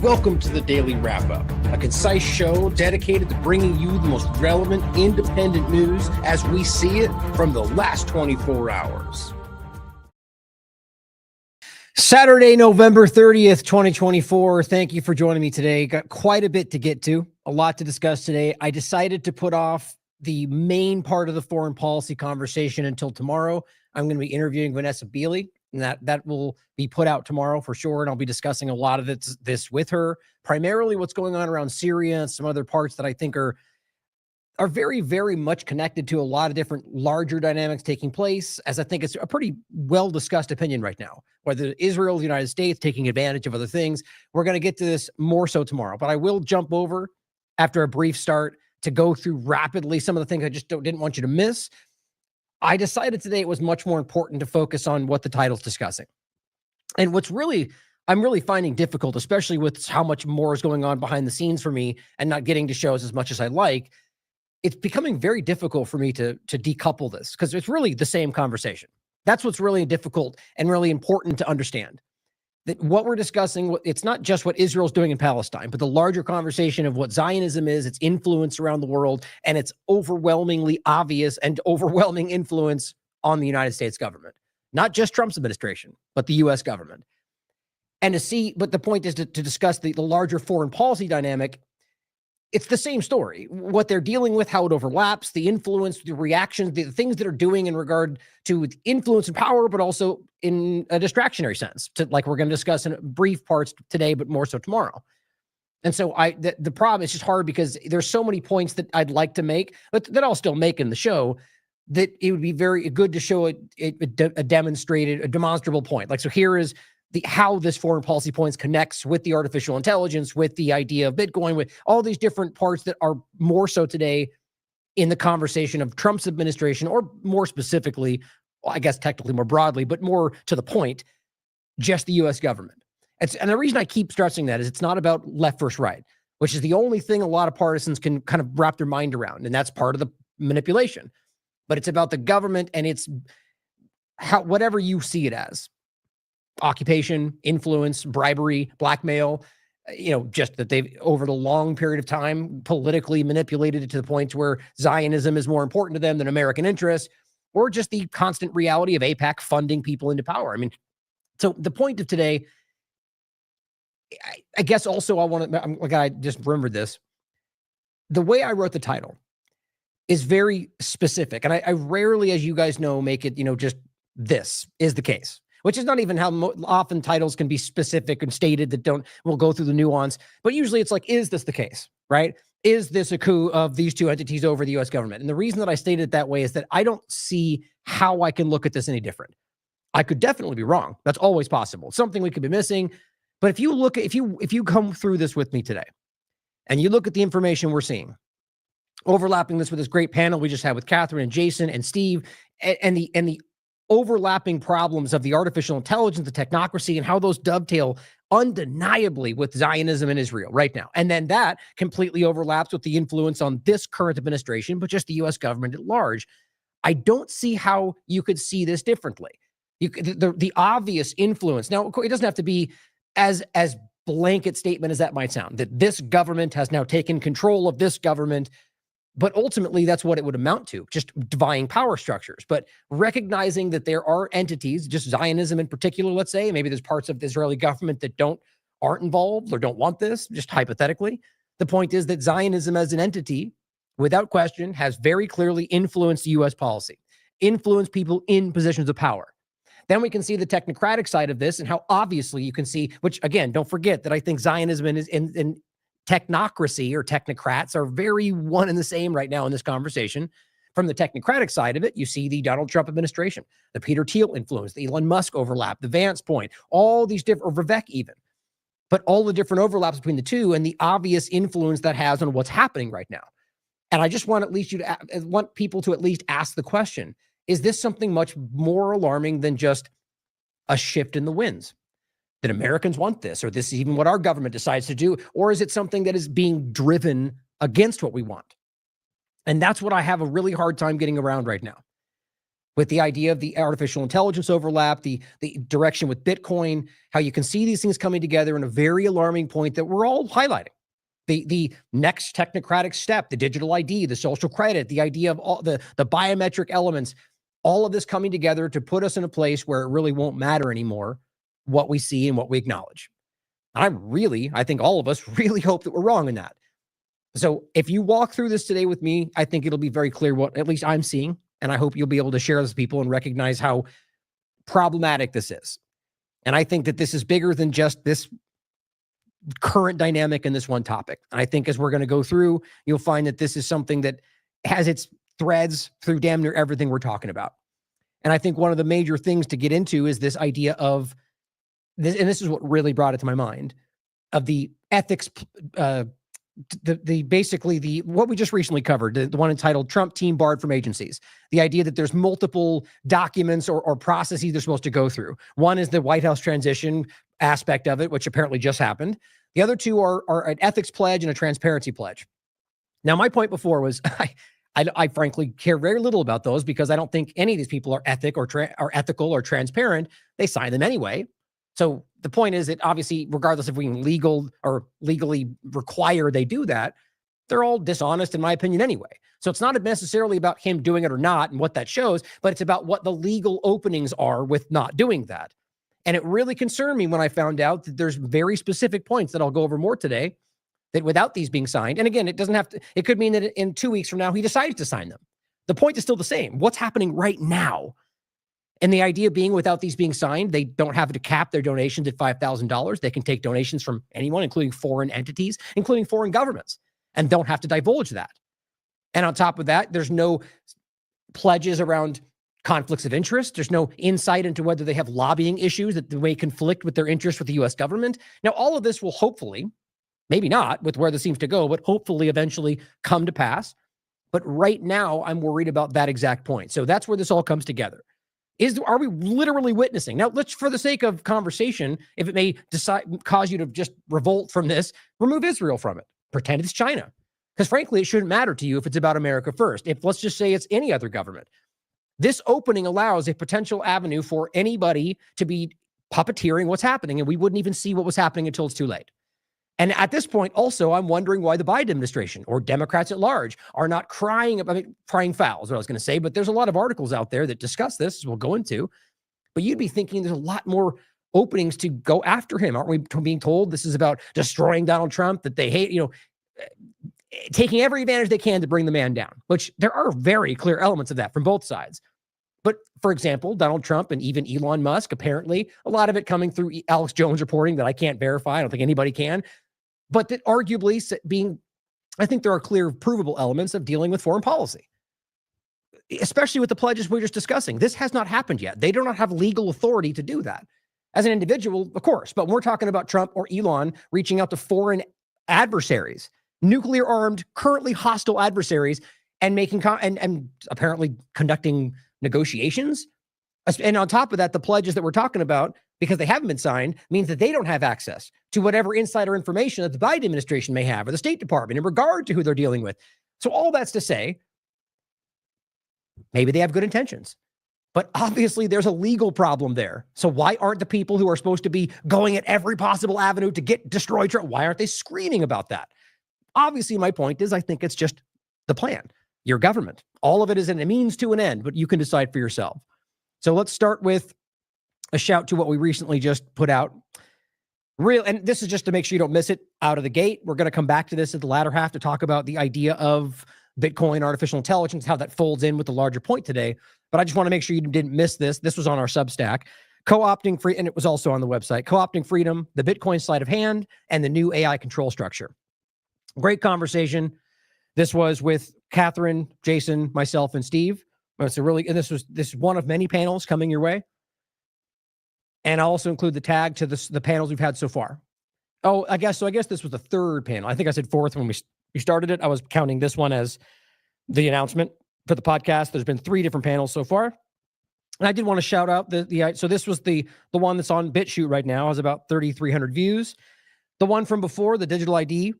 Welcome to the Daily Wrap-Up, a concise show dedicated to bringing you the most relevant independent news as we see it from the last 24 hours. Saturday, November 30th, 2024. Thank you for joining me today. Got quite a bit to get to, a lot to discuss today. I decided to put off the main part of the foreign policy conversation until tomorrow. I'm going to be interviewing Vanessa Beeley, and that will be put out tomorrow for sure. And I'll be discussing a lot of this with her, primarily what's going on around Syria and some other parts that I think are very, very much connected to a lot of different larger dynamics taking place, as I think it's a pretty well-discussed opinion right now, whether Israel, the United States, taking advantage of other things. We're going to get to this more so tomorrow, but I will jump over after a brief start to go through rapidly some of the things I just didn't want you to miss. I decided today it was much more important to focus on what the title's discussing. And I'm really finding difficult, especially with how much more is going on behind the scenes for me and not getting to shows as much as I like. It's becoming very difficult for me to decouple this because it's really the same conversation. That's what's really difficult and really important to understand. That what we're discussing, it's not just what Israel's doing in Palestine, but the larger conversation of what Zionism is, its influence around the world, and its overwhelmingly obvious and overwhelming influence on the United States government. Not just Trump's administration, but the U.S. government. And but the point is to discuss the larger foreign policy dynamic. It's the same story. What they're dealing with, how it overlaps, the influence, the reactions, the things that are doing in regard to influence and power, but also in a distractionary sense, like we're going to discuss in brief parts today, but more so tomorrow. And so the problem is just hard because there's so many points that I'd like to make, but that I'll still make in the show, that it would be very good to show a demonstrable point. Like, so here is how this foreign policy points connects with the artificial intelligence, with the idea of Bitcoin, with all these different parts that are more so today in the conversation of Trump's administration, or more specifically, well, I guess technically more broadly, but more to the point, just the U.S. government. And the reason I keep stressing that is it's not about left versus right, which is the only thing a lot of partisans can kind of wrap their mind around, and that's part of the manipulation. But it's about the government and it's whatever you see it as. Occupation, influence, bribery, blackmail, just that they've, over the long period of time, politically manipulated it to the point where Zionism is more important to them than American interests, or just the constant reality of AIPAC funding people into power. I mean, so the point of today, I guess also I just remembered this. The way I wrote the title is very specific. And I rarely, as you guys know, make it, just this is the case. Which is not even how often titles can be specific and stated that we'll go through the nuance. But usually it's like, is this the case, right? Is this a coup of these two entities over the U.S. government? And the reason that I stated it that way is that I don't see how I can look at this any different. I could definitely be wrong. That's always possible. Something we could be missing. But if you come through this with me today and you look at the information we're seeing, overlapping this with this great panel we just had with Catherine and Jason and Steve, and the overlapping problems of the artificial intelligence, the technocracy, and how those dovetail undeniably with Zionism in Israel right now. And then that completely overlaps with the influence on this current administration, but just the U.S. government at large. I don't see how you could see this differently. The obvious influence. Now, it doesn't have to be as blanket statement as that might sound, that this government has now taken control of this government. But ultimately, that's what it would amount to, just vying power structures. But recognizing that there are entities, just Zionism in particular, let's say, maybe there's parts of the Israeli government that aren't involved or don't want this, just hypothetically. The point is that Zionism as an entity, without question, has very clearly influenced U.S. policy, influenced people in positions of power. Then we can see the technocratic side of this and how obviously you can see, which again, don't forget that I think Zionism is in technocracy or technocrats are very one and the same right now in this conversation. From the technocratic side of it, you see the Donald Trump administration, the Peter Thiel influence, the Elon Musk overlap, the Vance point, all these different, or Vivek even, but all the different overlaps between the two and the obvious influence that has on what's happening right now. And I just want want people to at least ask the question, is this something much more alarming than just a shift in the winds? That Americans want this, or this is even what our government decides to do, or is it something that is being driven against what we want? And that's what I have a really hard time getting around right now. with the idea of the artificial intelligence overlap, the direction with Bitcoin, how you can see these things coming together in a very alarming point that we're all highlighting. The next technocratic step, the digital ID, the social credit, the idea of all the biometric elements, all of this coming together to put us in a place where it really won't matter anymore what we see and what we acknowledge. I think all of us really hope that we're wrong in that. So if you walk through this today with me, I think it'll be very clear what at least I'm seeing. And I hope you'll be able to share this with people and recognize how problematic this is. And I think that this is bigger than just this current dynamic in this one topic. And I think as we're going to go through, you'll find that this is something that has its threads through damn near everything we're talking about. And I think one of the major things to get into is this idea of this, and this is what really brought it to my mind, of the ethics, basically what we just recently covered, the one entitled Trump Team Barred from Agencies. The idea that there's multiple documents or processes they're supposed to go through. One is the White House transition aspect of it, which apparently just happened. The other two are an ethics pledge and a transparency pledge. Now, my point before was I frankly care very little about those because I don't think any of these people are ethical or transparent. They sign them anyway. So the point is that obviously, regardless if we can legally require they do that, they're all dishonest in my opinion anyway. So it's not necessarily about him doing it or not and what that shows, but it's about what the legal openings are with not doing that. And it really concerned me when I found out that there's very specific points that I'll go over more today that without these being signed, and again, it could mean that in 2 weeks from now, he decided to sign them. The point is still the same. What's happening right now? And the idea being without these being signed, they don't have to cap their donations at $5,000. They can take donations from anyone, including foreign entities, including foreign governments, and don't have to divulge that. And on top of that, there's no pledges around conflicts of interest. There's no insight into whether they have lobbying issues that may conflict with their interest with the U.S. government. Now, all of this will hopefully, maybe not with where this seems to go, but hopefully eventually come to pass. But right now, I'm worried about that exact point. So that's where this all comes together. Are we literally witnessing? Now, let's, for the sake of conversation, if it may cause you to just revolt from this, remove Israel from it. Pretend it's China. Because frankly, it shouldn't matter to you if it's about America first. If let's just say it's any other government. This opening allows a potential avenue for anybody to be puppeteering what's happening, and we wouldn't even see what was happening until it's too late. And at this point, also, I'm wondering why the Biden administration or Democrats at large are not crying foul is what I was going to say, but there's a lot of articles out there that discuss this, as we'll go into. But you'd be thinking there's a lot more openings to go after him. Aren't we being told this is about destroying Donald Trump, that they hate, taking every advantage they can to bring the man down, which there are very clear elements of that from both sides. But for example, Donald Trump and even Elon Musk, apparently, a lot of it coming through Alex Jones reporting that I can't verify. I don't think anybody can. But that arguably I think there are clear provable elements of dealing with foreign policy, especially with the pledges we're just discussing. This has not happened yet. They do not have legal authority to do that. As an individual, of course, but we're talking about Trump or Elon reaching out to foreign adversaries, nuclear armed, currently hostile adversaries, and making and apparently conducting negotiations. And on top of that, the pledges that we're talking about, because they haven't been signed, means that they don't have access to whatever insider information that the Biden administration may have or the State Department in regard to who they're dealing with. So all that's to say, maybe they have good intentions, but obviously there's a legal problem there. So why aren't the people who are supposed to be going at every possible avenue to destroy Trump, why aren't they screaming about that? Obviously, my point is I think it's just the plan. Your government. All of it is a means to an end, but you can decide for yourself. So let's start with a shout to what we recently just put out. And this is just to make sure you don't miss it out of the gate. We're going to come back to this at the latter half to talk about the idea of Bitcoin, artificial intelligence, how that folds in with the larger point today. But I just want to make sure you didn't miss this. This was on our Substack. Co-opting free, and it was also on the website. Co-opting freedom, the Bitcoin sleight of hand, and the new AI control structure. Great conversation. This was with Catherine, Jason, myself, and Steve. This is one of many panels coming your way. And I'll also include the tag to the panels we've had so far. Oh, I guess this was the third panel. I think I said fourth when we started it. I was counting this one as the announcement for the podcast. There's been 3 different panels so far. And I did want to shout out so this was the one that's on BitChute right now, has about 3,300 views. The one from before, the digital ID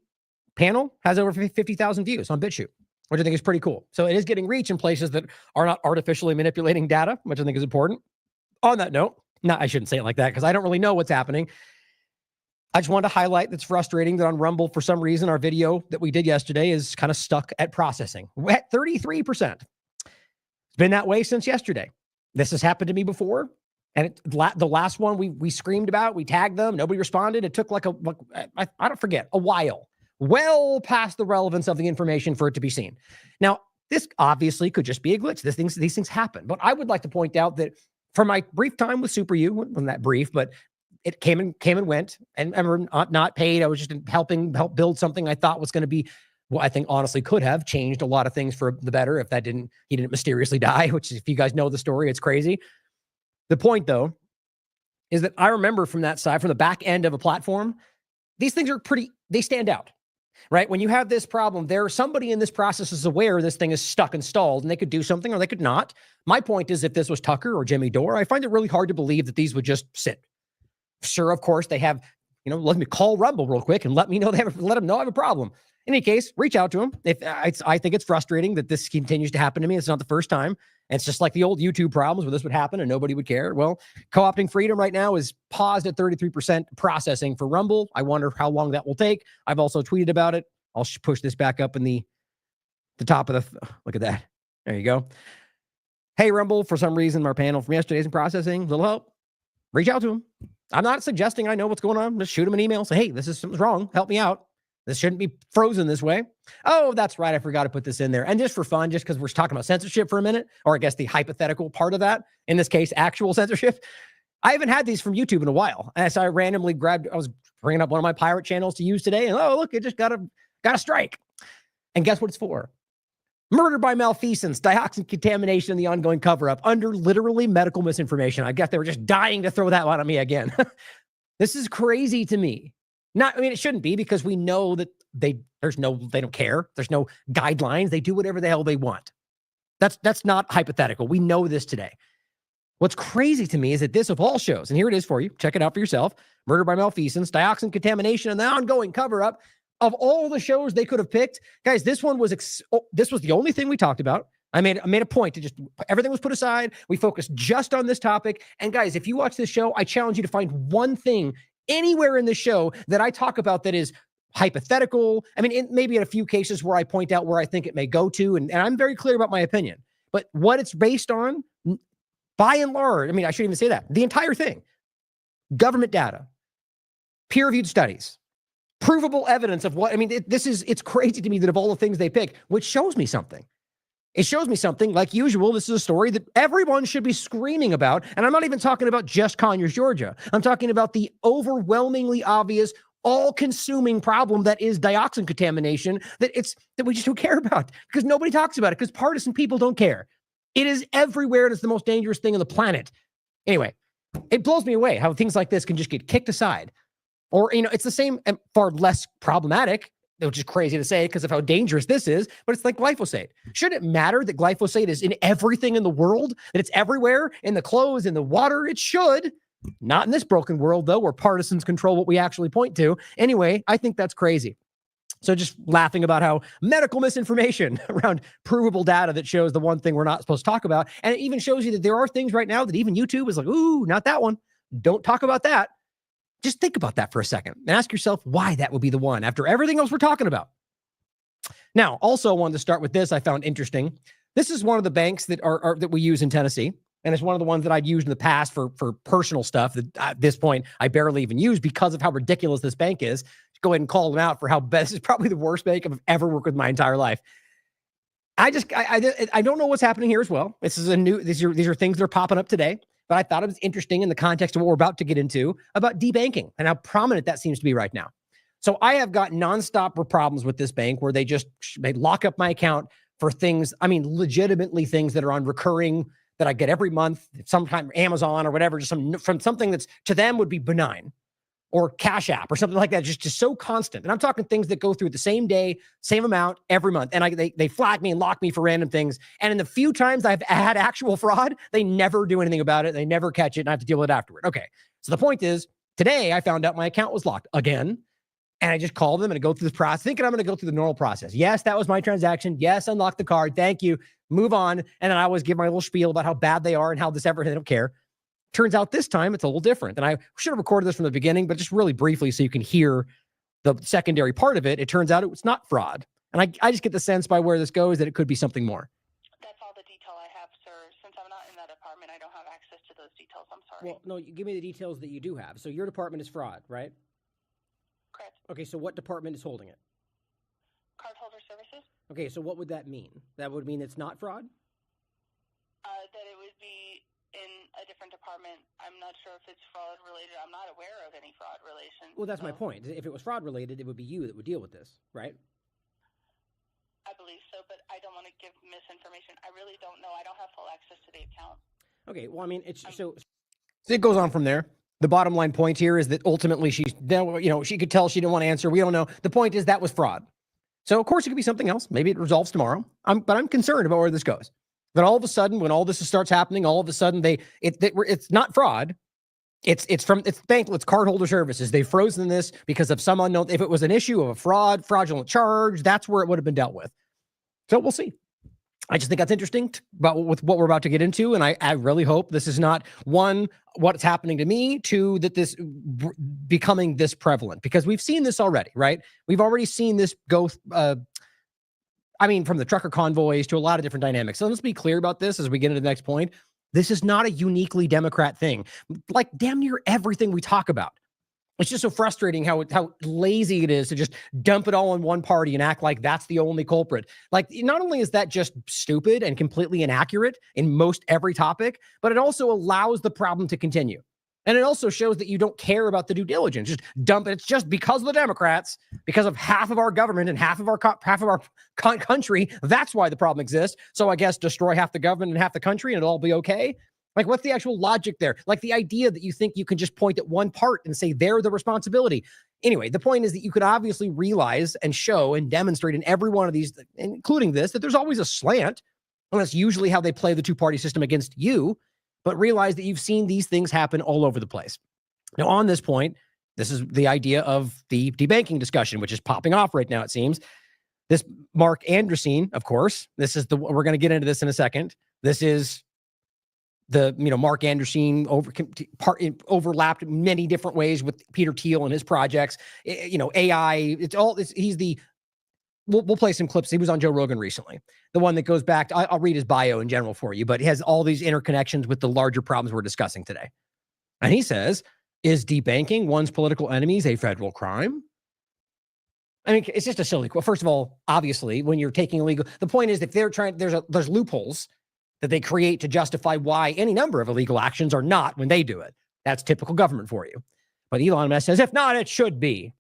panel, has over 50,000 views on BitChute. which I think is pretty cool. So it is getting reach in places that are not artificially manipulating data, which I think is important. On that note, I shouldn't say it like that because I don't really know what's happening. I just wanted to highlight that's frustrating that on Rumble, for some reason, our video that we did yesterday is kind of stuck at processing. We're at 33%. It's been that way since yesterday. This has happened to me before. And the last one we screamed about, we tagged them, nobody responded. It took I don't forget, a while, well past the relevance of the information for it to be seen. Now, this obviously could just be a glitch. These things happen. But I would like to point out that for my brief time with Super U, wasn't that brief, but it came and went, and I'm not paid. I was just help build something I thought was going to be, well, I think honestly could have changed a lot of things for the better if he didn't mysteriously die, which if you guys know the story, it's crazy. The point though, is that I remember from that side, from the back end of a platform, these things are they stand out, right? When you have this problem, somebody in this process is aware this thing is stuck and stalled and they could do something or they could not. My point is if this was Tucker or Jimmy Dore, I find it really hard to believe that these would just sit. Sure, of course, they have, let me call Rumble real quick and let them know I have a problem. In any case, reach out to them. If I think it's frustrating that this continues to happen to me. It's not the first time. And it's just like the old YouTube problems where this would happen and nobody would care. Well, co-opting freedom right now is paused at 33% processing for Rumble. I wonder how long that will take. I've also tweeted about it. I'll push this back up in the top of look at that. There you go. Hey, Rumble, for some reason, our panel from yesterday isn't processing. Little help. Reach out to them. I'm not suggesting I know what's going on. Just shoot them an email. Say, hey, something's wrong. Help me out. This shouldn't be frozen this way. Oh, that's right. I forgot to put this in there. And just for fun, just because we're talking about censorship for a minute, or I guess the hypothetical part of that, in this case, actual censorship. I haven't had these from YouTube in a while. And so I randomly I was bringing up one of my pirate channels to use today. And oh, look, it just got a strike. And guess what it's for? Murder by malfeasance, dioxin contamination, and the ongoing cover-up under literally medical misinformation. I guess they were just dying to throw that one at me again. This is crazy to me. It shouldn't be because we know that they don't care. There's no guidelines. They do whatever the hell they want. That's not hypothetical. We know this today. What's crazy to me is that this of all shows, and here it is for you. Check it out for yourself. Murder by malfeasance, dioxin contamination, and the ongoing cover-up. Of all the shows they could have picked, guys, this one was this was the only thing we talked about. I made a point to just everything was put aside. We focused just on this topic. And guys, if you watch this show, I challenge you to find one thing anywhere in the show that I talk about that is hypothetical. Maybe in a few cases where I point out where I think it may go to, and I'm very clear about my opinion. But what it's based on, by and large, I shouldn't even say that. The entire thing, government data, peer-reviewed studies, provable evidence of what, it's crazy to me that of all the things they pick, which shows me something. It shows me something, like usual, this is a story that everyone should be screaming about. And I'm not even talking about just Conyers, Georgia. I'm talking about the overwhelmingly obvious, all-consuming problem that is dioxin contamination that we just don't care about because nobody talks about it because partisan people don't care. It is everywhere and it's the most dangerous thing on the planet. Anyway, it blows me away how things like this can just get kicked aside. Or, it's the same and far less problematic, which is crazy to say because of how dangerous this is, but it's like glyphosate. Should it matter that glyphosate is in everything in the world, that it's everywhere, in the clothes, in the water? It should. Not in this broken world, though, where partisans control what we actually point to. Anyway, I think that's crazy. So just laughing about how medical misinformation around provable data that shows the one thing we're not supposed to talk about. And it even shows you that there are things right now that even YouTube is like, ooh, not that one. Don't talk about that. Just think about that for a second and ask yourself why that would be the one after everything else we're talking about. Now, also wanted to start with this I found interesting. This is one of the banks that that we use in Tennessee. And it's one of the ones that I'd used in the past for personal stuff that at this point I barely even use because of how ridiculous this bank is. Go ahead and call them out for how this is probably the worst bank I've ever worked with my entire life. I don't know what's happening here as well. These are things that are popping up today. But I thought it was interesting in the context of what we're about to get into about debanking and how prominent that seems to be right now. So I have got nonstop problems with this bank where they lock up my account for things, legitimately things that are on recurring that I get every month, sometimes Amazon or whatever, just from something that's to them would be benign, or Cash App or something like that, just so constant. And I'm talking things that go through the same day, same amount every month. And they flag me and lock me for random things. And in the few times I've had actual fraud, they never do anything about it. They never catch it and I have to deal with it afterward. Okay. So the point is, today I found out my account was locked again. And I just call them and I go through this process, thinking I'm going to go through the normal process. Yes, that was my transaction. Yes, unlock the card. Thank you. Move on. And then I always give my little spiel about how bad they are and how this ever, they don't care. Turns out this time it's a little different. And I should have recorded this from the beginning, but just really briefly so you can hear the secondary part of it. It turns out it was not fraud. And I just get the sense by where this goes that it could be something more. That's all the detail I have, sir. Since I'm not in that department, I don't have access to those details. I'm sorry. Well, no, you give me the details that you do have. So your department is fraud, right? Correct. Okay, so what department is holding it? Cardholder services? Okay, so what would that mean? That would mean it's not fraud? That it would be in a different department. I'm not sure if it's fraud related. I'm not aware of any fraud relation. Well, that's my point. If it was fraud related, it would be you that would deal with this, right? I believe so, but I don't want to give misinformation. I really don't know. I don't have full access to the account. Okay, well, I mean, so it goes on from there. The bottom line point here is that ultimately she could tell she didn't want to answer. We don't know. The point is that was fraud. So of course it could be something else. Maybe it resolves tomorrow. But I'm concerned about where this goes. That all of a sudden, when all this starts happening, all of a sudden it's not fraud. It's cardholder services. They've frozen this because of some unknown. If it was an issue of a fraudulent charge, that's where it would have been dealt with. So we'll see. I just think that's interesting with what we're about to get into. And I really hope this is not, one, what's happening to me, two, that this becoming this prevalent, because we've seen this already, right? We've already seen this go, from the trucker convoys to a lot of different dynamics. So let's be clear about this as we get into the next point. This is not a uniquely Democrat thing. Like damn near everything we talk about. It's just so frustrating how lazy it is to just dump it all on one party and act like that's the only culprit. Like, not only is that just stupid and completely inaccurate in most every topic, but it also allows the problem to continue. And it also shows that you don't care about the due diligence. Just dump it. It's just because of the Democrats, because of half of our government and half of our country. That's why the problem exists. So I guess destroy half the government and half the country and it'll all be okay. Like, what's the actual logic there? Like the idea that you think you can just point at one part and say they're the responsibility. Anyway, the point is that you could obviously realize and show and demonstrate in every one of these, including this, that there's always a slant. And that's usually how they play the two-party system against you. But realize that you've seen these things happen all over the place. Now, on this point, this is the idea of the debanking discussion, which is popping off right now, it seems. This Mark Andreessen, of course, we're going to get into this in a second. This is Mark Andreessen overlapped many different ways with Peter Thiel and his projects. AI, we'll play some clips. He was on Joe Rogan recently. The one that goes back to, I'll read his bio in general for you, but he has all these interconnections with the larger problems we're discussing today. And he says, is debanking one's political enemies a federal crime? I mean, it's just a silly quote. First of all, obviously, when you're taking illegal, the point is if they're trying, there's loopholes that they create to justify why any number of illegal actions are not when they do it. That's typical government for you. But Elon Musk says, if not, it should be.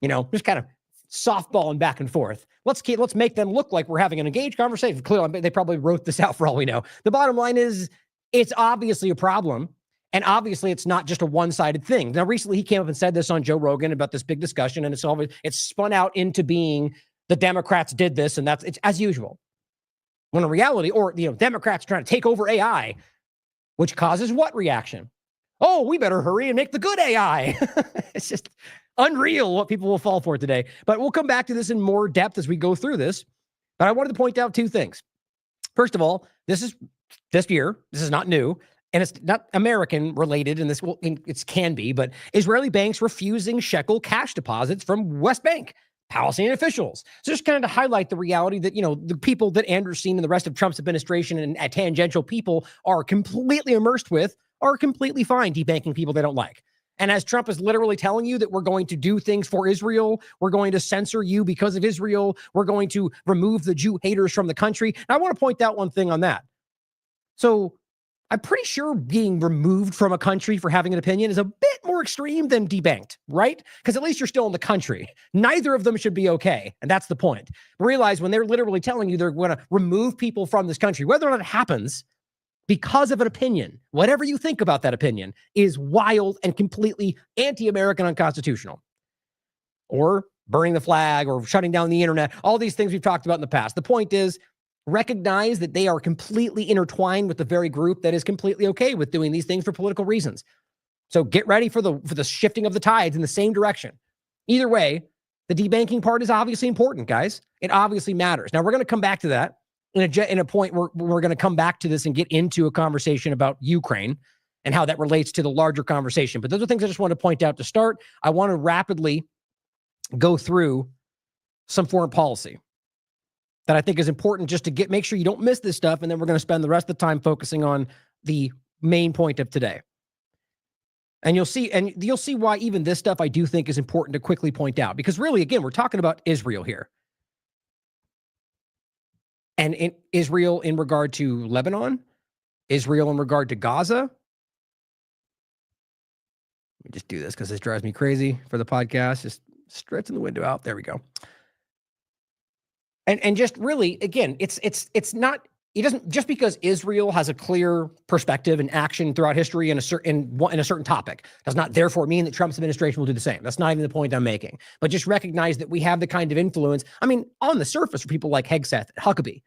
Just kind of softballing back and forth. Let's make them look like we're having an engaged conversation. Clearly, they probably wrote this out for all we know. The bottom line is, it's obviously a problem. And obviously, it's not just a one-sided thing. Now, recently, he came up and said this on Joe Rogan about this big discussion, and it's spun out into being the Democrats did this, and it's as usual. When in reality, Democrats trying to take over AI, which causes what reaction? Oh, we better hurry and make the good AI. It's just unreal what people will fall for today. But we'll come back to this in more depth as we go through this. But I wanted to point out two things. First of all, this is this year. This is not new. And it's not American related, and it can be, but Israeli banks refusing shekel cash deposits from West Bank Palestinian officials. So just kind of to highlight the reality that, the people that Andreessen and the rest of Trump's administration and tangential people are completely immersed with are completely fine debanking people they don't like. And as Trump is literally telling you that we're going to do things for Israel, we're going to censor you because of Israel, we're going to remove the Jew haters from the country. And I want to point out one thing on that. So I'm pretty sure being removed from a country for having an opinion is a bit more extreme than debanked, right? Because at least you're still in the country. Neither of them should be okay. And that's the point. Realize when they're literally telling you they're going to remove people from this country, whether or not it happens because of an opinion, whatever you think about that opinion is wild and completely anti-American, unconstitutional. Or burning the flag or shutting down the internet, all these things we've talked about in the past. The point is, recognize that they are completely intertwined with the very group that is completely okay with doing these things for political reasons. So get ready for the shifting of the tides in the same direction. Either way, the debanking part is obviously important, guys. It obviously matters. Now, we're going to come back to that in a point where we're going to come back to this and get into a conversation about Ukraine and how that relates to the larger conversation. But those are things I just want to point out to start. I want to rapidly go through some foreign policy that I think is important just to make sure you don't miss this stuff. And then we're going to spend the rest of the time focusing on the main point of today. And you'll see why even this stuff I do think is important to quickly point out, because really, again, we're talking about Israel here. And in Israel in regard to Lebanon, Israel in regard to Gaza. Let me just do this because this drives me crazy for the podcast. Just stretching the window out. There we go. And just really, again, it's not, it doesn't, just because Israel has a clear perspective and action throughout history in a certain topic does not therefore mean that Trump's administration will do the same. That's not even the point I'm making. But just recognize that we have the kind of influence. I mean, on the surface, for people like Hegseth, Huckabee,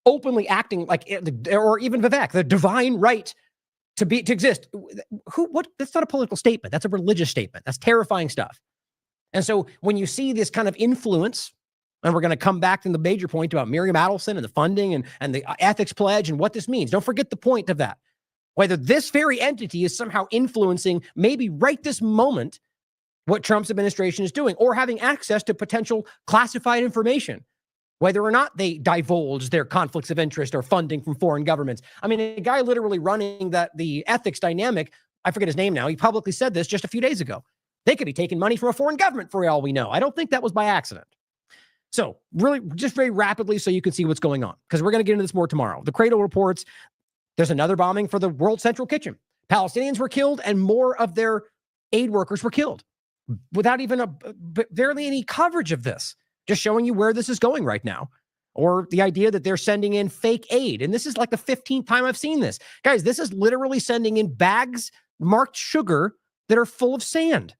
openly acting like, or even Vivek, the divine right to exist. That's not a political statement. That's a religious statement. That's terrifying stuff. And so when you see this kind of influence, and we're going to come back to the major point about Miriam Adelson and the funding and the ethics pledge and what this means. Don't forget the point of that. Whether this very entity is somehow influencing, maybe right this moment, what Trump's administration is doing, or having access to potential classified information, whether or not they divulge their conflicts of interest or funding from foreign governments. I mean, a guy literally running the ethics dynamic, I forget his name now, he publicly said this just a few days ago. They could be taking money from a foreign government for all we know. I don't think that was by accident. So really, just very rapidly so you can see what's going on, because we're going to get into this more tomorrow. The Cradle reports there's another bombing for the World Central Kitchen. Palestinians were killed and more of their aid workers were killed without even barely any coverage of this, just showing you where this is going right now. Or the idea that they're sending in fake aid. And this is like the 15th time I've seen this. Guys, this is literally sending in bags marked sugar that are full of sand.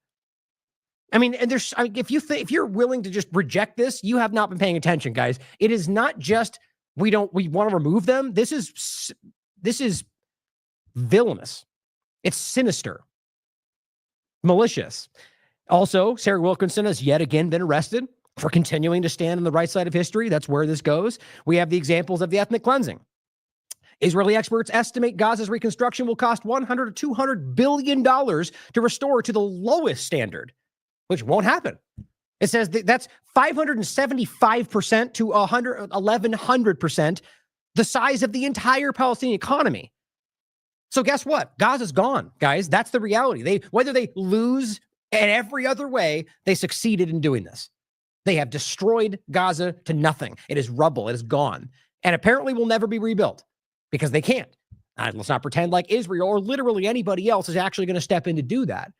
I mean, and if you're willing to just reject this, you have not been paying attention, guys. It is not just we want to remove them. This is villainous. It's sinister, malicious. Also, Sarah Wilkinson has yet again been arrested for continuing to stand on the right side of history. That's where this goes. We have the examples of the ethnic cleansing. Israeli experts estimate Gaza's reconstruction will cost $100 to $200 billion to restore to the lowest standard, which won't happen. It says that's 575% to 1,100% the size of the entire Palestinian economy. So guess what? Gaza's gone, guys. That's the reality. Whether they lose in every other way, they succeeded in doing this. They have destroyed Gaza to nothing. It is rubble. It is gone. And apparently will never be rebuilt because they can't. Let's not pretend like Israel or literally anybody else is actually going to step in to do that.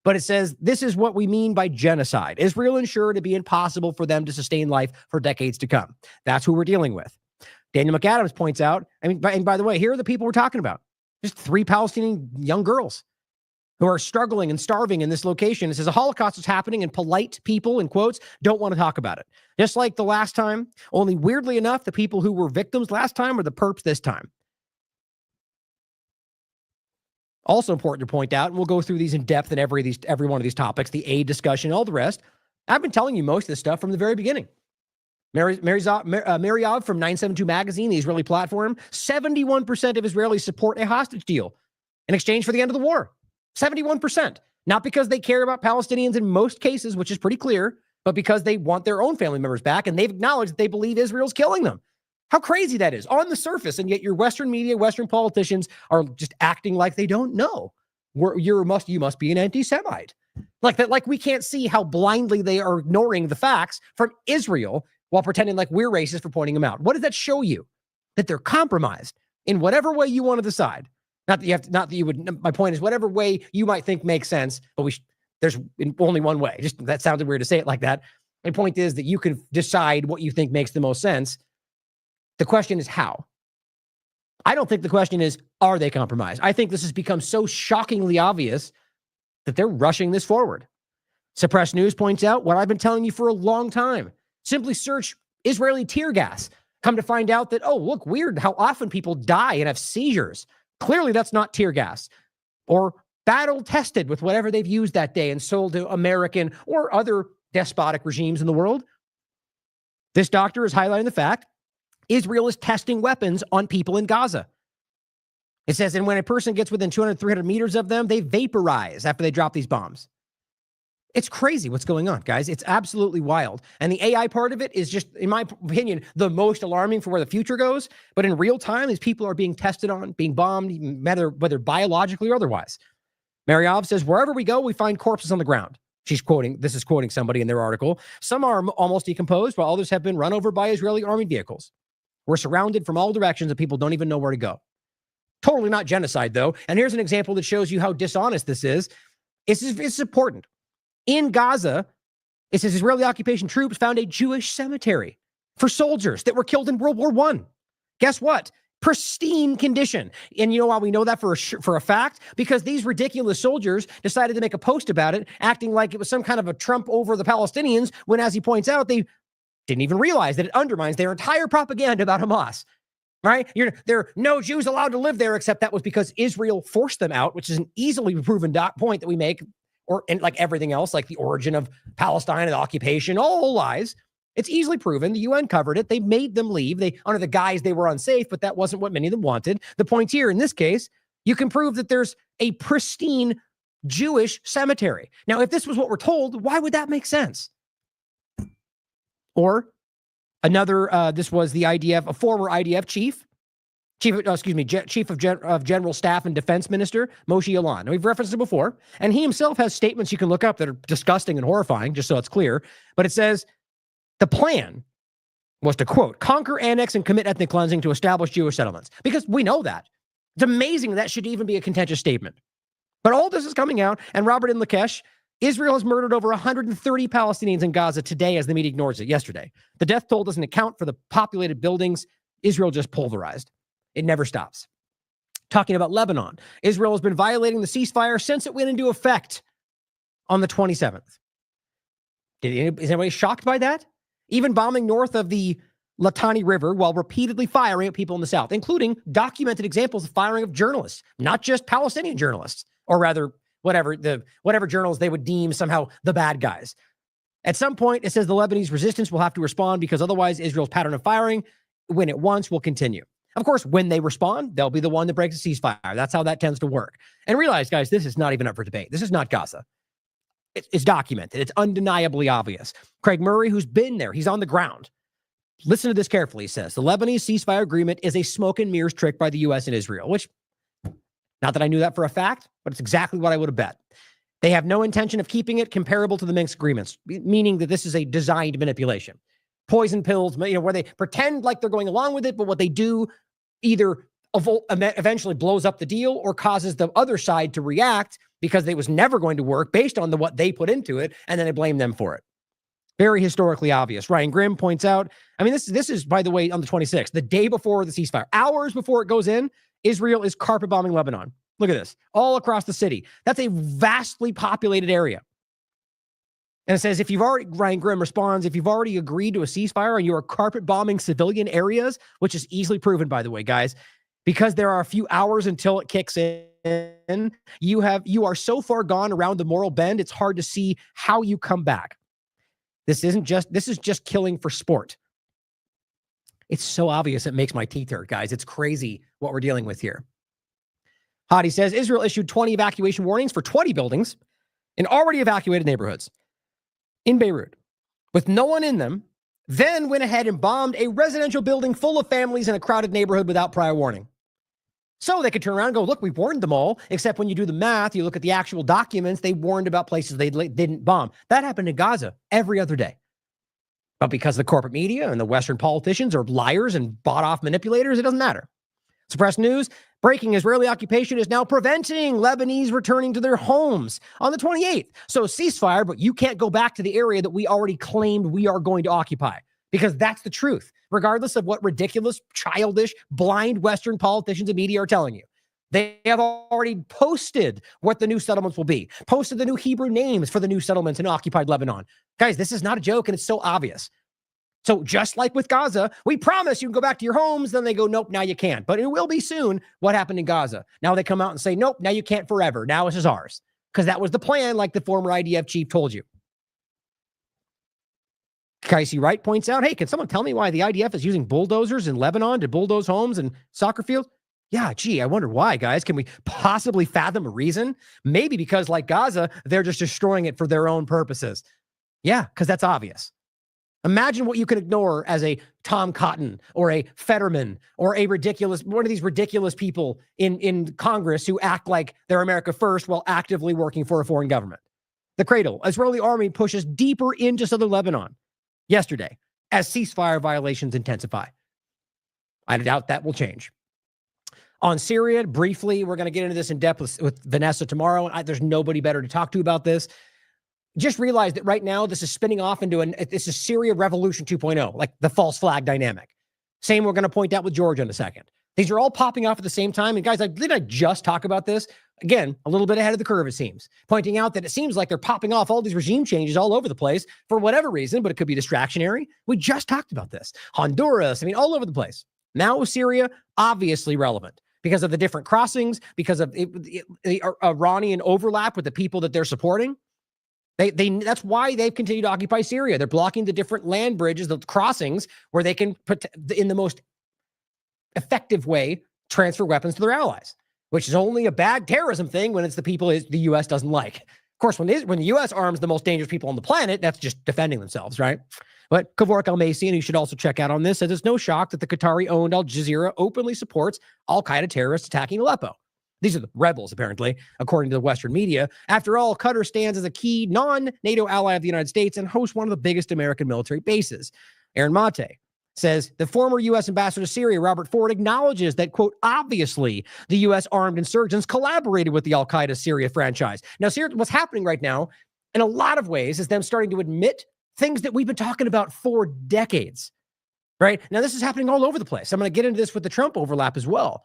But it says this is what we mean by genocide. Israel ensured it be impossible for them to sustain life for decades to come. That's who we're dealing with. Daniel McAdams points out, and by the way, here are the people we're talking about. Just 3 Palestinian young girls who are struggling and starving in this location. It says a Holocaust is happening and polite people, in quotes, don't want to talk about it. Just like the last time, only weirdly enough, the people who were victims last time are the perps this time. Also important to point out, and we'll go through these in depth in every one of these topics, the aid discussion, all the rest. I've been telling you most of this stuff from the very beginning. Mariov from 972 Magazine, the Israeli platform, 71% of Israelis support a hostage deal in exchange for the end of the war. 71%. Not because they care about Palestinians in most cases, which is pretty clear, but because they want their own family members back, and they've acknowledged that they believe Israel's killing them. How crazy that is on the surface, and yet your Western media, Western politicians are just acting like they don't know. You must be an anti-Semite. Like that, like we can't see how blindly they are ignoring the facts from Israel while pretending like we're racist for pointing them out. What does that show you? That they're compromised in whatever way you want to decide. My point is whatever way you might think makes sense, but there's only one way. Just that sounded weird to say it like that. My point is that you can decide what you think makes the most sense. The question is how. I don't think the question is, are they compromised? I think this has become so shockingly obvious that they're rushing this forward. Suppressed News points out what I've been telling you for a long time. Simply search Israeli tear gas. Come to find out that, oh, look, weird how often people die and have seizures. Clearly, that's not tear gas. Or battle tested with whatever they've used that day and sold to American or other despotic regimes in the world. This doctor is highlighting the fact Israel is testing weapons on people in Gaza. It says, and when a person gets within 200, 300 meters of them, they vaporize after they drop these bombs. It's crazy what's going on, guys. It's absolutely wild. And the AI part of it is just, in my opinion, the most alarming for where the future goes. But in real time, these people are being tested on, being bombed, whether biologically or otherwise. Maryov says, wherever we go, we find corpses on the ground. This is quoting somebody in their article. Some are almost decomposed, while others have been run over by Israeli army vehicles. We're surrounded from all directions and people don't even know where to go. Totally not genocide, though. And here's an example that shows you how dishonest this is. It's important. In Gaza, it says Israeli occupation troops found a Jewish cemetery for soldiers that were killed in World War I. Guess what? Pristine condition. And you know why we know that for a fact? Because these ridiculous soldiers decided to make a post about it, acting like it was some kind of a Trump over the Palestinians, when, as he points out, they didn't even realize that it undermines their entire propaganda about Hamas. Right? There are no Jews allowed to live there, except that was because Israel forced them out, which is an easily proven point that we make. And like everything else, like the origin of Palestine and the occupation, all lies. It's easily proven. The UN covered it. They made them leave. Under the guise they were unsafe, but that wasn't what many of them wanted. The point here, in this case, you can prove that there's a pristine Jewish cemetery. Now, if this was what we're told, why would that make sense? Or another, this was the IDF, a former IDF chief of General Staff and Defense Minister, Moshe Yaalon. Now, we've referenced it before, and he himself has statements you can look up that are disgusting and horrifying, just so it's clear. But it says the plan was to, quote, conquer, annex, and commit ethnic cleansing to establish Jewish settlements. Because we know that. It's amazing that should even be a contentious statement. But all this is coming out, and Robert in Lakesh, Israel has murdered over 130 Palestinians in Gaza today as the media ignores it yesterday. The death toll doesn't account for the populated buildings Israel just pulverized. It never stops. Talking about Lebanon, Israel has been violating the ceasefire since it went into effect on the 27th. Is anybody shocked by that? Even bombing north of the Litani River while repeatedly firing at people in the south, including documented examples of firing of journalists, not just Palestinian journalists, or rather, whatever journalists they would deem somehow the bad guys. At some point, it says the Lebanese resistance will have to respond because otherwise Israel's pattern of firing, when it wants, will continue. Of course, when they respond, they'll be the one that breaks the ceasefire. That's how that tends to work. And realize, guys, this is not even up for debate. This is not Gaza. It's documented. It's undeniably obvious. Craig Murray, who's been there, he's on the ground. Listen to this carefully. He says, the Lebanese ceasefire agreement is a smoke and mirrors trick by the U.S. and Israel, which, not that I knew that for a fact, but it's exactly what I would have bet. They have no intention of keeping it comparable to the Minsk agreements, meaning that this is a designed manipulation. Poison pills, where they pretend like they're going along with it, but what they do either eventually blows up the deal or causes the other side to react because it was never going to work based on what they put into it, and then they blame them for it. Very historically obvious. Ryan Grimm points out, this is, by the way, on the 26th, the day before the ceasefire, hours before it goes in, Israel is carpet bombing Lebanon. Look at this, all across the city. That's a vastly populated area. And it says, Ryan Grimm responds, if you've already agreed to a ceasefire and you are carpet bombing civilian areas, which is easily proven, by the way, guys, because there are a few hours until it kicks in, you are so far gone around the moral bend, it's hard to see how you come back. This is just killing for sport. It's so obvious it makes my teeth hurt, guys. It's crazy what we're dealing with here. Hadi says, Israel issued 20 evacuation warnings for 20 buildings in already evacuated neighborhoods in Beirut, with no one in them, then went ahead and bombed a residential building full of families in a crowded neighborhood without prior warning. So they could turn around and go, look, we warned them all, except when you do the math, you look at the actual documents, they warned about places they didn't bomb. That happened in Gaza every other day. But because the corporate media and the Western politicians are liars and bought-off manipulators, it doesn't matter. Suppressed news, breaking Israeli occupation is now preventing Lebanese returning to their homes on the 28th. So ceasefire, but you can't go back to the area that we already claimed we are going to occupy, because that's the truth, regardless of what ridiculous, childish, blind Western politicians and media are telling you. They have already posted what the new settlements will be, posted the new Hebrew names for the new settlements in occupied Lebanon. Guys, this is not a joke, and it's so obvious. So just like with Gaza, we promise you can go back to your homes. Then they go, nope, now you can't. But it will be soon. What happened in Gaza? Now they come out and say, nope, now you can't forever. Now this is ours. Because that was the plan, like the former IDF chief told you. Casey Wright points out, hey, can someone tell me why the IDF is using bulldozers in Lebanon to bulldoze homes and soccer fields? Yeah, gee, I wonder why, guys. Can we possibly fathom a reason? Maybe because, like Gaza, they're just destroying it for their own purposes. Yeah, because that's obvious. Imagine what you could ignore as a Tom Cotton or a Fetterman or one of these ridiculous people in Congress who act like they're America first while actively working for a foreign government. The Cradle, Israeli army pushes deeper into southern Lebanon yesterday as ceasefire violations intensify. I doubt that will change. On Syria, briefly, we're going to get into this in depth with Vanessa tomorrow. There's nobody better to talk to about this. Just realize that right now, this is spinning off into this is Syria Revolution 2.0, like the false flag dynamic. Same we're going to point out with Georgia in a second. These are all popping off at the same time. And guys, didn't I just talk about this? Again, a little bit ahead of the curve, it seems. Pointing out that it seems like they're popping off all these regime changes all over the place for whatever reason, but it could be distractionary. We just talked about this. Honduras, all over the place. Now with Syria, obviously relevant because of the different crossings, because of the Iranian overlap with the people that they're supporting. That's why they've continued to occupy Syria. They're blocking the different land bridges, the crossings, where they can put in the most effective way transfer weapons to their allies, which is only a bad terrorism thing when it's the people the U.S. doesn't like. Of course, when the U.S. arms the most dangerous people on the planet, that's just defending themselves, right? But Kevork Al-Macy, and you should also check out on this, says it's no shock that the Qatari-owned Al Jazeera openly supports al-Qaeda terrorists attacking Aleppo. These are the rebels, apparently, according to the Western media. After all, Qatar stands as a key non-NATO ally of the United States and hosts one of the biggest American military bases. Aaron Mate says the former U.S. ambassador to Syria, Robert Ford, acknowledges that, quote, obviously, the U.S. armed insurgents collaborated with the al-Qaeda Syria franchise. Now, what's happening right now, in a lot of ways, is them starting to admit things that we've been talking about for decades, right? Now, this is happening all over the place. I'm going to get into this with the Trump overlap as well.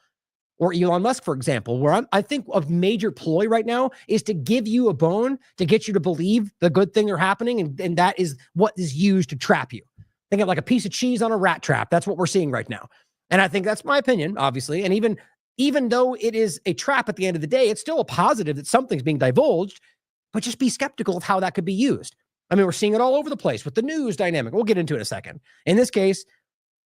Or Elon Musk, for example, where I think a major ploy right now is to give you a bone to get you to believe the good thing are happening. And that is what is used to trap you. Think of like a piece of cheese on a rat trap. That's what we're seeing right now. And I think that's my opinion, obviously. And even though it is a trap at the end of the day, it's still a positive that something's being divulged, but just be skeptical of how that could be used. We're seeing it all over the place with the news dynamic. We'll get into it in a second. In this case,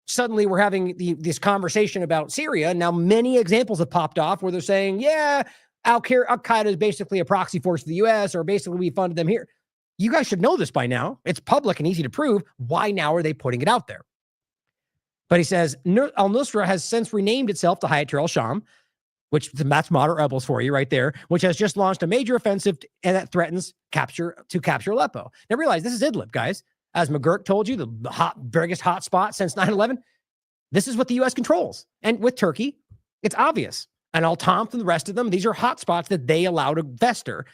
suddenly we're having this conversation about Syria. Now, many examples have popped off where they're saying, yeah, Al-Qaeda is basically a proxy force for the U.S. or basically we funded them here. You guys should know this by now. It's public and easy to prove. Why now are they putting it out there? But he says, al-Nusra has since renamed itself to Hayat al-Sham, which that's moderate rebels for you right there, which has just launched a major offensive and that threatens to capture Aleppo. Now realize this is Idlib, guys. As McGurk told you, the biggest hot spot since 9/11. This is what the U.S. controls. And with Turkey, it's obvious. And Al-Tanf and the rest of them, these are hot spots that they allow to fester.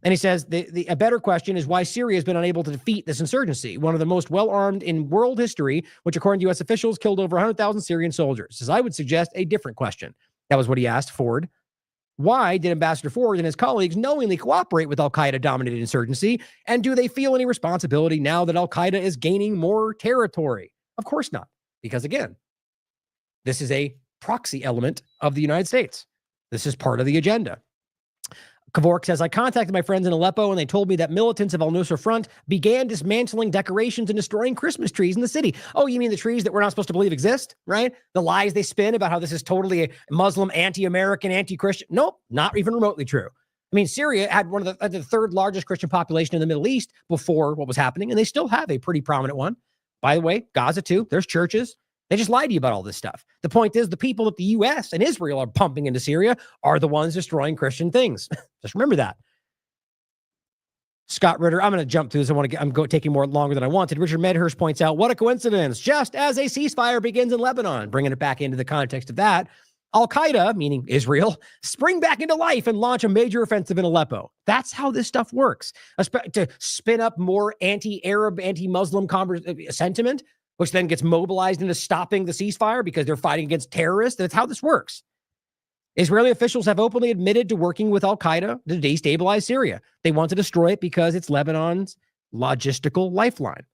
And he says a better question is why Syria has been unable to defeat this insurgency, one of the most well-armed in world history, which according to U.S. officials killed over 100,000 Syrian soldiers. Says I would suggest a different question. That was what he asked Ford. Why did Ambassador Ford and his colleagues knowingly cooperate with al-Qaeda-dominated insurgency? And do they feel any responsibility now that al-Qaeda is gaining more territory? Of course not. Because again, this is a proxy element of the United States. This is part of the agenda. Kevork says, I contacted my friends in Aleppo and they told me that militants of al-Nusra Front began dismantling decorations and destroying Christmas trees in the city. Oh, you mean the trees that we're not supposed to believe exist, right? The lies they spin about how this is totally a Muslim, anti-American, anti-Christian. Nope, not even remotely true. Syria had one of the third largest Christian population in the Middle East before what was happening, and they still have a pretty prominent one. By the way, Gaza too, there's churches. They just lied to you about all this stuff. The point is the people that the U.S. and Israel are pumping into Syria are the ones destroying Christian things. Just remember that. Scott Ritter, I'm going to jump through this. I'm taking more longer than I wanted. Richard Medhurst points out, what a coincidence. Just as a ceasefire begins in Lebanon, bringing it back into the context of that, Al-Qaeda, meaning Israel, spring back into life and launch a major offensive in Aleppo. That's how this stuff works. To spin up more anti-Arab, anti-Muslim sentiment, which then gets mobilized into stopping the ceasefire because they're fighting against terrorists. That's how this works. Israeli officials have openly admitted to working with al-Qaeda to destabilize Syria. They want to destroy it because it's Lebanon's logistical lifeline.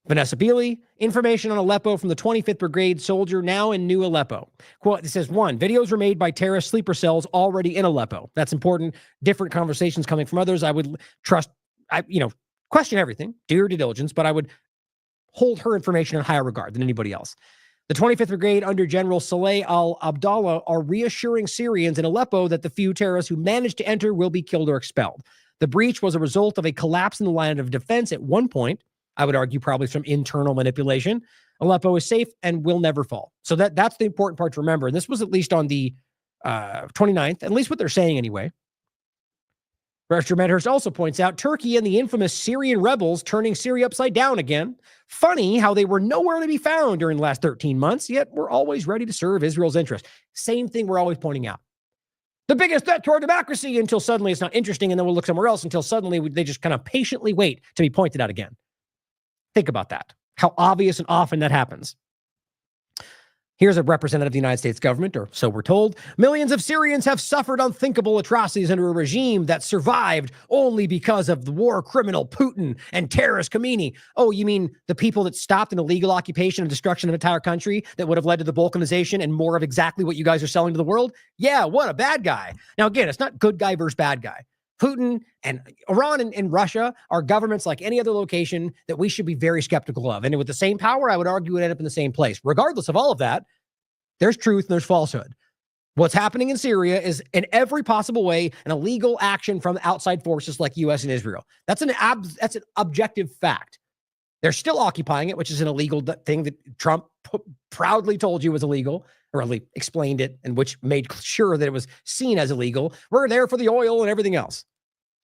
Vanessa Beeley, information on Aleppo from the 25th Brigade soldier now in New Aleppo. Quote, it says, 1, videos were made by terrorist sleeper cells already in Aleppo. That's important. Different conversations coming from others. I would question everything, do your due diligence, but I would hold her information in higher regard than anybody else. The 25th Brigade under General Saleh al-Abdallah are reassuring Syrians in Aleppo that the few terrorists who managed to enter will be killed or expelled. The breach was a result of a collapse in the line of defense at one point. I would argue probably some internal manipulation. Aleppo is safe and will never fall. So that's the important part to remember. And this was at least on the 29th, at least what they're saying anyway. Rester Medhurst also points out Turkey and the infamous Syrian rebels turning Syria upside down again. Funny how they were nowhere to be found during the last 13 months, yet we're always ready to serve Israel's interest. Same thing we're always pointing out. The biggest threat to our democracy until suddenly it's not interesting, and then we'll look somewhere else until suddenly they just kind of patiently wait to be pointed out again. Think about that. How obvious and often that happens. Here's a representative of the United States government, or so we're told. Millions of Syrians have suffered unthinkable atrocities under a regime that survived only because of the war criminal Putin and terrorist Khomeini. Oh, you mean the people that stopped an illegal occupation and destruction of an entire country that would have led to the balkanization and more of exactly what you guys are selling to the world? Yeah, what a bad guy. Now, again, it's not good guy versus bad guy. Putin and Iran and Russia are governments like any other location that we should be very skeptical of. And with the same power, I would argue it would end up in the same place. Regardless of all of that, there's truth and there's falsehood. What's happening in Syria is in every possible way an illegal action from outside forces like U.S. and Israel. That's an objective fact. They're still occupying it, which is an illegal thing that Trump proudly told you was illegal, or at least explained it, and which made sure that it was seen as illegal. We're there for the oil and everything else.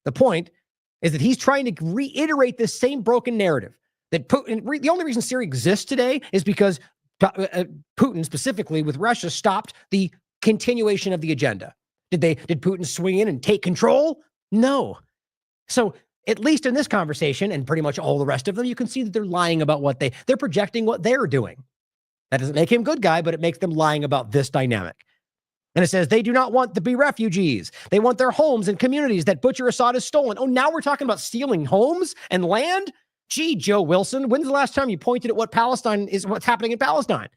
The point is that he's trying to reiterate this same broken narrative that Putin, the only reason Syria exists today is because Putin, specifically with Russia, stopped the continuation of the agenda. Did Putin swing in and take control? No. So at least in this conversation, and pretty much all the rest of them, you can see that they're lying about what they're projecting what they're doing. That doesn't make him good guy, but it makes them lying about this dynamic. And it says they do not want to be refugees. They want their homes and communities that Butcher Assad has stolen. Oh, now we're talking about stealing homes and land? Gee, Joe Wilson, when's the last time you pointed at what's happening in Palestine?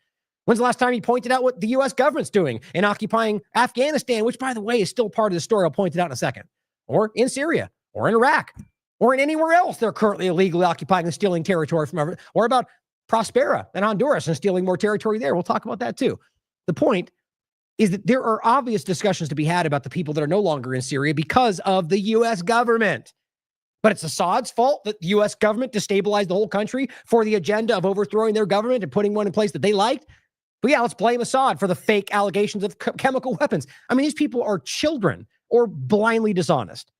When's the last time you pointed out what the U.S. government's doing in occupying Afghanistan, which, by the way, is still part of the story I'll point it out in a second, or in Syria, or in Iraq, or in anywhere else they're currently illegally occupying and stealing territory from, or about Prospera and Honduras and stealing more territory there. We'll talk about that too. The point is that there are obvious discussions to be had about the people that are no longer in Syria because of the U.S. government. But it's Assad's fault that the U.S. government destabilized the whole country for the agenda of overthrowing their government and putting one in place that they liked. But yeah, let's blame Assad for the fake allegations of chemical weapons. I mean, these people are children or blindly dishonest.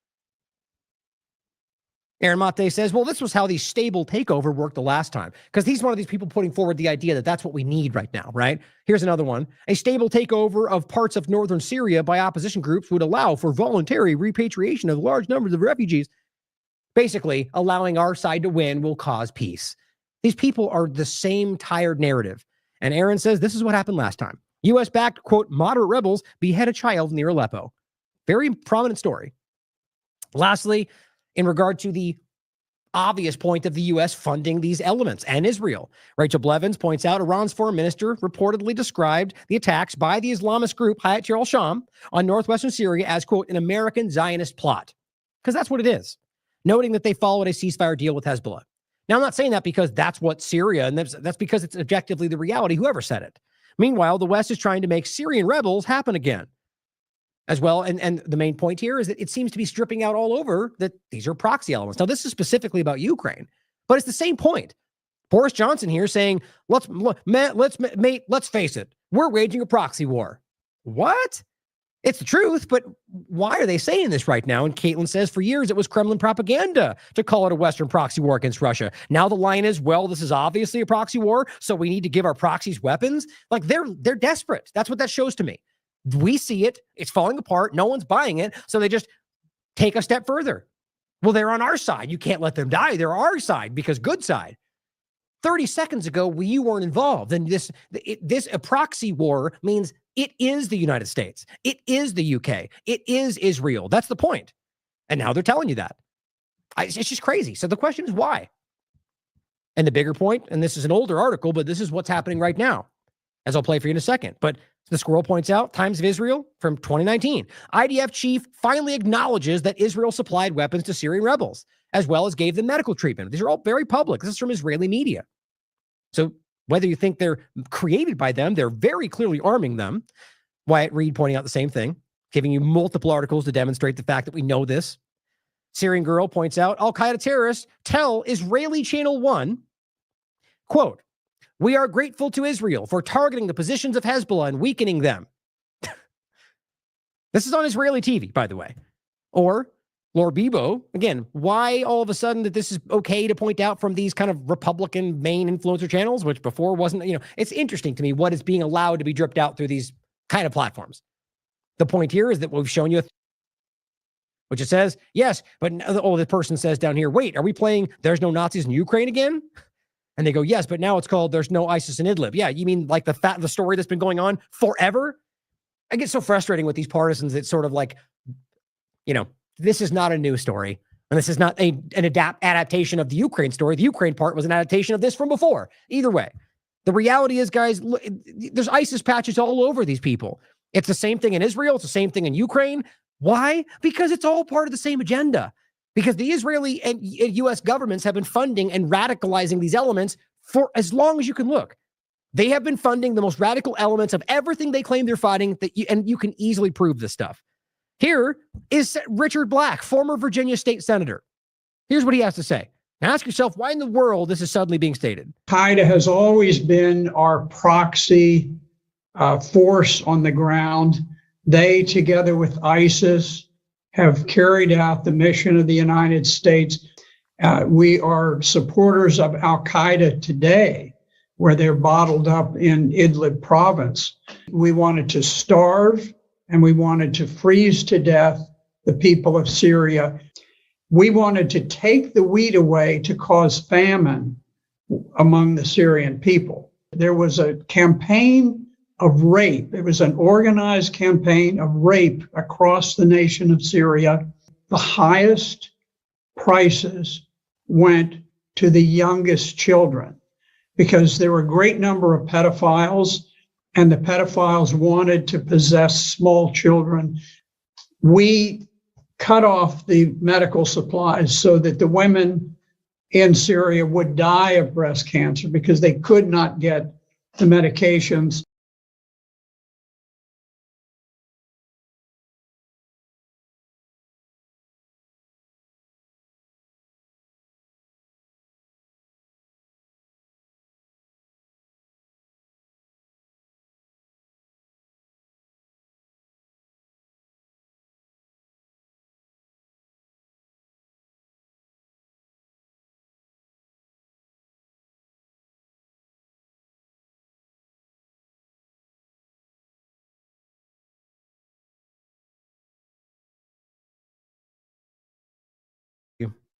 Aaron Mate says, well, this was how the stable takeover worked the last time. Because he's one of these people putting forward the idea that that's what we need right now, right? Here's another one. A stable takeover of parts of northern Syria by opposition groups would allow for voluntary repatriation of large numbers of refugees. Basically, allowing our side to win will cause peace. These people are the same tired narrative. And Aaron says, this is what happened last time. U.S.-backed, quote, moderate rebels behead a child near Aleppo. Very prominent story. Lastly, in regard to the obvious point of the U.S. funding these elements and Israel, Rachel Blevins points out Iran's foreign minister reportedly described the attacks by the Islamist group Hayat Tahrir al-Sham on northwestern Syria as, quote, an American Zionist plot. Because that's what it is, noting that they followed a ceasefire deal with Hezbollah. Now, I'm not saying that because that's what Syria, and that's because it's objectively the reality, whoever said it. Meanwhile, the West is trying to make Syrian rebels happen again. As well, and the main point here is that it seems to be stripping out all over that these are proxy elements. Now, this is specifically about Ukraine, but it's the same point. Boris Johnson here saying, let's face it, we're waging a proxy war. What? It's the truth, but why are they saying this right now? And Caitlin says, for years, it was Kremlin propaganda to call it a Western proxy war against Russia. Now the line is, well, this is obviously a proxy war, so we need to give our proxies weapons. Like they're desperate. That's what that shows to me. We see it. It's falling apart. No one's buying it. So they just take a step further. Well, they're on our side. You can't let them die. They're our side because good side. 30 seconds ago, you weren't involved. And a proxy war means it is the United States. It is the UK. It is Israel. That's the point. And now they're telling you that. It's just crazy. So the question is why? And the bigger point, and this is an older article, but this is what's happening right now, as I'll play for you in a second. But the Squirrel points out, Times of Israel from 2019. IDF chief finally acknowledges that Israel supplied weapons to Syrian rebels, as well as gave them medical treatment. These are all very public. This is from Israeli media. So whether you think they're created by them, they're very clearly arming them. Wyatt Reed pointing out the same thing, giving you multiple articles to demonstrate the fact that we know this. Syrian Girl points out, Al-Qaeda terrorists tell Israeli Channel 1, quote, "We are grateful to Israel for targeting the positions of Hezbollah and weakening them." This is on Israeli TV, by the way. Or Lord Bibo, again, why all of a sudden that this is okay to point out from these kind of Republican main influencer channels, which before wasn't, it's interesting to me what is being allowed to be dripped out through these kind of platforms. The point here is that we've shown you, which it says, yes, but the person says down here, wait, are we playing There's No Nazis in Ukraine again? And they go, yes, but now it's called There's No ISIS in Idlib. Yeah, you mean like the story that's been going on forever? I get so frustrating with these partisans that sort of like, this is not a new story. And this is not an adaptation of the Ukraine story. The Ukraine part was an adaptation of this from before. Either way, the reality is, guys, look, there's ISIS patches all over these people. It's the same thing in Israel. It's the same thing in Ukraine. Why? Because it's all part of the same agenda. Because the Israeli and U.S. governments have been funding and radicalizing these elements for as long as you can look. They have been funding the most radical elements of everything they claim they're fighting, and you can easily prove this stuff. Here is Richard Black, former Virginia state senator. Here's what he has to say. Now ask yourself, why in the world this is suddenly being stated? Qaeda has always been our proxy force on the ground. They, together with ISIS, have carried out the mission of the United States. We are supporters of Al-Qaeda today, where they're bottled up in Idlib province. We wanted to starve and we wanted to freeze to death the people of Syria. We wanted to take the wheat away to cause famine among the Syrian people. There was a campaign of rape. It was an organized campaign of rape across the nation of Syria. The highest prices went to the youngest children because there were a great number of pedophiles, and the pedophiles wanted to possess small children. We cut off the medical supplies so that the women in Syria would die of breast cancer because they could not get the medications.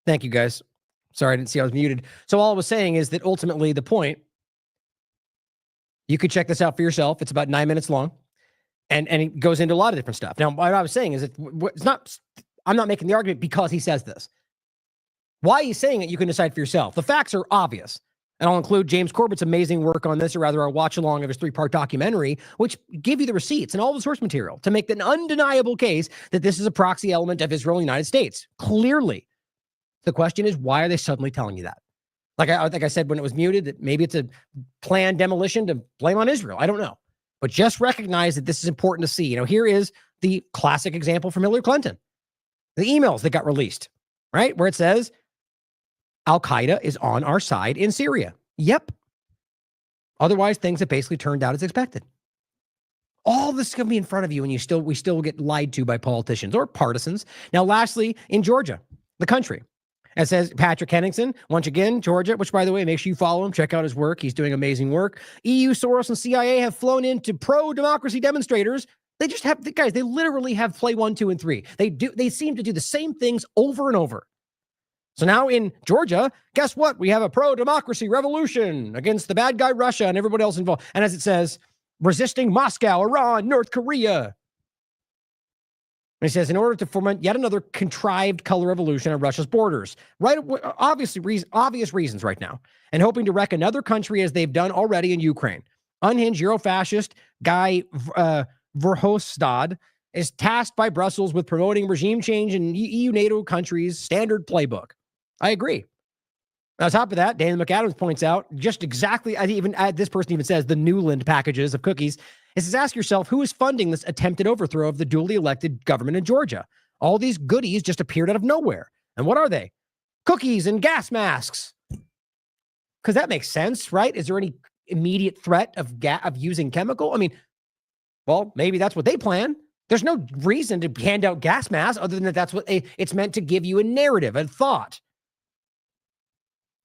Thank you, guys. Sorry, I didn't see I was muted. So all I was saying is that ultimately the point, you could check this out for yourself. It's about 9 minutes long, and it goes into a lot of different stuff. Now, what I was saying is that I'm not making the argument because he says this. Why he's saying it, you can decide for yourself. The facts are obvious. And I'll include James Corbett's amazing work on this, or rather a watch along of his 3-part documentary, which give you the receipts and all the source material to make an undeniable case that this is a proxy element of Israel and the United States. Clearly. The question is, why are they suddenly telling you that? Like I said when it was muted, that maybe it's a planned demolition to blame on Israel. I don't know. But just recognize that this is important to see. Here is the classic example from Hillary Clinton. The emails that got released, right? Where it says, Al-Qaeda is on our side in Syria. Yep. Otherwise, things have basically turned out as expected. All this is going to be in front of you, and we still get lied to by politicians or partisans. Now, lastly, in Georgia, the country. It says Patrick Henningsen, once again, Georgia, which, by the way, make sure you follow him. Check out his work. He's doing amazing work. EU, Soros, and CIA have flown into pro-democracy demonstrators. They just have, guys, they literally have play 1, 2, and 3. They seem to do the same things over and over. So now in Georgia, guess what? We have a pro-democracy revolution against the bad guy Russia and everybody else involved. And as it says, resisting Moscow, Iran, North Korea. And he says, in order to foment yet another contrived color revolution on Russia's borders, right? Obvious reasons right now, and hoping to wreck another country as they've done already in Ukraine. Unhinged Eurofascist Guy Verhofstadt is tasked by Brussels with promoting regime change in EU NATO countries' standard playbook. I agree. On top of that, Daniel McAdams points out just exactly, this person even says, the Newland packages of cookies. It says, ask yourself, who is funding this attempted overthrow of the duly elected government in Georgia? All these goodies just appeared out of nowhere. And what are they? Cookies and gas masks. Because that makes sense, right? Is there any immediate threat of using chemical? I mean, well, maybe that's what they plan. There's no reason to hand out gas masks other than that's what it's meant to give you a narrative, a thought.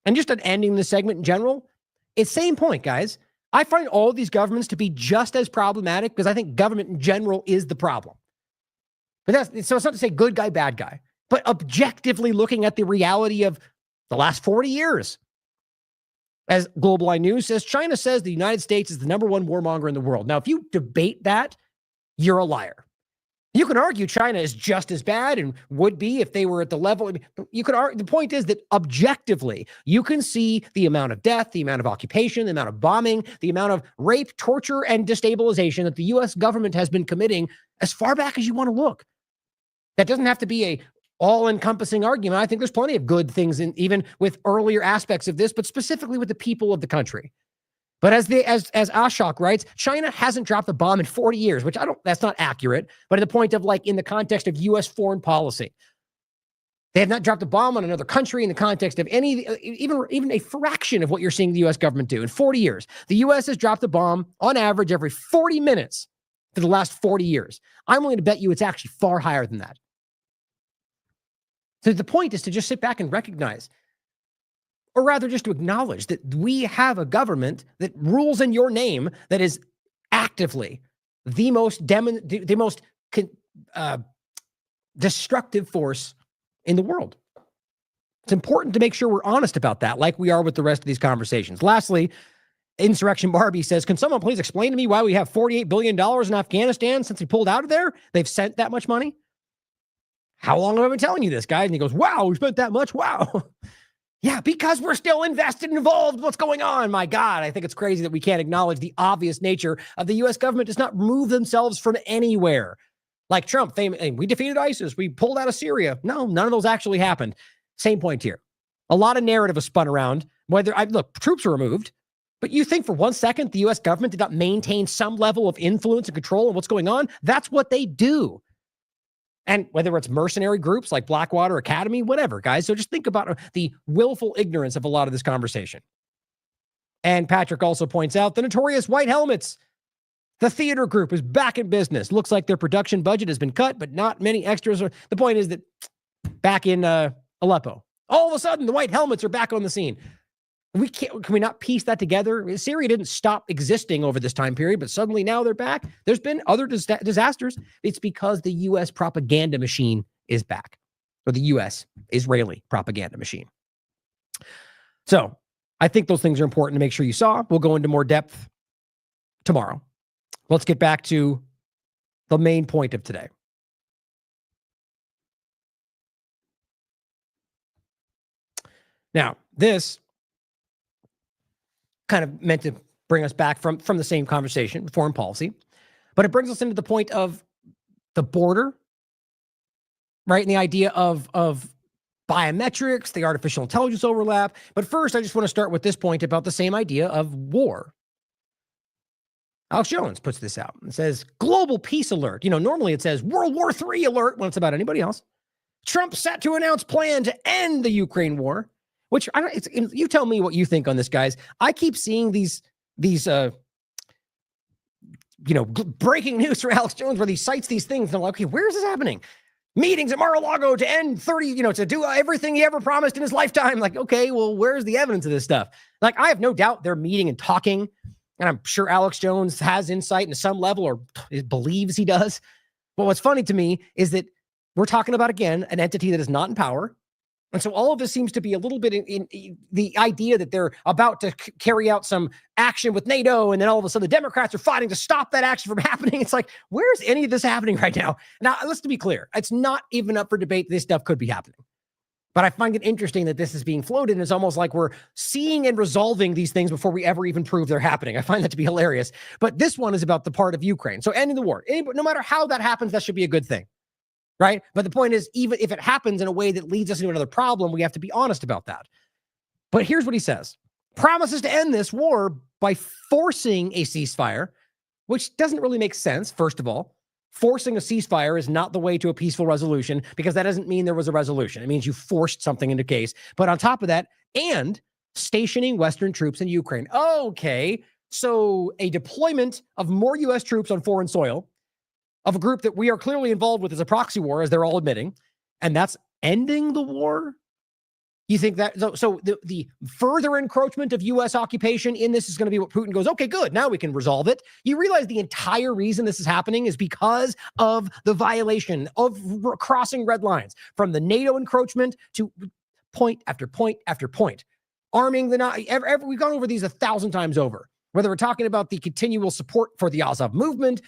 And just an ending the segment in general, it's same point, guys. I find all these governments to be just as problematic because I think government in general is the problem. But so it's not to say good guy, bad guy, but objectively looking at the reality of the last 40 years. As Global Eye News says, China says the United States is the #1 warmonger in the world. Now, if you debate that, you're a liar. You can argue China is just as bad and would be if they were at the level. I mean, you could argue. The point is that objectively, you can see the amount of death, the amount of occupation, the amount of bombing, the amount of rape, torture, and destabilization that the U.S. government has been committing as far back as you want to look. That doesn't have to be a all-encompassing argument. I think there's plenty of good things in even with earlier aspects of this, but specifically with the people of the country. But as Ashok writes, China hasn't dropped a bomb in 40 years, which that's not accurate, but at the point of in the context of U.S. foreign policy. They have not dropped a bomb on another country in the context of even a fraction of what you're seeing the U.S. government do in 40 years. The U.S. has dropped a bomb on average every 40 minutes for the last 40 years. I'm willing to bet you it's actually far higher than that. So the point is to just sit back and recognize, or rather just to acknowledge that we have a government that rules in your name that is actively the most destructive force in the world. It's important to make sure we're honest about that, like we are with the rest of these conversations. Lastly, Insurrection Barbie says, can someone please explain to me why we have $48 billion in Afghanistan since we pulled out of there? They've sent that much money? How long have I been telling you this, guys? And he goes, wow, we spent that much? Wow. Yeah, because we're still invested and involved. What's going on? My God, I think it's crazy that we can't acknowledge the obvious nature of the U.S. government does not remove themselves from anywhere. Like Trump, we defeated ISIS. We pulled out of Syria. No, none of those actually happened. Same point here. A lot of narrative was spun around. Look, troops are removed, but you think for 1 second the U.S. government did not maintain some level of influence and control of what's going on? That's what they do. And whether it's mercenary groups like Blackwater Academy, whatever, guys. So just think about the willful ignorance of a lot of this conversation. And Patrick also points out the notorious White Helmets. The theater group is back in business. Looks like their production budget has been cut, but not many extras. The point is that back in Aleppo, all of a sudden the White Helmets are back on the scene. Can we not piece that together? Syria didn't stop existing over this time period, but suddenly now they're back. There's been other disasters. It's because the U.S. propaganda machine is back, or the U.S. Israeli propaganda machine. So I think those things are important to make sure you saw. We'll go into more depth tomorrow. Let's get back to the main point of today. Now, this kind of meant to bring us back from the same conversation, foreign policy, but it brings us into the point of the border, right? And the idea of biometrics, the artificial intelligence overlap. But first, I just want to start with this point about the same idea of war. Alex Jones puts this out and says, global peace alert. Normally it says World War III alert when it's about anybody else. Trump set to announce plan to end the Ukraine war. Which you tell me what you think on this, guys. I keep seeing these breaking news from Alex Jones where he cites these things. And I'm like, okay, where is this happening? Meetings at Mar-a-Lago to end 30, to do everything he ever promised in his lifetime. Like, okay, well, where's the evidence of this stuff? Like, I have no doubt they're meeting and talking, and I'm sure Alex Jones has insight into some level or believes he does. But what's funny to me is that we're talking about, again, an entity that is not in power. And so all of this seems to be a little bit in the idea that they're about to carry out some action with NATO, and then all of a sudden the Democrats are fighting to stop that action from happening. It's like, where's any of this happening right now? Now, let's be clear. It's not even up for debate. This stuff could be happening. But I find it interesting that this is being floated, and it's almost like we're seeing and resolving these things before we ever even prove they're happening. I find that to be hilarious. But this one is about the part of Ukraine. So ending the war. No matter how that happens, that should be a good thing. Right? But the point is, even if it happens in a way that leads us into another problem, we have to be honest about that. But here's what he says. Promises to end this war by forcing a ceasefire, which doesn't really make sense, first of all. Forcing a ceasefire is not the way to a peaceful resolution, because that doesn't mean there was a resolution. It means you forced something into case. But on top of that, and stationing Western troops in Ukraine. Okay, so a deployment of more U.S. troops on foreign soil of a group that we are clearly involved with as a proxy war, as they're all admitting, and that's ending the war? You think that, so the further encroachment of U.S. occupation in this is going to be what Putin goes, okay, good, now we can resolve it. You realize the entire reason this is happening is because of the violation of crossing red lines, from the NATO encroachment to point after point after point. Arming the, we've gone over these 1,000 times over. Whether we're talking about the continual support for the Azov movement,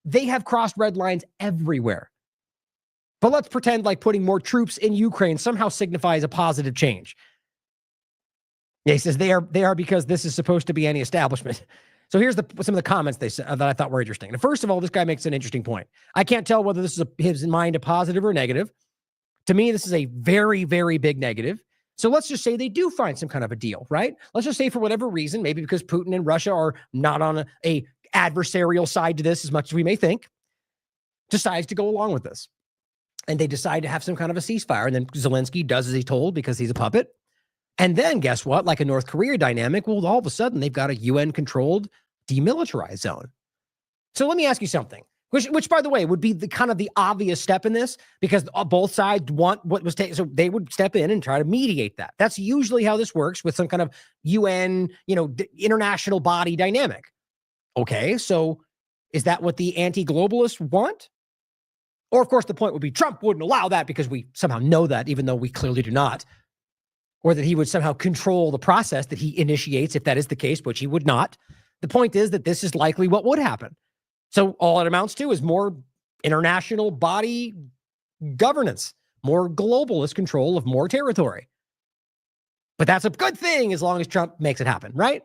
they have crossed red lines everywhere. But let's pretend like putting more troops in Ukraine somehow signifies a positive change. Yeah, he says they are because this is supposed to be anti-establishment. So here's some of the comments they said that I thought were interesting. And first of all, this guy makes an interesting point. I can't tell whether this is his mind a positive or negative. To me, this is a very, very big negative. So let's just say they do find some kind of a deal, right? Let's just say for whatever reason, maybe because Putin and Russia are not on a adversarial side to this as much as we may think, decides to go along with this. And they decide to have some kind of a ceasefire. And then Zelensky does as he's told because he's a puppet. And then guess what? Like a North Korea dynamic, well, all of a sudden they've got a UN-controlled demilitarized zone. So let me ask you something, which by the way, would be the kind of the obvious step in this, because both sides want what was taken. So they would step in and try to mediate that. That's usually how this works with some kind of UN, international body dynamic. Okay, so is that what the anti-globalists want? Or, of course, the point would be Trump wouldn't allow that because we somehow know that, even though we clearly do not. Or that he would somehow control the process that he initiates, if that is the case, which he would not. The point is that this is likely what would happen. So all it amounts to is more international body governance, more globalist control of more territory. But that's a good thing as long as Trump makes it happen, right?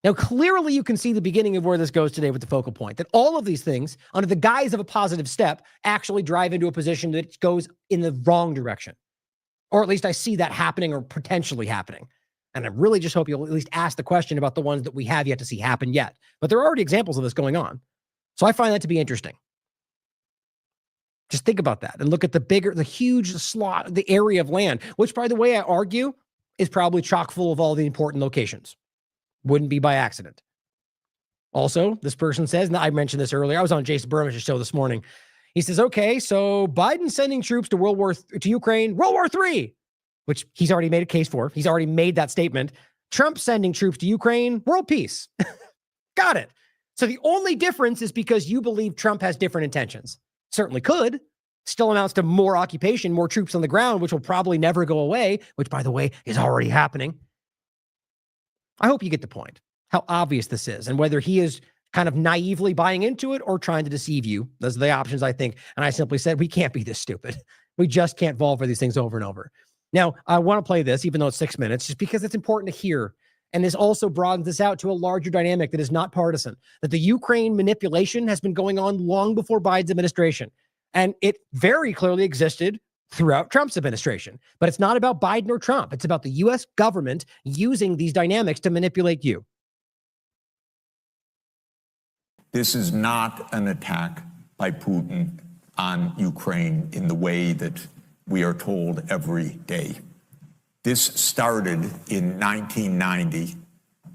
Now, clearly you can see the beginning of where this goes today with the focal point, that all of these things, under the guise of a positive step, actually drive into a position that goes in the wrong direction. Or at least I see that happening or potentially happening. And I really just hope you'll at least ask the question about the ones that we have yet to see happen yet. But there are already examples of this going on. So I find that to be interesting. Just think about that and look at the huge slot, the area of land, which, by the way, I argue is probably chock full of all the important locations. Wouldn't be by accident. Also, this person says, and I mentioned this earlier, I was on Jason Berman's show this morning. He says, okay, so Biden sending troops to Ukraine, World War III, which he's already made a case for. He's already made that statement. Trump sending troops to Ukraine, world peace. Got it. So the only difference is because you believe Trump has different intentions. Certainly could. Still amounts to more occupation, more troops on the ground, which will probably never go away, which, by the way, is already happening. I hope you get the point, how obvious this is, and whether he is kind of naively buying into it or trying to deceive you. Those are the options, I think. And I simply said, we can't be this stupid. We just can't fall for these things over and over. Now, I want to play this, even though it's 6 minutes, just because it's important to hear. And this also broadens this out to a larger dynamic that is not partisan, that the Ukraine manipulation has been going on long before Biden's administration. And it very clearly existed throughout Trump's administration. But it's not about Biden or Trump. It's about the U.S. government using these dynamics to manipulate you. This is not an attack by Putin on Ukraine in the way that we are told every day. This started in 1990,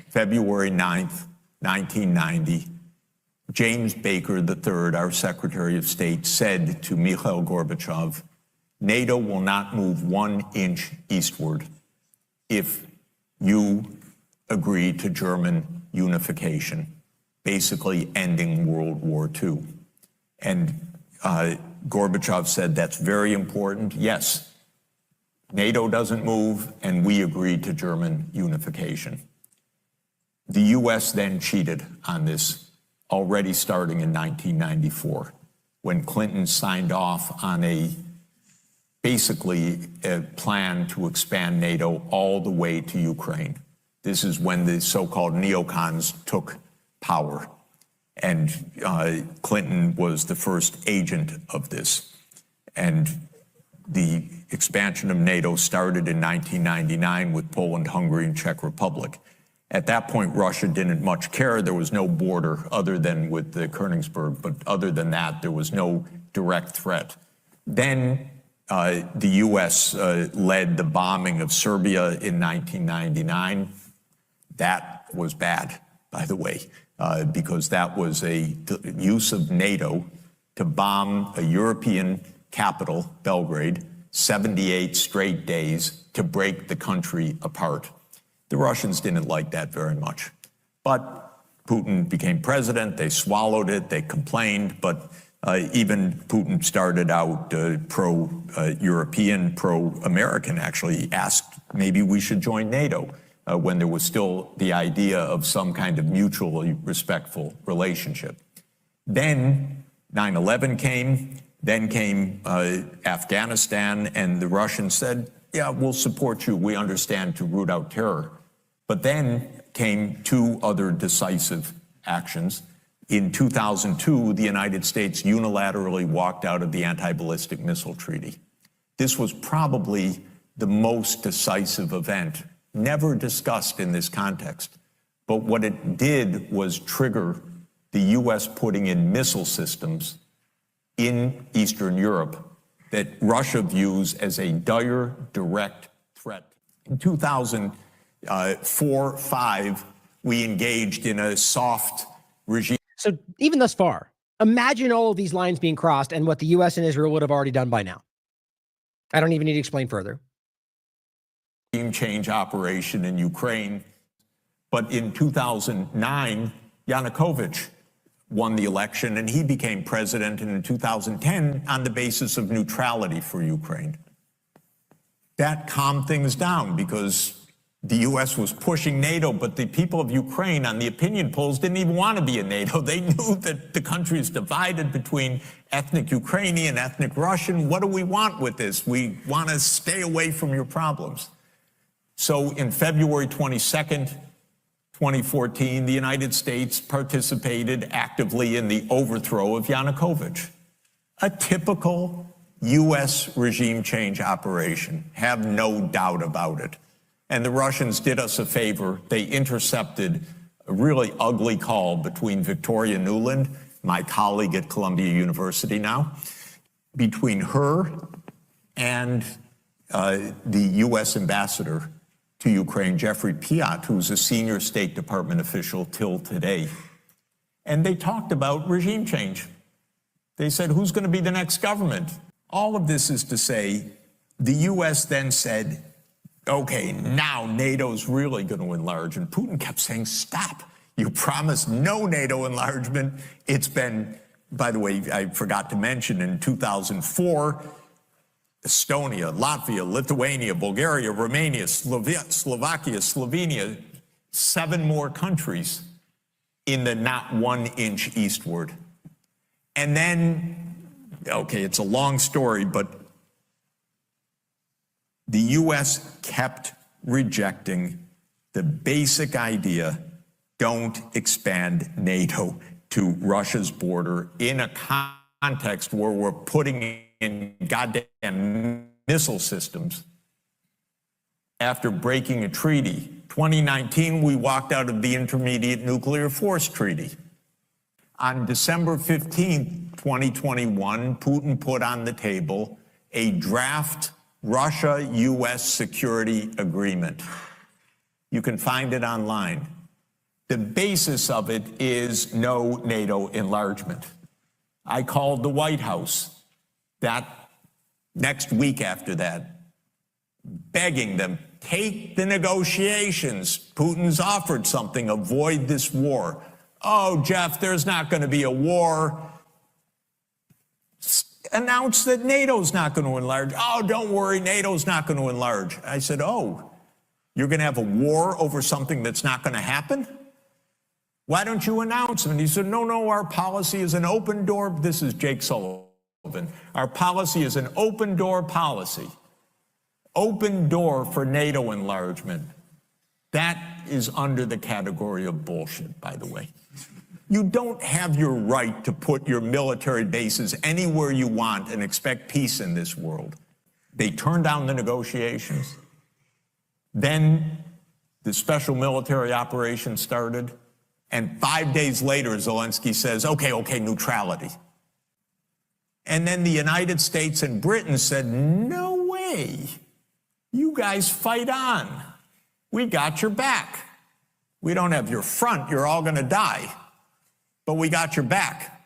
February 9th, 1990. James Baker III, our Secretary of State, said to Mikhail Gorbachev, NATO will not move 1 inch eastward if you agree to German unification, basically ending World War II. And Gorbachev said, that's very important. Yes, NATO doesn't move, and we agreed to German unification. The US then cheated on this, already starting in 1994, when Clinton signed off on basically a plan to expand NATO all the way to Ukraine. This is when the so-called neocons took power, and Clinton was the first agent of this. And the expansion of NATO started in 1999 with Poland, Hungary, and Czech Republic. At that point, Russia didn't much care. There was no border other than with the Königsberg, but other than that, there was no direct threat. Then the US led the bombing of Serbia in 1999. That was bad, by the way, because that was a use of NATO to bomb a European capital, Belgrade, 78 straight days to break the country apart. The Russians didn't like that very much. But Putin became president, they swallowed it, they complained, but even Putin started out pro-European, pro-American, actually. He asked maybe we should join NATO when there was still the idea of some kind of mutually respectful relationship. Then 9/11 came, then came Afghanistan, and the Russians said, yeah, we'll support you, we understand, to root out terror. But then came two other decisive actions. In 2002, the United States unilaterally walked out of the Anti-Ballistic Missile Treaty. This was probably the most decisive event, never discussed in this context. But what it did was trigger the US putting in missile systems in Eastern Europe that Russia views as a dire, direct threat. In 2004-05, we engaged in a soft regime. So even thus far, imagine all of these lines being crossed and what the US and Israel would have already done by now. I don't even need to explain further. Regime change operation in Ukraine. But in 2009, Yanukovych won the election and he became president, and in 2010 on the basis of neutrality for Ukraine. That calmed things down because the US was pushing NATO, but the people of Ukraine on the opinion polls didn't even want to be in NATO. They knew that the country is divided between ethnic Ukrainian, ethnic Russian. What do we want with this? We want to stay away from your problems. So in February 22nd, 2014, the United States participated actively in the overthrow of Yanukovych. A typical US regime change operation, have no doubt about it. And the Russians did us a favor. They intercepted a really ugly call between Victoria Nuland, my colleague at Columbia University now, between her and the US ambassador to Ukraine, Jeffrey Piat, who's a senior State Department official till today. And they talked about regime change. They said, who's going to be the next government? All of this is to say, the US then said, okay, now NATO's really going to enlarge. And Putin kept saying, stop. You promised no NATO enlargement. It's been, by the way, I forgot to mention, in 2004, Estonia, Latvia, Lithuania, Bulgaria, Romania, Slovakia, Slovenia, 7 more countries in the not 1 inch eastward. And then, okay, it's a long story, but the US kept rejecting the basic idea, don't expand NATO to Russia's border in a context where we're putting in goddamn missile systems after breaking a treaty. 2019, we walked out of the Intermediate Nuclear Force Treaty. On December 15th, 2021, Putin put on the table a draft Russia-US security agreement. You can find it online. The basis of it is no NATO enlargement. I called the White House that next week after that, begging them, take the negotiations. Putin's offered something, avoid this war. Oh, Jeff, there's not going to be a war. announced that NATO's not going to enlarge. Oh, don't worry, NATO's not going to enlarge. I said, oh, you're going to have a war over something that's not going to happen? Why don't you announce them? And he said, no, our policy is an open door. This is Jake Sullivan. Our policy is an open door policy. Open door for NATO enlargement. That is under the category of bullshit, by the way. You don't have your right to put your military bases anywhere you want and expect peace in this world. They turned down the negotiations. Then the special military operation started. And 5 days later, Zelensky says, okay, neutrality. And then the United States and Britain said, no way. You guys fight on. We got your back. We don't have your front. You're all going to die. But we got your back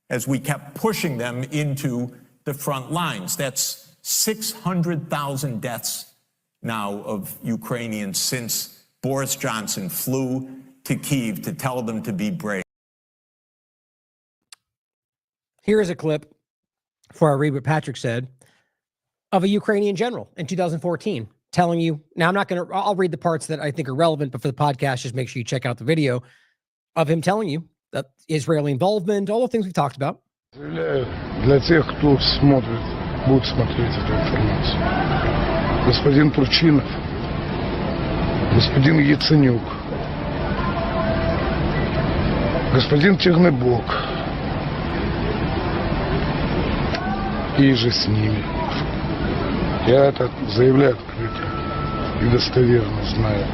as we kept pushing them into the front lines. That's 600,000 deaths now of Ukrainians since Boris Johnson flew to Kyiv to tell them to be brave. Here is a clip, before I read what Patrick said, of a Ukrainian general in 2014 telling you, now I'll read the parts that I think are relevant, but for the podcast, just make sure you check out the video of him telling you that Israeli involvement, all the things we've talked about. Для тех, кто смотрит, будет смотреть эту информацию. Господин Турчинов, господин Яценюк, господин Чернобог и же с ними. Я это заявляю открыто и достоверно знаю,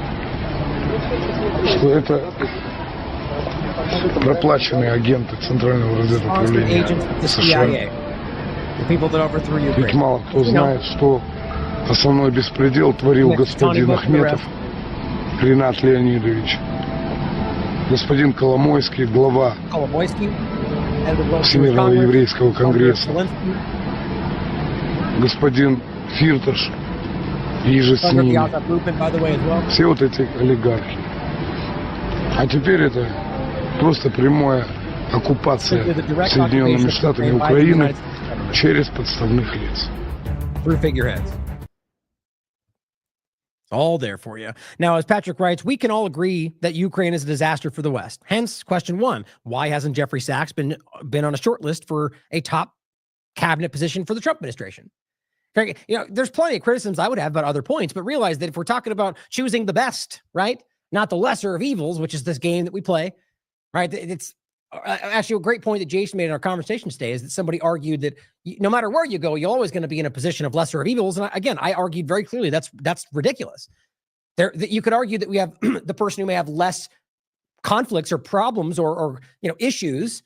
что это проплаченные агенты Центрального разведуправления США. Ведь мало кто знает, что основной беспредел творил господин Ахметов Ринат Леонидович, господин Коломойский, глава Всемирного еврейского конгресса, господин Фирташ и же с ними. Все вот эти олигархи. А теперь это просто прямая оккупация Соединенными Штатами Украины через подставных лиц. All there for you. Now, as Patrick writes, we can all agree that Ukraine is a disaster for the West. Hence, question one, why hasn't Jeffrey Sachs been on a short list for a top cabinet position for the Trump administration? You know, there's plenty of criticisms I would have about other points, but realize that if we're talking about choosing the best, right, not the lesser of evils, which is this game that we play, right? It's actually a great point that Jason made in our conversation today is that somebody argued that no matter where you go, you're always going to be in a position of lesser of evils. And again, I argued very clearly that's ridiculous. That you could argue that we have the person who may have less conflicts or problems or issues,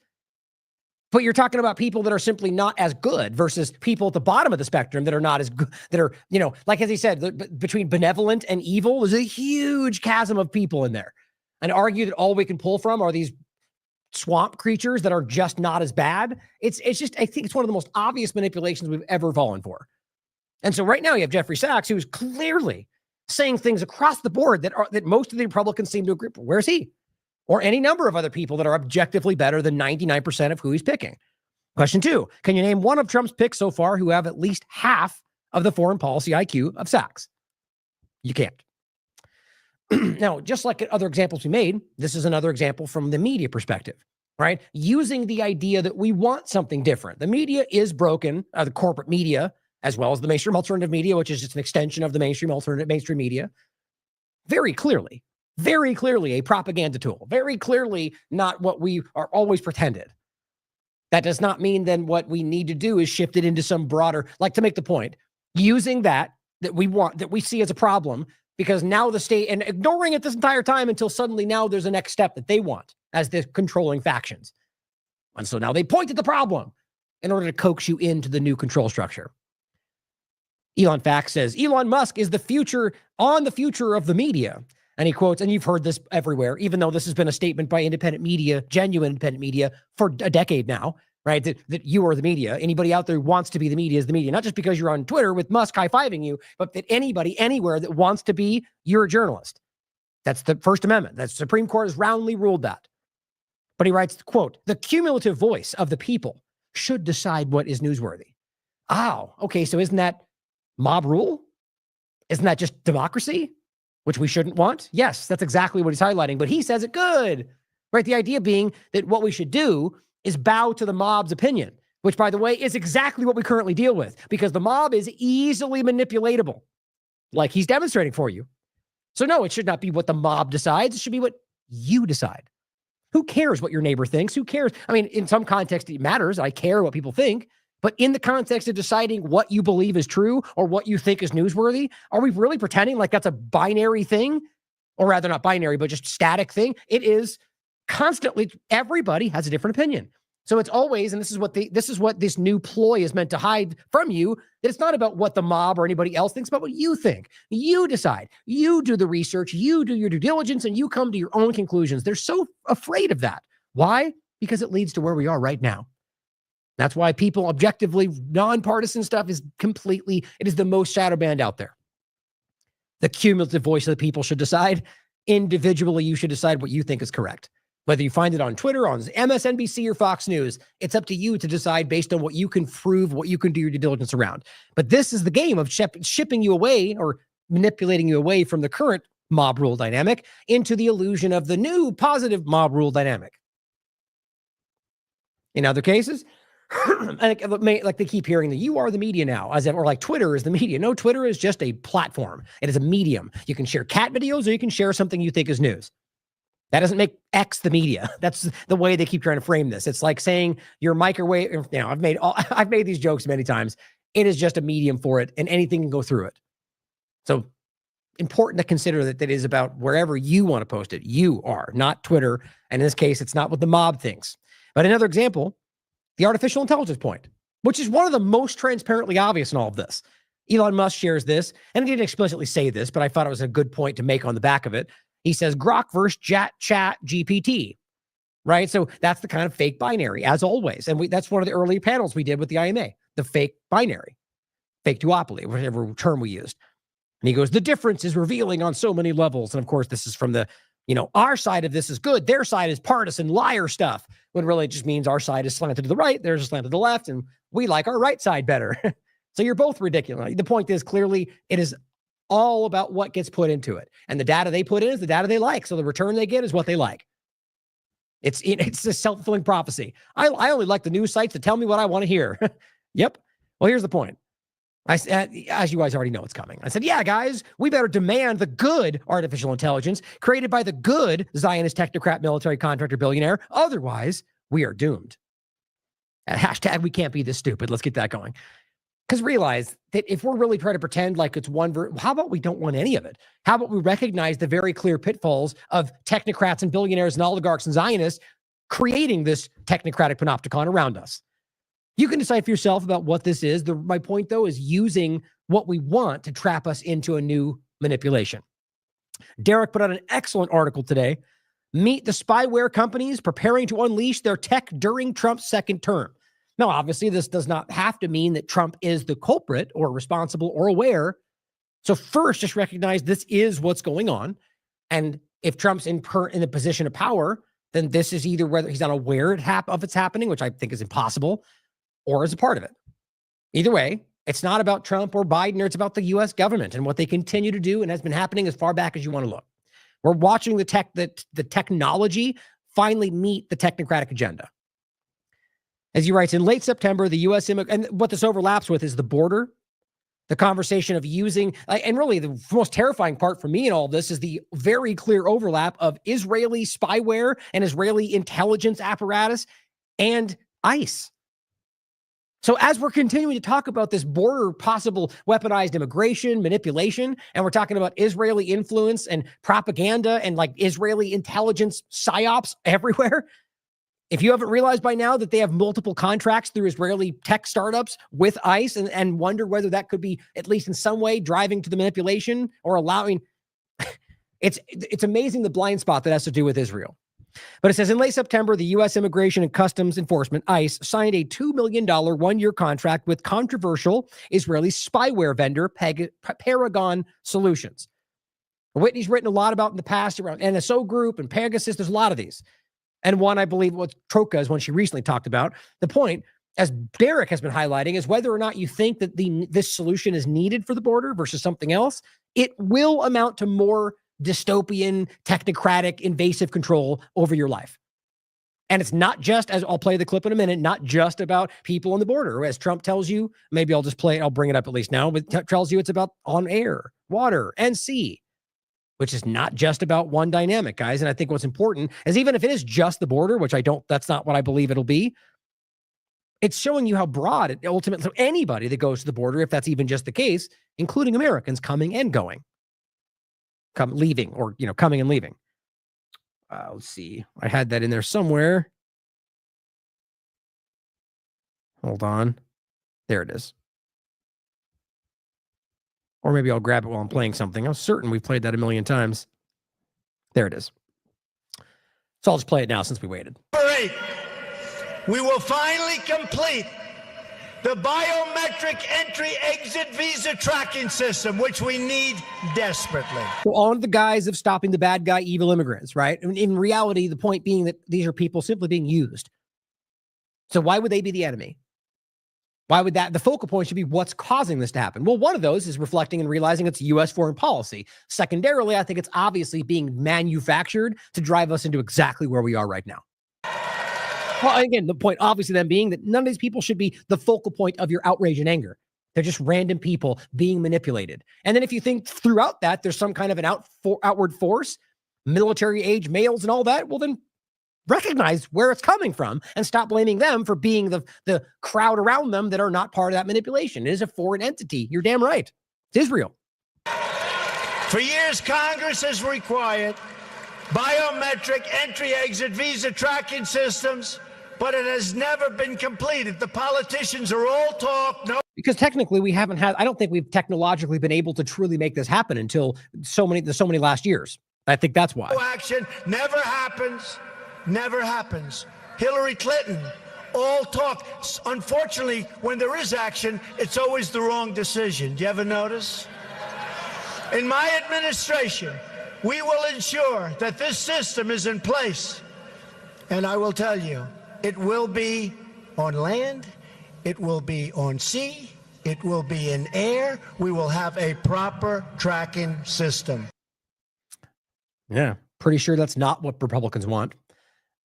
but you're talking about people that are simply not as good versus people at the bottom of the spectrum that are not as good, that are, like as he said, between benevolent and evil, there's a huge chasm of people in there. And argue that all we can pull from are these swamp creatures that are just not as bad. It's just, I think it's one of the most obvious manipulations we've ever fallen for. And so right now you have Jeffrey Sachs, who's clearly saying things across the board that most of the Republicans seem to agree with. Where's he? Or any number of other people that are objectively better than 99% of who he's picking. Question two, can you name one of Trump's picks so far who have at least half of the foreign policy IQ of Sachs? You can't. Now, just like other examples we made, this is another example from the media perspective, right? Using the idea that we want something different. The media is broken, the corporate media, as well as the mainstream alternative media, which is just an extension of the mainstream media, very clearly a propaganda tool, very clearly not what we are always pretended. That does not mean then what we need to do is shift it into some broader, like to make the point, using that we want, that we see as a problem, because now the state, and ignoring it this entire time until suddenly now there's a next step that they want as the controlling factions. And so now they point at the problem in order to coax you into the new control structure. Elon Fax says, Elon Musk is the future of the media. And he quotes, and you've heard this everywhere, even though this has been a statement by independent media, genuine independent media for a decade now, right? That you are the media. Anybody out there who wants to be the media is the media. Not just because you're on Twitter with Musk high-fiving you, but that anybody anywhere that wants to be, you're a journalist. That's the First Amendment. The Supreme Court has roundly ruled that. But he writes, quote, the cumulative voice of the people should decide what is newsworthy. Oh, okay. So isn't that mob rule? Isn't that just democracy, which we shouldn't want? Yes, that's exactly what he's highlighting, but he says it good, right? The idea being that what we should do is bow to the mob's opinion, which, by the way, is exactly what we currently deal with, because the mob is easily manipulatable, like he's demonstrating for you. So no, it should not be what the mob decides. It should be what you decide. Who cares what your neighbor thinks? Who cares? I mean, in some context, it matters. I care what people think. But in the context of deciding what you believe is true or what you think is newsworthy, are we really pretending like that's a binary thing? Or rather, not binary, but just static thing? It is constantly, everybody has a different opinion. So it's always, and this is what this new ploy is meant to hide from you, that it's not about what the mob or anybody else thinks, but what you think. You decide. You do the research. You do your due diligence, and you come to your own conclusions. They're so afraid of that. Why? Because it leads to where we are right now. That's why people objectively, nonpartisan stuff is it is the most shadow banned out there. The cumulative voice of the people should decide. Individually, you should decide what you think is correct. Whether you find it on Twitter, on MSNBC, or Fox News, it's up to you to decide based on what you can prove, what you can do your due diligence around. But this is the game of shipping you away or manipulating you away from the current mob rule dynamic into the illusion of the new positive mob rule dynamic. In other cases, like they keep hearing that you are the media now, or like Twitter is the media. No, Twitter is just a platform. It is a medium. You can share cat videos, or you can share something you think is news. That doesn't make X the media. That's the way they keep trying to frame this. It's like saying your microwave. You know, I've made these jokes many times. It is just a medium for it, and anything can go through it. So important to consider that is about wherever you want to post it. You are, not Twitter. And in this case, it's not what the mob thinks. But another example, the artificial intelligence point, which is one of the most transparently obvious in all of this. Elon Musk shares this, and he didn't explicitly say this, but I thought it was a good point to make on the back of it. He says Grok versus Chat GPT, right? So that's the kind of fake binary, as always. And that's one of the early panels we did with the IMA, the fake binary, fake duopoly, whatever term we used. And he goes, the difference is revealing on so many levels. And of course, this is from the, our side of this is good. Their side is partisan liar stuff. When really it just means our side is slanted to the right, theirs is slanted to the left, and we like our right side better. So you're both ridiculous. The point is, clearly, it is all about what gets put into it. And the data they put in is the data they like. So the return they get is what they like. It's a self-fulfilling prophecy. I only like the news sites that tell me what I want to hear. Yep. Well, here's the point. I said, as you guys already know, it's coming. I said, yeah, guys, we better demand the good artificial intelligence created by the good Zionist technocrat military contractor billionaire. Otherwise, we are doomed. Hashtag we can't be this stupid. Let's get that going. Because realize that if we're really trying to pretend like it's how about we don't want any of it? How about we recognize the very clear pitfalls of technocrats and billionaires and oligarchs and Zionists creating this technocratic panopticon around us? You can decide for yourself about what this is. My point, though, is using what we want to trap us into a new manipulation. Derek put out an excellent article today. Meet the spyware companies preparing to unleash their tech during Trump's second term. Now, obviously, this does not have to mean that Trump is the culprit or responsible or aware. So first, just recognize this is what's going on. And if Trump's in the position of power, then this is either whether he's unaware of it's happening, which I think is impossible, or as a part of it. Either way, it's not about Trump or Biden, or it's about the U.S. government and what they continue to do and has been happening as far back as you want to look. We're watching the technology finally meet the technocratic agenda. As he writes, in late September, the U.S. and what this overlaps with is the border, the conversation of using, and really the most terrifying part for me in all of this is the very clear overlap of Israeli spyware and Israeli intelligence apparatus and ICE. So as we're continuing to talk about this border, possible weaponized immigration, manipulation, and we're talking about Israeli influence and propaganda and like Israeli intelligence psyops everywhere, if you haven't realized by now that they have multiple contracts through Israeli tech startups with ICE and wonder whether that could be at least in some way driving to the manipulation or allowing, it's amazing the blind spot that has to do with Israel. But it says in late September, the U.S. Immigration and Customs Enforcement, ICE, signed a $2 million one-year contract with controversial Israeli spyware vendor Paragon Solutions. Whitney's written a lot about in the past around NSO Group and Pegasus. There's a lot of these. And one, I believe, what Troca is one she recently talked about. The point as Derek has been highlighting, is whether or not you think that this solution is needed for the border versus something else, it will amount to more dystopian, technocratic, invasive control over your life. And it's not just, as I'll play the clip in a minute, not just about people on the border. As Trump tells you, maybe I'll just play it, I'll bring it up at least now, but tells you it's about on air, water, and sea, which is not just about one dynamic, guys. And I think what's important is, even if it is just the border, which that's not what I believe it'll be, it's showing you how broad it ultimately, so anybody that goes to the border, if that's even just the case, including Americans coming and going, leaving, or, coming and leaving. Let's see. I had that in there somewhere. Hold on. There it is. Or maybe I'll grab it while I'm playing something. I'm certain we've played that a million times. There it is. So I'll just play it now since we waited. Number 8, we will finally complete the biometric entry-exit visa tracking system, which we need desperately. So on the guise of stopping the bad guy, evil immigrants, right? In reality, the point being that these are people simply being used. So why would they be the enemy? Why would the focal point should be what's causing this to happen? Well, one of those is reflecting and realizing it's U.S. foreign policy. Secondarily, I think it's obviously being manufactured to drive us into exactly where we are right now. Well, again, the point obviously then being that none of these people should be the focal point of your outrage and anger. They're just random people being manipulated. And then if you think throughout that there's some kind of an outward force, military age males and all that, well, then recognize where it's coming from and stop blaming them for being the crowd around them that are not part of that manipulation. It is a foreign entity. You're damn right. It's Israel. For years, Congress has required biometric entry-exit visa tracking systems, but it has never been completed. The politicians are all talk. No, because technically we haven't had, I don't think we've technologically been able to truly make this happen until so many last years. I think that's why. No action never happens. Never happens. Hillary Clinton, all talk. Unfortunately, when there is action, it's always the wrong decision. Do you ever notice? In my administration, we will ensure that this system is in place. And I will tell you, it will be on land, it will be on sea, it will be in air. We will have a proper tracking system. Yeah, pretty sure that's not what Republicans want.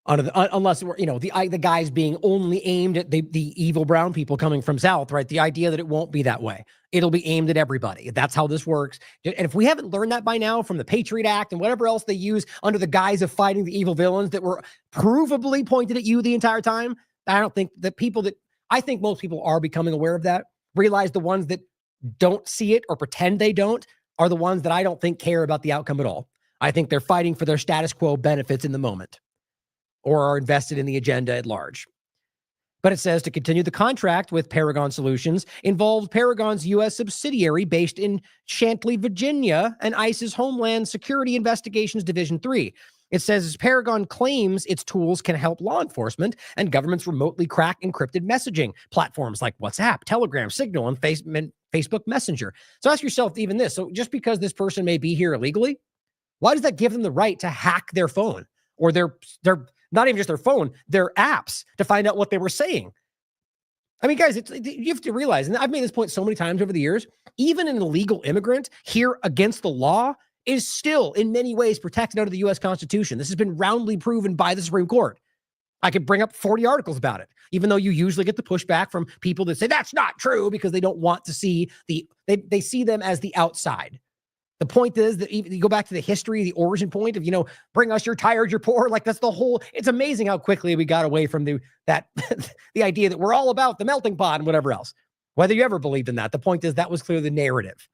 Unless we're, the guys being only aimed at the evil brown people coming from South, right? The idea that it won't be that way. It'll be aimed at everybody. That's how this works. And if we haven't learned that by now from the Patriot Act and whatever else they use under the guise of fighting the evil villains that were provably pointed at you the entire time, I think most people are becoming aware of that. Realize the ones that don't see it or pretend they don't are the ones that I don't think care about the outcome at all. I think they're fighting for their status quo benefits in the moment, or are invested in the agenda at large. But it says to continue the contract with Paragon Solutions involved Paragon's U.S. subsidiary based in Chantilly, Virginia, and ICE's Homeland Security Investigations Division 3. It says Paragon claims its tools can help law enforcement and governments remotely crack encrypted messaging platforms like WhatsApp, Telegram, Signal, and Facebook Messenger. So ask yourself even this. So just because this person may be here illegally, why does that give them the right to hack their phone or their not even just their phone, their apps to find out what they were saying? I mean, guys, you have to realize, and I've made this point so many times over the years, even an illegal immigrant here against the law is still in many ways protected under the U.S. Constitution. This has been roundly proven by the Supreme Court. I could bring up 40 articles about it, even though you usually get the pushback from people that say that's not true because they don't want to see they see them as the outside. The point is that you go back to the history, the origin point of, bring us your tired, your poor. Like that's the whole, it's amazing how quickly we got away from the idea that we're all about the melting pot and whatever else. Whether you ever believed in that, the point is that was clearly the narrative.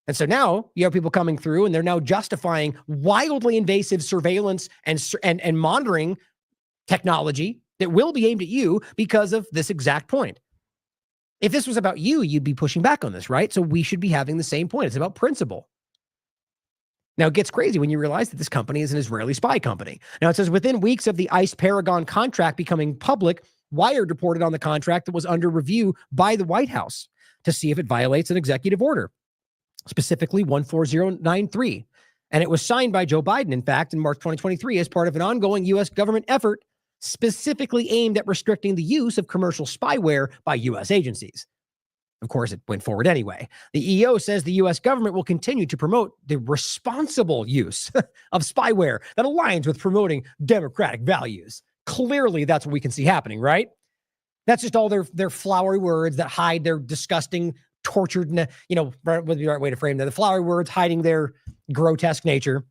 And so now you have people coming through and they're now justifying wildly invasive surveillance and monitoring technology that will be aimed at you because of this exact point. If this was about you, you'd be pushing back on this, right? So we should be having the same point. It's about principle. Now, it gets crazy when you realize that this company is an Israeli spy company. Now, it says within weeks of the ICE Paragon contract becoming public, Wired reported on the contract that was under review by the White House to see if it violates an executive order, specifically 14093. And it was signed by Joe Biden, in fact, in March 2023 as part of an ongoing U.S. government effort specifically aimed at restricting the use of commercial spyware by U.S. agencies. Of course, it went forward anyway. The EO says the U.S. government will continue to promote the responsible use of spyware that aligns with promoting democratic values. Clearly, that's what we can see happening, right? That's just all their flowery words that hide their disgusting, tortured, what would be the right way to frame that? The flowery words hiding their grotesque nature.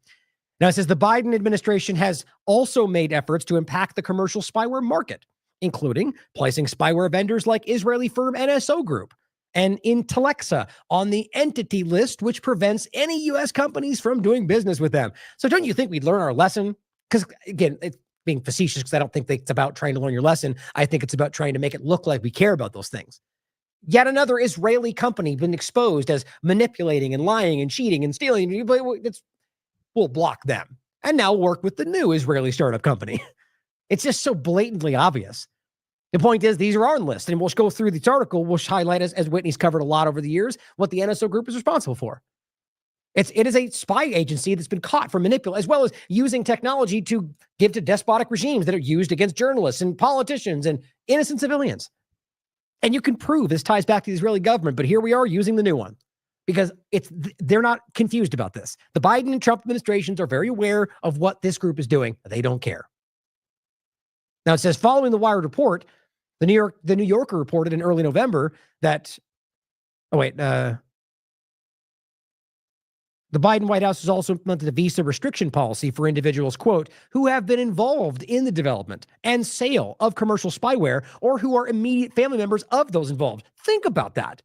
Now, it says the Biden administration has also made efforts to impact the commercial spyware market, including placing spyware vendors like Israeli firm NSO Group and Intellexa on the entity list, which prevents any U.S. companies from doing business with them. So don't you think we'd learn our lesson? Because again, it's being facetious because I don't think it's about trying to learn your lesson. I think it's about trying to make it look like we care about those things. Yet another Israeli company been exposed as manipulating and lying and cheating and stealing. We'll block them. And now work with the new Israeli startup company. It's just so blatantly obvious. The point is, these are on list, and we'll go through this article. We'll highlight, as Whitney's covered a lot over the years, what the NSO Group is responsible for. It is a spy agency that's been caught for manipulating, as well as using technology to give to despotic regimes that are used against journalists and politicians and innocent civilians. And you can prove this ties back to the Israeli government, but here we are using the new one because they're not confused about this. The Biden and Trump administrations are very aware of what this group is doing. They don't care. Now it says, following the Wired report, the New Yorker reported in early November that, the Biden White House has also implemented a visa restriction policy for individuals, quote, who have been involved in the development and sale of commercial spyware or who are immediate family members of those involved. Think about that.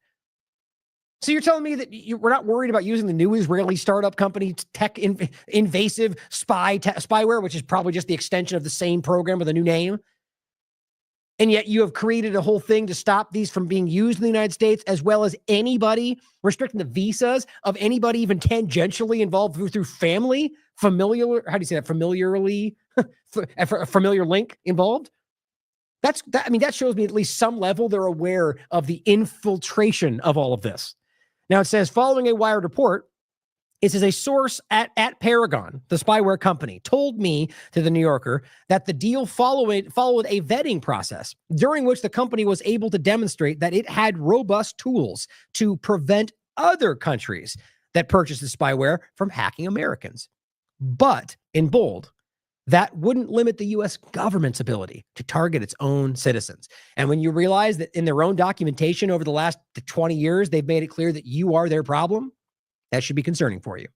So you're telling me that we're not worried about using the new Israeli startup company invasive spyware, which is probably just the extension of the same program with a new name? And yet you have created a whole thing to stop these from being used in the United States, as well as anybody, restricting the visas of anybody even tangentially involved through family, familiar, how do you say that? Familiarly, a familiar link involved. That shows me at least some level they're aware of the infiltration of all of this. Now it says, following a Wired report, it says a source at Paragon, the spyware company, told me to the New Yorker that the deal followed a vetting process during which the company was able to demonstrate that it had robust tools to prevent other countries that purchased the spyware from hacking Americans. But, in bold, that wouldn't limit the U.S. government's ability to target its own citizens. And when you realize that in their own documentation over the last 20 years, they've made it clear that you are their problem, that should be concerning for you,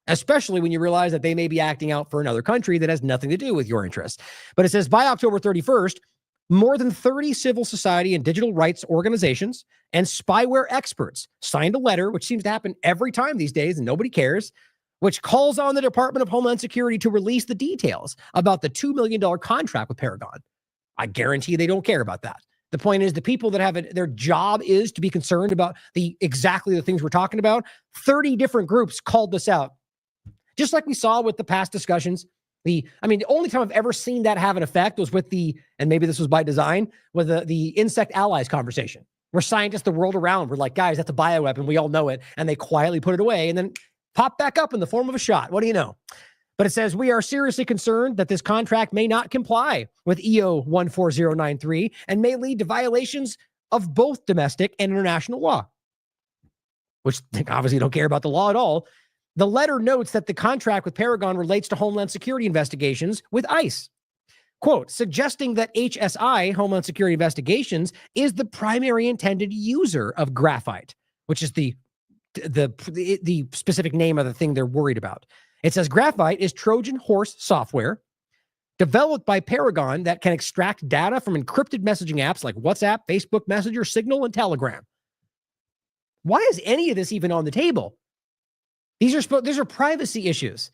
especially when you realize that they may be acting out for another country that has nothing to do with your interests. But it says by October 31st, more than 30 civil society and digital rights organizations and spyware experts signed a letter, which seems to happen every time these days and nobody cares, which calls on the Department of Homeland Security to release the details about the $2 million contract with Paragon. I guarantee they don't care about that. The point is, the people that have it, their job is to be concerned about exactly the things we're talking about. 30 different groups called this out. Just like we saw with the past discussions. The only time I've ever seen that have an effect was with and maybe this was by design, with the insect allies conversation, where scientists the world around were like, guys, that's a bioweapon. We all know it. And they quietly put it away and then pop back up in the form of a shot. What do you know? But it says, we are seriously concerned that this contract may not comply with EO 14093 and may lead to violations of both domestic and international law, which they obviously don't care about the law at all. The letter notes that the contract with Paragon relates to Homeland Security investigations with ICE. Quote, suggesting that HSI, Homeland Security Investigations, is the primary intended user of graphite, which is the specific name of the thing they're worried about. It says graphite is Trojan horse software developed by Paragon that can extract data from encrypted messaging apps like WhatsApp, Facebook Messenger, Signal, and Telegram. Why is any of this even on the table? These are privacy issues.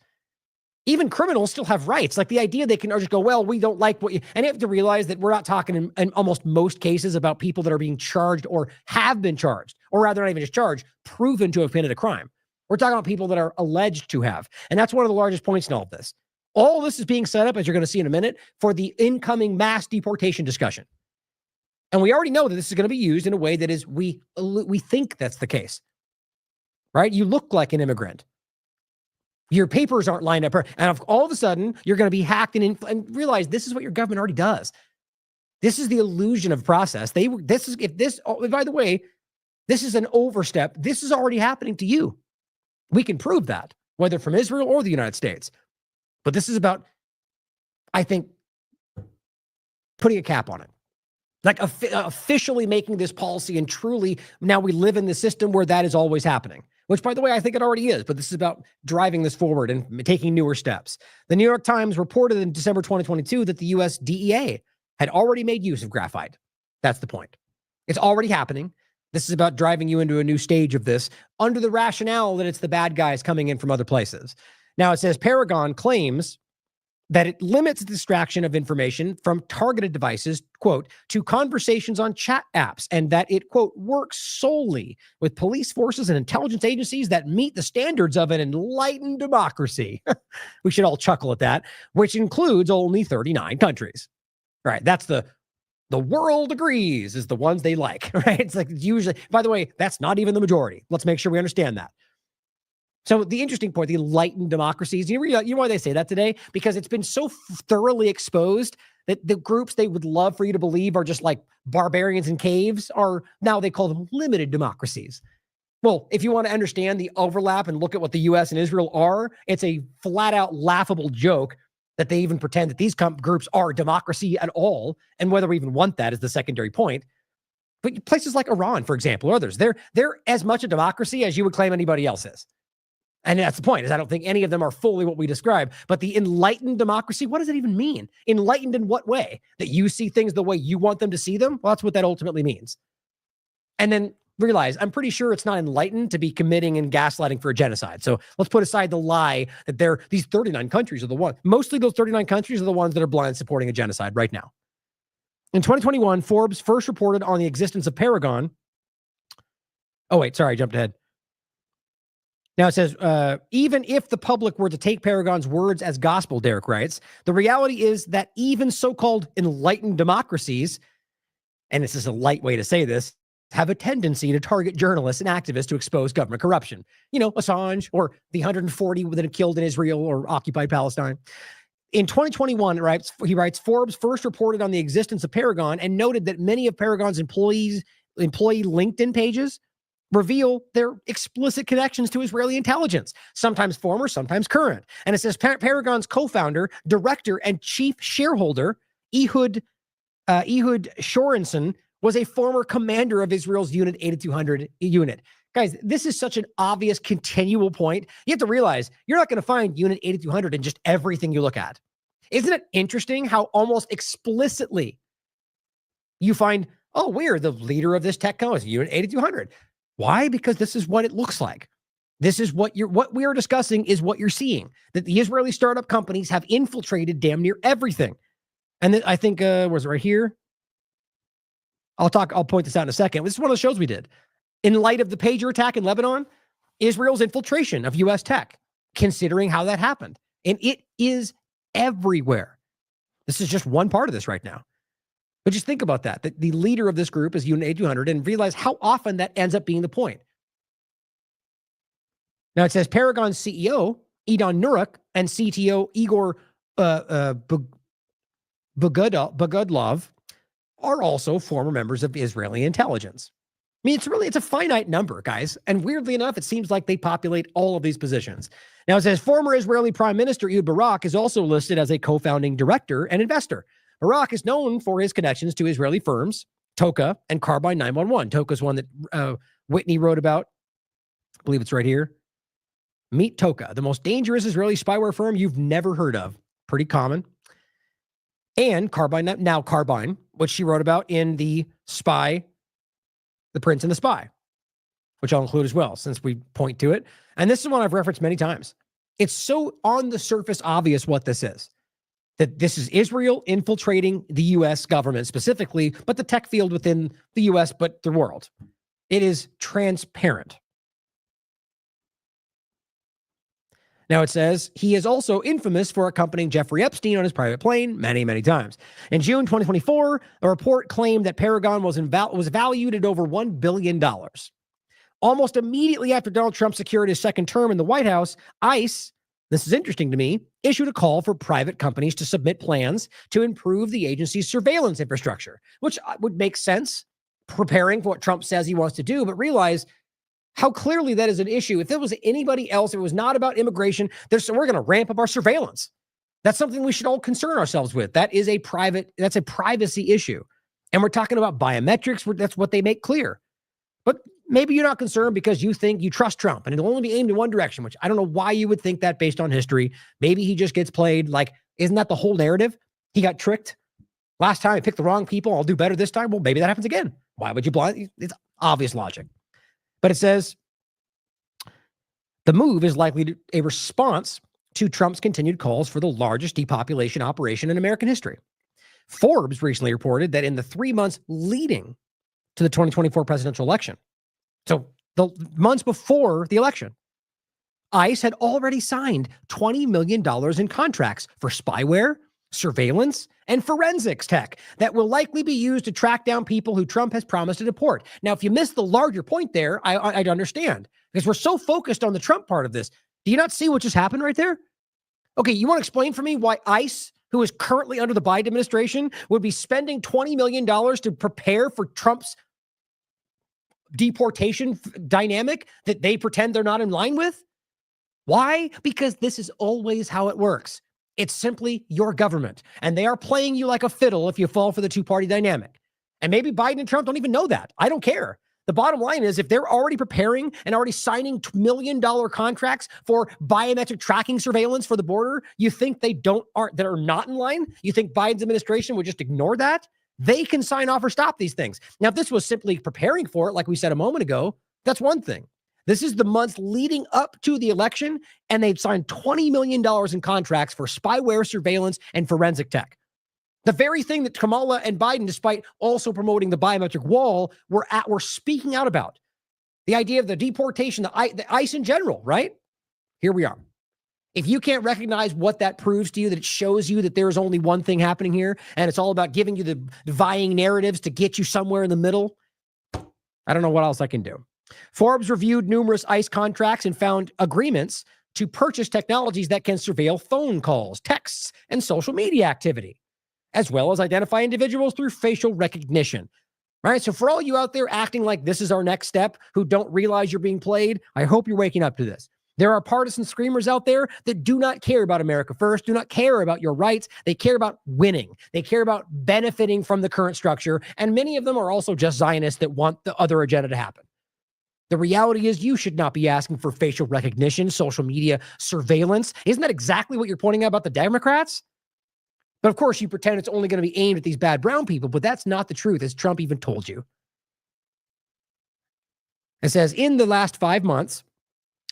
Even criminals still have rights. Like the idea they can just go, well, we don't like what you... And you have to realize that we're not talking in almost most cases about people that are being charged or have been charged, or rather not even just charged, proven to have committed a crime. We're talking about people that are alleged to have. And that's one of the largest points in all of this. All this is being set up, as you're going to see in a minute, for the incoming mass deportation discussion. And we already know that this is going to be used in a way that is, we think that's the case. Right? You look like an immigrant. Your papers aren't lined up. And all of a sudden, you're going to be hacked and realize this is what your government already does. This is the illusion of process. By the way, this is an overstep. This is already happening to you. We can prove that, whether from Israel or the United States. But this is about, I think, putting a cap on it. Like officially making this policy, and truly now we live in the system where that is always happening, which, by the way, I think it already is, but this is about driving this forward and taking newer steps. The New York Times reported in December 2022 that the US DEA had already made use of graphite. That's the point. It's already happening. This is about driving you into a new stage of this under the rationale that it's the bad guys coming in from other places. Now it says Paragon claims that it limits the distraction of information from targeted devices, quote, to conversations on chat apps, and that it, quote, works solely with police forces and intelligence agencies that meet the standards of an enlightened democracy. We should all chuckle at that, which includes only 39 countries. Right? That's the world agrees is the ones they like, right? It's like usually, by the way, that's not even the majority. Let's make sure we understand that. So the interesting point, the enlightened democracies, you know why they say that today? Because it's been so thoroughly exposed that the groups they would love for you to believe are just like barbarians in caves are now they call them limited democracies. Well, if you want to understand the overlap and look at what the US and Israel are, it's a flat out laughable joke that they even pretend that these groups are democracy at all. And whether we even want that is the secondary point. But places like Iran, for example, or others, they're as much a democracy as you would claim anybody else is. And that's the point, is I don't think any of them are fully what we describe. But the enlightened democracy, what does it even mean? Enlightened in what way? That you see things the way you want them to see them? Well, that's what that ultimately means. And then realize, I'm pretty sure it's not enlightened to be committing and gaslighting for a genocide. So let's put aside the lie that these 39 countries are the ones. Mostly those 39 countries are the ones that are blind supporting a genocide right now. In 2021, Forbes first reported on the existence of Paragon. Oh, wait, sorry, I jumped ahead. Now it says, even if the public were to take Paragon's words as gospel, Derek writes, the reality is that even so-called enlightened democracies, and this is a light way to say this, have a tendency to target journalists and activists to expose government corruption. You know, Assange or the 140 that are killed in Israel or occupied Palestine. In 2021, he writes, Forbes first reported on the existence of Paragon and noted that many of Paragon's employee LinkedIn pages reveal their explicit connections to Israeli intelligence, sometimes former, sometimes current. And it says Paragon's co-founder, director, and chief shareholder, Ehud Shorenson, was a former commander of Israel's Unit 8200 unit. Guys, this is such an obvious continual point. You have to realize you're not going to find Unit 8200 in just everything you look at. Isn't it interesting how almost explicitly you find, oh, we're the leader of this tech company, Unit 8200. Why? Because this is what it looks like. This is what we are discussing is what you're seeing, that the Israeli startup companies have infiltrated damn near everything. And then I think, was it right here? I'll point this out in a second. This is one of the shows we did. In light of the pager attack in Lebanon, Israel's infiltration of US tech, considering how that happened. And it is everywhere. This is just one part of this right now. But just think about that the leader of this group is Unit 8200 and realize how often that ends up being the point. Now it says Paragon's CEO, Idan Nurek, and CTO, Igor Bogudlov, are also former members of Israeli intelligence. I mean, it's a finite number, guys. And weirdly enough, it seems like they populate all of these positions. Now it says former Israeli Prime Minister Ehud Barak is also listed as a co-founding director and investor. Barak is known for his connections to Israeli firms, Toka and Carbine 911. Toka is one that Whitney wrote about. I believe it's right here. Meet Toka, the most dangerous Israeli spyware firm you've never heard of. Pretty common. And Carbine, which she wrote about in The Spy, The Prince and the Spy, which I'll include as well, since we point to it. And this is one I've referenced many times. It's so on the surface obvious what this is. That this is Israel infiltrating the U.S. government specifically, but the tech field within the U.S., but the world. It is transparent. Now it says he is also infamous for accompanying Jeffrey Epstein on his private plane many, many times. In June 2024, a report claimed that Paragon was valued at over $1 billion. Almost immediately after Donald Trump secured his second term in the White House, ICE this is interesting to me, issued a call for private companies to submit plans to improve the agency's surveillance infrastructure, which would make sense, preparing for what Trump says he wants to do, but realize how clearly that is an issue. If it was anybody else, if it was not about immigration, we're going to ramp up our surveillance. That's something we should all concern ourselves with. That's a privacy issue. And we're talking about biometrics. That's what they make clear. But maybe you're not concerned because you think you trust Trump and it'll only be aimed in one direction, which I don't know why you would think that based on history. Maybe he just gets played like, isn't that the whole narrative? He got tricked. Last time I picked the wrong people. I'll do better this time. Well, maybe that happens again. Why would you blind? It's obvious logic. But it says the move is likely a response to Trump's continued calls for the largest depopulation operation in American history. Forbes recently reported that in the 3 months leading to the 2024 presidential election, so the months before the election, ICE had already signed $20 million in contracts for spyware, surveillance, and forensics tech that will likely be used to track down people who Trump has promised to deport. Now, if you missed the larger point there, I'd understand, because we're so focused on the Trump part of this. Do you not see what just happened right there? Okay, you want to explain for me why ICE, who is currently under the Biden administration, would be spending $20 million to prepare for Trump's deportation dynamic that they pretend they're not in line with? Why? Because this is always how it works. It's simply your government, and they are playing you like a fiddle if you fall for the two-party dynamic. And maybe Biden and Trump don't even know that. I don't care. The bottom line is, if they're already preparing and already signing $1 million contracts for biometric tracking surveillance for the border, you think that are not in line? You think Biden's administration would just ignore that? They can sign off or stop these things. Now, if this was simply preparing for it, like we said a moment ago, that's one thing. This is the months leading up to the election, and they've signed $20 million in contracts for spyware, surveillance, and forensic tech. The very thing that Kamala and Biden, despite also promoting the biometric wall, were speaking out about. The idea of the deportation, the ICE in general, right? Here we are. If you can't recognize what that proves to you, that it shows you that there is only one thing happening here, and it's all about giving you the vying narratives to get you somewhere in the middle, I don't know what else I can do. Forbes reviewed numerous ICE contracts and found agreements to purchase technologies that can surveil phone calls, texts, and social media activity, as well as identify individuals through facial recognition. Right? So for all you out there acting like this is our next step who don't realize you're being played, I hope you're waking up to this. There are partisan screamers out there that do not care about America first, do not care about your rights. They care about winning. They care about benefiting from the current structure. And many of them are also just Zionists that want the other agenda to happen. The reality is you should not be asking for facial recognition, social media surveillance. Isn't that exactly what you're pointing out about the Democrats? But of course, you pretend it's only going to be aimed at these bad brown people, but that's not the truth, as Trump even told you. It says, in the last 5 months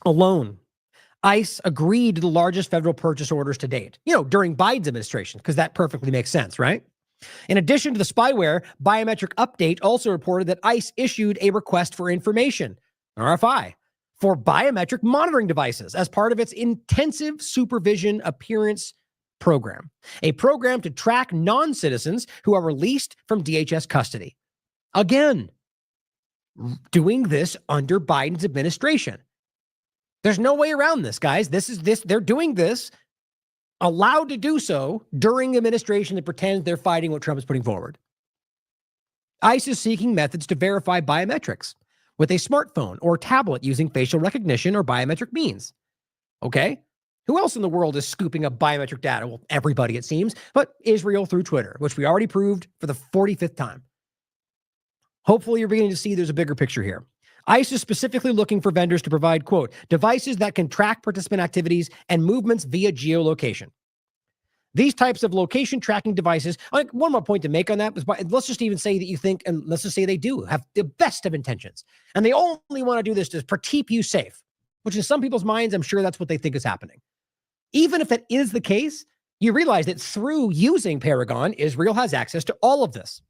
alone, ICE agreed to the largest federal purchase orders to date, during Biden's administration, because that perfectly makes sense, right? In addition to the spyware, Biometric Update also reported that ICE issued a request for information, RFI, for biometric monitoring devices as part of its intensive supervision appearance program, a program to track non-citizens who are released from DHS custody. Again, doing this under Biden's administration. There's no way around this, guys. They're doing this, allowed to do so during the administration that pretends they're fighting what Trump is putting forward. ICE is seeking methods to verify biometrics with a smartphone or tablet using facial recognition or biometric means. Okay? Who else in the world is scooping up biometric data? Well, everybody, it seems, but Israel through Twitter, which we already proved for the 45th time. Hopefully you're beginning to see there's a bigger picture here. ICE is specifically looking for vendors to provide, quote, devices that can track participant activities and movements via geolocation. These types of location tracking devices, one more point to make on that is, let's just even say that you think, and let's just say they do have the best of intentions, and they only want to do this to keep you safe, which in some people's minds, I'm sure that's what they think is happening. Even if that is the case, you realize that through using Paragon, Israel has access to all of this.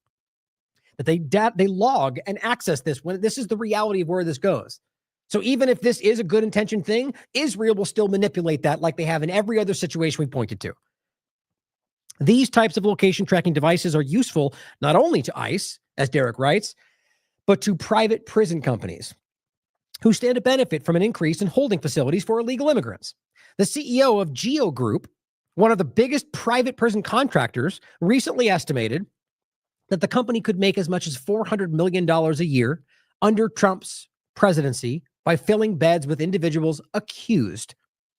That they log and access this when this is the reality of where this goes. So even if this is a good intention thing, Israel will still manipulate that like they have in every other situation we pointed to. These types of location tracking devices are useful not only to ICE, as Derek writes, but to private prison companies. who stand to benefit from an increase in holding facilities for illegal immigrants. The CEO of Geo Group, one of the biggest private prison contractors, recently estimated that the company could make as much as $400 million a year under Trump's presidency by filling beds with individuals accused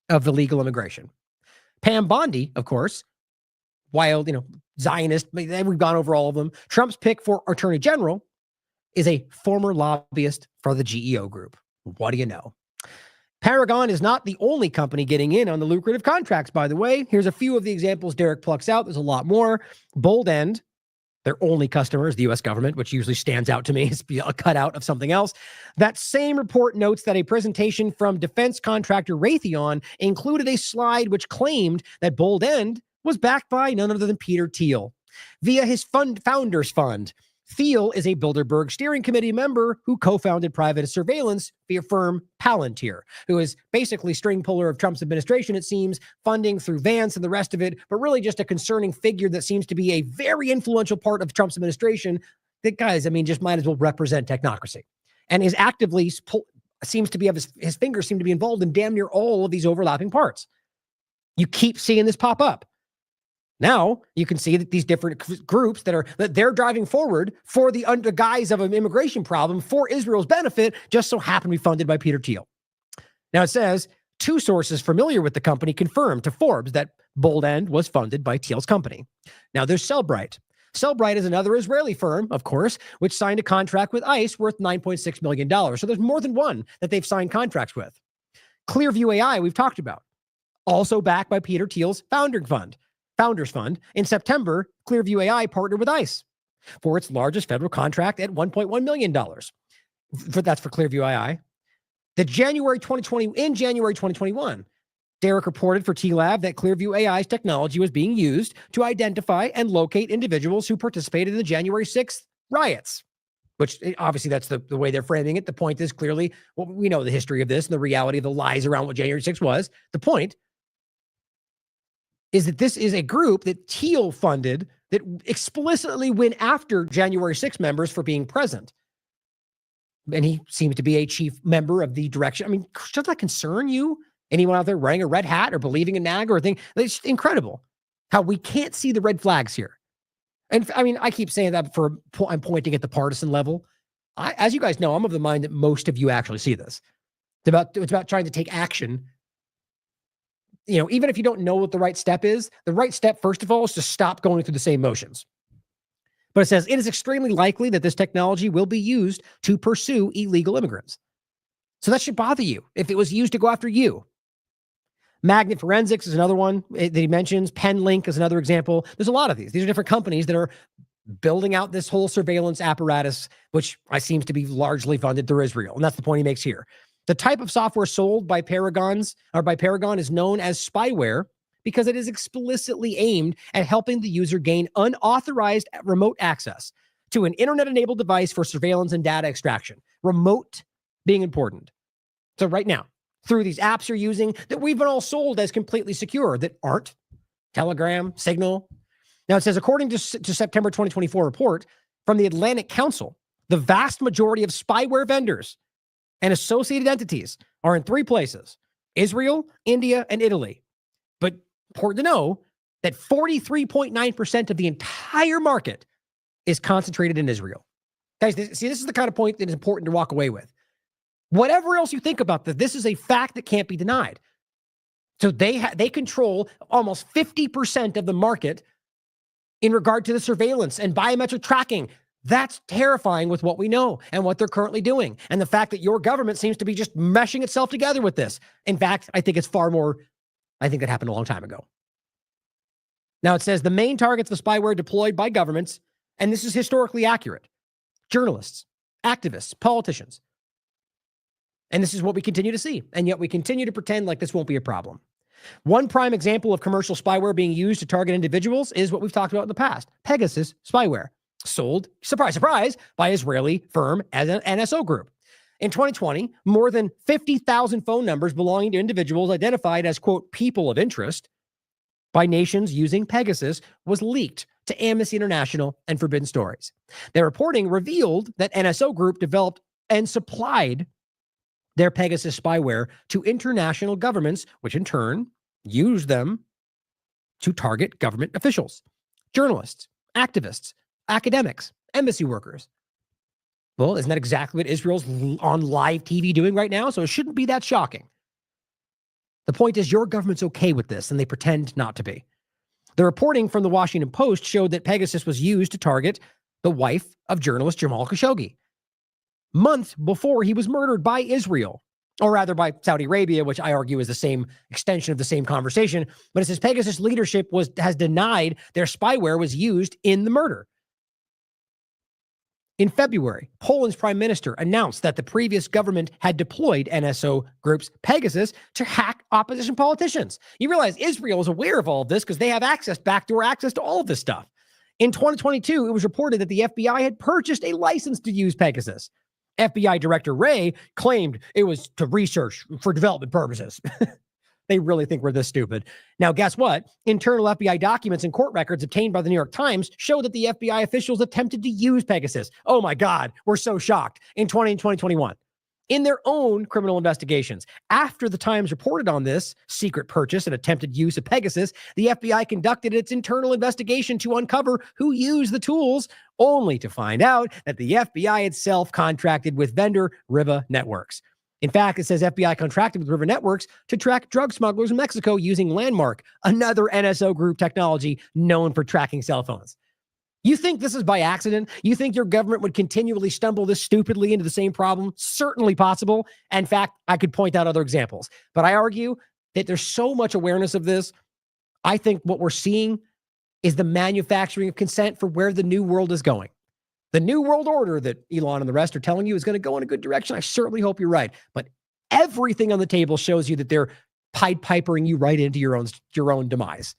of illegal immigration. Pam Bondi, of course, wild, Zionist, we've gone over all of them. Trump's pick for Attorney General is a former lobbyist for the GEO Group. What do you know? Paragon is not the only company getting in on the lucrative contracts, by the way. Here's a few of the examples Derek plucks out. There's a lot more. Bold End, their only customer is the U.S. government, which usually stands out to me as a cutout of something else. That same report notes that a presentation from defense contractor Raytheon included a slide which claimed that Bold End was backed by none other than Peter Thiel via his founders fund. Thiel is a Bilderberg steering committee member who co-founded private surveillance firm Palantir, who is basically string puller of Trump's administration, it seems, funding through Vance and the rest of it, but really just a concerning figure that seems to be a very influential part of Trump's administration that, guys, just might as well represent technocracy. And is actively, seems to be, his fingers seem to be involved in damn near all of these overlapping parts. You keep seeing this pop up. Now you can see that these different groups that they're driving forward for the under guise of an immigration problem for Israel's benefit just so happen to be funded by Peter Thiel. Now it says 2 sources familiar with the company confirmed to Forbes that Bold End was funded by Thiel's company. Now there's Cellbrite. Cellbrite is another Israeli firm, of course, which signed a contract with ICE worth $9.6 million. So there's more than one that they've signed contracts with. Clearview AI, we've talked about, also backed by Peter Thiel's Founders Fund. In September, Clearview AI partnered with ICE for its largest federal contract at $1.1 million. That's for Clearview AI. In January 2021, Derek reported for TLAV that Clearview AI's technology was being used to identify and locate individuals who participated in the January 6th riots, which obviously that's the way they're framing it. The point is clearly, well, we know the history of this and the reality of the lies around what January 6th was. The point is that this is a group that Thiel funded that explicitly went after January 6 members for being present. And he seems to be a chief member of the direction. Does that concern you? Anyone out there wearing a red hat or believing in NAG or a thing? It's incredible how we can't see the red flags here. And I keep saying that I'm pointing at the partisan level. As you guys know, I'm of the mind that most of you actually see this. It's about trying to take action. Even if you don't know what the right step is, the right step, first of all, is to stop going through the same motions. But it says, it is extremely likely that this technology will be used to pursue illegal immigrants. So that should bother you if it was used to go after you. Magnet Forensics is another one that he mentions. PenLink is another example. There's a lot of these. These are different companies that are building out this whole surveillance apparatus, which seems to be largely funded through Israel. And that's the point he makes here. The type of software sold by Paragon is known as spyware because it is explicitly aimed at helping the user gain unauthorized remote access to an internet-enabled device for surveillance and data extraction. Remote being important. So right now, through these apps you're using that we've been all sold as completely secure that aren't, Telegram, Signal. Now it says, according to September 2024 report from the Atlantic Council, the vast majority of spyware vendors and associated entities are in 3 places: Israel, India, and Italy. But important to know that 43.9% of the entire market is concentrated in Israel. Guys, this is the kind of point that is important to walk away with. Whatever else you think about this is a fact that can't be denied. So they control almost 50% of the market in regard to the surveillance and biometric tracking. That's terrifying with what we know and what they're currently doing. And the fact that your government seems to be just meshing itself together with this. In fact, I think that happened a long time ago. Now it says the main targets of spyware deployed by governments, and this is historically accurate: journalists, activists, politicians. And this is what we continue to see. And yet we continue to pretend like this won't be a problem. One prime example of commercial spyware being used to target individuals is what we've talked about in the past: Pegasus spyware. Sold, surprise, surprise, by Israeli firm as an NSO group. In 2020, more than 50,000 phone numbers belonging to individuals identified as, quote, people of interest by nations using Pegasus was leaked to Amnesty International and Forbidden Stories. Their reporting revealed that NSO group developed and supplied their Pegasus spyware to international governments, which in turn use them to target government officials, journalists, activists, academics, embassy workers. Well, isn't that exactly what Israel's on live TV doing right now? So it shouldn't be that shocking. The point is your government's okay with this, and they pretend not to be. The reporting from the Washington Post showed that Pegasus was used to target the wife of journalist Jamal Khashoggi months before he was murdered by Israel, or rather by Saudi Arabia, which I argue is the same extension of the same conversation. But it says Pegasus leadership has denied their spyware was used in the murder. In February, Poland's prime minister announced that the previous government had deployed NSO groups Pegasus to hack opposition politicians. You realize Israel is aware of all of this because they have backdoor access to all of this stuff. In 2022, it was reported that the FBI had purchased a license to use Pegasus. FBI Director Wray claimed it was to research for development purposes. They really think we're this stupid. Now, guess what? Internal FBI documents and court records obtained by the New York Times show that the FBI officials attempted to use Pegasus. Oh my God, we're so shocked. In 2021. In their own criminal investigations. After the Times reported on this secret purchase and attempted use of Pegasus, the FBI conducted its internal investigation to uncover who used the tools, only to find out that the FBI itself contracted with vendor Riva Networks. In fact, it says FBI contracted with Riva Networks to track drug smugglers in Mexico using Landmark, another NSO group technology known for tracking cell phones. You think this is by accident? You think your government would continually stumble this stupidly into the same problem? Certainly possible. In fact, I could point out other examples. But I argue that there's so much awareness of this. I think what we're seeing is the manufacturing of consent for where the new world is going. The new world order that Elon and the rest are telling you is going to go in a good direction. I certainly hope you're right. But everything on the table shows you that they're Pied Pipering you right into your own demise.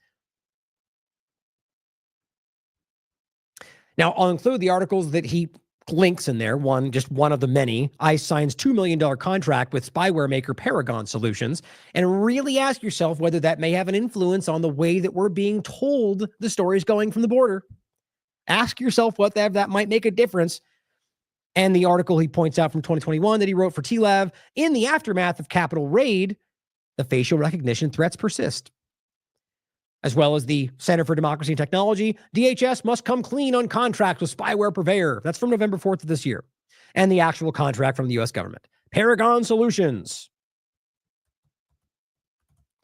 Now, I'll include the articles that he links in there. Just one of the many. ICE signs $2 million contract with spyware maker Paragon Solutions. And really ask yourself whether that may have an influence on the way that we're being told the story's going from the border. Ask yourself what that might make a difference. And the article he points out from 2021 that he wrote for TLAV, in the aftermath of Capitol raid, the facial recognition threats persist. As well as the Center for Democracy and Technology, DHS must come clean on contract with spyware purveyor. That's from November 4th of this year. And the actual contract from the U.S. government. Paragon Solutions.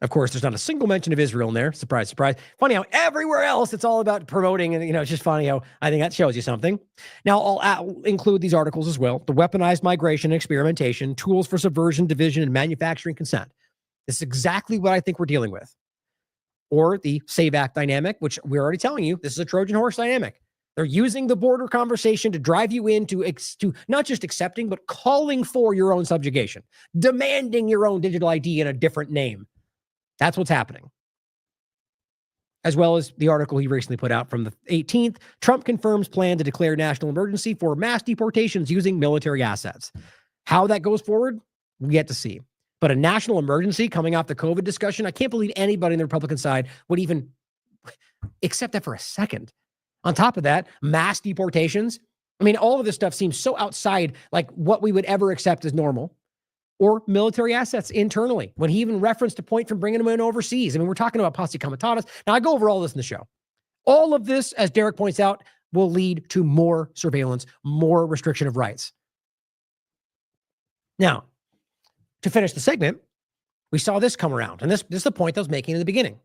Of course, there's not a single mention of Israel in there. Surprise, surprise. Funny how everywhere else it's all about promoting, and it's just funny how I think that shows you something. Now, I'll include these articles as well. The weaponized migration and experimentation, tools for subversion, division, and manufacturing consent. This is exactly what I think we're dealing with. Or the Save Act dynamic, which we're already telling you, this is a Trojan horse dynamic. They're using the border conversation to drive you into not just accepting, but calling for your own subjugation, demanding your own digital ID in a different name. That's what's happening. As well as the article he recently put out from the 18th, Trump confirms plan to declare national emergency for mass deportations using military assets. How that goes forward, we yet to see. But a national emergency coming off the COVID discussion, I can't believe anybody on the Republican side would even accept that for a second. On top of that, mass deportations. I mean, all of this stuff seems so outside like what we would ever accept as normal. Or military assets internally, when he even referenced a point from bringing them in overseas. I mean, we're talking about posse comitatus. Now, I go over all this in the show. All of this, as Derek points out, will lead to more surveillance, more restriction of rights. Now, to finish the segment, we saw this come around. And this is the point I was making in the beginning.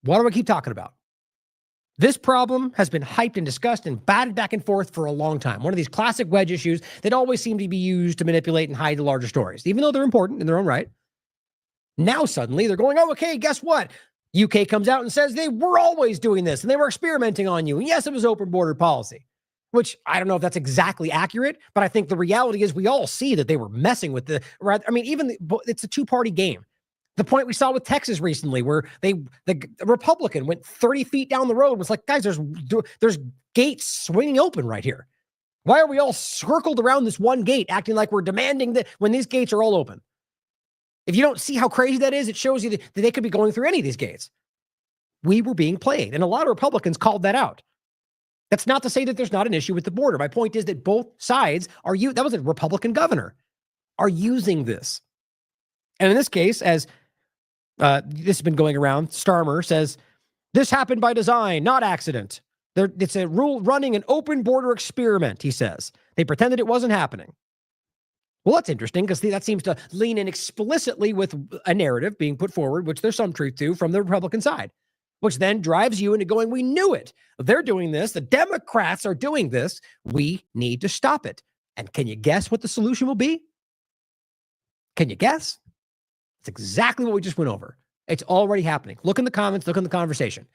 What do I keep talking about? This problem has been hyped and discussed and batted back and forth for a long time. One of these classic wedge issues that always seem to be used to manipulate and hide the larger stories, even though they're important in their own right. Now suddenly they're going, oh, okay, guess what? UK comes out and says they were always doing this and they were experimenting on you. And yes, it was open border policy, which I don't know if that's exactly accurate, but I think the reality is we all see that they were messing with it's a two-party game. The point we saw with Texas recently, where the Republican went 30 feet down the road, was like, guys, there's gates swinging open right here. Why are we all circled around this one gate, acting like we're demanding that when these gates are all open? If you don't see how crazy that is, it shows you that they could be going through any of these gates. We were being played, and a lot of Republicans called that out. That's not to say that there's not an issue with the border. My point is that both sides that was a Republican governor. are using this. And in this case, as this has been going around, Starmer says, this happened by design, not accident. It's a rule running an open border experiment, he says. They pretended it wasn't happening. Well, that's interesting because that seems to lean in explicitly with a narrative being put forward, which there's some truth to from the Republican side, which then drives you into going, we knew it. They're doing this. The Democrats are doing this. We need to stop it. And can you guess what the solution will be? Can you guess? It's exactly what we just went over. It's already happening. Look in the comments, look in the conversation.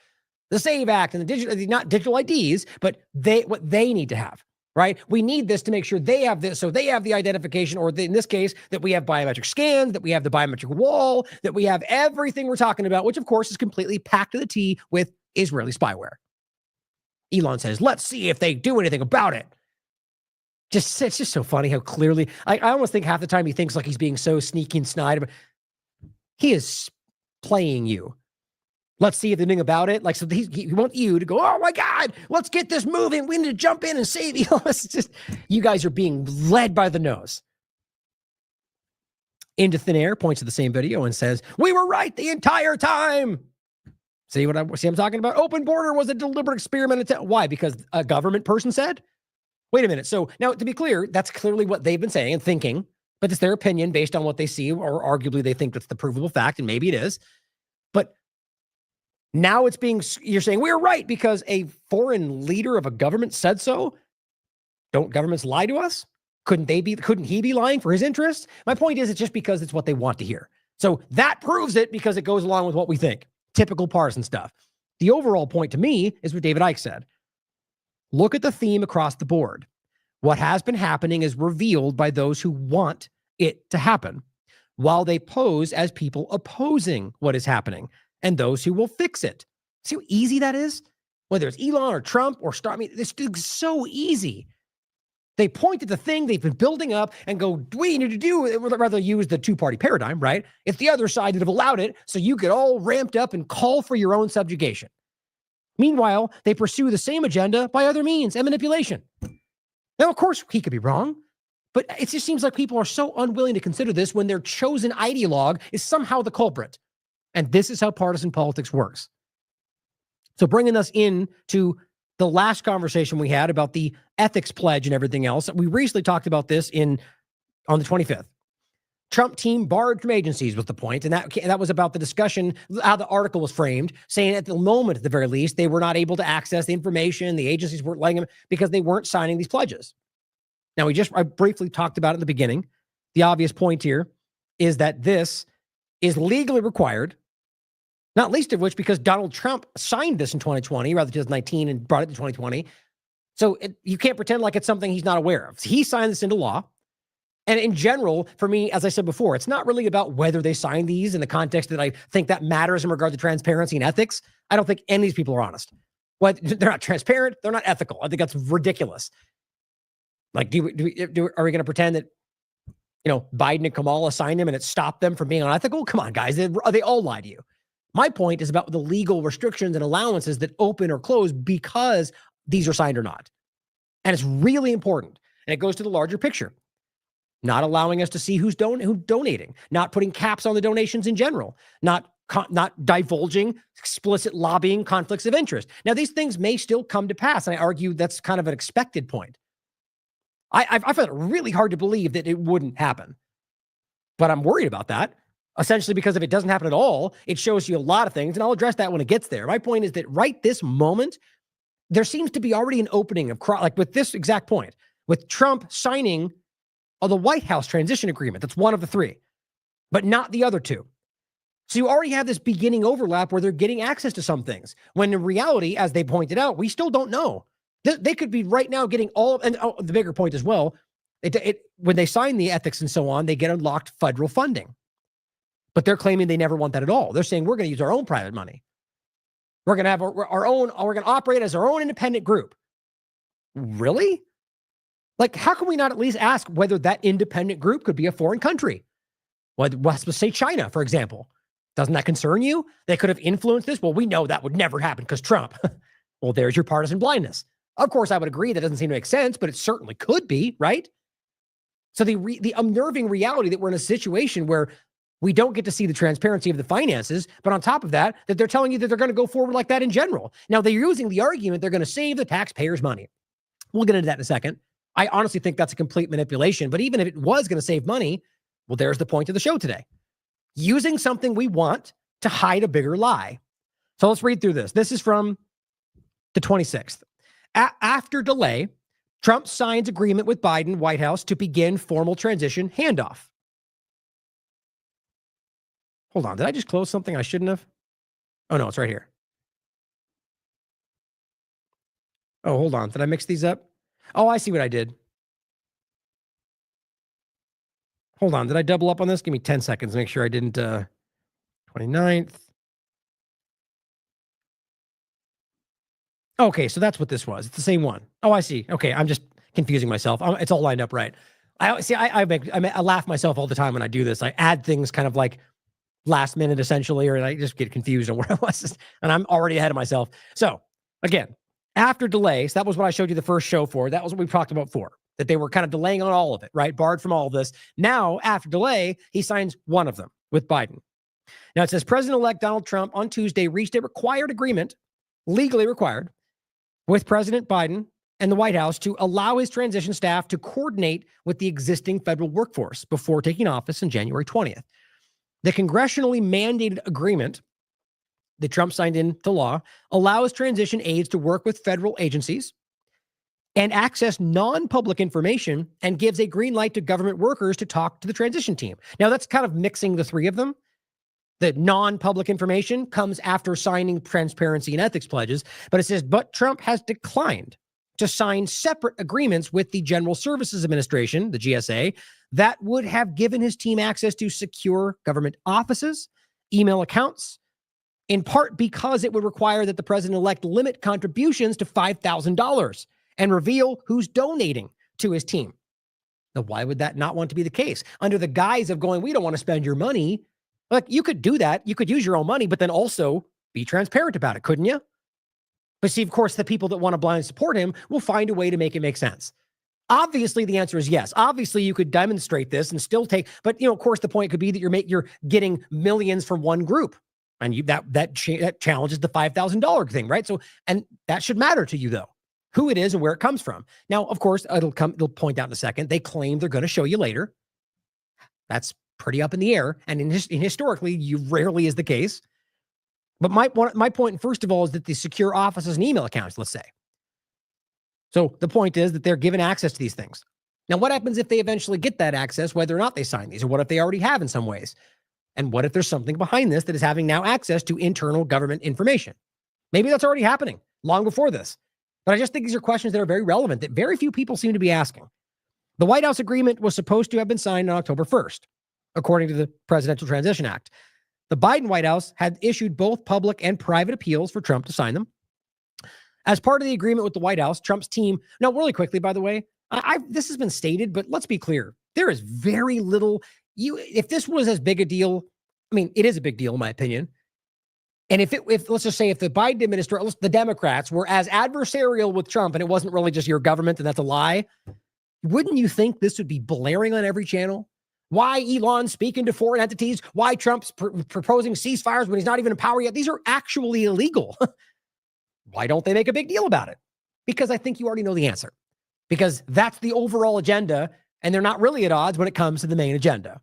The SAVE Act and the digital, not digital IDs, but what they need to have, right? We need this to make sure they have this, so they have the identification, or in this case, that we have biometric scans, that we have the biometric wall, that we have everything we're talking about, which of course is completely packed to the T with Israeli spyware. Elon says, let's see if they do anything about it. It's just so funny how clearly, I almost think half the time he thinks like he's being so sneaky and snide, but he is playing you. Let's see if they're doing about it. Like, so he wants you to go, oh my God, let's get this moving. We need to jump in and save you. It's just, you guys are being led by the nose. Into Thin Air points to the same video and says, we were right the entire time. See what I'm talking about? Open border was a deliberate experiment. Why? Because a government person said? Wait a minute. So now, to be clear, that's clearly what they've been saying and thinking, but it's their opinion based on what they see, or arguably they think that's the provable fact, and maybe it is. But now you're saying we're right because a foreign leader of a government said so. Don't governments lie to us? Couldn't he be lying for his interests? My point is, it's just because it's what they want to hear. So that proves it because it goes along with what we think. Typical partisan stuff. The overall point to me is what David Icke said. Look at the theme across the board. What has been happening is revealed by those who want it to happen, while they pose as people opposing what is happening, and those who will fix it. See how easy that is? Whether it's Elon or Trump or this is so easy. They point at the thing they've been building up and go, we need to do it. Rather use the two-party paradigm, right? It's the other side that have allowed it, so you get all ramped up and call for your own subjugation. Meanwhile, they pursue the same agenda by other means and manipulation. Now, of course, he could be wrong, but it just seems like people are so unwilling to consider this when their chosen ideologue is somehow the culprit. And this is how partisan politics works. So bringing us in to the last conversation we had about the ethics pledge and everything else, we recently talked about this on the 25th. Trump team barred from agencies was the point, and that was about the discussion, how the article was framed, saying at the moment, at the very least, they were not able to access the information, the agencies weren't letting them because they weren't signing these pledges. Now, I briefly talked about it in the beginning. The obvious point here is that this is legally required, not least of which because Donald Trump signed this in 2020 rather than 2019 and brought it to 2020. So you can't pretend like it's something he's not aware of. He signed this into law. And in general, for me, as I said before, it's not really about whether they sign these in the context that I think that matters in regard to transparency and ethics. I don't think any of these people are honest. Well, they're not transparent. They're not ethical. I think that's ridiculous. Like, are we going to pretend that, Biden and Kamala signed them and it stopped them from being unethical? Come on, guys. They all lie to you. My point is about the legal restrictions and allowances that open or close because these are signed or not. And it's really important. And it goes to the larger picture. Not allowing us to see who's donating, not putting caps on the donations in general, not divulging explicit lobbying conflicts of interest. Now, these things may still come to pass, and I argue that's kind of an expected point. I find it really hard to believe that it wouldn't happen, but I'm worried about that, essentially because if it doesn't happen at all, it shows you a lot of things, and I'll address that when it gets there. My point is that right this moment, there seems to be already an opening of, like with this exact point, with Trump signing the White House transition agreement. That's one of the three, but not the other two. So you already have this beginning overlap where they're getting access to some things, when in reality, as they pointed out, we still don't know. They could be right now getting all, and the bigger point as well, when they sign the ethics and so on, they get unlocked federal funding. But they're claiming they never want that at all. They're saying we're going to use our own private money. We're going to have our own, we're going to operate as our own independent group. Really? Like, how can we not at least ask whether that independent group could be a foreign country? Well, let's say China, for example. Doesn't that concern you? They could have influenced this. Well, we know that would never happen because Trump. Well, there's your partisan blindness. Of course, I would agree that doesn't seem to make sense, but it certainly could be, right? So the unnerving reality that we're in a situation where we don't get to see the transparency of the finances, but on top of that, that they're telling you that they're going to go forward like that in general. Now, they're using the argument they're going to save the taxpayers' money. We'll get into that in a second. I honestly think that's a complete manipulation, but even if it was going to save money, well, there's the point of the show today. Using something we want to hide a bigger lie. So let's read through this. This is from the 26th. After delay, Trump signs agreement with Biden White House to begin formal transition handoff. Hold on. Did I just close something I shouldn't have? Oh, no, it's right here. Oh, hold on. Did I mix these up? Oh, I see what I did. Hold on. Did I double up on this? Give me 10 seconds to make sure I didn't. 29th. Okay, so that's what this was. It's the same one. Oh, I see. Okay, I'm just confusing myself. It's all lined up right. I laugh myself all the time when I do this. I add things kind of like last minute essentially, or I just get confused on where I was, and I'm already ahead of myself. So again, after delay, so that was what I showed you the first show for. That was what we talked about before, that they were kind of delaying on all of it, right? Barred from all of this. Now, after delay, he signs one of them with Biden. Now it says President-elect Donald Trump on Tuesday reached a required agreement, legally required, with President Biden and the White House to allow his transition staff to coordinate with the existing federal workforce before taking office on January 20th. The congressionally mandated agreement that Trump signed into law allows transition aides to work with federal agencies and access non-public information and gives a green light to government workers to talk to the transition team. Now, that's kind of mixing the three of them. The non-public information comes after signing transparency and ethics pledges, but it says, but Trump has declined to sign separate agreements with the General Services Administration, the GSA, that would have given his team access to secure government offices, email accounts, in part because it would require that the president-elect limit contributions to $5,000 and reveal who's donating to his team. Now, why would that not want to be the case? Under the guise of going, we don't want to spend your money. Like, you could do that. You could use your own money, but then also be transparent about it, couldn't you? But see, of course, the people that want to blindly support him will find a way to make it make sense. Obviously, the answer is yes. Obviously, you could demonstrate this and still take, but of course, the point could be that you're getting millions from one group, and that challenges the $5,000 thing, right? So, and that should matter to you, though, who it is and where it comes from. Now, of course, it'll point out in a second. They claim they're going to show you later. That's pretty up in the air, and historically, you rarely is the case. But my point, first of all, is that the secure offices and email accounts, let's say. So the point is that they're given access to these things. Now, what happens if they eventually get that access, whether or not they sign these, or what if they already have in some ways? And what if there's something behind this that is having now access to internal government information? Maybe that's already happening long before this. But I just think these are questions that are very relevant that very few people seem to be asking. The White House agreement was supposed to have been signed on October 1st, according to the Presidential Transition Act. The Biden White House had issued both public and private appeals for Trump to sign them. As part of the agreement with the White House, Trump's team, now really quickly, by the way, this has been stated, but let's be clear. There is very little, if this was as big a deal, I mean, it is a big deal in my opinion. And if let's just say if the Biden administration, the Democrats were as adversarial with Trump and it wasn't really just your government and that's a lie, wouldn't you think this would be blaring on every channel? Why Elon speaking to foreign entities? Why Trump's proposing ceasefires when he's not even in power yet? These are actually illegal. Why don't they make a big deal about it? Because I think you already know the answer. Because that's the overall agenda, and they're not really at odds when it comes to the main agenda.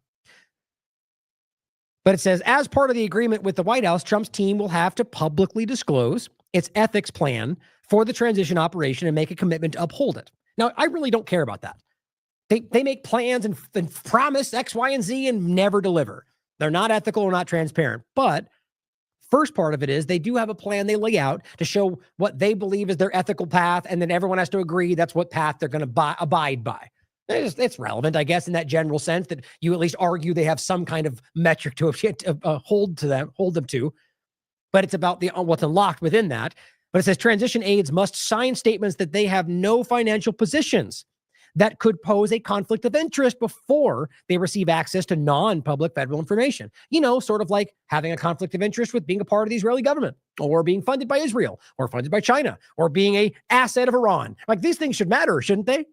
But it says, as part of the agreement with the White House, Trump's team will have to publicly disclose its ethics plan for the transition operation and make a commitment to uphold it. Now, I really don't care about that. They make plans and promise X, Y, and Z and never deliver. They're not ethical or not transparent. But first part of it is they do have a plan they lay out to show what they believe is their ethical path, and then everyone has to agree that's what path they're going to abide by. It's relevant, I guess, in that general sense that you at least argue they have some kind of metric to hold them to. But it's about what's unlocked within that. But it says transition aides must sign statements that they have no financial positions that could pose a conflict of interest before they receive access to non-public federal information. Sort of like having a conflict of interest with being a part of the Israeli government, or being funded by Israel, or funded by China, or being an asset of Iran. Like, these things should matter, shouldn't they?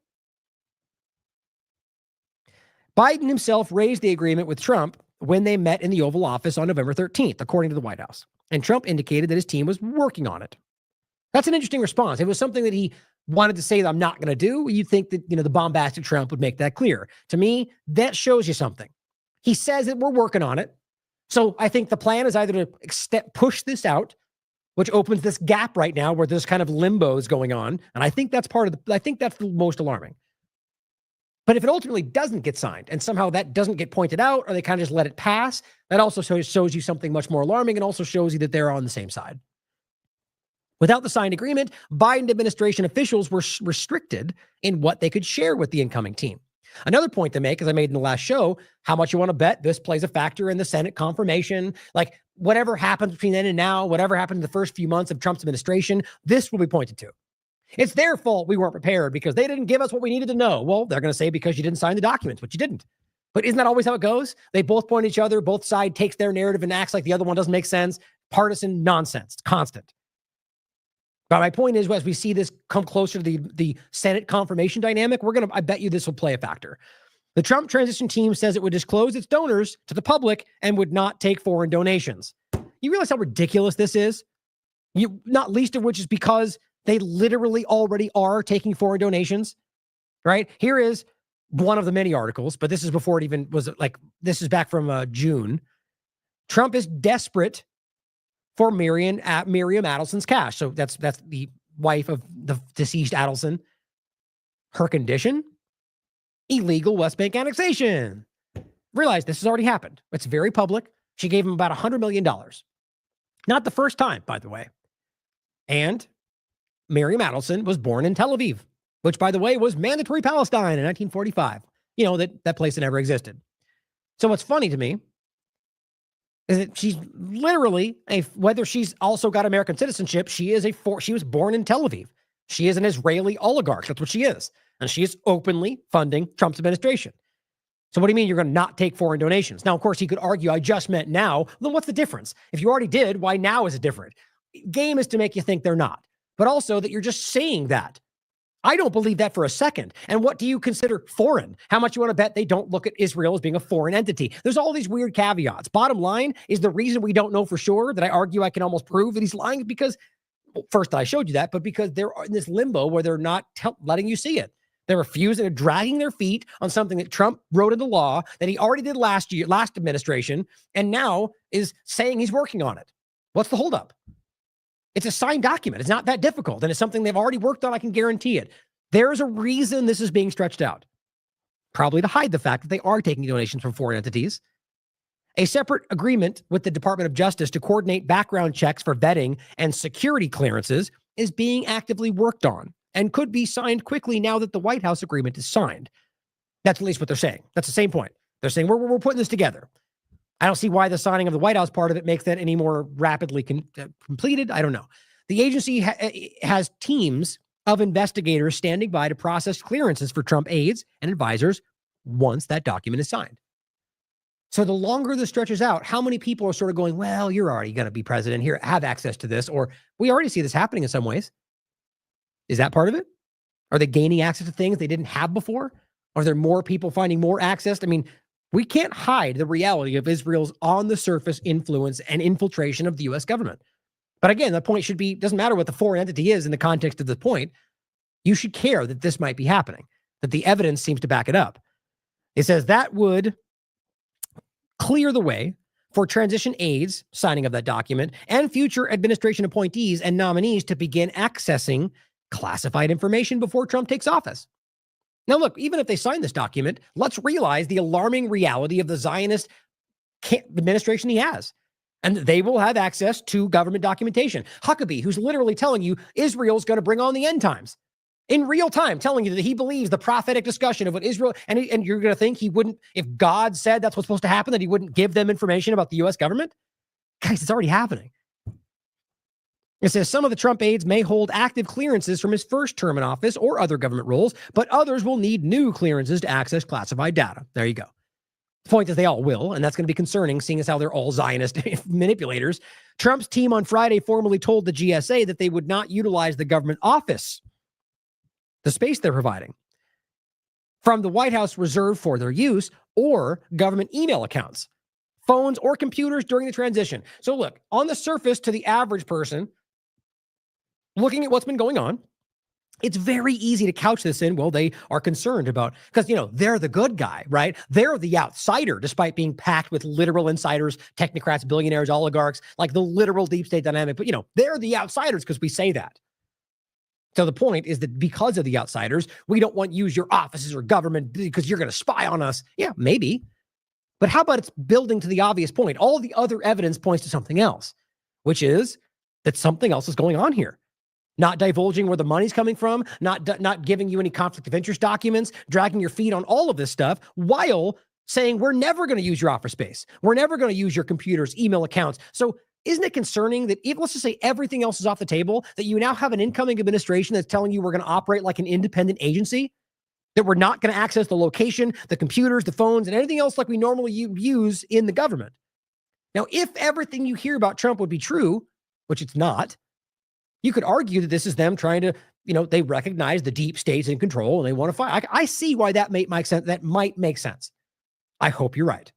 Biden himself raised the agreement with Trump when they met in the Oval Office on November 13th, according to the White House. And Trump indicated that his team was working on it. That's an interesting response. It was something that he wanted to say that I'm not going to do. You'd think that, the bombastic Trump would make that clear. To me, that shows you something. He says that we're working on it. So I think the plan is either to push this out, which opens this gap right now where there's kind of limbo is going on. And I think that's I think that's the most alarming. But if it ultimately doesn't get signed and somehow that doesn't get pointed out, or they kind of just let it pass, that also shows you something much more alarming and also shows you that they're on the same side. Without the signed agreement, Biden administration officials were restricted in what they could share with the incoming team. Another point to make, as I made in the last show, how much you want to bet this plays a factor in the Senate confirmation. Like whatever happens between then and now, whatever happened in the first few months of Trump's administration, this will be pointed to. It's their fault we weren't prepared because they didn't give us what we needed to know. Well, they're going to say because you didn't sign the documents, but you didn't. But isn't that always how it goes? They both point at each other. Both side takes their narrative and acts like the other one doesn't make sense. Partisan nonsense. It's constant. But my point is, as we see this come closer to the Senate confirmation dynamic, I bet you this will play a factor. The Trump transition team says it would disclose its donors to the public and would not take foreign donations. You realize how ridiculous this is? Not least of which is because they literally already are taking foreign donations, right? Here is one of the many articles, but this is before it even was this is back from June. Trump is desperate for Miriam Adelson's cash. So that's the wife of the deceased Adelson. Her condition? Illegal West Bank annexation. Realize this has already happened. It's very public. She gave him about $100 million. Not the first time, by the way. And Miriam Adelson was born in Tel Aviv, which, by the way, was mandatory Palestine in 1945. That place that never existed. So what's funny to me is that she's literally whether she's also got American citizenship, she was born in Tel Aviv. She is an Israeli oligarch. That's what she is. And she is openly funding Trump's administration. So what do you mean you're going to not take foreign donations? Now, of course, he could argue, I just meant now. Then what's the difference? If you already did, why now is it different? Game is to make you think they're not, but also that you're just saying that. I don't believe that for a second. And what do you consider foreign? How much you want to bet they don't look at Israel as being a foreign entity? There's all these weird caveats. Bottom line is the reason we don't know for sure, that I argue I can almost prove that he's lying, because, first, I showed you that, but because they're in this limbo where they're not letting you see it. They're refusing, they're dragging their feet on something that Trump wrote into law that he already did last administration, and now is saying he's working on it. What's the holdup? It's a signed document. It's not that difficult. And it's something they've already worked on. I can guarantee it. There's a reason this is being stretched out. Probably to hide the fact that they are taking donations from foreign entities. A separate agreement with the Department of Justice to coordinate background checks for vetting and security clearances is being actively worked on and could be signed quickly now that the White House agreement is signed. That's at least what they're saying. That's the same point. They're saying we're putting this together. I don't see why the signing of the White House part of it makes that any more rapidly completed. I don't know. The agency has teams of investigators standing by to process clearances for Trump aides and advisors once that document is signed. So the longer this stretches out, how many people are sort of going, well, you're already going to be president here, have access to this, or we already see this happening in some ways. Is that part of it? Are they gaining access to things they didn't have before? Are there more people finding more access? I mean, we can't hide the reality of Israel's on the surface influence and infiltration of the U.S. government. But again, the point should be, doesn't matter what the foreign entity is in the context of the point. You should care that this might be happening, that the evidence seems to back it up. It says that would clear the way for transition aides, signing of that document, and future administration appointees and nominees to begin accessing classified information before Trump takes office. Now, look, even if they sign this document, let's realize the alarming reality of the Zionist administration he has. And they will have access to government documentation. Huckabee, who's literally telling you Israel's going to bring on the end times in real time, telling you that he believes the prophetic discussion of what Israel, and you're going to think he wouldn't, if God said that's what's supposed to happen, that he wouldn't give them information about the U.S. government? Guys, it's already happening. It says some of the Trump aides may hold active clearances from his first term in office or other government roles, but others will need new clearances to access classified data. There you go. The point is they all will, and that's going to be concerning, seeing as how they're all Zionist manipulators. Trump's team on Friday formally told the GSA that they would not utilize the government office, the space they're providing, from the White House reserved for their use, or government email accounts, phones, or computers during the transition. So look, on the surface, to the average person, looking at what's been going on, it's very easy to couch this in, well, they are concerned about, because, they're the good guy, right? They're the outsider, despite being packed with literal insiders, technocrats, billionaires, oligarchs, like the literal deep state dynamic. But, they're the outsiders because we say that. So the point is that because of the outsiders, we don't want you to use your offices or government because you're going to spy on us. Yeah, maybe. But how about it's building to the obvious point? All the other evidence points to something else, which is that something else is going on here. Not divulging where the money's coming from, not giving you any conflict of interest documents, dragging your feet on all of this stuff, while saying we're never going to use your office space. We're never going to use your computers, email accounts. So isn't it concerning that if, let's just say, everything else is off the table, that you now have an incoming administration that's telling you we're going to operate like an independent agency, that we're not going to access the location, the computers, the phones, and anything else like we normally use in the government? Now, if everything you hear about Trump would be true, which it's not, you could argue that this is them trying to, they recognize the deep state's in control and they want to fight. I see why that might make sense. That might make sense. I hope you're right.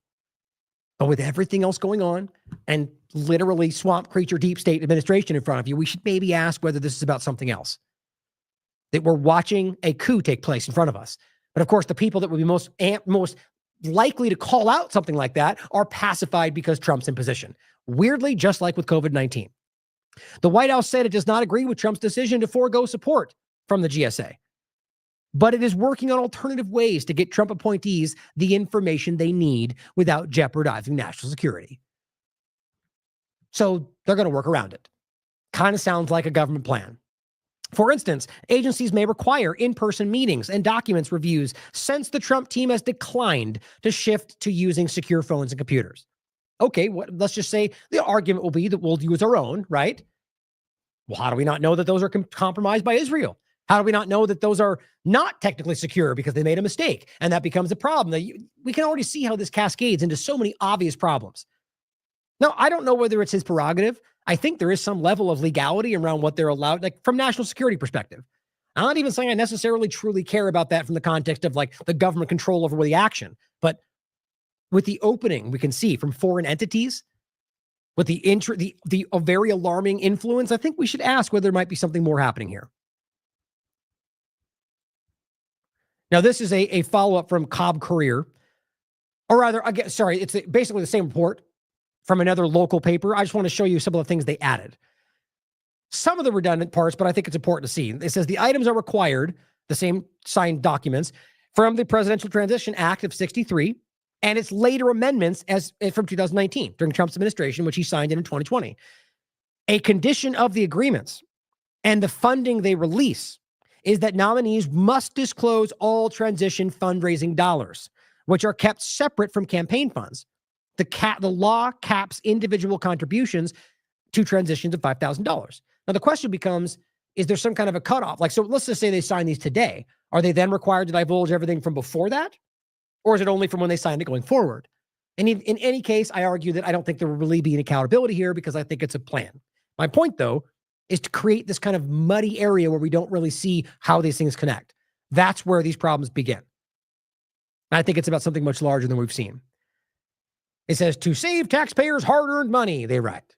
But with everything else going on and literally swamp creature deep state administration in front of you, we should maybe ask whether this is about something else. That we're watching a coup take place in front of us. But of course, the people that would be most likely to call out something like that are pacified because Trump's in position. Weirdly, just like with COVID-19. The White House said it does not agree with Trump's decision to forego support from the GSA, but it is working on alternative ways to get Trump appointees the information they need without jeopardizing national security. So they're going to work around it. Kind of sounds like a government plan. For instance, agencies may require in-person meetings and documents reviews since the Trump team has declined to shift to using secure phones and computers. Okay, let's just say the argument will be that we'll use our own, right? Well, how do we not know that those are compromised by Israel? How do we not know that those are not technically secure because they made a mistake? And that becomes a problem. We can already see how this cascades into so many obvious problems. Now, I don't know whether it's his prerogative. I think there is some level of legality around what they're allowed, like from national security perspective. I'm not even saying I necessarily truly care about that from the context of like the government control over the action, but with the opening we can see from foreign entities, with the very alarming influence, I think we should ask whether there might be something more happening here. Now, this is a follow-up from Cobb Courier, or rather, it's basically the same report from another local paper. I just want to show you some of the things they added. Some of the redundant parts, but I think it's important to see. It says the items are required, the same signed documents, from the Presidential Transition Act of 63, and its later amendments as from 2019 during Trump's administration, which he signed in 2020. A condition of the agreements and the funding they release is that nominees must disclose all transition fundraising dollars, which are kept separate from campaign funds. The law caps individual contributions to transitions of $5,000. Now, the question becomes, is there some kind of a cutoff? Like, so let's just say they sign these today. Are they then required to divulge everything from before that? Or is it only from when they signed it going forward? And in any case, I argue that I don't think there will really be an accountability here because I think it's a plan. My point, though, is to create this kind of muddy area where we don't really see how these things connect. That's where these problems begin. And I think it's about something much larger than we've seen. It says, to save taxpayers' hard-earned money, they write.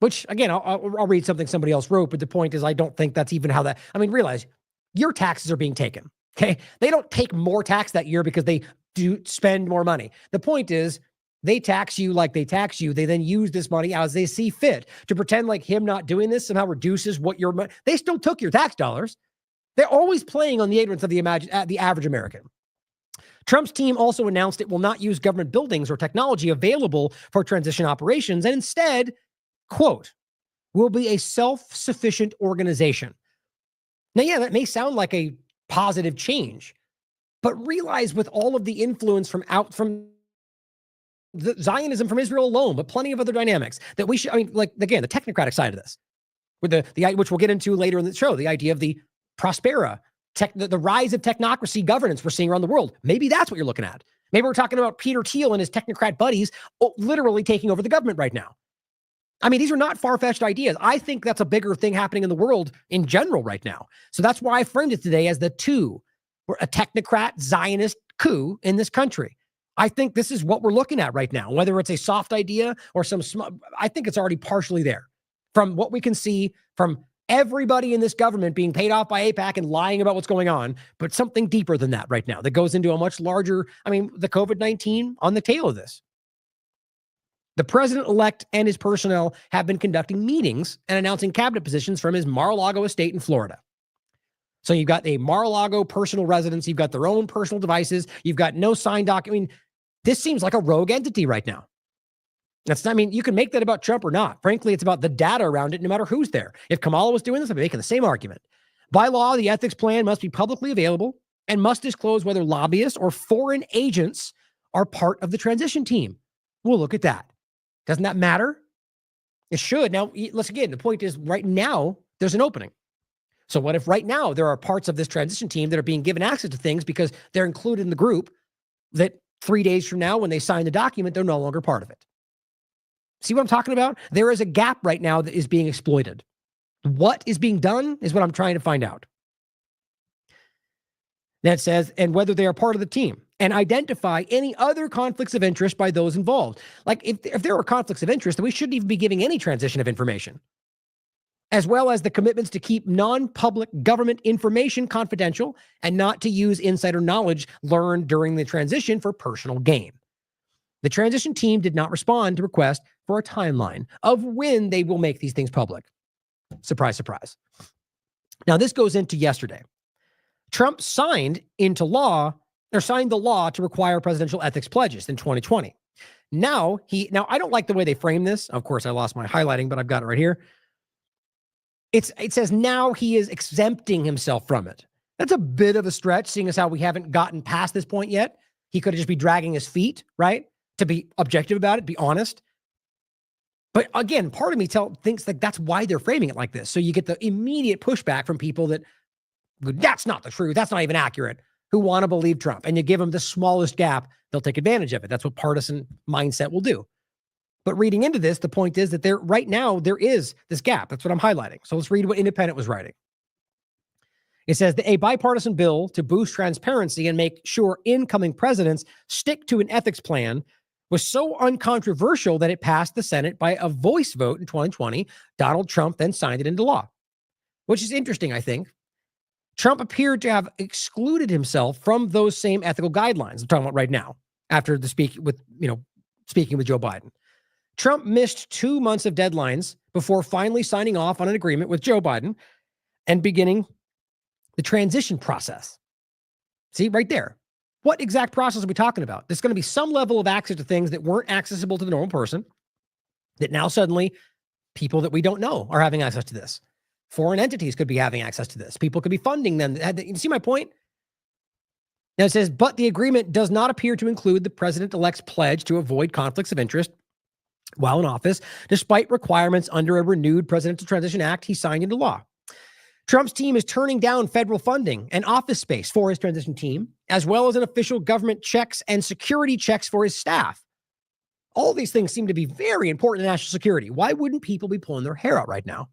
Which, again, I'll read something somebody else wrote, but the point is I don't think that's even how that... I mean, realize your taxes are being taken, okay? They don't take more tax that year because they do spend more money. The point is they tax you like they tax you. They then use this money as they see fit to pretend like him not doing this somehow reduces what your money... They still took your tax dollars. They're always playing on the ignorance of the average American. Trump's team also announced it will not use government buildings or technology available for transition operations and instead, quote, will be a self-sufficient organization. Now, yeah, that may sound like a positive change, but realize with all of the influence from the Zionism from Israel alone, but plenty of other dynamics that we should, I mean, like, again, the technocratic side of this, with the which we'll get into later in the show, the idea of the Prospera, the rise of technocracy governance we're seeing around the world. Maybe that's what you're looking at. Maybe we're talking about Peter Thiel and his technocrat buddies literally taking over the government right now. I mean, these are not far-fetched ideas. I think that's a bigger thing happening in the world in general right now. So that's why I framed it today as a technocrat Zionist coup in this country. I think this is what we're looking at right now, whether it's a soft idea or I think it's already partially there from what we can see from everybody in this government being paid off by AIPAC and lying about what's going on, but something deeper than that right now that goes into a much larger, the COVID-19 on the tail of this. The president-elect and his personnel have been conducting meetings and announcing cabinet positions from his Mar-a-Lago estate in Florida. So you've got a Mar-a-Lago personal residence. You've got their own personal devices. You've got no signed document. This seems like a rogue entity right now. You can make that about Trump or not. Frankly, it's about the data around it, no matter who's there. If Kamala was doing this, I'd be making the same argument. By law, the ethics plan must be publicly available and must disclose whether lobbyists or foreign agents are part of the transition team. We'll look at that. Doesn't that matter? It should. Now, the point is right now, there's an opening. So what if right now there are parts of this transition team that are being given access to things because they're included in the group that 3 days from now, when they sign the document, they're no longer part of it? See what I'm talking about? There is a gap right now that is being exploited. What is being done is what I'm trying to find out. That says, and whether they are part of the team, and identify any other conflicts of interest by those involved. Like if there are conflicts of interest, then we shouldn't even be giving any transition of information, as well as the commitments to keep non-public government information confidential and not to use insider knowledge learned during the transition for personal gain. The transition team did not respond to request for a timeline of when they will make these things public. Surprise, surprise. Now, this goes into yesterday. Trump signed the law to require presidential ethics pledges in 2020. Now I don't like the way they frame this. Of course, I lost my highlighting, but I've got it right here. It says now he is exempting himself from it. That's a bit of a stretch, seeing as how we haven't gotten past this point yet. He could just be dragging his feet, right? To be objective about it, be honest. But again, part of me thinks that that's why they're framing it like this. So you get the immediate pushback from people that's not the truth. That's not even accurate. Who want to believe Trump. And you give them the smallest gap, they'll take advantage of it. That's what partisan mindset will do. But reading into this, the point is that right now there is this gap. That's what I'm highlighting. So let's read what Independent was writing. It says that a bipartisan bill to boost transparency and make sure incoming presidents stick to an ethics plan was so uncontroversial that it passed the Senate by a voice vote in 2020. Donald Trump then signed it into law, which is interesting, I think. Trump appeared to have excluded himself from those same ethical guidelines I'm talking about right now, after speaking with Joe Biden. Trump missed 2 months of deadlines before finally signing off on an agreement with Joe Biden and beginning the transition process. See, right there. What exact process are we talking about? There's going to be some level of access to things that weren't accessible to the normal person, that now suddenly people that we don't know are having access to this. Foreign entities could be having access to this. People could be funding them. You see my point? Now it says, but the agreement does not appear to include the president-elect's pledge to avoid conflicts of interest while in office, despite requirements under a renewed Presidential Transition Act he signed into law. Trump's team is turning down federal funding and office space for his transition team, as well as an official government checks and security checks for his staff. All these things seem to be very important to national security. Why wouldn't people be pulling their hair out right now?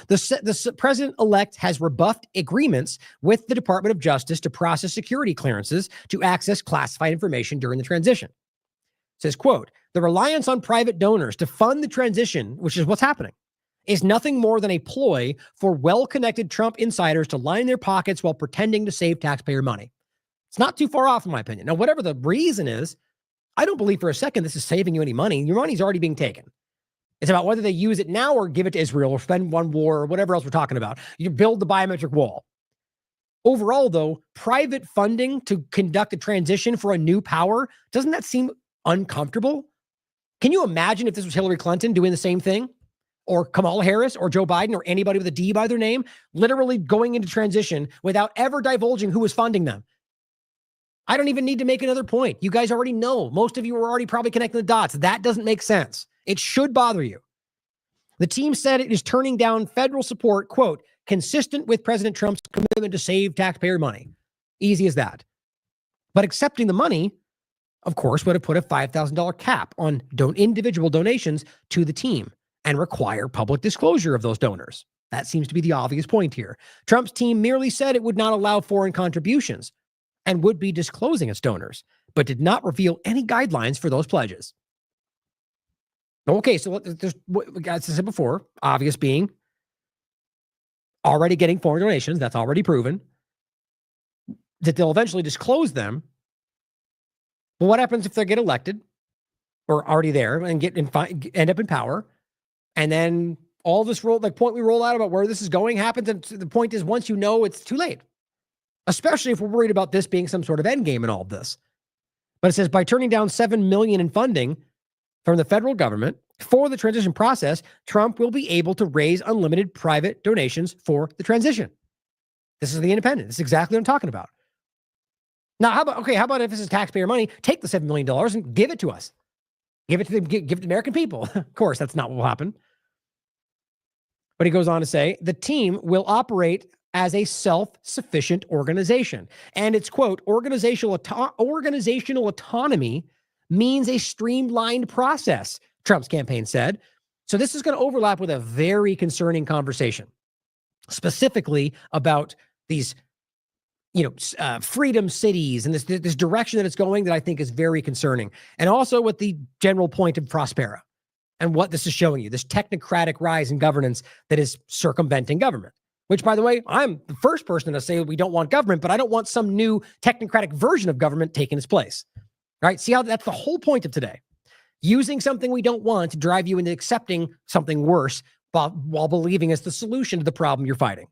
The president-elect has rebuffed agreements with the Department of Justice to process security clearances to access classified information during the transition. It says, quote, the reliance on private donors to fund the transition, which is what's happening, is nothing more than a ploy for well-connected Trump insiders to line their pockets while pretending to save taxpayer money. It's not too far off, in my opinion. Now, whatever the reason is, I don't believe for a second this is saving you any money. Your money's already being taken. It's about whether they use it now or give it to Israel or spend one war or whatever else we're talking about. You build the biometric wall. Overall, though, private funding to conduct a transition for a new power, doesn't that seem uncomfortable? Can you imagine if this was Hillary Clinton doing the same thing? Or Kamala Harris or Joe Biden or anybody with a D by their name, literally going into transition without ever divulging who was funding them? I don't even need to make another point. You guys already know. Most of you are already probably connecting the dots. That doesn't make sense. It should bother you. The team said it is turning down federal support, quote, consistent with President Trump's commitment to save taxpayer money. Easy as that. But accepting the money, of course, would have put a $5,000 cap on individual donations to the team and require public disclosure of those donors. That seems to be the obvious point here. Trump's team merely said it would not allow foreign contributions. and would be disclosing its donors, but did not reveal any guidelines for those pledges. Okay, so there's what I said before, obvious being already getting foreign donations. That's already proven. That they'll eventually disclose them. But what happens if they get elected or already there and end up in power? And then all this point we roll out about where this is going happens. And the point is, once you know, it's too late. Especially if we're worried about this being some sort of end game in all of this. But it says by turning down $7 million in funding from the federal government for the transition process, Trump will be able to raise unlimited private donations for the transition. This is the Independent. This is exactly what I'm talking about. Now, how about if this is taxpayer money, take the $7 million and give it to us. Give it to the American people. Of course, that's not what will happen. But he goes on to say, the team will operate as a self-sufficient organization. And it's, quote, organizational autonomy means a streamlined process, Trump's campaign said. So this is going to overlap with a very concerning conversation, specifically about these, freedom cities and this direction that it's going that I think is very concerning. And also with the general point of Prospera and what this is showing you, this technocratic rise in governance that is circumventing government. Which, by the way, I'm the first person to say we don't want government, but I don't want some new technocratic version of government taking its place. All right? See how that's the whole point of today. Using something we don't want to drive you into accepting something worse while believing it's the solution to the problem you're fighting.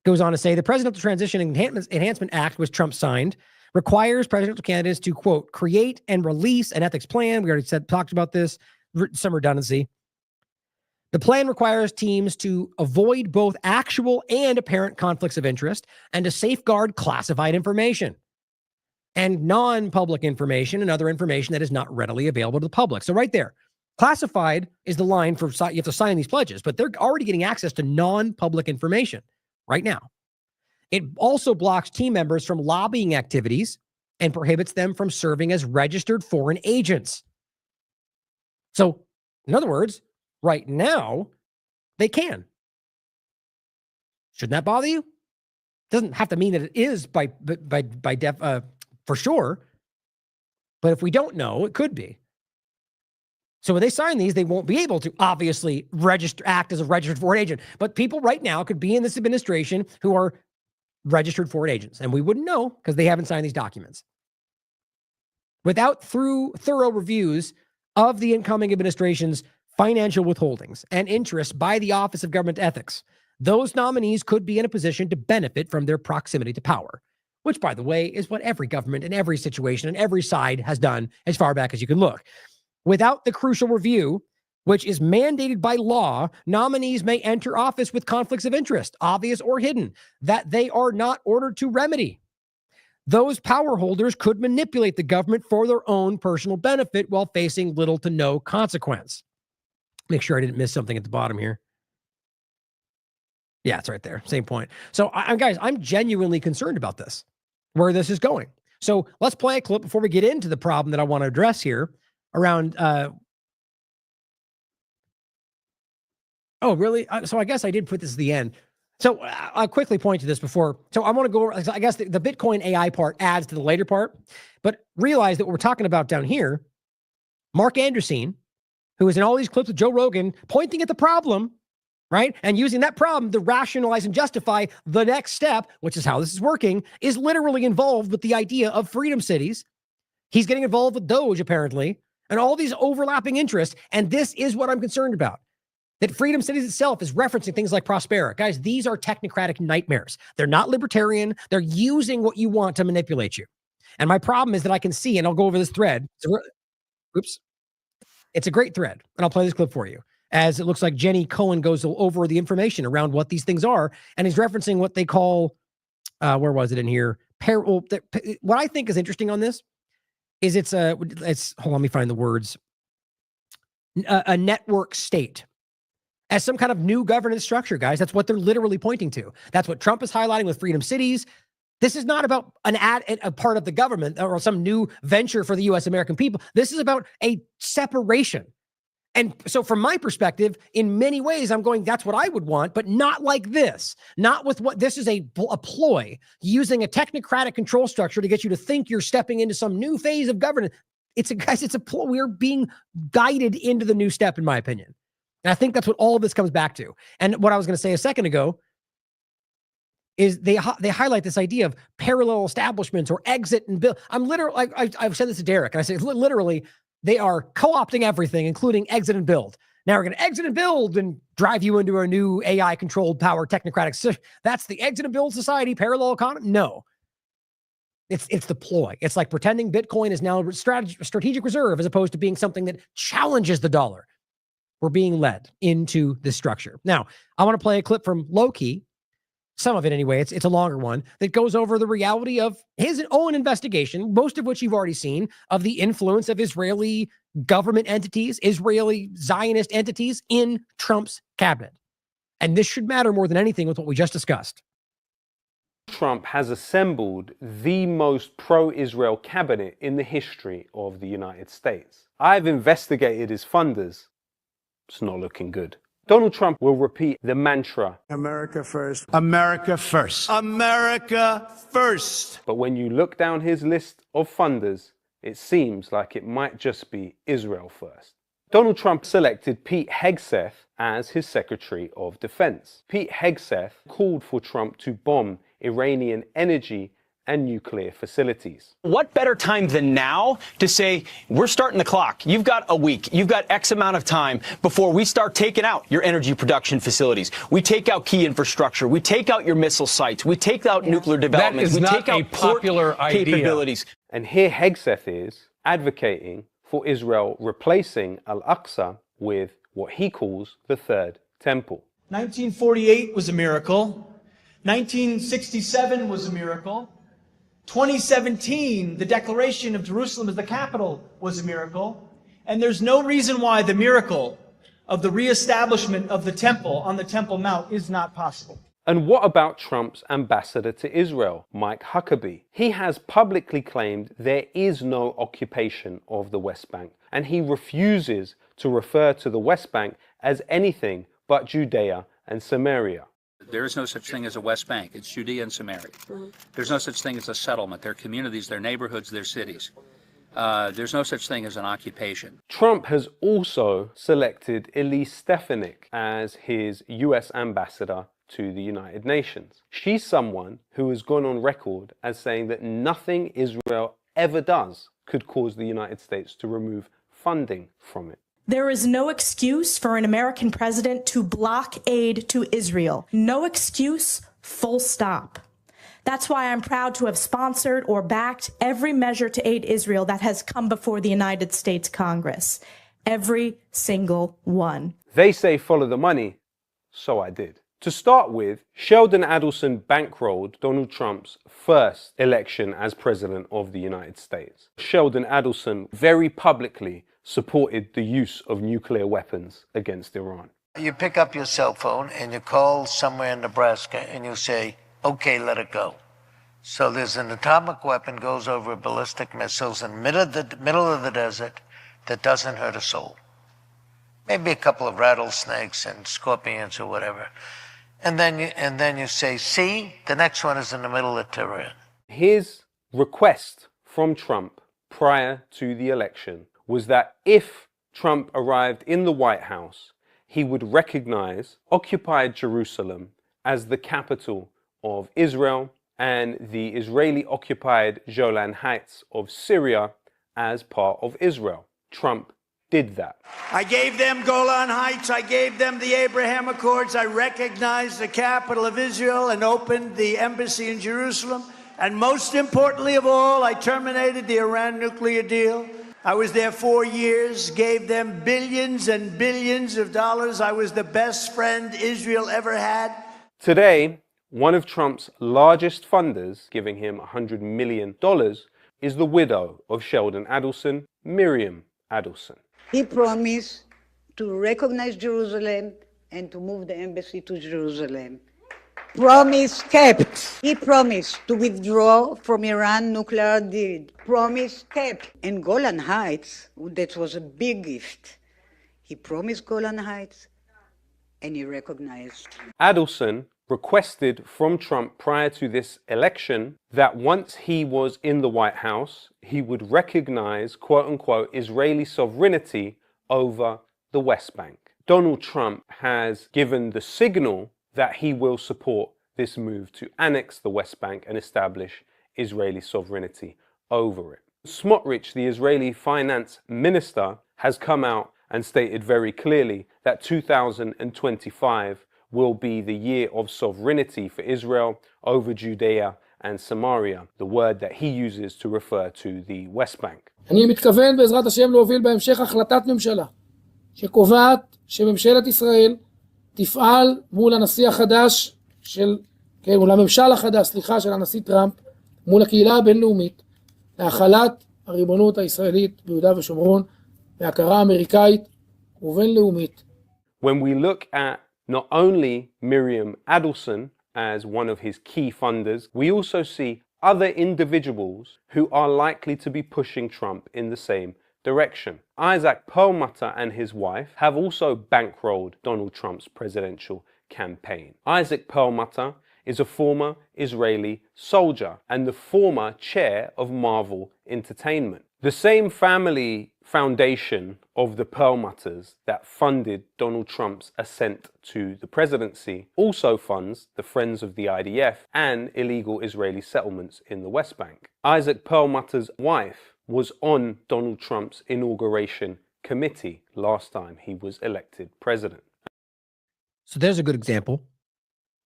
Goes on to say, the Presidential Transition Enhancement Act, which Trump signed, requires presidential candidates to, quote, create and release an ethics plan. We already talked about this, some redundancy. The plan requires teams to avoid both actual and apparent conflicts of interest and to safeguard classified information and non-public information and other information that is not readily available to the public. So right there, classified is the line for you have to sign these pledges, but they're already getting access to non-public information right now. It also blocks team members from lobbying activities and prohibits them from serving as registered foreign agents. So, in other words, right now, they can. Shouldn't that bother you? Doesn't have to mean that it is for sure. But if we don't know, it could be. So when they sign these, they won't be able to obviously act as a registered foreign agent. But people right now could be in this administration who are registered foreign agents, and we wouldn't know because they haven't signed these documents. Without thorough reviews of the incoming administration's financial withholdings and interests by the Office of Government Ethics, those nominees could be in a position to benefit from their proximity to power, which, by the way, is what every government in every situation and every side has done as far back as you can look. Without the crucial review, which is mandated by law, nominees may enter office with conflicts of interest, obvious or hidden, that they are not ordered to remedy. Those power holders could manipulate the government for their own personal benefit while facing little to no consequence. Make sure I didn't miss something at the bottom here. Yeah, it's right there. Same point. So, guys, I'm genuinely concerned about this, where this is going. So let's play a clip before we get into the problem that I want to address here around... Oh, really? So I guess I did put this at the end. So I'll quickly point to this before. So I want to go over, I guess the Bitcoin AI part adds to the later part, but realize that what we're talking about down here, Mark Andreessen, who is in all these clips with Joe Rogan, pointing at the problem, right? And using that problem to rationalize and justify the next step, which is how this is working, is literally involved with the idea of freedom cities. He's getting involved with Doge, apparently, and all these overlapping interests. And this is what I'm concerned about. That Freedom Cities itself is referencing things like Prospera. Guys, these are technocratic nightmares. They're not libertarian. They're using what you want to manipulate you. And my problem is that I can see, and I'll go over this thread. Oops. It's a great thread. And I'll play this clip for you. As it looks like Jenny Cohen goes over the information around what these things are. And he's referencing what they call, where was it in here? What I think is interesting on this is hold on, let me find the words. A network state. As some kind of new governance structure, guys. That's what they're literally pointing to. That's what Trump is highlighting with Freedom Cities. This is not about a part of the government or some new venture for the U.S. American people. This is about a separation And so from my perspective, in many ways, I'm going, that's what I would want, but not like this. Not with what this is a ploy, using a technocratic control structure to get you to think you're stepping into some new phase of governance. It's a ploy. We're being guided into the new step, in my opinion. And I think that's what all of this comes back to. And what I was going to say a second ago is they highlight this idea of parallel establishments or exit and build. I'm literally, I've said this to Derek, and I say literally, they are co-opting everything, including exit and build. Now we're going to exit and build and drive you into a new AI-controlled power technocratic. That's the exit and build society, parallel economy. No, it's the ploy. It's like pretending Bitcoin is now a strategic reserve as opposed to being something that challenges the dollar. We're being led into this structure. Now, I want to play a clip from Loki. Some of it anyway, it's a longer one that goes over the reality of his own investigation, most of which you've already seen, of the influence of Israeli government entities, Israeli Zionist entities in Trump's cabinet. And this should matter more than anything with what we just discussed. Trump has assembled the most pro-Israel cabinet in the history of the United States. I've investigated his funders. It's not looking good. Donald Trump will repeat the mantra, America first. America first. America first. but when you look down his list of funders, it seems like it might just be Israel first. Donald Trump selected Pete Hegseth as his Secretary of Defense. Pete Hegseth called for Trump to bomb Iranian energy and nuclear facilities. What better time than now to say, we're starting the clock. You've got a week. You've got X amount of time before we start taking out your energy production facilities. We take out key infrastructure. We take out your missile sites. We take out nuclear developments. That is we not take out a popular idea. capabilities. And here Hegseth is advocating for Israel replacing Al-Aqsa with what he calls the Third Temple. 1948 was a miracle. 1967 was a miracle. 2017, the declaration of Jerusalem as the capital was a miracle. And there's no reason why the miracle of the reestablishment of the temple on the Temple Mount is not possible. And what about Trump's ambassador to Israel, Mike Huckabee? He has publicly claimed there is no occupation of the West Bank, and he refuses to refer to the West Bank as anything but Judea and Samaria. There is no such thing as a West Bank. It's Judea and Samaria. There's no such thing as a settlement. They're communities, they're neighborhoods, they're cities. There's no such thing as an occupation. Trump has also selected Elise Stefanik as his US ambassador to the United Nations. She's someone who has gone on record as saying that nothing Israel ever does could cause the United States to remove funding from it. There is no excuse for an American president to block aid to Israel. No excuse, full stop. That's why I'm proud to have sponsored or backed every measure to aid Israel that has come before the United States Congress. Every single one. They say follow the money, so I did. To start with, Sheldon Adelson bankrolled Donald Trump's first election as president of the United States. Sheldon Adelson very publicly supported the use of nuclear weapons against Iran. You pick up your cell phone and you call somewhere in Nebraska and you say, okay, let it go. So there's an atomic weapon goes over ballistic missiles in the middle of the desert that doesn't hurt a soul. Maybe a couple of rattlesnakes and scorpions or whatever. And then you say, see, the next one is in the middle of Tehran. His request from Trump prior to the election was that if Trump arrived in the White House, he would recognize occupied Jerusalem as the capital of Israel and the Israeli-occupied Golan Heights of Syria as part of Israel. Trump did that. I gave them Golan Heights. I gave them the Abraham Accords. I recognized the capital of Israel and opened the embassy in Jerusalem. And most importantly of all, I terminated the Iran nuclear deal. I was there 4 years, gave them billions and billions of dollars. I was the best friend Israel ever had. Today, one of Trump's largest funders, giving him $100 million, is the widow of Sheldon Adelson, Miriam Adelson. He promised to recognize Jerusalem and to move the embassy to Jerusalem. Promise kept. He promised to withdraw from Iran nuclear deal. Promise kept. And Golan Heights, that was a big gift. He promised Golan Heights, and he recognized. Adelson requested from Trump prior to this election that once he was in the White House, he would recognize, quote unquote, Israeli sovereignty over the West Bank. Donald Trump has given the signal that he will support this move to annex the West Bank and establish Israeli sovereignty over it. Smotrich, the Israeli finance minister, has come out and stated very clearly that 2025 will be the year of sovereignty for Israel over Judea and Samaria, the word that he uses to refer to the West Bank. אני מתכוון בעזרת השם להוביל בהמשך החלטת ממשלה שקובעת שממשלת ישראל תפעל מול הנשיא החדש מול הממשל החדש, של הנשיא טראמפ, מול הקהילה הבינלאומית, להחלת הריבונות הישראלית ביהודה ושומרון, והכרה אמריקאית ובינלאומית. When we look at not only Miriam Adelson as one of his key funders, we also see other individuals who are likely to be pushing Trump in the same direction. Isaac Perlmutter and his wife have also bankrolled Donald Trump's presidential campaign. Isaac Perlmutter is a former Israeli soldier and the former chair of Marvel Entertainment. The same family foundation of the Perlmutters that funded Donald Trump's ascent to the presidency also funds the Friends of the IDF and illegal Israeli settlements in the West Bank. Isaac Perlmutter's wife was on Donald Trump's inauguration committee last time he was elected president. So there's a good example,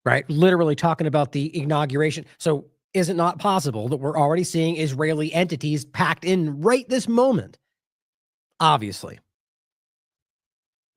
right? Literally talking about the inauguration. So is it not possible that we're already seeing Israeli entities packed in right this moment? Obviously.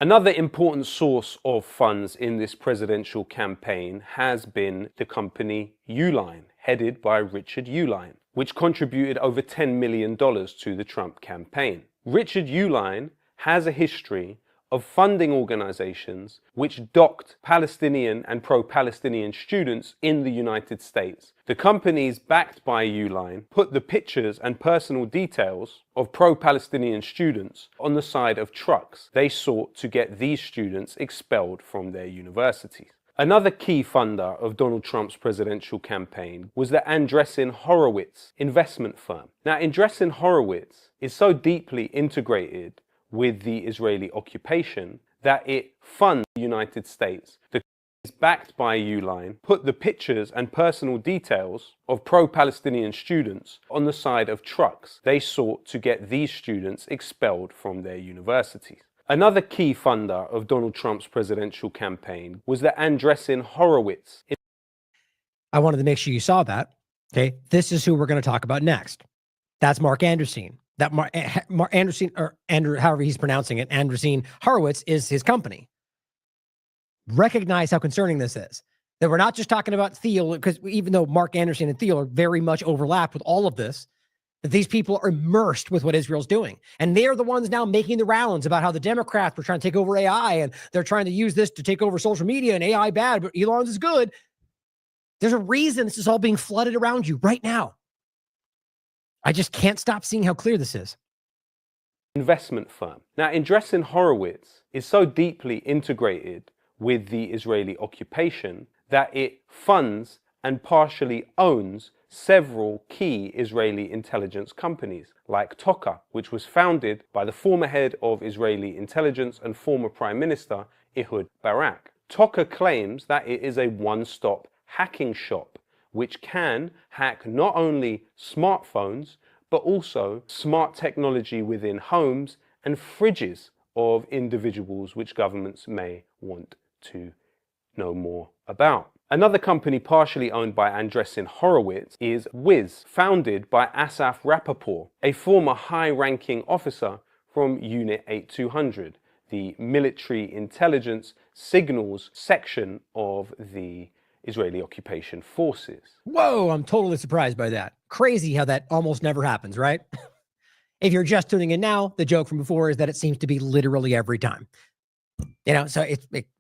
Another important source of funds in this presidential campaign has been the company Uline, headed by Richard Uline, which contributed over $10 million to the Trump campaign. Richard Uline has a history of funding organizations which docked Palestinian and pro-Palestinian students in the United States. The companies backed by Uline put the pictures and personal details of pro-Palestinian students on the side of trucks. They sought to get these students expelled from their universities. Another key funder of Donald Trump's presidential campaign was the Andreessen Horowitz investment firm. Now, Andreessen Horowitz is so deeply integrated with the Israeli occupation that it funds the United States. The companies backed by Uline put the pictures and personal details of pro-Palestinian students on the side of trucks. They sought to get these students expelled from their universities. Another key funder of Donald Trump's presidential campaign was the Andreessen Horowitz. I wanted to make sure you saw that. Okay, this is who we're going to talk about next. That's Mark Anderson. That Mark Anderson, or Andrew, however he's pronouncing it, Andreessen Horowitz is his company. Recognize how concerning this is. That we're not just talking about Thiel, because even though Mark Anderson and Thiel are very much overlapped with all of this, that these people are immersed with what Israel's doing. And they're the ones now making the rounds about how the Democrats were trying to take over AI, and they're trying to use this to take over social media, and AI bad, but Elon's is good. There's a reason this is all being flooded around you right now. I just can't stop seeing how clear this is. Investment firm. Now, Andreessen Horowitz is so deeply integrated with the Israeli occupation that it funds and partially owns several key Israeli intelligence companies, like Toka, which was founded by the former head of Israeli intelligence and former Prime Minister Ehud Barak. Toka claims that it is a one-stop hacking shop, which can hack not only smartphones, but also smart technology within homes and fridges of individuals which governments may want to know more about. Another company partially owned by Andreessen Horowitz is Wiz, founded by Asaf Rappaport, a former high-ranking officer from Unit 8200, the military intelligence signals section of the Israeli occupation forces. Whoa, I'm totally surprised by that. Crazy how that almost never happens, right? If you're just tuning in now, the joke from before is that it seems to be literally every time. You know, so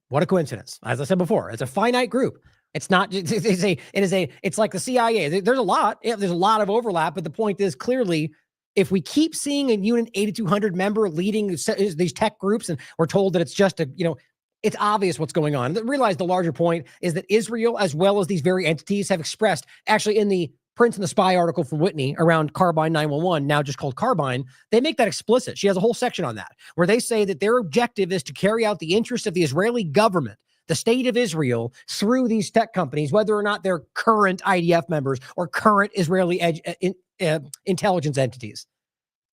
what a coincidence. As I said before, it's a finite group. It's not, it's like the CIA. There's a lot of overlap, but the point is clearly if we keep seeing a Unit 8200 member leading these tech groups, and we're told that it's just it's obvious what's going on. Realize the larger point is that Israel, as well as these very entities, have expressed, actually in the Prince and the Spy article from Whitney around Carbine 911, now just called Carbine, they make that explicit. She has a whole section on that, where they say that their objective is to carry out the interests of the Israeli government, the state of Israel, through these tech companies, whether or not they're current IDF members or current Israeli intelligence entities.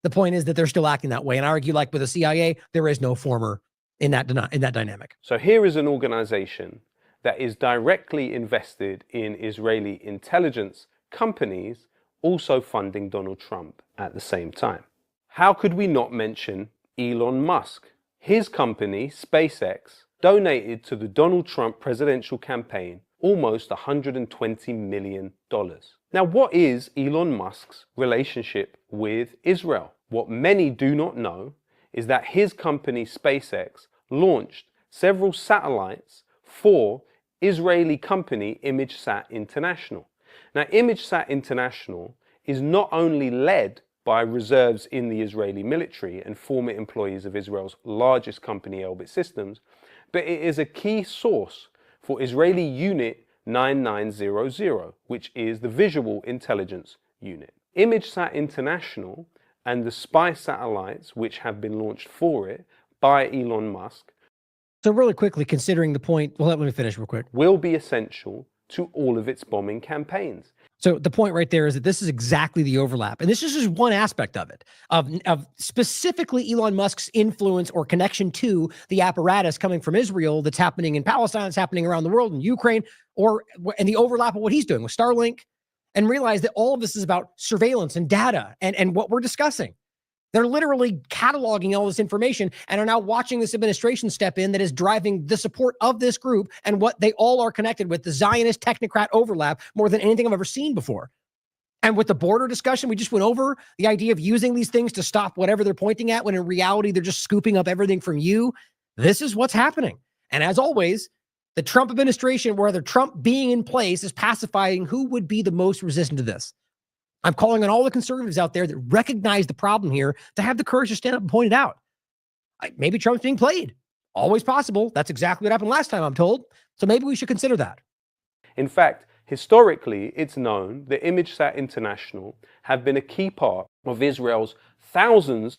The point is that they're still acting that way. And I argue, like with the CIA, there is no former in that dynamic. So here is an organization that is directly invested in Israeli intelligence companies, also funding Donald Trump at the same time. How could we not mention Elon Musk? His company, SpaceX, donated to the Donald Trump presidential campaign almost $120 million. Now, what is Elon Musk's relationship with Israel? What many do not know is that his company, SpaceX, launched several satellites for Israeli company ImageSat International. Now, ImageSat International is not only led by reserves in the Israeli military and former employees of Israel's largest company, Elbit Systems, but it is a key source for Israeli Unit 9900, which is the Visual Intelligence Unit. ImageSat International and the spy satellites, which have been launched for it by Elon Musk. So really quickly, considering the point, well, let me finish real quick. Will be essential to all of its bombing campaigns. So the point right there is that this is exactly the overlap. And this is just one aspect of it, of specifically Elon Musk's influence or connection to the apparatus coming from Israel that's happening in Palestine, that's happening around the world, in Ukraine, and the overlap of what he's doing with Starlink. And realize that all of this is about surveillance and data and what we're discussing. They're literally cataloging all this information and are now watching this administration step in that is driving the support of this group and what they all are connected with, the Zionist technocrat overlap, more than anything I've ever seen before. And with the border discussion, we just went over the idea of using these things to stop whatever they're pointing at, when in reality, they're just scooping up everything from you. This is what's happening. And as always, the Trump administration, whether Trump being in place, is pacifying who would be the most resistant to this. I'm calling on all the conservatives out there that recognize the problem here to have the courage to stand up and point it out. Maybe Trump's being played. Always possible. That's exactly what happened last time, I'm told. So maybe we should consider that. In fact, historically, it's known that ImageSat International have been a key part of Israel's thousands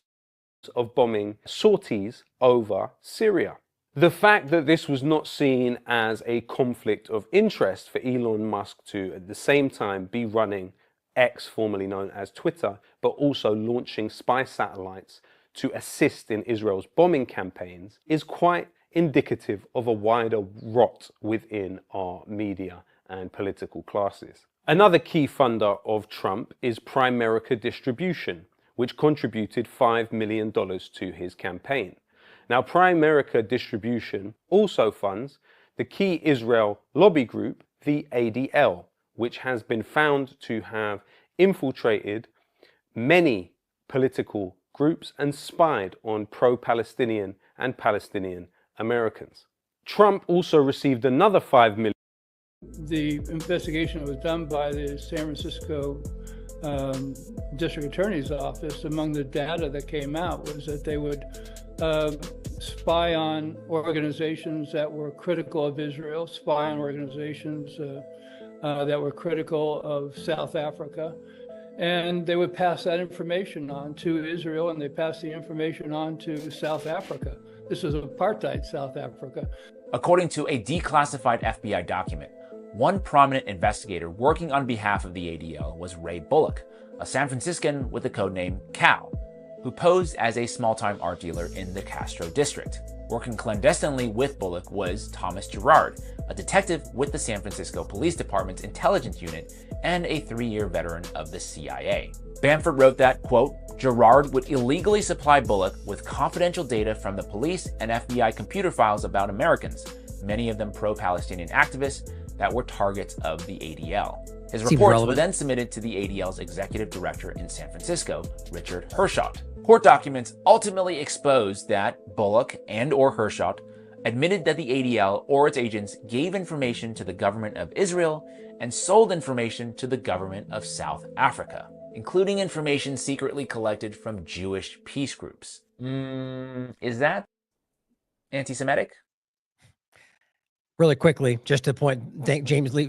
of bombing sorties over Syria. The fact that this was not seen as a conflict of interest for Elon Musk to, at the same time, be running X, formerly known as Twitter, but also launching spy satellites to assist in Israel's bombing campaigns, is quite indicative of a wider rot within our media and political classes. Another key funder of Trump is Primerica Distribution, which contributed $5 million to his campaign. Now, Primerica Distribution also funds the key Israel lobby group, the ADL, which has been found to have infiltrated many political groups and spied on pro-Palestinian and Palestinian Americans. Trump also received another $5 million. The investigation that was done by the San Francisco District Attorney's Office, among the data that came out was that they would spy on organizations that were critical of Israel, spy on organizations that were critical of South Africa, and they would pass that information on to Israel, and they passed the information on to South Africa. This was apartheid South Africa. According to a declassified FBI document, one prominent investigator working on behalf of the ADL was Ray Bullock, a San Franciscan with the codename Cal, who posed as a small-time art dealer in the Castro district. Working clandestinely with Bullock was Thomas Gerard, a detective with the San Francisco Police Department's intelligence unit and a 3-year veteran of the CIA. Bamford wrote that, quote, Gerard would illegally supply Bullock with confidential data from the police and FBI computer files about Americans, many of them pro-Palestinian activists that were targets of the ADL. His reports were then submitted to the ADL's executive director in San Francisco, Richard Hirschot. Court documents ultimately exposed that Bullock and/or Hirschot admitted that the ADL or its agents gave information to the government of Israel and sold information to the government of South Africa. including information secretly collected from Jewish peace groups. Is that anti-Semitic? Really quickly, just to point, thank James Lee.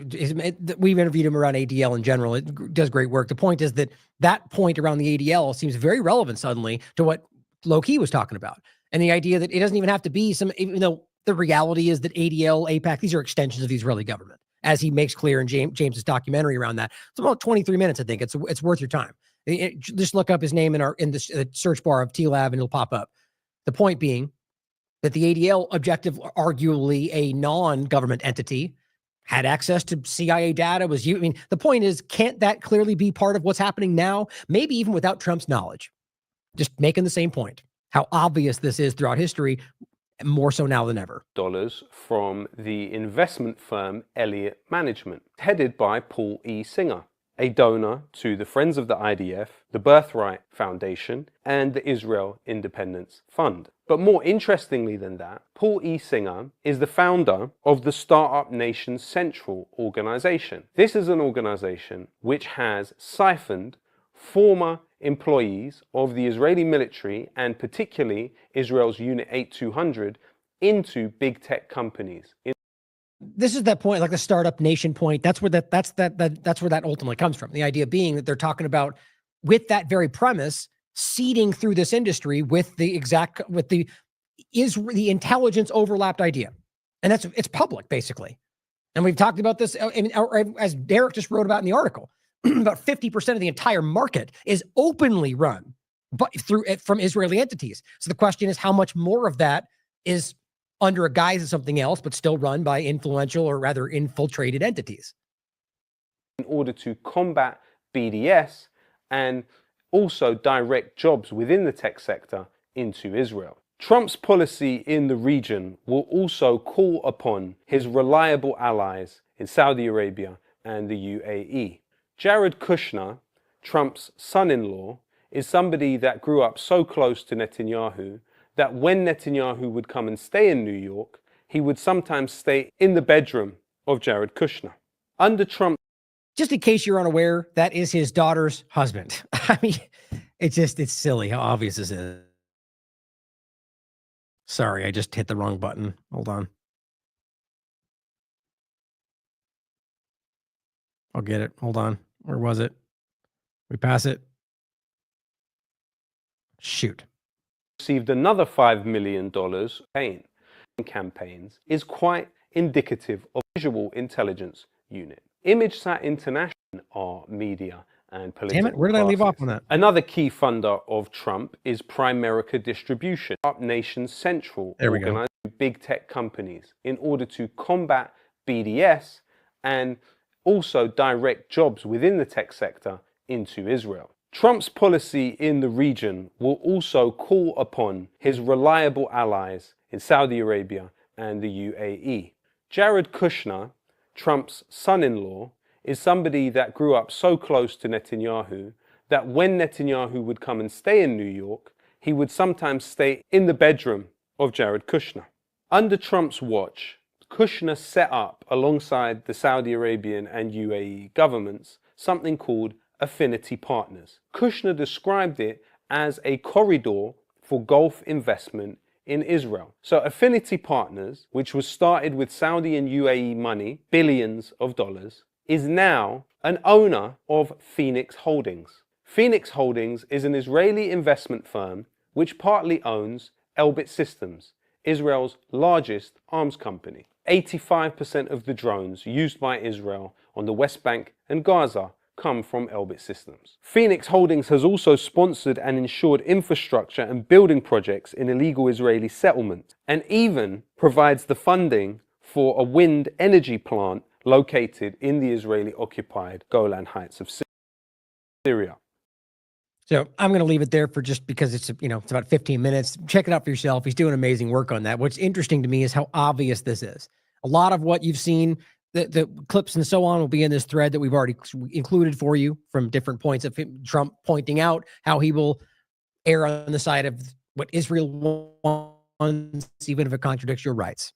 We've interviewed him around ADL in general. It does great work. The point is that point around the ADL seems very relevant suddenly to what Low-Key was talking about. And the idea that it doesn't even have to be even though the reality is that ADL, AIPAC, these are extensions of the Israeli government, as he makes clear in James's documentary around that. It's about 23 minutes, I think. It's worth your time. Just look up his name in the search bar of TLAV and it'll pop up. The point being that the ADL, objective, arguably a non-government entity, had access to CIA data. The point is, can't that clearly be part of what's happening now? Maybe even without Trump's knowledge. Just making the same point. How obvious this is throughout history, more so now than ever. Dollars from the investment firm Elliott Management, headed by Paul E. Singer, a donor to the Friends of the IDF, the Birthright Foundation, and the Israel Independence Fund. But more interestingly than that, Paul E. Singer is the founder of the Startup Nation Central organization. This is an organization which has siphoned former employees of the Israeli military and particularly Israel's Unit 8200 into big tech companies. This is that point, like the Startup Nation point. That's where that ultimately comes from. The idea being that they're talking about, with that very premise, seeding through this industry with the intelligence overlapped idea, and it's public basically. And we've talked about this, as Derek just wrote about in the article. About 50% of the entire market is openly run, but from Israeli entities. So the question is, how much more of that is under a guise of something else, but still run by influential or rather infiltrated entities? In order to combat BDS and also direct jobs within the tech sector into Israel. Trump's policy in the region will also call upon his reliable allies in Saudi Arabia and the UAE. Jared Kushner, Trump's son-in-law, is somebody that grew up so close to Netanyahu that when Netanyahu would come and stay in New York, he would sometimes stay in the bedroom of Jared Kushner. Under Trump... Just in case you're unaware, that is his daughter's husband. I mean, it's silly how obvious this is. Sorry, I just hit the wrong button. Hold on. I'll get it. Hold on. Where was it? We pass it. Shoot. Received another $5 million campaigns is quite indicative of visual intelligence unit. ImageSat International are media and political. Damn it, where did I leave off on that? Another key funder of Trump is Primerica Distribution, Startup Nation Central, organized big tech companies in order to combat BDS and also direct jobs within the tech sector into Israel. Trump's policy in the region will also call upon his reliable allies in Saudi Arabia and the UAE. Jared Kushner, Trump's son-in-law, is somebody that grew up so close to Netanyahu that when Netanyahu would come and stay in New York, he would sometimes stay in the bedroom of Jared Kushner. Under Trump's watch, Kushner set up, alongside the Saudi Arabian and UAE governments, something called Affinity Partners. Kushner described it as a corridor for Gulf investment in Israel. So Affinity Partners, which was started with Saudi and UAE money, billions of dollars, is now an owner of Phoenix Holdings. Phoenix Holdings is an Israeli investment firm which partly owns Elbit Systems, Israel's largest arms company. 85% of the drones used by Israel on the West Bank and Gaza come from Elbit Systems. Phoenix Holdings has also sponsored and insured infrastructure and building projects in illegal Israeli settlements, and even provides the funding for a wind energy plant located in the Israeli-occupied Golan Heights of Syria. So I'm going to leave it there for just because it's about 15 minutes. Check it out for yourself. He's doing amazing work on that. What's interesting to me is how obvious this is. A lot of what you've seen, the clips and so on, will be in this thread that we've already included for you from different points of Trump pointing out how he will err on the side of what Israel wants, even if it contradicts your rights.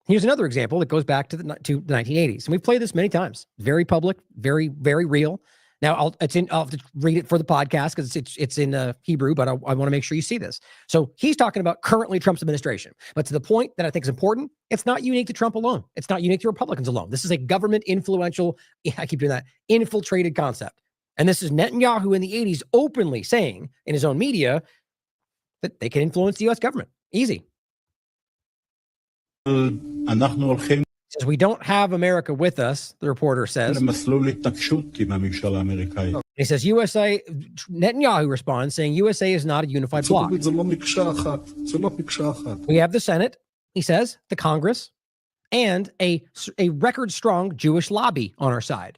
Here's another example that goes back to the 1980s. And we've played this many times. Very public, very, very real. Now, I'll have to read it for the podcast because it's in Hebrew, but I want to make sure you see this. So he's talking about currently Trump's administration. But to the point that I think is important, it's not unique to Trump alone. It's not unique to Republicans alone. This is a government influential, I keep doing that, infiltrated concept. And this is Netanyahu in the 80s openly saying in his own media that they can influence the U.S. government. Easy. Says we don't have America with us, the reporter says. He says USA, Netanyahu responds saying USA is not a unified bloc. We have the Senate, he says, the Congress, and a record strong Jewish lobby on our side.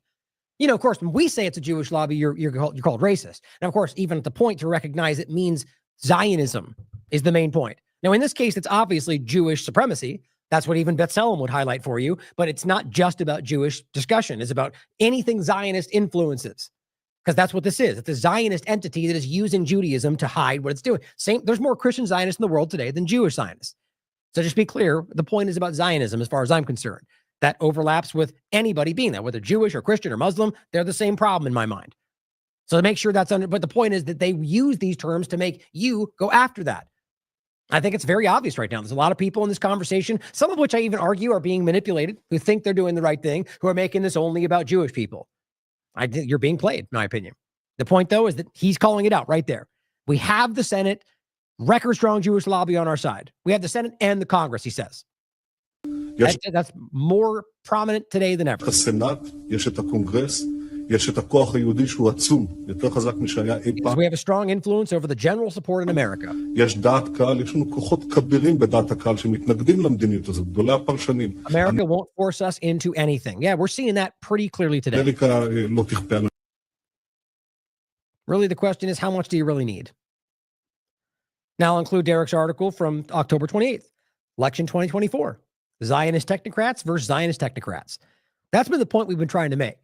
You know, of course, when we say it's a Jewish lobby, you're called racist. And of course, even at the point to recognize it means Zionism is the main point. Now, in this case, it's obviously Jewish supremacy. That's what even B'Tselem would highlight for you. But it's not just about Jewish discussion. It's about anything Zionist influences, because that's what this is. It's a Zionist entity that is using Judaism to hide what it's doing. There's more Christian Zionists in the world today than Jewish Zionists. So just be clear, the point is about Zionism as far as I'm concerned. That overlaps with anybody being that, whether Jewish or Christian or Muslim. They're the same problem in my mind. So to make sure that's under, but the point is that they use these terms to make you go after that. I think it's very obvious right now. There's a lot of people in this conversation, some of which I even argue are being manipulated, who think they're doing the right thing, who are making this only about Jewish people. I think you're being played, in my opinion. The point, though, is that he's calling it out right there. We have the Senate, record strong Jewish lobby on our side. We have the Senate and the Congress, he says. That's more prominent today than ever. We have a strong influence over the general support in America. America won't force us into anything. Yeah, we're seeing that pretty clearly today. Really, the question is, how much do you really need? Now I'll include Derek's article from October 28th, election 2024, Zionist technocrats versus Zionist technocrats. That's been the point we've been trying to make.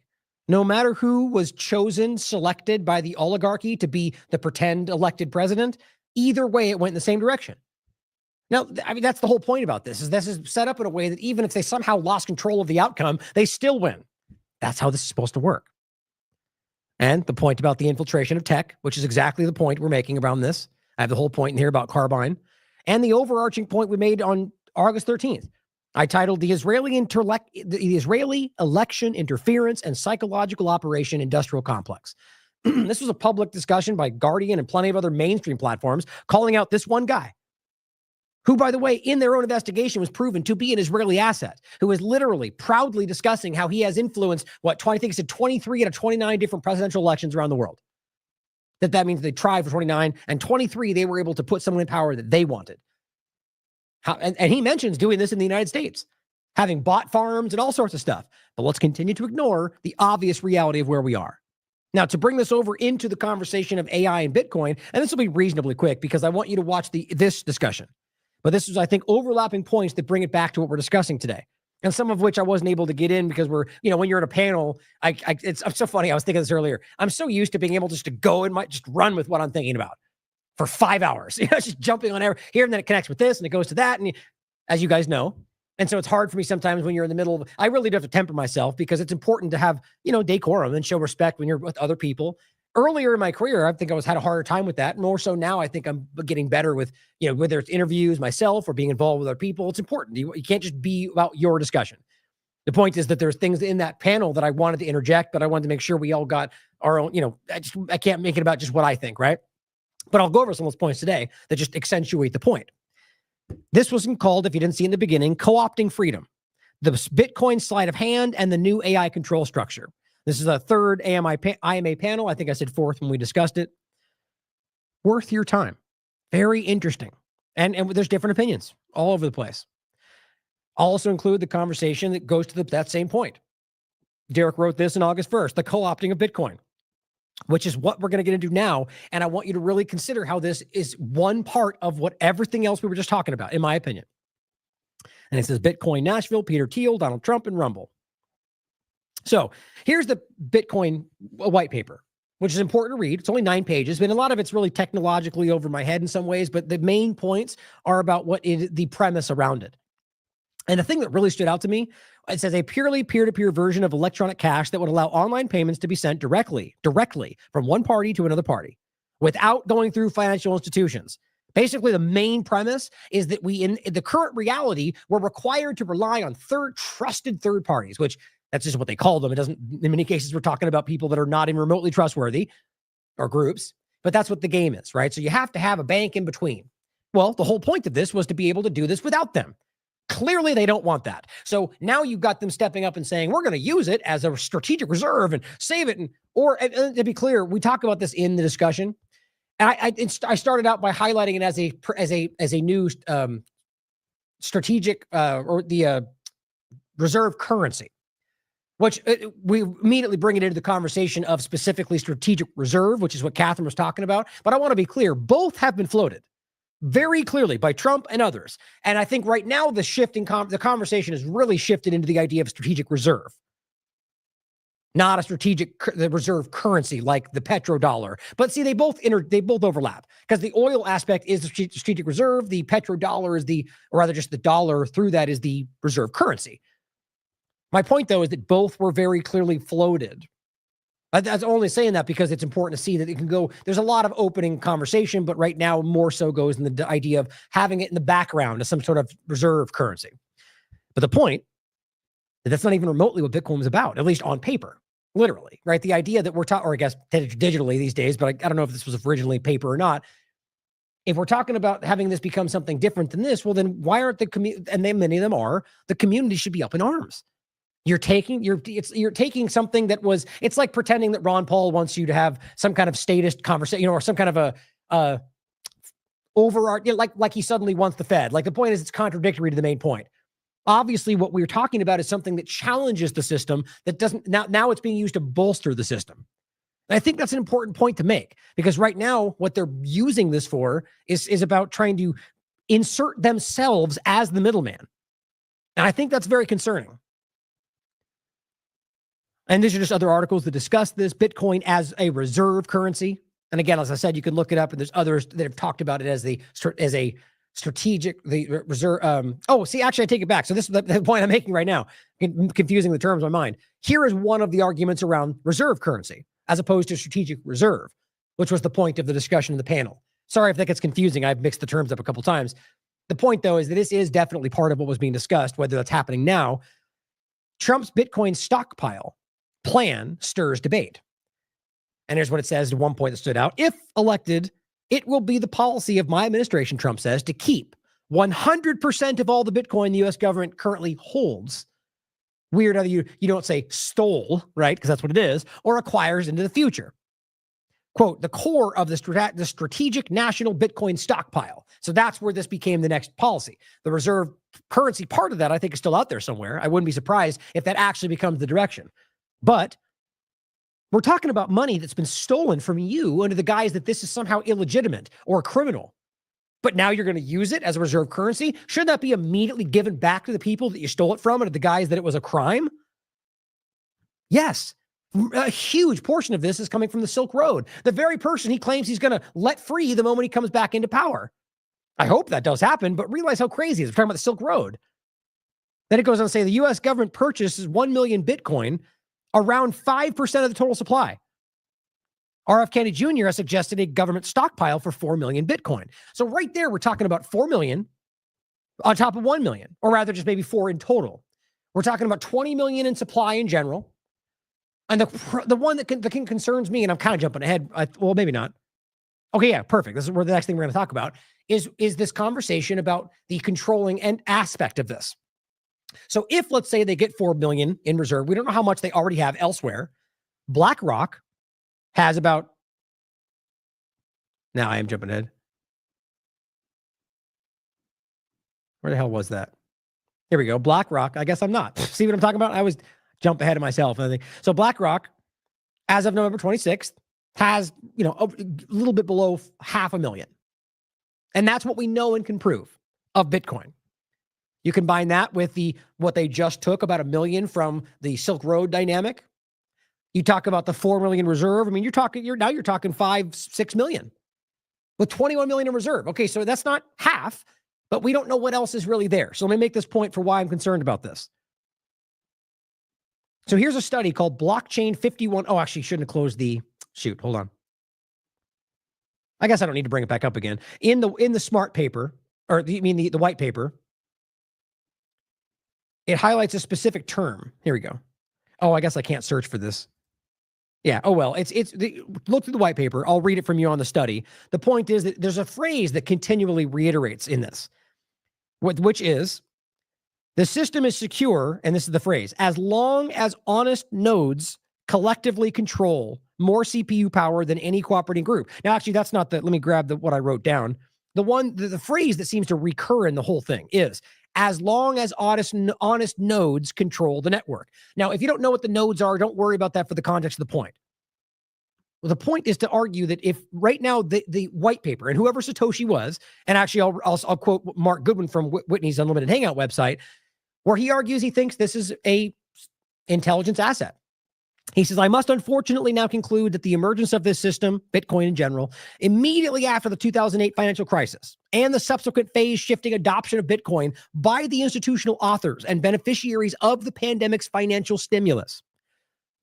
No matter who was chosen, selected by the oligarchy to be the pretend elected president, either way, it went in the same direction. Now, I mean, that's the whole point about this is set up in a way that even if they somehow lost control of the outcome, they still win. That's how this is supposed to work. And the point about the infiltration of tech, which is exactly the point we're making around this. I have the whole point in here about Carbine, and the overarching point we made on August 13th. I titled the Israeli election interference and psychological operation industrial complex. This was a public discussion by Guardian and plenty of other mainstream platforms calling out this one guy, who, by the way, in their own investigation was proven to be an Israeli asset, who is literally proudly discussing how he has influenced, I think he said 23 out of 29 different presidential elections around the world. That means they tried for 29, and 23 they were able to put someone in power that they wanted. And he mentions doing this in the United States, having bought farms and all sorts of stuff. But let's continue to ignore the obvious reality of where we are. Now, to bring this over into the conversation of AI and Bitcoin, and this will be reasonably quick because I want you to watch this discussion. But this is, I think, overlapping points that bring it back to what we're discussing today. And some of which I wasn't able to get in because when you're at a panel, it's so funny. I was thinking this earlier. I'm so used to being able just to go and just run with what I'm thinking about for 5 hours, just jumping on here, and then it connects with this and it goes to that. And as you guys know, and so it's hard for me sometimes when you're in the middle of, I really do have to temper myself because it's important to have, decorum and show respect when you're with other people. Earlier in my career, I think I had a harder time with that. More so now, I think I'm getting better with, whether it's interviews myself or being involved with other people. It's important. You can't just be about your discussion. The point is that there's things in that panel that I wanted to interject, but I wanted to make sure we all got our own, I can't make it about just what I think, right? But I'll go over some of those points today that just accentuate the point. This was called, if you didn't see in the beginning, co-opting freedom, the Bitcoin sleight of hand, and the new AI control structure. This is a third IMA panel. I think I said fourth when we discussed it. Worth your time. Very interesting. And there's different opinions all over the place. I'll also include the conversation that goes to that same point. Derek wrote this on August 1st, the co-opting of Bitcoin, which is what we're going to get into now. And I want you to really consider how this is one part of what everything else we were just talking about, in my opinion. And it says Bitcoin Nashville, Peter Thiel, Donald Trump, and Rumble. So here's the Bitcoin white paper, which is important to read. It's only 9 pages, but a lot of it's really technologically over my head in some ways, but the main points are about what is the premise around it. And the thing that really stood out to me, it says a purely peer-to-peer version of electronic cash that would allow online payments to be sent directly from one party to another party without going through financial institutions. Basically, the main premise is that in the current reality, we're required to rely on trusted third parties, which that's just what they call them. It doesn't, in many cases, we're talking about people that are not even remotely trustworthy or groups, but that's what the game is, right? So you have to have a bank in between. Well, the whole point of this was to be able to do this without them. Clearly, they don't want that. So now you've got them stepping up and saying, we're going to use it as a strategic reserve and save it. And to be clear, we talk about this in the discussion. And I started out by highlighting it as a new strategic or the reserve currency, which we immediately bring it into the conversation of specifically strategic reserve, which is what Catherine was talking about. But I want to be clear, both have been floated very clearly by Trump and others. And I think right now the conversation has really shifted into the idea of strategic reserve. Not a strategic reserve currency like the petrodollar. But see, they both overlap because the oil aspect is the strategic reserve. The petrodollar is just the dollar through that is the reserve currency. My point, though, is that both were very clearly floated. I was only saying that because it's important to see that it can go. There's a lot of opening conversation, but right now more so goes in the idea of having it in the background as some sort of reserve currency. But the point that's not even remotely what Bitcoin is about, at least on paper, literally, right? The idea that we're talking, or I guess digitally these days, but I don't know if this was originally paper or not. If we're talking about having this become something different than this, well, then why aren't and many of them are, the community should be up in arms. You're taking something that was, it's like pretending that Ron Paul wants you to have some kind of statist conversation, or some kind of a overarching, like he suddenly wants the Fed. Like the point is it's contradictory to the main point. Obviously, what we're talking about is something that challenges the system that doesn't, now it's being used to bolster the system. And I think that's an important point to make because right now, what they're using this for is about trying to insert themselves as the middleman. And I think that's very concerning. And these are just other articles that discuss this, Bitcoin as a reserve currency. And again, as I said, you can look it up and there's others that have talked about it as a strategic, the reserve. Actually, I take it back. So this is the point I'm making right now, confusing the terms in my mind. Here is one of the arguments around reserve currency as opposed to strategic reserve, which was the point of the discussion in the panel. Sorry if that gets confusing. I've mixed the terms up a couple times. The point, though, is that this is definitely part of what was being discussed, whether that's happening now. Trump's Bitcoin stockpile plan stirs debate. And here's what it says at one point that stood out. If elected, it will be the policy of my administration, Trump says, to keep 100% of all the Bitcoin the U.S. government currently holds. Weird how you don't say stole, right? Because that's what it is, or acquires into the future. Quote, the core of the strategic national Bitcoin stockpile. So that's where this became the next policy. The reserve currency part of that, I think, is still out there somewhere. I wouldn't be surprised if that actually becomes the direction. But we're talking about money that's been stolen from you under the guise that this is somehow illegitimate or criminal. But now you're going to use it as a reserve currency. Shouldn't that be immediately given back to the people that you stole it from under the guise that it was a crime? Yes. A huge portion of this is coming from the Silk Road. The very person he claims he's going to let free the moment he comes back into power. I hope that does happen, but realize how crazy it is. We're talking about the Silk Road. Then it goes on to say the U.S. government purchases 1 million Bitcoin, around 5% of the total supply. R.F. Kennedy Jr. has suggested a government stockpile for 4 million Bitcoin. So right there, we're talking about 4 million on top of 1 million, or rather just maybe 4 in total. We're talking about 20 million in supply in general. And the one that concerns me, and I'm kind of jumping ahead, well, maybe not. Okay, yeah, perfect. This is where the next thing we're going to talk about is this conversation about the controlling end aspect of this. So if, let's say, they get 4 million in reserve, we don't know how much they already have elsewhere. BlackRock has about, now I am jumping ahead. Where the hell was that? Here we go. BlackRock. I guess I'm not. See what I'm talking about? I always jump ahead of myself. I think. So BlackRock, as of November 26th, has, a little bit below 500,000. And that's what we know and can prove of Bitcoin. You combine that with what they just took, about 1 million from the Silk Road dynamic. You talk about the 4 million reserve. I mean, you're talking 5-6 million with 21 million in reserve. Okay, so that's not half, but we don't know what else is really there. So let me make this point for why I'm concerned about this. So here's a study called Blockchain 51. Oh, actually, shouldn't have closed the, shoot, hold on. I guess I don't need to bring it back up again. In the smart paper, or the white paper, it highlights a specific term. Here we go. Oh, I guess I can't search for this. Yeah. Oh, well, look through the white paper. I'll read it from you on the study. The point is that there's a phrase that continually reiterates in this, which is, the system is secure, and this is the phrase, as long as honest nodes collectively control more CPU power than any cooperating group. Now, actually, that's not let me grab what I wrote down. The phrase that seems to recur in the whole thing is, as long as honest nodes control the network. Now, if you don't know what the nodes are, don't worry about that for the context of the point. Well, the point is to argue that if right now the white paper, and whoever Satoshi was, and actually I'll quote Mark Goodwin from Whitney's Unlimited Hangout website, where he argues he thinks this is a intelligence asset. He says, I must unfortunately now conclude that the emergence of this system, Bitcoin in general, immediately after the 2008 financial crisis and the subsequent phase-shifting adoption of Bitcoin by the institutional authors and beneficiaries of the pandemic's financial stimulus,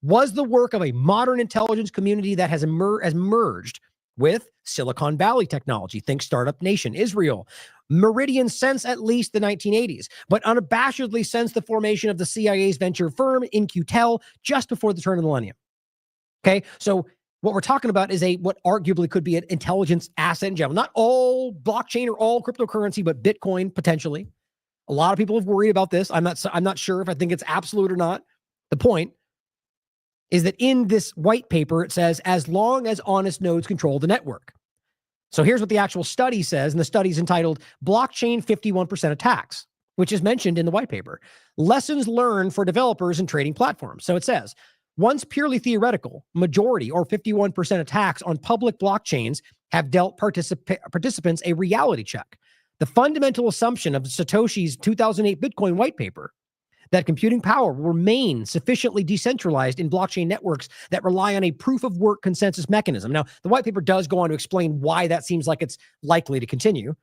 was the work of a modern intelligence community that has merged with Silicon Valley technology, think Startup Nation, Israel, Meridian since at least the 1980s, but unabashedly since the formation of the CIA's venture firm In-Q-Tel just before the turn of the millennium. Okay, so what we're talking about is what arguably could be an intelligence asset in general. Not all blockchain or all cryptocurrency, but Bitcoin potentially. A lot of people have worried about this. I'm not sure if I think it's absolute or not. The point is that in this white paper, it says, as long as honest nodes control the network. So here's what the actual study says, and the study is entitled Blockchain 51% Attacks, which is mentioned in the white paper. Lessons learned for developers and trading platforms. So it says, once purely theoretical, majority or 51% attacks on public blockchains have dealt participants a reality check. The fundamental assumption of Satoshi's 2008 Bitcoin white paper, that computing power will remain sufficiently decentralized in blockchain networks that rely on a proof-of-work consensus mechanism. Now, the white paper does go on to explain why that seems like it's likely to continue,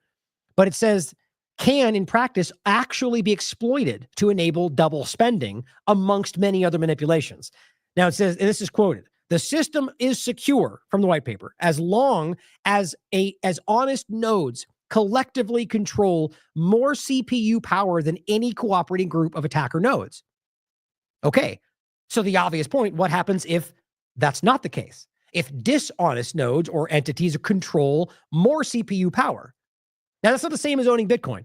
but it says, can, in practice, actually be exploited to enable double spending amongst many other manipulations. Now, it says, and this is quoted, the system is secure from the white paper as long as honest nodes collectively control more CPU power than any cooperating group of attacker nodes. Okay, so the obvious point, what happens if that's not the case? If dishonest nodes or entities control more CPU power? Now, that's not the same as owning Bitcoin.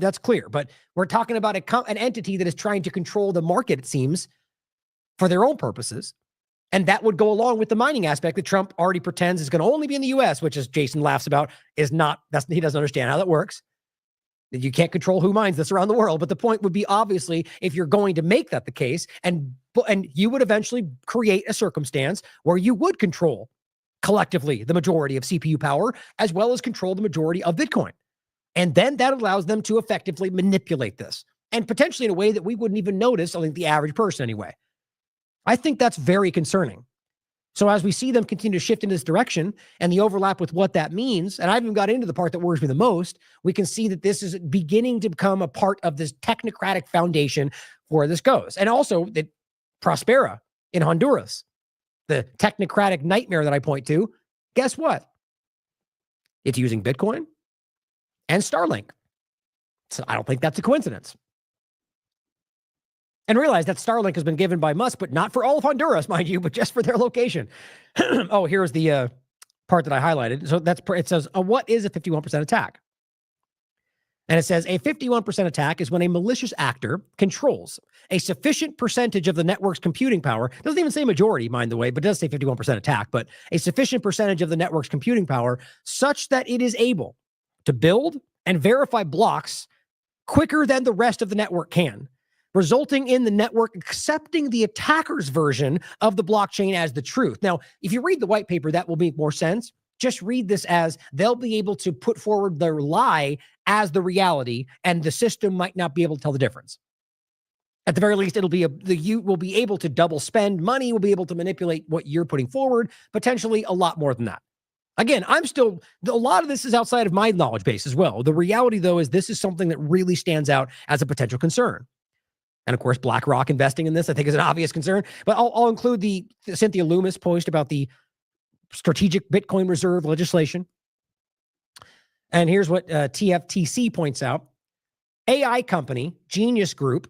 That's clear, but we're talking about an entity that is trying to control the market, it seems, for their own purposes. And that would go along with the mining aspect that Trump already pretends is going to only be in the US, which, as Jason laughs about, is not, he doesn't understand how that works. That you can't control who mines this around the world. But the point would be, obviously, if you're going to make that the case, and you would eventually create a circumstance where you would control collectively the majority of CPU power, as well as control the majority of Bitcoin. And then that allows them to effectively manipulate this, and potentially in a way that we wouldn't even notice, I think the average person anyway. I think that's very concerning. So as we see them continue to shift in this direction and the overlap with what that means, and I haven't got into the part that worries me the most, we can see that this is beginning to become a part of this technocratic foundation where this goes. And also that Prospera in Honduras, the technocratic nightmare that I point to, guess what? It's using Bitcoin and Starlink. So I don't think that's a coincidence. And realize that Starlink has been given by Musk, but not for all of Honduras, mind you, but just for their location. Oh, here's the part that I highlighted. So it says, what is a 51% attack? And it says a 51% attack is when a malicious actor controls a sufficient percentage of the network's computing power. It doesn't even say majority, mind the way, but it does say 51% attack, but a sufficient percentage of the network's computing power such that it is able to build and verify blocks quicker than the rest of the network can, resulting in the network accepting the attacker's version of the blockchain as the truth. Now, if you read the white paper, that will make more sense. Just read this as they'll be able to put forward their lie as the reality, and the system might not be able to tell the difference. At the very least, you will be able to double spend money, will be able to manipulate what you're putting forward, potentially a lot more than that. Again, a lot of this is outside of my knowledge base as well. The reality, though, is this is something that really stands out as a potential concern. And of course, BlackRock investing in this, I think, is an obvious concern. But I'll include the Cynthia Loomis post about the strategic Bitcoin reserve legislation. And here's what TFTC points out. AI company Genius Group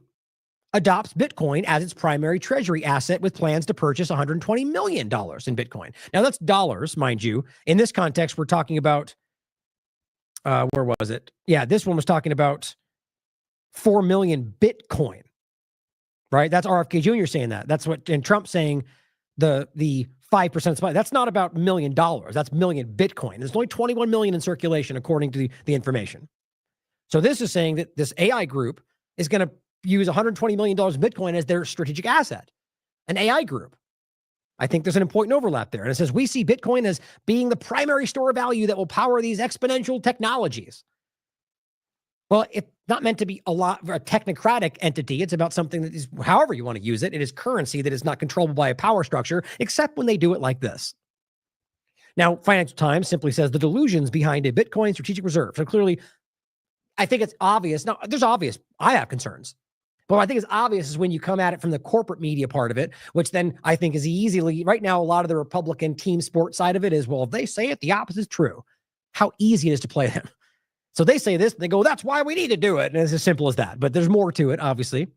adopts Bitcoin as its primary treasury asset with plans to purchase $120 million in Bitcoin. Now, that's dollars, mind you. In this context, we're talking about, where was it? Yeah, this one was talking about 4 million Bitcoin, right? That's RFK Jr. saying that. That's what, and Trump saying the 5% supply. That's not about $1 million. That's million Bitcoin. There's only 21 million in circulation, according to the information. So this is saying that this AI group is going to use $120 million in Bitcoin as their strategic asset. An AI group. I think there's an important overlap there. And it says, we see Bitcoin as being the primary store of value that will power these exponential technologies. Well, it's not meant to be a technocratic entity. It's about something that is, however you want to use it, it is currency that is not controllable by a power structure, except when they do it like this. Now, Financial Times simply says the delusions behind a Bitcoin strategic reserve. So clearly, I think it's obvious. Now, there's obvious. I have concerns. But what I think is obvious is when you come at it from the corporate media part of it, which then I think is easily, right now, a lot of the Republican team sport side of it is, well, if they say it, the opposite is true. How easy it is to play them. So they say this, they go, that's why we need to do it. And it's as simple as that. But there's more to it, obviously.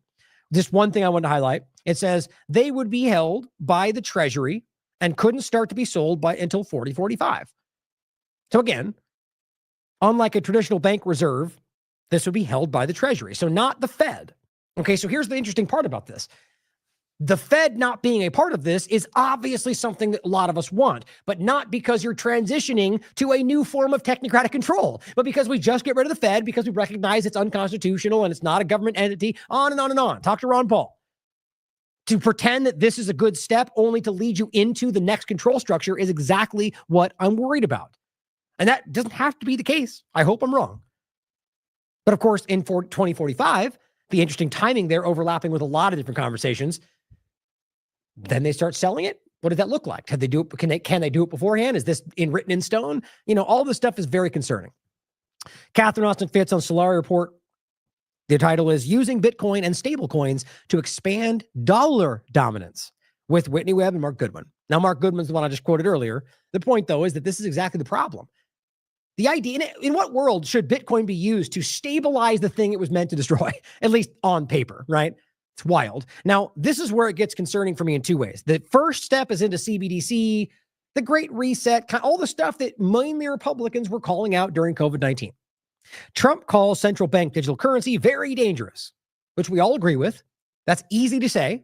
Just one thing I want to highlight. It says they would be held by the Treasury and couldn't start to be sold until 4045. So again, unlike a traditional bank reserve, this would be held by the Treasury. So not the Fed. Okay, so here's the interesting part about this. The Fed not being a part of this is obviously something that a lot of us want, but not because you're transitioning to a new form of technocratic control, but because we just get rid of the Fed because we recognize it's unconstitutional and it's not a government entity, on and on and on. Talk to Ron Paul. To pretend that this is a good step only to lead you into the next control structure is exactly what I'm worried about. And that doesn't have to be the case. I hope I'm wrong. But of course, in 2045, the interesting timing there overlapping with a lot of different conversations, then they start selling it. What does that look like? Can they do it? Can they do it beforehand? Is this written in stone? You know, all this stuff is very concerning. Catherine Austin Fitz on Solari Report. The title is Using Bitcoin and Stablecoins to Expand Dollar Dominance with Whitney Webb and Mark Goodman. Now, Mark Goodman's the one I just quoted earlier. The point, though, is that this is exactly the problem. The idea, in what world should Bitcoin be used to stabilize the thing it was meant to destroy, at least on paper, right? It's wild. Now, this is where it gets concerning for me in two ways. The first step is into CBDC, the Great Reset, all the stuff that mainly Republicans were calling out during COVID-19. Trump calls central bank digital currency very dangerous, which we all agree with. That's easy to say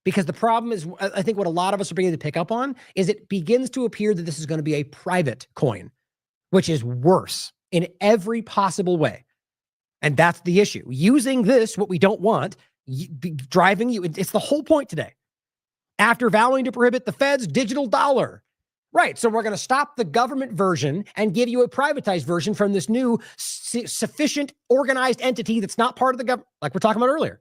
because the problem is, I think what a lot of us are beginning to pick up on is it begins to appear that this is going to be a private coin, which is worse in every possible way. And that's the issue. Using this, what we don't want, driving you, it's the whole point today. After vowing to prohibit the Fed's digital dollar. Right, so we're going to stop the government version and give you a privatized version from this new sufficient organized entity that's not part of the government, like we're talking about earlier.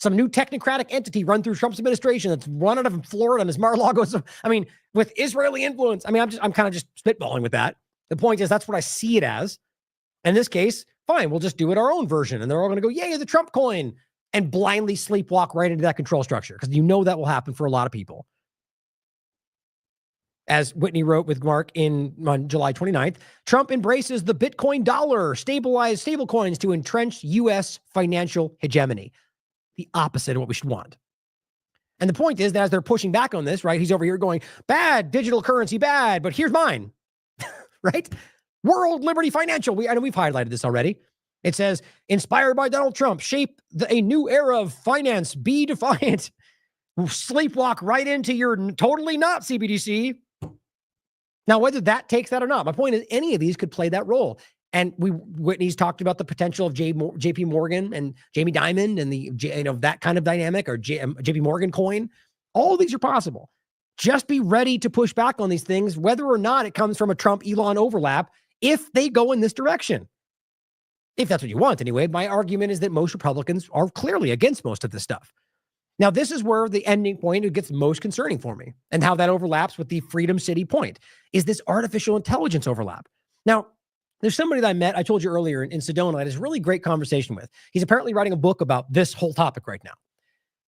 Some new technocratic entity run through Trump's administration that's run out of Florida and is Mar-a-Lago. I mean, with Israeli influence. I mean, I'm kind of just spitballing with that. The point is, that's what I see it as. In this case, fine, we'll just do it our own version. And they're all going to go, yay, the Trump coin, and blindly sleepwalk right into that control structure. Because you know that will happen for a lot of people. As Whitney wrote with Mark on July 29th, Trump embraces the Bitcoin dollar, stabilized stablecoins to entrench U.S. financial hegemony. The opposite of what we should want. And the point is that as they're pushing back on this, right, he's over here going, bad, digital currency, bad, but here's mine. Right? World Liberty Financial. I know we've highlighted this already. It says, inspired by Donald Trump, shape a new era of finance. Be defiant. Sleepwalk right into your totally not CBDC. Now, whether that takes that or not, my point is any of these could play that role. And Whitney's talked about the potential of JP Morgan and Jamie Dimon and that kind of dynamic, or JP Morgan coin. All of these are possible. Just be ready to push back on these things, whether or not it comes from a Trump-Elon overlap, if they go in this direction. If that's what you want, anyway. My argument is that most Republicans are clearly against most of this stuff. Now, this is where the ending point, it gets most concerning for me, and how that overlaps with the Freedom City point, is this artificial intelligence overlap. Now, There's somebody that I met, I told you earlier in Sedona, I had this really great conversation with. He's apparently writing a book about this whole topic right now.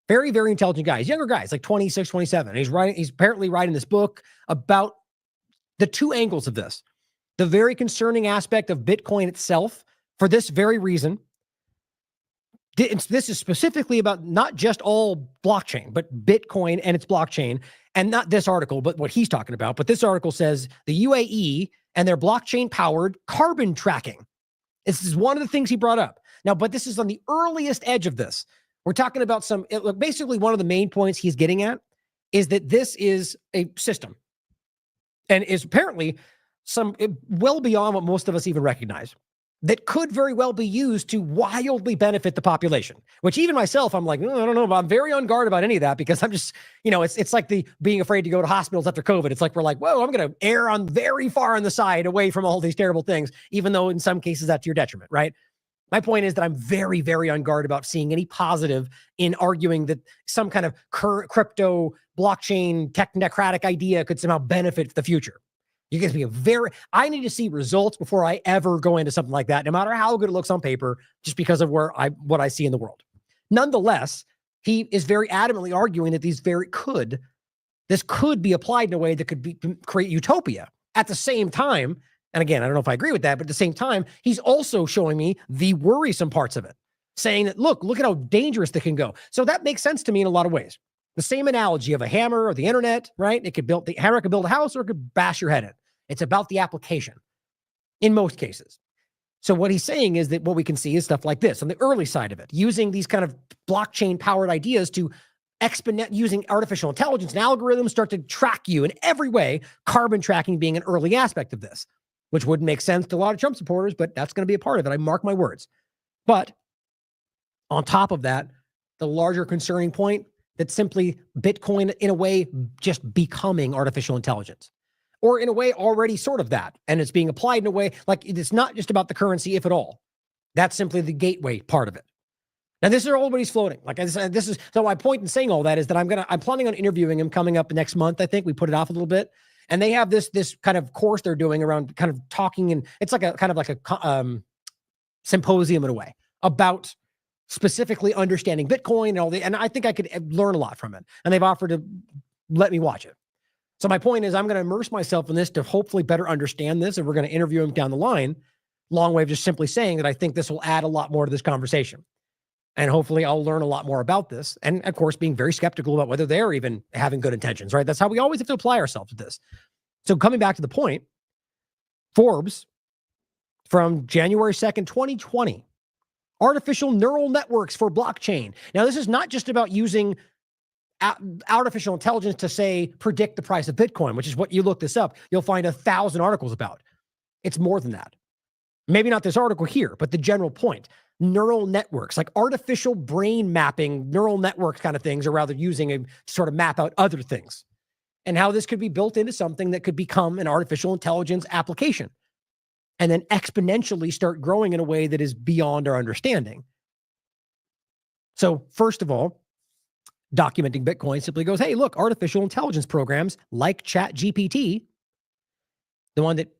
Very, very intelligent guy. He's a younger guy. He's like 26, 27. He's apparently writing this book about the two angles of this. The very concerning aspect of Bitcoin itself for this very reason. This is specifically about not just all blockchain, but Bitcoin and its blockchain, and not this article, but what he's talking about. But this article says the UAE and their blockchain-powered carbon tracking. This is one of the things he brought up. Now, but this is on the earliest edge of this. We're talking about basically one of the main points he's getting at is that this is a system and is apparently well beyond what most of us even recognize, that could very well be used to wildly benefit the population, which even myself, I'm like, I don't know, but I'm very on guard about any of that because I'm just, it's like the being afraid to go to hospitals after COVID. It's like, we're like, whoa, I'm going to err on very far on the side away from all these terrible things, even though in some cases that's to your detriment, right? My point is that I'm very, very on guard about seeing any positive in arguing that some kind of crypto blockchain technocratic idea could somehow benefit the future. You guys I need to see results before I ever go into something like that, no matter how good it looks on paper, just because of what I see in the world. Nonetheless, he is very adamantly arguing that this could be applied in a way that could create utopia. At the same time, and again, I don't know if I agree with that, but at the same time, he's also showing me the worrisome parts of it, saying that, look at how dangerous they can go. So that makes sense to me in a lot of ways. The same analogy of a hammer or the internet, right? The hammer could build a house or it could bash your head in. It's about the application in most cases. So what he's saying is that what we can see is stuff like this on the early side of it, using these kind of blockchain powered ideas to using artificial intelligence and algorithms start to track you in every way, carbon tracking being an early aspect of this, which wouldn't make sense to a lot of Trump supporters, but that's going to be a part of it. I mark my words. But on top of that, the larger concerning point, that simply Bitcoin in a way just becoming artificial intelligence, or in a way already sort of that. And it's being applied in a way like it's not just about the currency, if at all. That's simply the gateway part of it. Now, this is all what he's floating. Like I said, so my point in saying all that is that I'm planning on interviewing him coming up next month. I think we put it off a little bit. And they have this kind of course they're doing around kind of talking, and it's like a kind of like a symposium in a way about specifically understanding Bitcoin and all and I think I could learn a lot from it. And they've offered to let me watch it. So my point is I'm going to immerse myself in this to hopefully better understand this. And we're going to interview him down the line. Long way of just simply saying that I think this will add a lot more to this conversation. And hopefully I'll learn a lot more about this. And of course, being very skeptical about whether they're even having good intentions, right? That's how we always have to apply ourselves to this. So coming back to the point, Forbes from January 2nd, 2020, artificial neural networks for blockchain. Now, this is not just about using artificial intelligence to say, predict the price of Bitcoin, which is what you look this up. You'll find 1,000 articles about. It's more than that. Maybe not this article here, but the general point. Neural networks, like artificial brain mapping, neural network kind of things, or rather using a sort of map out other things, and how this could be built into something that could become an artificial intelligence application and then exponentially start growing in a way that is beyond our understanding. So first of all, documenting Bitcoin simply goes, hey, look, artificial intelligence programs like ChatGPT, the one that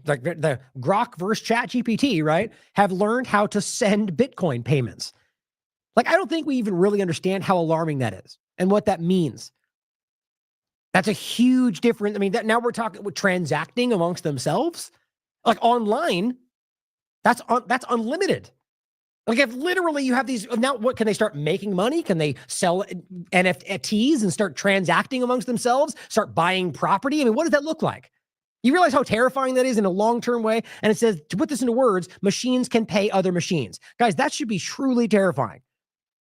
like the Grok versus ChatGPT, right, have learned how to send Bitcoin payments. Like, I don't think we even really understand how alarming that is and what that means. That's a huge difference. I mean, now we're talking with transacting amongst themselves, like online. That's unlimited. Like, if literally you have these now, what can they start making money? Can they sell NFTs and start transacting amongst themselves? Start buying property? I mean, what does that look like? You realize how terrifying that is in a long-term way? And it says, to put this into words, machines can pay other machines. Guys, that should be truly terrifying.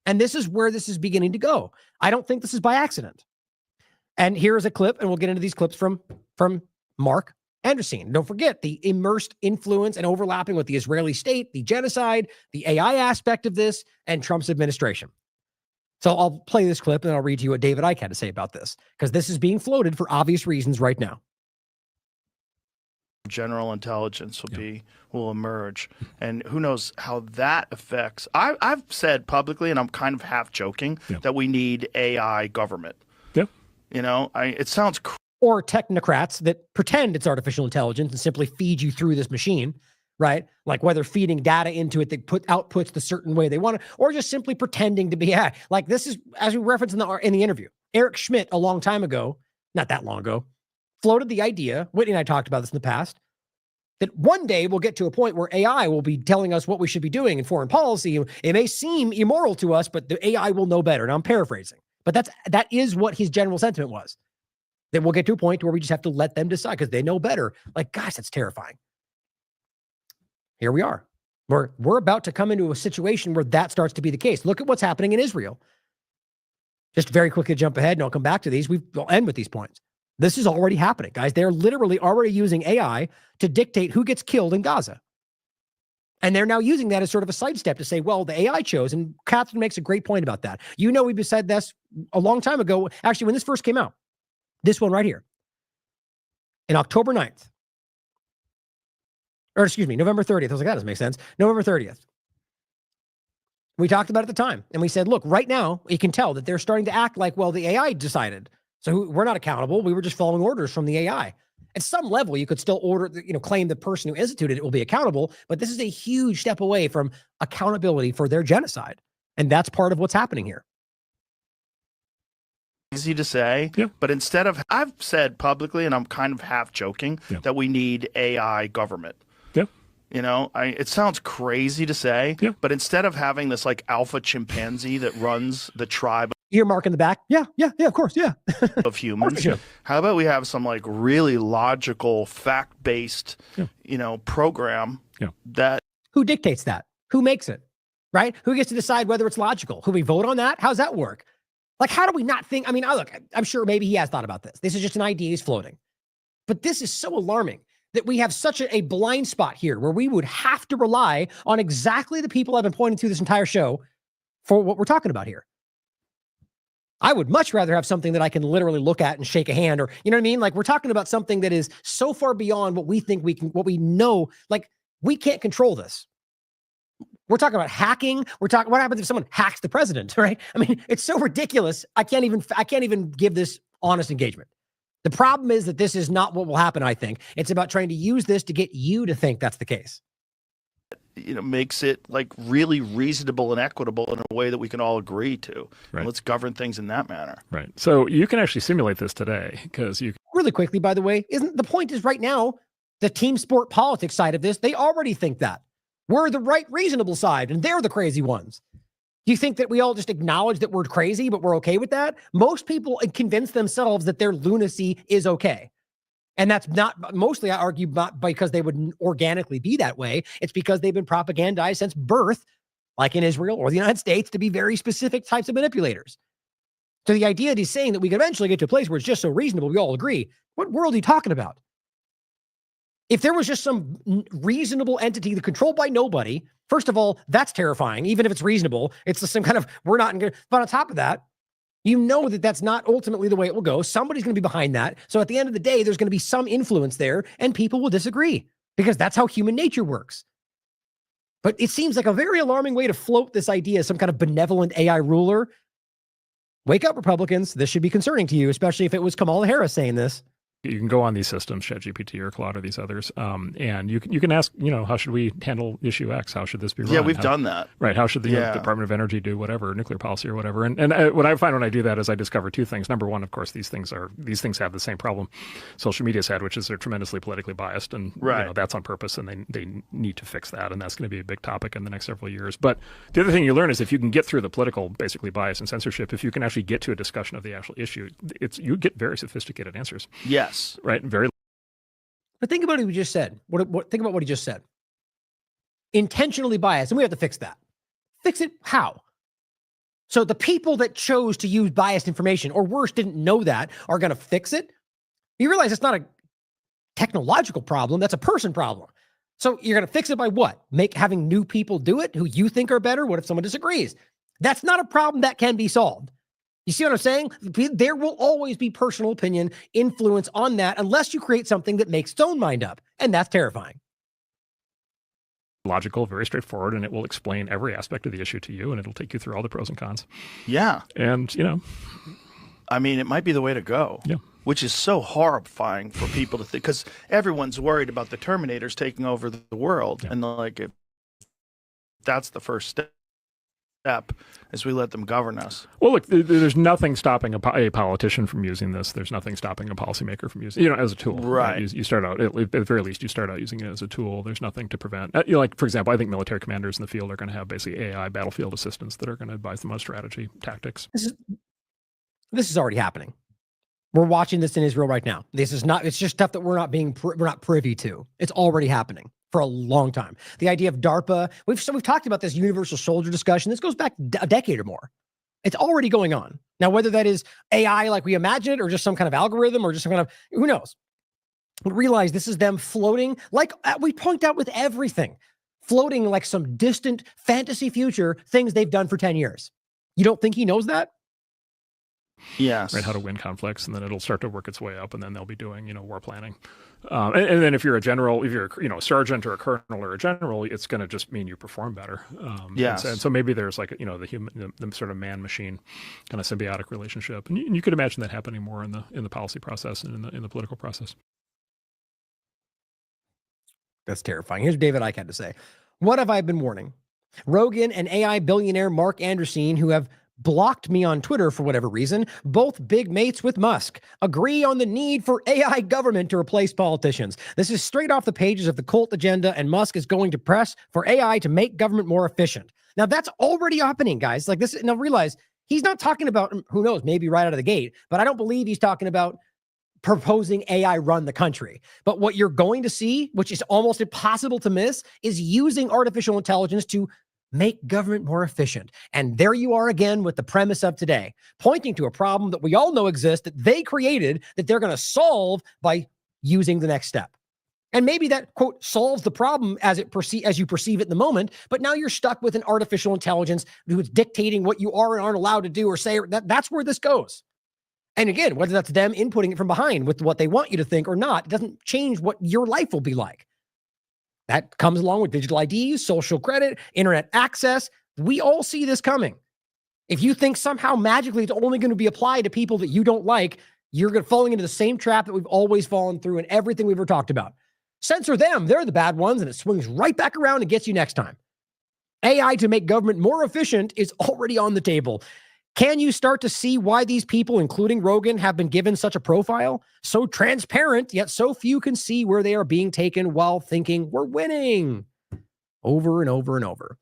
And this is where this is beginning to go. I don't think this is by accident. And here is a clip, and we'll get into these clips from Mark Anderson. Don't forget the immersed influence and overlapping with the Israeli state, the genocide, the AI aspect of this, and Trump's administration. So I'll play this clip, and I'll read to you what David Icke had to say about this, because this is being floated for obvious reasons right now. General intelligence will emerge, and who knows how that affects. I've said publicly, and I'm kind of half joking, that we need AI government. Yeah, it sounds or technocrats that pretend it's artificial intelligence and simply feed you through this machine, right? Like whether feeding data into it that outputs the certain way they want it, or just simply pretending to be like this is, as we referenced in the interview, Eric Schmidt a long time ago, not that long ago, floated the idea, Whitney and I talked about this in the past, that one day we'll get to a point where AI will be telling us what we should be doing in foreign policy. It may seem immoral to us, but the AI will know better. And I'm paraphrasing, but that is what his general sentiment was. That we'll get to a point where we just have to let them decide because they know better. Like, gosh, that's terrifying. Here we are. We're about to come into a situation where that starts to be the case. Look at what's happening in Israel. Just very quickly jump ahead, and I'll come back to these. We'll end with these points. This is already happening, guys. They're literally already using AI to dictate who gets killed in Gaza. And they're now using that as sort of a sidestep to say, well, the AI chose, and Catherine makes a great point about that. You know, we've said this a long time ago, actually, when this first came out. This one right here. In October 9th. Or excuse me, November 30th. I was like, that doesn't make sense. November 30th. We talked about it at the time. And we said, look, right now, you can tell that they're starting to act like, well, the AI decided. So we're not accountable. We were just following orders from the AI. At some level, you could still claim the person who instituted it will be accountable. But this is a huge step away from accountability for their genocide. And that's part of what's happening here. Easy to say, but instead of, I've said publicly, and I'm kind of half joking, that we need AI government. You know, it sounds crazy to say, but instead of having this like alpha chimpanzee that runs the tribe, earmark in the back, of course, of humans, how about we have some like really logical, fact-based, program that who dictates that, who makes it, right? Who gets to decide whether it's logical? Who we vote on that? How's that work? Like, how do we not think? I mean, look, I'm sure maybe he has thought about this. This is just an idea he's floating. But this is so alarming that we have such a blind spot here where we would have to rely on exactly the people I've been pointing to this entire show for what we're talking about here. I would much rather have something that I can literally look at and shake a hand, or, you know what I mean? Like, we're talking about something that is so far beyond what we think we can, what we know, like, we can't control this. We're talking about hacking. We're talking, what happens if someone hacks the president, right? I mean, it's so ridiculous. I can't even give this honest engagement. The problem is that this is not what will happen, I think. It's about trying to use this to get you to think that's the case. Makes it like really reasonable and equitable in a way that we can all agree to. Right. Let's govern things in that manner. Right. So you can actually simulate this today because you really quickly, by the way, isn't the point is right now, the team sport politics side of this, they already think that we're the right reasonable side and they're the crazy ones. Do you think that we all just acknowledge that we're crazy, but we're okay with that? Most people convince themselves that their lunacy is okay. And that's not, mostly I argue, not because they would organically be that way. It's because they've been propagandized since birth, like in Israel or the United States, to be very specific types of manipulators. So the idea that he's saying that we can eventually get to a place where it's just so reasonable, we all agree. What world are you talking about? If there was just some reasonable entity controlled by nobody, first of all, that's terrifying. Even if it's reasonable, it's the same kind of, we're not in good. But on top of that, you know that that's not ultimately the way it will go. Somebody's going to be behind that. So at the end of the day, there's going to be some influence there and people will disagree because that's how human nature works. But it seems like a very alarming way to float this idea as some kind of benevolent AI ruler. Wake up, Republicans. This should be concerning to you, especially if it was Kamala Harris saying this. You can go on these systems, ChatGPT or Claude or these others, and you can ask, how should we handle issue X? How should this be run? Yeah, we've done that. Right. How should the Department of Energy do whatever, nuclear policy or whatever? And what I find when I do that is I discover two things. Number one, of course, these things have the same problem social media's had, which is they're tremendously politically biased, and that's on purpose, and they need to fix that, and that's going to be a big topic in the next several years. But the other thing you learn is if you can get through the political, basically, bias and censorship, if you can actually get to a discussion of the actual issue, you get very sophisticated answers. Yes. Right. Very. But think about what he just said. Think about what he just said. Intentionally biased, and we have to fix that. Fix it how? So the people that chose to use biased information, or worse, didn't know that, are going to fix it? You realize it's not a technological problem, that's a person problem. So you're going to fix it by what? Having new people do it who you think are better? What if someone disagrees? That's not a problem that can be solved. You see what I'm saying? There will always be personal opinion influence on that unless you create something that makes its own mind up. And that's terrifying. Logical, very straightforward, and it will explain every aspect of the issue to you, and it'll take you through all the pros and cons. Yeah. And, I mean, it might be the way to go. Yeah. Which is so horrifying for people to think, because everyone's worried about the Terminators taking over the world, and like, if that's the first step, as we let them govern us. Well, look, there's nothing stopping a politician from using this. There's nothing stopping a policymaker from using, as a tool. Right. You start out, at the very least, you start out using it as a tool. There's nothing to prevent. Like, for example, I think military commanders in the field are going to have basically AI battlefield assistants that are going to advise them on strategy, tactics. This is already happening. We're watching this in Israel right now. This is not, it's just stuff that we're not privy to. It's already happening for a long time. The idea of DARPA, we've talked about this universal soldier discussion. This goes back a decade or more. It's already going on. Now, whether that is AI like we imagine it, or just some kind of algorithm, or just some kind of, who knows? But realize this is them floating, like we point out with everything, floating like some distant fantasy future things they've done for 10 years. You don't think he knows that? Yes. Right, how to win conflicts, and then it'll start to work its way up, and then they'll be doing, war planning. And then if you're a general, if you're a sergeant or a colonel or a general, it's going to just mean you perform better. Yes. And so maybe there's like, the sort of man-machine kind of symbiotic relationship, and you could imagine that happening more in the policy process and in the political process. That's terrifying. Here's what David Icke had to say. What have I been warning? Rogan and AI billionaire Mark Anderson, who have blocked me on Twitter for whatever reason, both big mates with Musk, agree on the need for AI government to replace politicians. This is straight off the pages of the cult agenda, and Musk is going to press for AI to make government more efficient. Now, that's already happening, guys. Like this. Now, realize he's not talking about, who knows, maybe right out of the gate, but I don't believe he's talking about proposing AI run the country. But what you're going to see, which is almost impossible to miss, is using artificial intelligence to make government more efficient. And there you are again with the premise of today, pointing to a problem that we all know exists, that they created, that they're going to solve by using the next step. And maybe that, quote, solves the problem as you perceive it in the moment, but now you're stuck with an artificial intelligence who's dictating what you are and aren't allowed to do or say. That's where this goes. And again, whether that's them inputting it from behind with what they want you to think or not, it doesn't change what your life will be like. That comes along with digital IDs, social credit, internet access. We all see this coming. If you think somehow magically it's only going to be applied to people that you don't like, you're going to falling into the same trap that we've always fallen through in everything we've ever talked about. Censor them. They're the bad ones, and it swings right back around and gets you next time. AI to make government more efficient is already on the table. Can you start to see why these people, including Rogan, have been given such a profile? So transparent, yet so few can see where they are being taken while thinking we're winning. Over and over and over.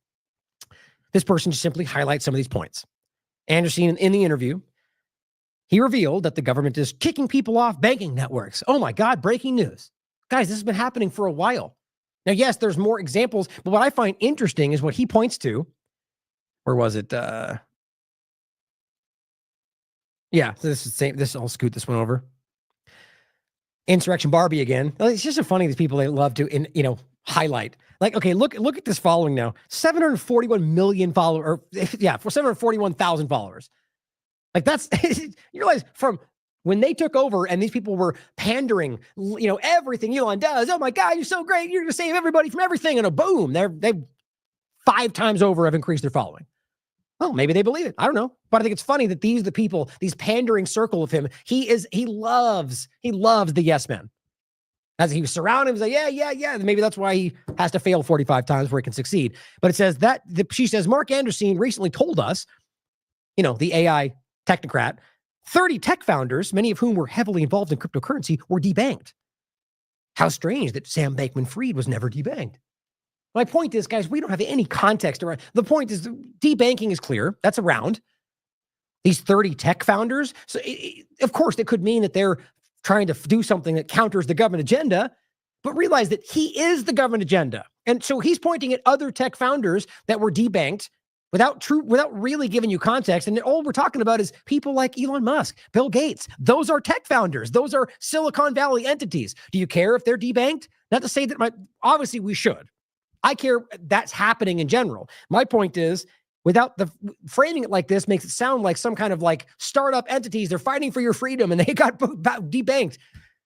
This person just simply highlights some of these points. Anderson, in the interview, he revealed that the government is kicking people off banking networks. Oh my God, breaking news. Guys, this has been happening for a while. Now, yes, there's more examples, but what I find interesting is what he points to. Where was it? Yeah, so this is the same. I'll scoot this one over. Insurrection Barbie again. It's just so funny, these people, they love to, highlight. Like, okay, look at this following now. 741 million followers, for 741,000 followers. Like that's, you realize from when they took over and these people were pandering, everything Elon does. Oh my God, you're so great. You're going to save everybody from everything. And boom, they 5 times over have increased their following. Well, maybe they believe it. I don't know. But I think it's funny that the people, these pandering circle of him, he loves the yes men. As he surrounds him, he's like, yeah. And maybe that's why he has to fail 45 times before he can succeed. But it says she says, Mark Anderson recently told us, the AI technocrat, 30 tech founders, many of whom were heavily involved in cryptocurrency, were debanked. How strange that Sam Bankman-Fried was never debanked. My point is, guys, we don't have any context around. The point is, debanking is clear. That's around. These 30 tech founders. So, of course, it could mean that they're trying to do something that counters the government agenda, but realize that he is the government agenda. And so he's pointing at other tech founders that were debanked without really giving you context. And all we're talking about is people like Elon Musk, Bill Gates. Those are tech founders. Those are Silicon Valley entities. Do you care if they're debanked? Not to say that obviously we should. I care that's happening in general. My point is, without the framing it like this makes it sound like some kind of like startup entities. They're fighting for your freedom and they got debanked.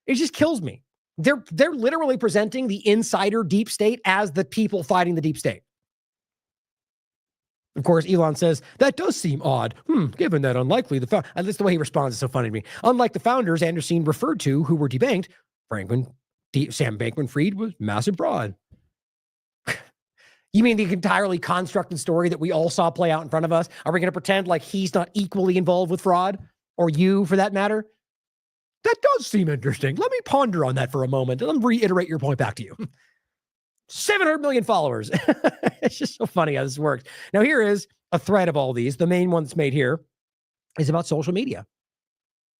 It just kills me. They're literally presenting the insider deep state as the people fighting the deep state. Of course, Elon says, that does seem odd. Given that unlikely, at least the way he responds is so funny to me. Unlike the founders Anderson referred to who were debanked, Sam Bankman-Fried was massive fraud. You mean the entirely constructed story that we all saw play out in front of us? Are we going to pretend like he's not equally involved with fraud? Or you, for that matter? That does seem interesting. Let me ponder on that for a moment, and let me reiterate your point back to you. 700 million followers. It's just so funny how this works. Now, here is a thread of all these. The main one that's made here is about social media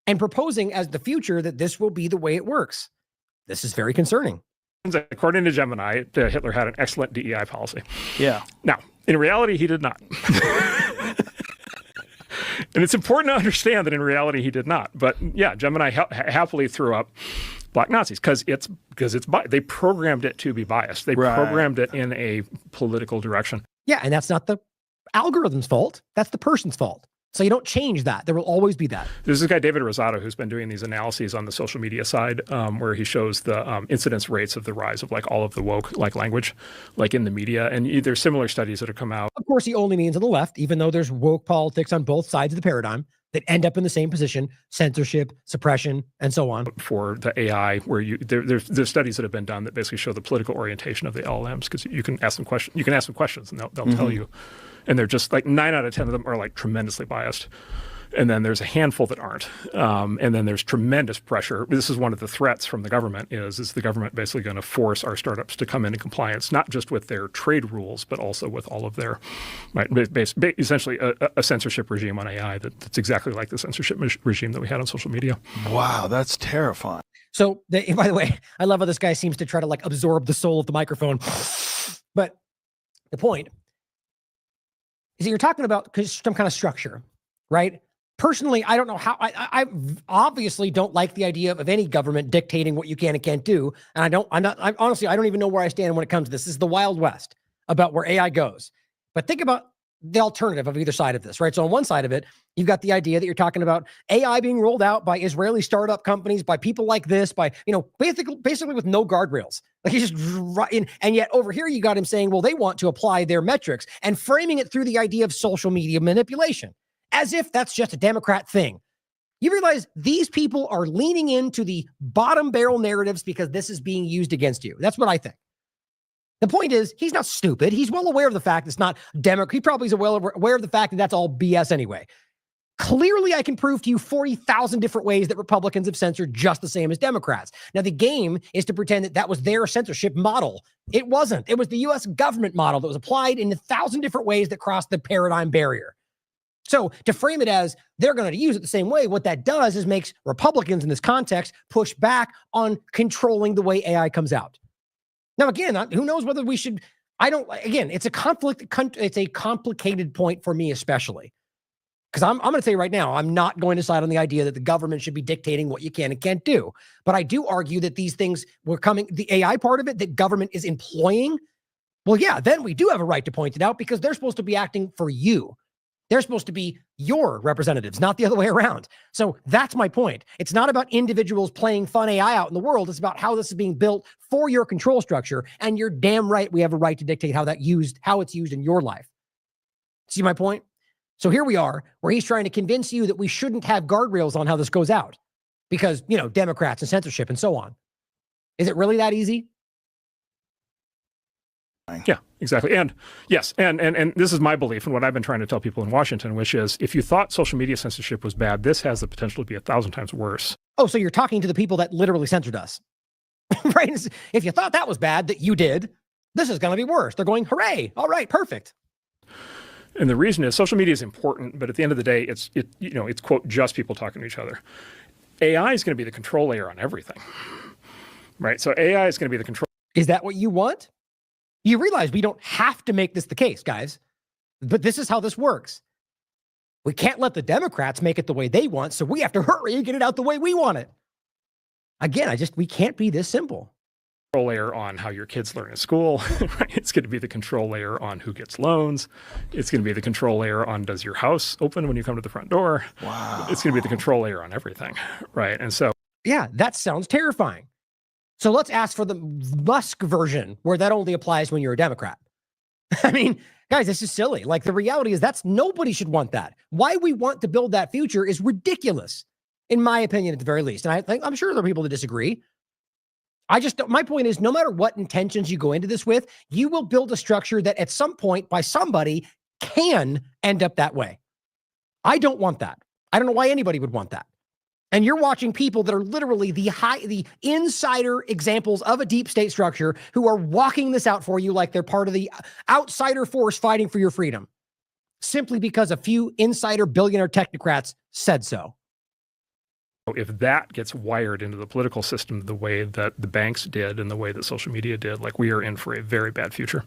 and proposing as the future that this will be the way it works. This is very concerning. According to Gemini, Hitler had an excellent DEI policy. Yeah. Now, in reality, he did not. And it's important to understand that in reality, he did not. But yeah, Gemini happily threw up Black Nazis because they programmed it to be biased. They programmed it in a political direction. Yeah, and that's not the algorithm's fault. That's the person's fault. So you don't change that. There will always be that. There's this guy, David Rosado, who's been doing these analyses on the social media side where he shows the incidence rates of the rise of like all of the woke like language like in the media. And there's similar studies that have come out. Of course, he only means on the left, even though there's woke politics on both sides of the paradigm that end up in the same position, censorship, suppression, and so on. For the AI, where there's studies that have been done that basically show the political orientation of the LLMs because you can ask them questions. You can ask them questions and they'll tell you. And they're just like 9 out of 10 of them are like tremendously biased. And then there's a handful that aren't. And then there's tremendous pressure. This is one of the threats from the government is the government basically going to force our startups to come into compliance, not just with their trade rules, but also with all of their, essentially a censorship regime on AI that's exactly like the censorship regime that we had on social media. Wow, that's terrifying. So, by the way, I love how this guy seems to try to like absorb the soul of the microphone. But the point is that you're talking about some kind of structure, right? Personally, I don't know how. I obviously don't like the idea of any government dictating what you can and can't do. And honestly, I don't even know where I stand when it comes to this. This is the Wild West about where AI goes. But think about the alternative of either side of this, right? So on one side of it, you've got the idea that you're talking about AI being rolled out by Israeli startup companies, by people like this, by, basically with no guardrails. Like he's just right in, and yet over here you got him saying, well, they want to apply their metrics and framing it through the idea of social media manipulation, as if that's just a Democrat thing. You realize these people are leaning into the bottom barrel narratives because this is being used against you. That's what I think. The point is, he's not stupid. He's well aware of the fact it's not Democrat. He probably is well aware of the fact that that's all BS anyway. Clearly, I can prove to you 40,000 different ways that Republicans have censored just the same as Democrats. Now, the game is to pretend that that was their censorship model. It wasn't. It was the U.S. government model that was applied in 1,000 different ways that crossed the paradigm barrier. So to frame it as they're going to use it the same way, what that does is makes Republicans in this context push back on controlling the way AI comes out. Now, again, who knows whether we should, it's a complicated point for me, especially. Because I'm going to say right now, I'm not going to side on the idea that the government should be dictating what you can and can't do. But I do argue that these things were coming, the AI part of it that government is employing, well, yeah, then we do have a right to point it out because they're supposed to be acting for you. They're supposed to be your representatives, not the other way around. So that's my point. It's not about individuals playing fun AI out in the world. It's about how this is being built for your control structure. And you're damn right we have a right to dictate how it's used in your life. See my point? So here we are, where he's trying to convince you that we shouldn't have guardrails on how this goes out because, Democrats and censorship and so on. Is it really that easy? Yeah, exactly. And yes, and this is my belief and what I've been trying to tell people in Washington, which is if you thought social media censorship was bad, this has the potential to be 1,000 times worse. Oh, so you're talking to the people that literally censored us, right? If you thought that was bad, that you did, this is going to be worse. They're going, hooray. All right, perfect. And the reason is social media is important, but at the end of the day, it's quote, just people talking to each other. AI is going to be the control layer on everything, right? So AI is going to be the control. Is that what you want? You realize we don't have to make this the case, guys, but this is how this works. We can't let the Democrats make it the way they want, so we have to hurry and get it out the way we want it. Again, we can't be this simple. Control layer on how your kids learn in school. Right? It's going to be the control layer on who gets loans. It's going to be the control layer on does your house open when you come to the front door. Wow. It's going to be the control layer on everything, right? And so, yeah, that sounds terrifying. So let's ask for the Musk version where that only applies when you're a Democrat. I mean, guys, this is silly. Like, the reality is nobody should want that. Why we want to build that future is ridiculous, in my opinion, at the very least. And I'm sure there are people that disagree. My point is, no matter what intentions you go into this with, you will build a structure that at some point by somebody can end up that way. I don't want that. I don't know why anybody would want that. And you're watching people that are literally the insider examples of a deep state structure who are walking this out for you like they're part of the outsider force fighting for your freedom, simply because a few insider billionaire technocrats said so. If that gets wired into the political system the way that the banks did and the way that social media did, like, we are in for a very bad future.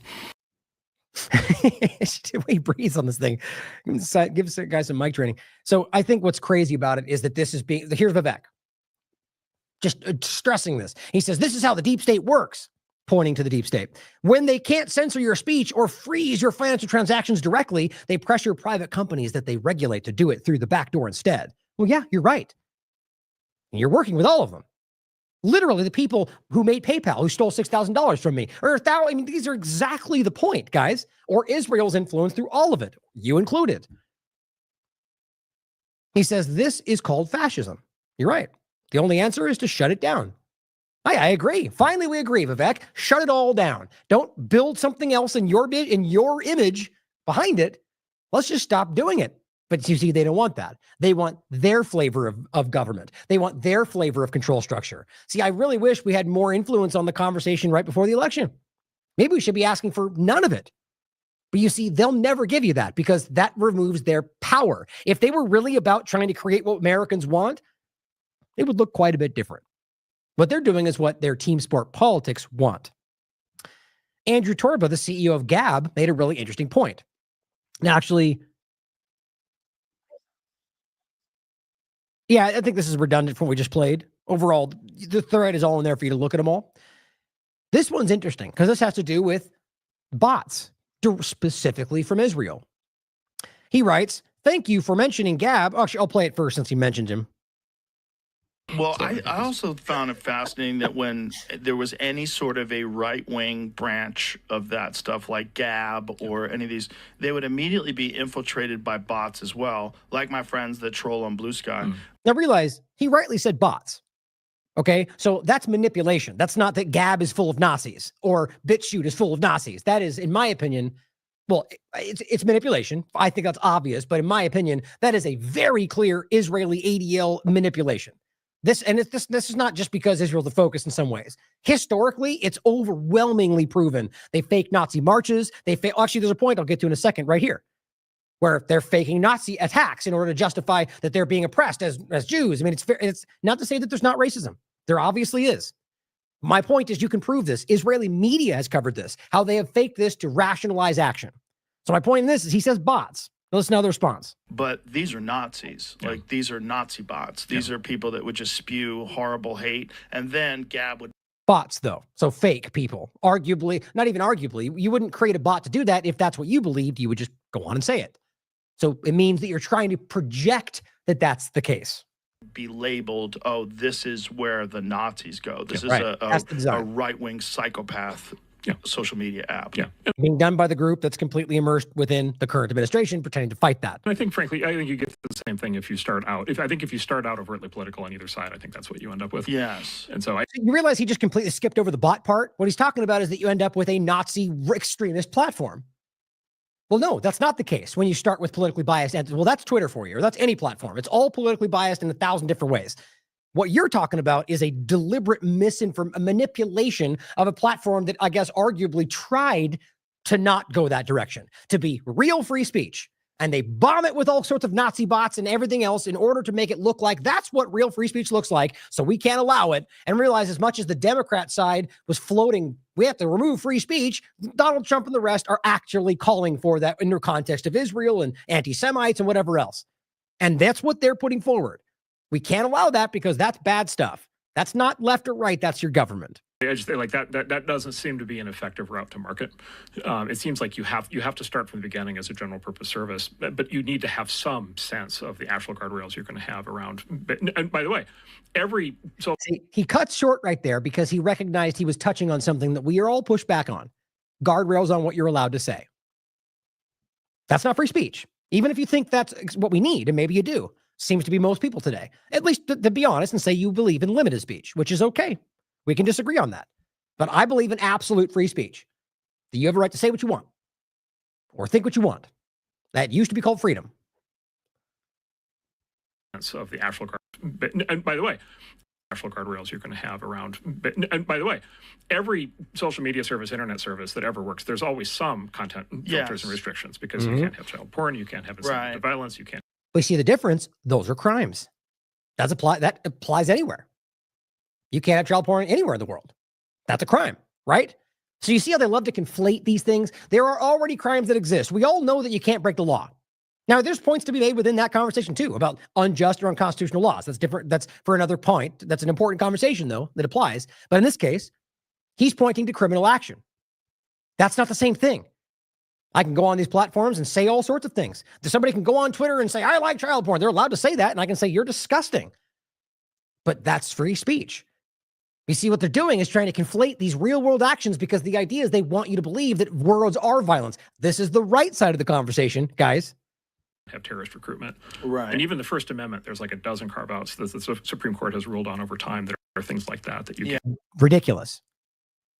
He breathes on this thing. Give us guys some mic training. So I think what's crazy about it is that this is here's Vivek just stressing this. He says, this is how the deep state works, pointing to the deep state. When they can't censor your speech or freeze your financial transactions directly, they pressure private companies that they regulate to do it through the back door instead. Well, yeah, you're right. And you're working with all of them. Literally, the people who made PayPal, who stole $6,000 from me, or I mean, these are exactly the point, guys. Or Israel's influence through all of it, you included. He says this is called fascism. You're right. The only answer is to shut it down. I agree. Finally, we agree, Vivek. Shut it all down. Don't build something else in your image behind it. Let's just stop doing it. But you see, they don't want that. They want their flavor of government. They want their flavor of control structure. See, I really wish we had more influence on the conversation right before the election. Maybe we should be asking for none of it. But you see, they'll never give you that because that removes their power. If they were really about trying to create what Americans want, it would look quite a bit different. What they're doing is what their team sport politics want. Andrew Torba, the CEO of Gab, made a really interesting point. Now, actually, yeah, I think this is redundant from what we just played. Overall, the thread is all in there for you to look at them all. This one's interesting because this has to do with bots, specifically from Israel. He writes, thank you for mentioning Gab. Actually, I'll play it first since he mentioned him. Well, I also found it fascinating that when there was any sort of a right-wing branch of that stuff, like Gab or any of these, they would immediately be infiltrated by bots as well, like my friends that troll on Blue Sky. Now realize, he rightly said bots. Okay, so that's manipulation. That's not that Gab is full of Nazis or BitChute is full of Nazis. That is, in my opinion, well, it's manipulation. I think that's obvious, but in my opinion, that is a very clear Israeli ADL manipulation. This is not just because Israel's the focus in some ways. Historically, it's overwhelmingly proven. They fake Nazi marches. Actually, there's a point I'll get to in a second right here, where they're faking Nazi attacks in order to justify that they're being oppressed as Jews. I mean, it's not to say that there's not racism. There obviously is. My point is you can prove this. Israeli media has covered this, how they have faked this to rationalize action. So my point in this is he says bots. Listen to the response. But these are Nazis. Yeah. Like, these are Nazi bots. These are people that would just spew horrible hate. And then Gab would... Bots, though. So fake people. Arguably, not even arguably, you wouldn't create a bot to do that if that's what you believed. You would just go on and say it. So it means that you're trying to project that that's the case. Be labeled, oh, this is where the Nazis go. This is a right-wing psychopath social media app. Yeah. Being done by the group that's completely immersed within the current administration, pretending to fight that. I think, frankly, you get the same thing if you start out. If you start out overtly political on either side, I think that's what you end up with. Yes. And so you realize he just completely skipped over the bot part. What he's talking about is that you end up with a Nazi extremist platform. Well, no, that's not the case when you start with politically biased. Well, that's Twitter for you, or that's any platform. It's all politically biased in 1,000 different ways. What you're talking about is a deliberate manipulation of a platform that I guess arguably tried to not go that direction, to be real free speech. And they bomb it with all sorts of Nazi bots and everything else in order to make it look like that's what real free speech looks like. So we can't allow it. And realize as much as the Democrat side was floating, we have to remove free speech, Donald Trump and the rest are actually calling for that in the context of Israel and anti-Semites and whatever else. And that's what they're putting forward. We can't allow that because that's bad stuff. That's not left or right. That's your government. I just think like that doesn't seem to be an effective route to market. It seems like you have to start from the beginning as a general purpose service, but you need to have some sense of the actual guardrails you're going to have around. And by the way, See, he cuts short right there because he recognized he was touching on something that we are all pushed back on. Guardrails on what you're allowed to say. That's not free speech. Even if you think that's what we need, and maybe you do, seems to be most people today, at least to be honest and say you believe in limited speech, which is okay. We can disagree on that. But I believe in absolute free speech. That you have a right to say what you want or think what you want. That used to be called freedom. Of the actual card. And by the way, actual guardrails you're going to have around. And by the way, every social media service, internet service that ever works, there's always some content filters and restrictions because you can't have child porn, you can't have incitement to violence, you can't. We see the difference. Those are crimes. That applies anywhere. You can't have child porn anywhere in the world. That's a crime, right? So you see how they love to conflate these things? There are already crimes that exist. We all know that you can't break the law. Now, there's points to be made within that conversation, too, about unjust or unconstitutional laws. That's different. That's for another point. That's an important conversation, though, that applies. But in this case, he's pointing to criminal action. That's not the same thing. I can go on these platforms and say all sorts of things. Somebody can go on Twitter and say, I like child porn. They're allowed to say that, and I can say, you're disgusting. But that's free speech. You see, what they're doing is trying to conflate these real-world actions because the idea is they want you to believe that words are violence. This is the right side of the conversation, guys. Have terrorist recruitment. Right. And even the First Amendment, there's like a dozen carve-outs that the Supreme Court has ruled on over time. There are things like that you can. Ridiculous.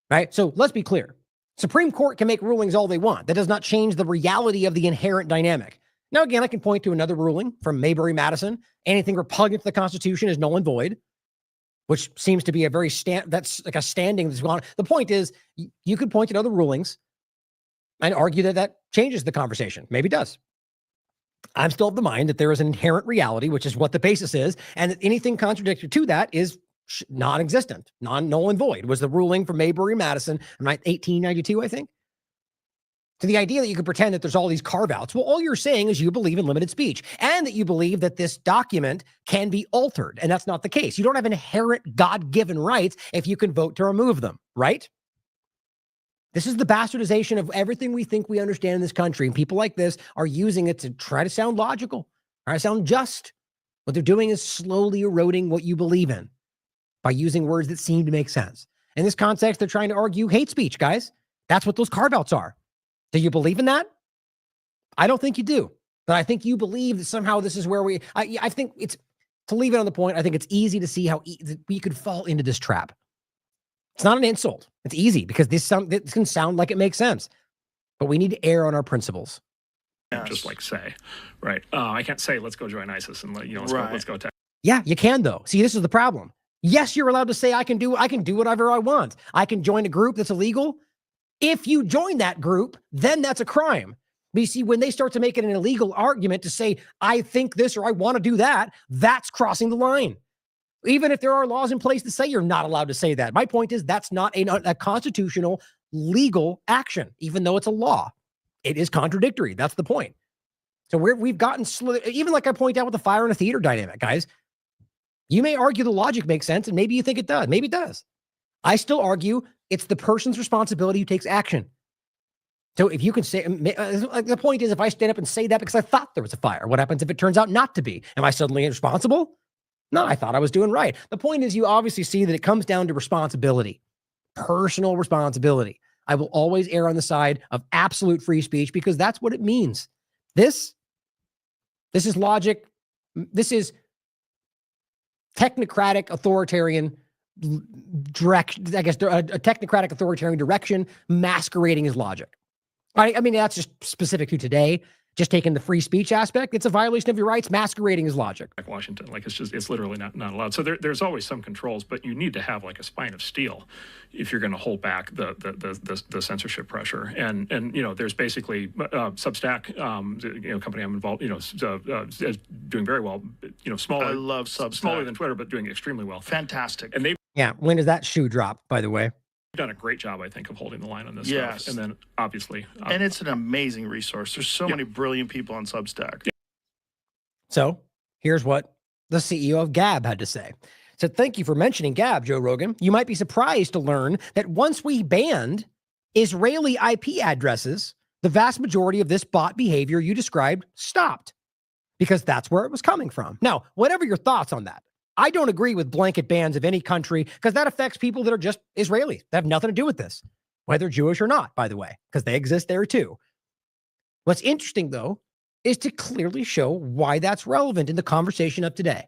Right? So let's be clear. Supreme Court can make rulings all they want. That does not change the reality of the inherent dynamic. Now, again, I can point to another ruling from Mayberry Madison. Anything repugnant to the Constitution is null and void, which seems to be a very that's like a standing that's gone. The point is, you could point at other rulings and argue that that changes the conversation. Maybe it does. I'm still of the mind that there is an inherent reality, which is what the basis is, and that anything contradictory to that is non-existent, null and void, was the ruling from Mayberry Madison in 1892, I think. To the idea that you could pretend that there's all these carve-outs, well, all you're saying is you believe in limited speech and that you believe that this document can be altered, and that's not the case. You don't have inherent God-given rights if you can vote to remove them, right? This is the bastardization of everything we think we understand in this country, and people like this are using it to try to sound logical, try to sound just. What they're doing is slowly eroding what you believe in by using words that seem to make sense. In this context, they're trying to argue hate speech, guys. That's what those carve-outs are. Do you believe in that? I don't think you do, but I think you believe that somehow this is where I think it's, to leave it on the point, I think it's easy to see how we could fall into this trap. It's not an insult. It's easy because this can sound like it makes sense, but we need to err on our principles. Just like say, right? I can't say, let's go join ISIS and let's go attack. Yeah, you can though. See, this is the problem. Yes, you're allowed to say I can do whatever I want. I can join a group that's illegal. If you join that group, then that's a crime. But you see, when they start to make it an illegal argument to say, I think this or I want to do that, that's crossing the line. Even if there are laws in place to say you're not allowed to say that. My point is that's not a constitutional legal action, even though it's a law. It is contradictory. That's the point. So we've gotten, even like I point out with the fire in a theater dynamic, guys, you may argue the logic makes sense and maybe you think it does. Maybe it does. I still argue it's the person's responsibility who takes action. So if you can say, the point is if I stand up and say that because I thought there was a fire, what happens if it turns out not to be? Am I suddenly responsible? No, I thought I was doing right. The point is you obviously see that it comes down to responsibility, personal responsibility. I will always err on the side of absolute free speech because that's what it means. This is logic. This is technocratic authoritarian direction, I guess a technocratic authoritarian direction masquerading as logic. I mean, that's just specific to today. Just taking the free speech aspect, it's a violation of your rights, masquerading as logic. Like Washington, like it's literally not allowed. So there's always some controls, but you need to have like a spine of steel if you're going to hold back the censorship pressure. And there's basically Substack, company I'm involved, is doing very well. Smaller. I love Substack. Smaller than Twitter, but doing extremely well. Fantastic. And when does that shoe drop? By the way. Done a great job, I think, of holding the line on this stuff. And then obviously. And it's an amazing resource. There's so many brilliant people on Substack. So here's what the CEO of Gab had to say. So thank you for mentioning Gab, Joe Rogan. You might be surprised to learn that once we banned Israeli IP addresses, the vast majority of this bot behavior you described stopped because that's where it was coming from. Now, whatever your thoughts on that, I don't agree with blanket bans of any country because that affects people that are just Israelis. They have nothing to do with this, whether Jewish or not, by the way, because they exist there too. What's interesting, though, is to clearly show why that's relevant in the conversation of today.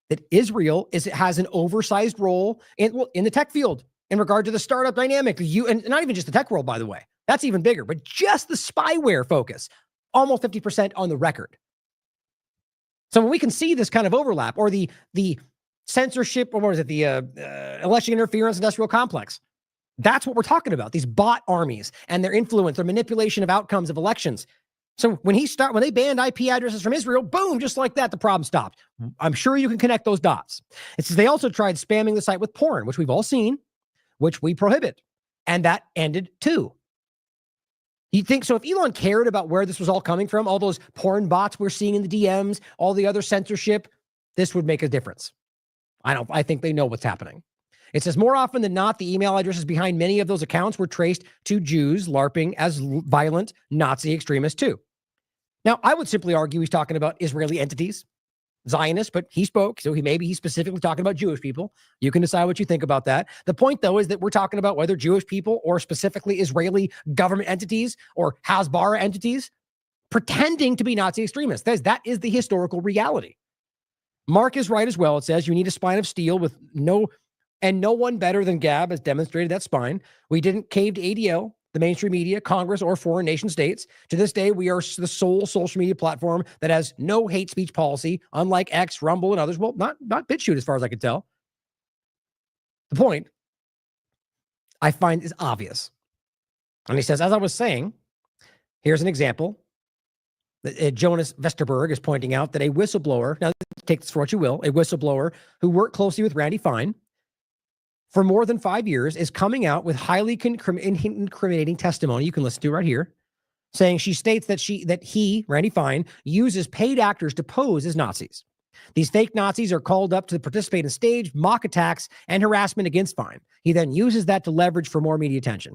That Israel has an oversized role in the tech field in regard to the startup dynamic. And not even just the tech world, by the way. That's even bigger, but just the spyware focus, almost 50% on the record. So when we can see this kind of overlap, or the censorship, or what is it, the election interference industrial complex, that's what we're talking about. These bot armies and their influence, their manipulation of outcomes of elections. So when they banned IP addresses from Israel, boom, just like that, the problem stopped. I'm sure you can connect those dots. It says they also tried spamming the site with porn, which we've all seen, which we prohibit. And that ended too. You think so? If Elon cared about where this was all coming from, all those porn bots we're seeing in the DMs, all the other censorship, this would make a difference. I think they know what's happening. It says more often than not, the email addresses behind many of those accounts were traced to Jews LARPing as violent Nazi extremists too. Now, I would simply argue he's talking about Israeli entities, Zionists, but he spoke, so he's specifically talking about Jewish people. You can decide what you think about that. The point, though, is that we're talking about whether Jewish people or specifically Israeli government entities or Hasbara entities pretending to be Nazi extremists. That is the historical reality. Mark is right as well. It says you need a spine of steel with no one better than Gab has demonstrated that spine. We didn't cave to ADL, the mainstream media, Congress, or foreign nation states. To this day, we are the sole social media platform that has no hate speech policy, unlike X, Rumble, and others. Well, not BitChute, as far as I can tell. The point I find is obvious. And he says, as I was saying, here's an example. Jonas Vesterberg is pointing out that a whistleblower, now take this for what you will, a whistleblower who worked closely with Randy Fine for more than 5 years is coming out with highly incriminating testimony. You can listen to it right here, saying she states that he, Randy Fine, uses paid actors to pose as Nazis. These fake Nazis are called up to participate in staged mock attacks and harassment against Fine. He then uses that to leverage for more media attention.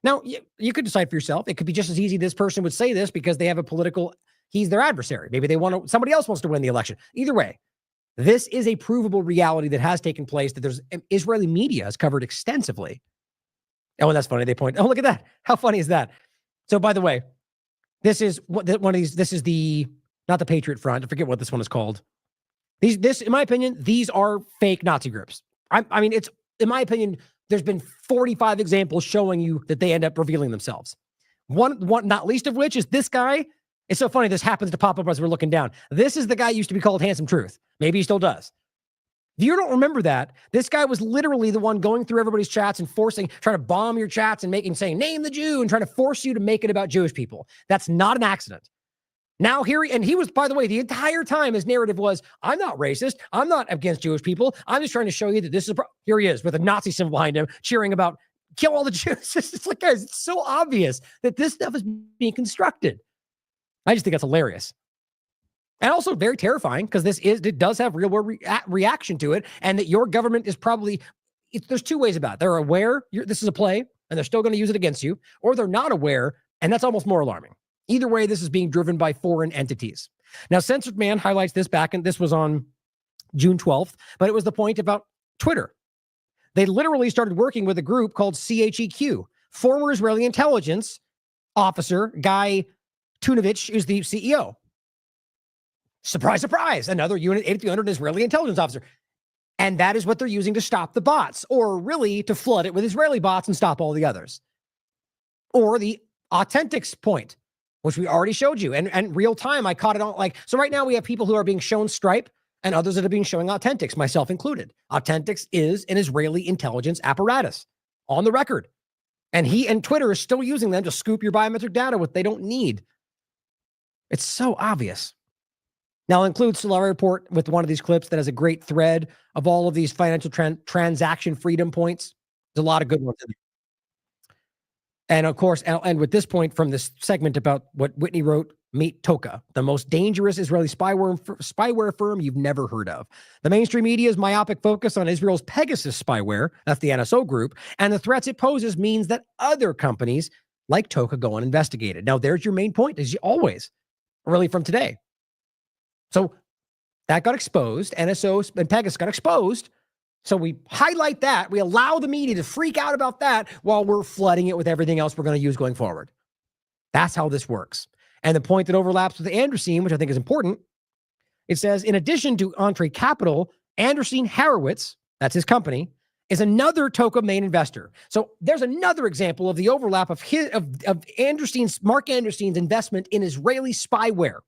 Now, you could decide for yourself. It could be just as easy this person would say this because they have he's their adversary. Maybe somebody else wants to win the election. Either way, this is a provable reality that has taken place, that there's Israeli media has covered extensively. Oh, and that's funny. They point, oh, look at that. How funny is that? So, by the way, this is one of these, this is not the Patriot Front. I forget what this one is called. This, in my opinion, these are fake Nazi groups. I mean, it's, in my opinion, there's been 45 examples showing you that they end up revealing themselves. One, not least of which is this guy. It's so funny. This happens to pop up as we're looking down. This is the guy who used to be called Handsome Truth. Maybe he still does. If you don't remember that, this guy was literally the one going through everybody's chats and trying to bomb your chats and saying, name the Jew, and trying to force you to make it about Jewish people. That's not an accident. Now he was, by the way, the entire time his narrative was, I'm not racist. I'm not against Jewish people. I'm just trying to show you that this is, here he is with a Nazi symbol behind him, cheering about kill all the Jews. It's like, guys, it's so obvious that this stuff is being constructed. I just think that's hilarious. And also very terrifying because it does have real world reaction to it. And that your government is probably, there's two ways about it. They're aware this is a play and they're still going to use it against you, or they're not aware. And that's almost more alarming. Either way, this is being driven by foreign entities. Now, Censored Man highlights this back, and this was on June 12th, but it was the point about Twitter. They literally started working with a group called CHEQ. Former Israeli intelligence officer Guy Tunovich is the CEO. Surprise, surprise. Another unit 8300 Israeli intelligence officer. And that is what they're using to stop the bots, or really to flood it with Israeli bots and stop all the others. Or the Authentics point, which we already showed you. And real time, I caught it on so right now we have people who are being shown Stripe and others that are being shown Authentics, myself included. Authentics is an Israeli intelligence apparatus on the record. And Twitter is still using them to scoop your biometric data, what they don't need. It's so obvious. Now, I'll include Solari Report with one of these clips that has a great thread of all of these financial transaction freedom points. There's a lot of good ones in there. And of course, I'll end with this point from this segment about what Whitney wrote, Meet Toka, the most dangerous Israeli spyware firm you've never heard of. The mainstream media's myopic focus on Israel's Pegasus spyware, that's the NSO group, and the threats it poses means that other companies like Toka go uninvestigated. Now, there's your main point, as always, really from today. So that got exposed. NSO and Pegasus got exposed. So we highlight that. We allow the media to freak out about that while we're flooding it with everything else we're going to use going forward. That's how this works. And the point that overlaps with Andreessen, which I think is important, it says, in addition to Entree Capital, Andreessen Horowitz, that's his company, is another Toka main investor. So there's another example of the overlap of Mark Andreessen's investment in Israeli spyware.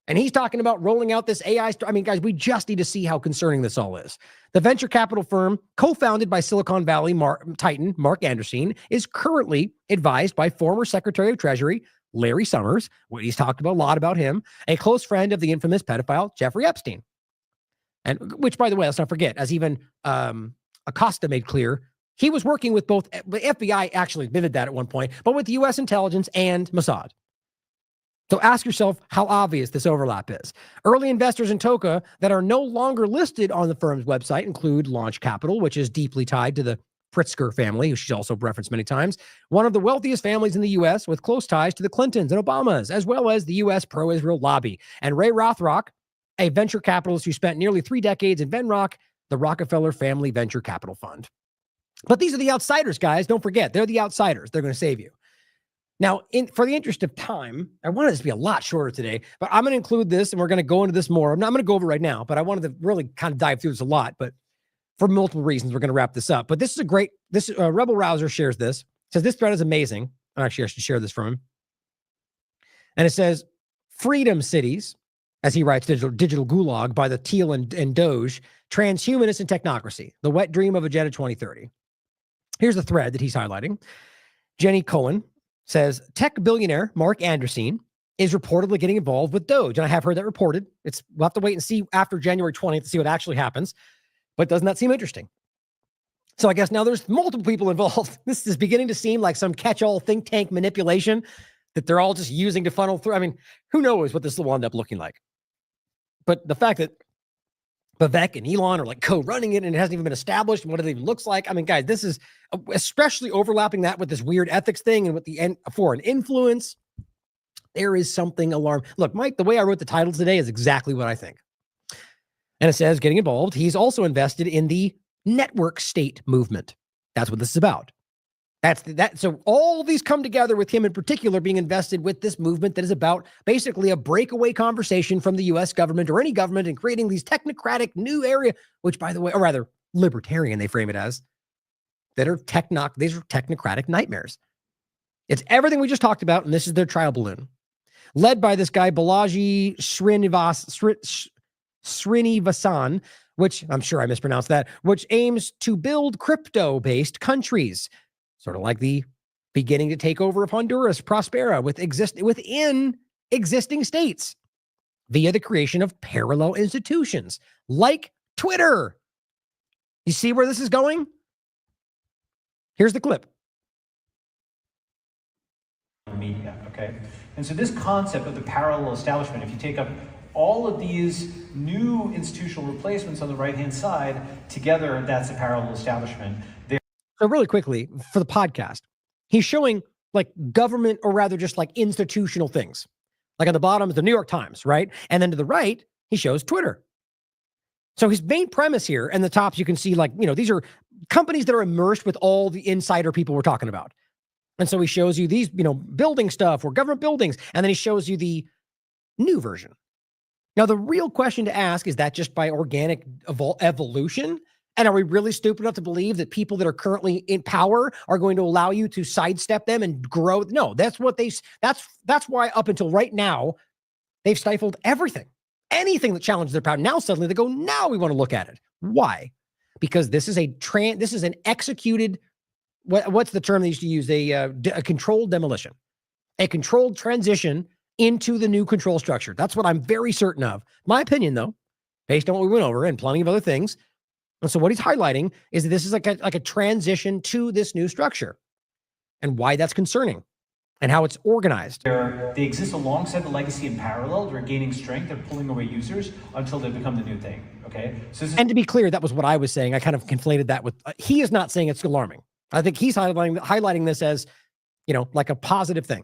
And he's talking about rolling out this AI. I mean, guys, we just need to see how concerning this all is. The venture capital firm, co-founded by Silicon Valley titan Mark Andreessen, is currently advised by former Secretary of Treasury Larry Summers, he's talked about a lot about him, a close friend of the infamous pedophile Jeffrey Epstein. And which, by the way, let's not forget, as even Acosta made clear, he was working with both. The FBI actually admitted that at one point, but with U.S. intelligence and Mossad. So ask yourself how obvious this overlap is. Early investors in Toka that are no longer listed on the firm's website include Launch Capital, which is deeply tied to the Pritzker family, who she's also referenced many times, one of the wealthiest families in the U.S. with close ties to the Clintons and Obamas, as well as the U.S. pro-Israel lobby. And Ray Rothrock, a venture capitalist who spent nearly 3 decades in Venrock, the Rockefeller Family Venture Capital Fund. But these are the outsiders, guys. Don't forget, they're the outsiders. They're going to save you. Now, for the interest of time, I wanted this to be a lot shorter today, but I'm going to include this, and we're going to go into this more. I'm not going to go over it right now, but I wanted to really kind of dive through this a lot. But for multiple reasons, we're going to wrap this up. But this is Rebel Rouser shares this. Says this thread is amazing. Actually, I should share this from him. And it says, freedom cities, as he writes, digital gulag by the Teal and Doge, transhumanists and technocracy, the wet dream of Agenda 2030. Here's the thread that he's highlighting. Jenny Cohen says, tech billionaire Mark Andreessen is reportedly getting involved with Doge. And I have heard that reported. We'll have to wait and see after January 20th to see what actually happens. But doesn't that seem interesting? So I guess now there's multiple people involved. This is beginning to seem like some catch-all think tank manipulation that they're all just using to funnel through. I mean, who knows what this will end up looking like? But the fact that Vivek and Elon are like co-running it and it hasn't even been established and what it even looks like. I mean, guys, this is especially overlapping that with this weird ethics thing and with the foreign influence. There is something alarming. Look, Mike, the way I wrote the title today is exactly what I think. And it says, getting involved, he's also invested in the network state movement. That's what this is about. So all these come together with him in particular being invested with this movement that is about basically a breakaway conversation from the U.S. government or any government and creating these technocratic new area, which, by the way, or rather libertarian, they frame it as, that are these are technocratic nightmares. It's everything we just talked about, and this is their trial balloon. Led by this guy, Balaji Srinivasan, which I'm sure I mispronounced that, which aims to build crypto-based countries, sort of like the beginning to take over of Honduras, Prospera, within existing states via the creation of parallel institutions like Twitter. You see where this is going? Here's the clip. Media, okay? And so this concept of the parallel establishment, if you take up all of these new institutional replacements on the right-hand side together, that's a parallel establishment. So really quickly, for the podcast, he's showing like government, or rather just like institutional things. Like on the bottom is the New York Times, right? And then to the right, he shows Twitter. So his main premise here, and the tops you can see like, these are companies that are immersed with all the insider people we're talking about. And so he shows you these, building stuff or government buildings, and then he shows you the new version. Now, the real question to ask, is that just by organic evolution? And are we really stupid enough to believe that people that are currently in power are going to allow you to sidestep them and grow? No, that's why up until right now, they've stifled everything, anything that challenges their power. Now suddenly they go, now we want to look at it. Why? Because this is an executed, what's the term they used to use? A controlled demolition, a controlled transition into the new control structure. That's what I'm very certain of. My opinion, though, based on what we went over and plenty of other things. And so what he's highlighting is that this is like a transition to this new structure and why that's concerning and how it's organized. They exist alongside the legacy in parallel. They're gaining strength. They're pulling away users until they become the new thing. Okay. And to be clear, that was what I was saying. I kind of conflated that with, he is not saying it's alarming. I think he's highlighting this as, like a positive thing.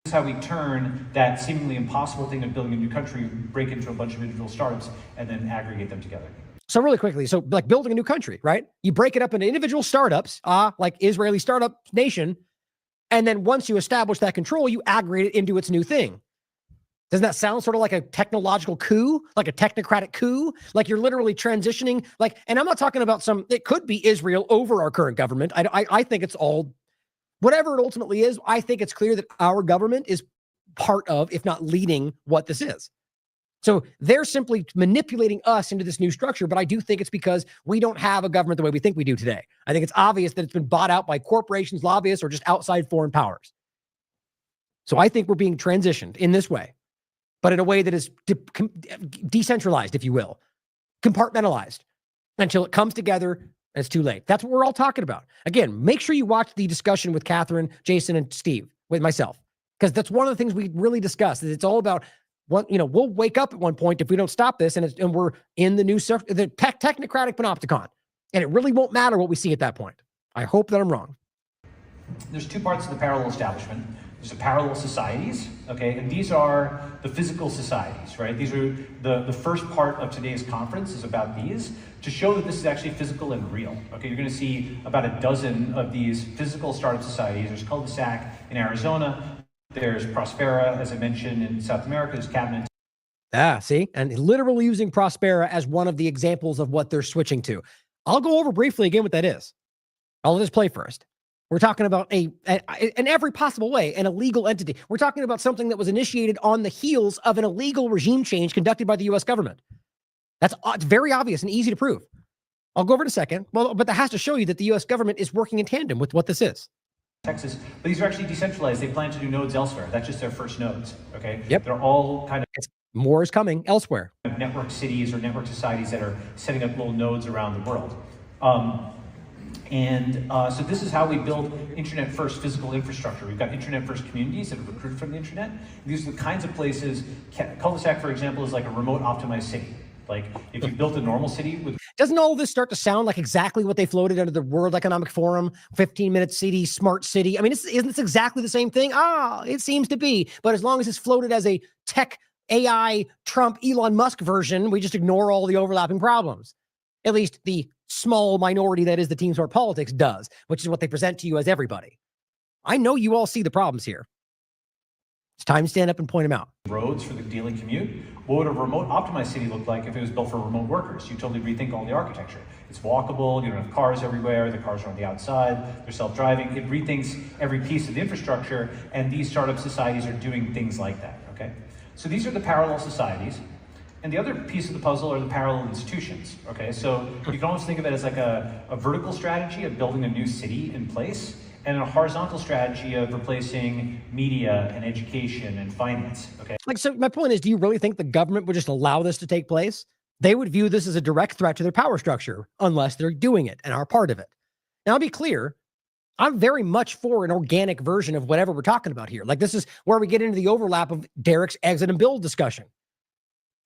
This is how we turn that seemingly impossible thing of building a new country, break into a bunch of individual startups, and then aggregate them together. So really quickly, so like building a new country, right? You break it up into individual startups, like Israeli startup nation, And then once you establish that control, you aggregate it into its new thing. Doesn't that sound sort of like a technological coup, like a technocratic coup? Like you're literally transitioning, like, and I'm not talking about it could be Israel over our current government. I think it's all, whatever it ultimately is, I think it's clear that our government is part of, if not leading, what this is. So they're simply manipulating us into this new structure, but I do think it's because we don't have a government the way we think we do today. I think it's obvious that it's been bought out by corporations, lobbyists, or just outside foreign powers. So I think we're being transitioned in this way, but in a way that is decentralized, if you will, compartmentalized until it comes together and it's too late. That's what we're all talking about. Again, make sure you watch the discussion with Catherine, Jason, and Steve, with myself, because that's one of the things we really discussed. Is it's all about what, we'll wake up at one point if we don't stop this, and we're in the new the technocratic panopticon, and it really won't matter what we see at that point. I hope that I'm wrong. There's two parts of the parallel establishment. There's the parallel societies, okay, and these are the physical societies, right? These are the first part of today's conference is about these, to show that this is actually physical and real, okay? You're gonna see about a dozen of these physical startup societies. There's Cul-de-sac in Arizona, there's Prospera, as I mentioned, in South America, there's Cabinet. See, and literally using Prospera as one of the examples of what they're switching to. I'll go over briefly again what that is. I'll just play first. We're talking about in every possible way, an illegal entity. We're talking about something that was initiated on the heels of an illegal regime change conducted by the U.S. government. It's very obvious and easy to prove. I'll go over in a second. Well, but that has to show you that the U.S. government is working in tandem with what this is. Texas, but these are actually decentralized. They plan to do nodes elsewhere. That's just their first nodes, okay? Yep. They're all kind of... More is coming elsewhere. Network cities or network societies that are setting up little nodes around the world. So this is how we build internet-first physical infrastructure. We've got internet-first communities that have recruited from the internet. These are the kinds of places, cul-de-sac, for example, is like a remote optimized city. Like if you built a normal city with... Doesn't all this start to sound like exactly what they floated under the World Economic Forum, 15-minute city, smart city? I mean, isn't this exactly the same thing? It seems to be. But as long as it's floated as a tech, AI, Trump, Elon Musk version, we just ignore all the overlapping problems. At least the small minority that is the team sport politics does, which is what they present to you as everybody. I know you all see the problems here. It's time to stand up and point them out. Roads for the daily commute. What would a remote optimized city look like if it was built for remote workers? You totally rethink all the architecture. It's walkable, you don't have cars everywhere, the cars are on the outside, they're self-driving. It rethinks every piece of the infrastructure, and these startup societies are doing things like that, okay? So these are the parallel societies. And the other piece of the puzzle are the parallel institutions, okay? So you can almost think of it as like a vertical strategy of building a new city in place, and a horizontal strategy of replacing media and education and finance, okay? Like, so my point is, do you really think the government would just allow this to take place? They would view this as a direct threat to their power structure unless they're doing it and are part of it. Now, I'll be clear, I'm very much for an organic version of whatever we're talking about here. Like, this is where we get into the overlap of Derek's exit and build discussion.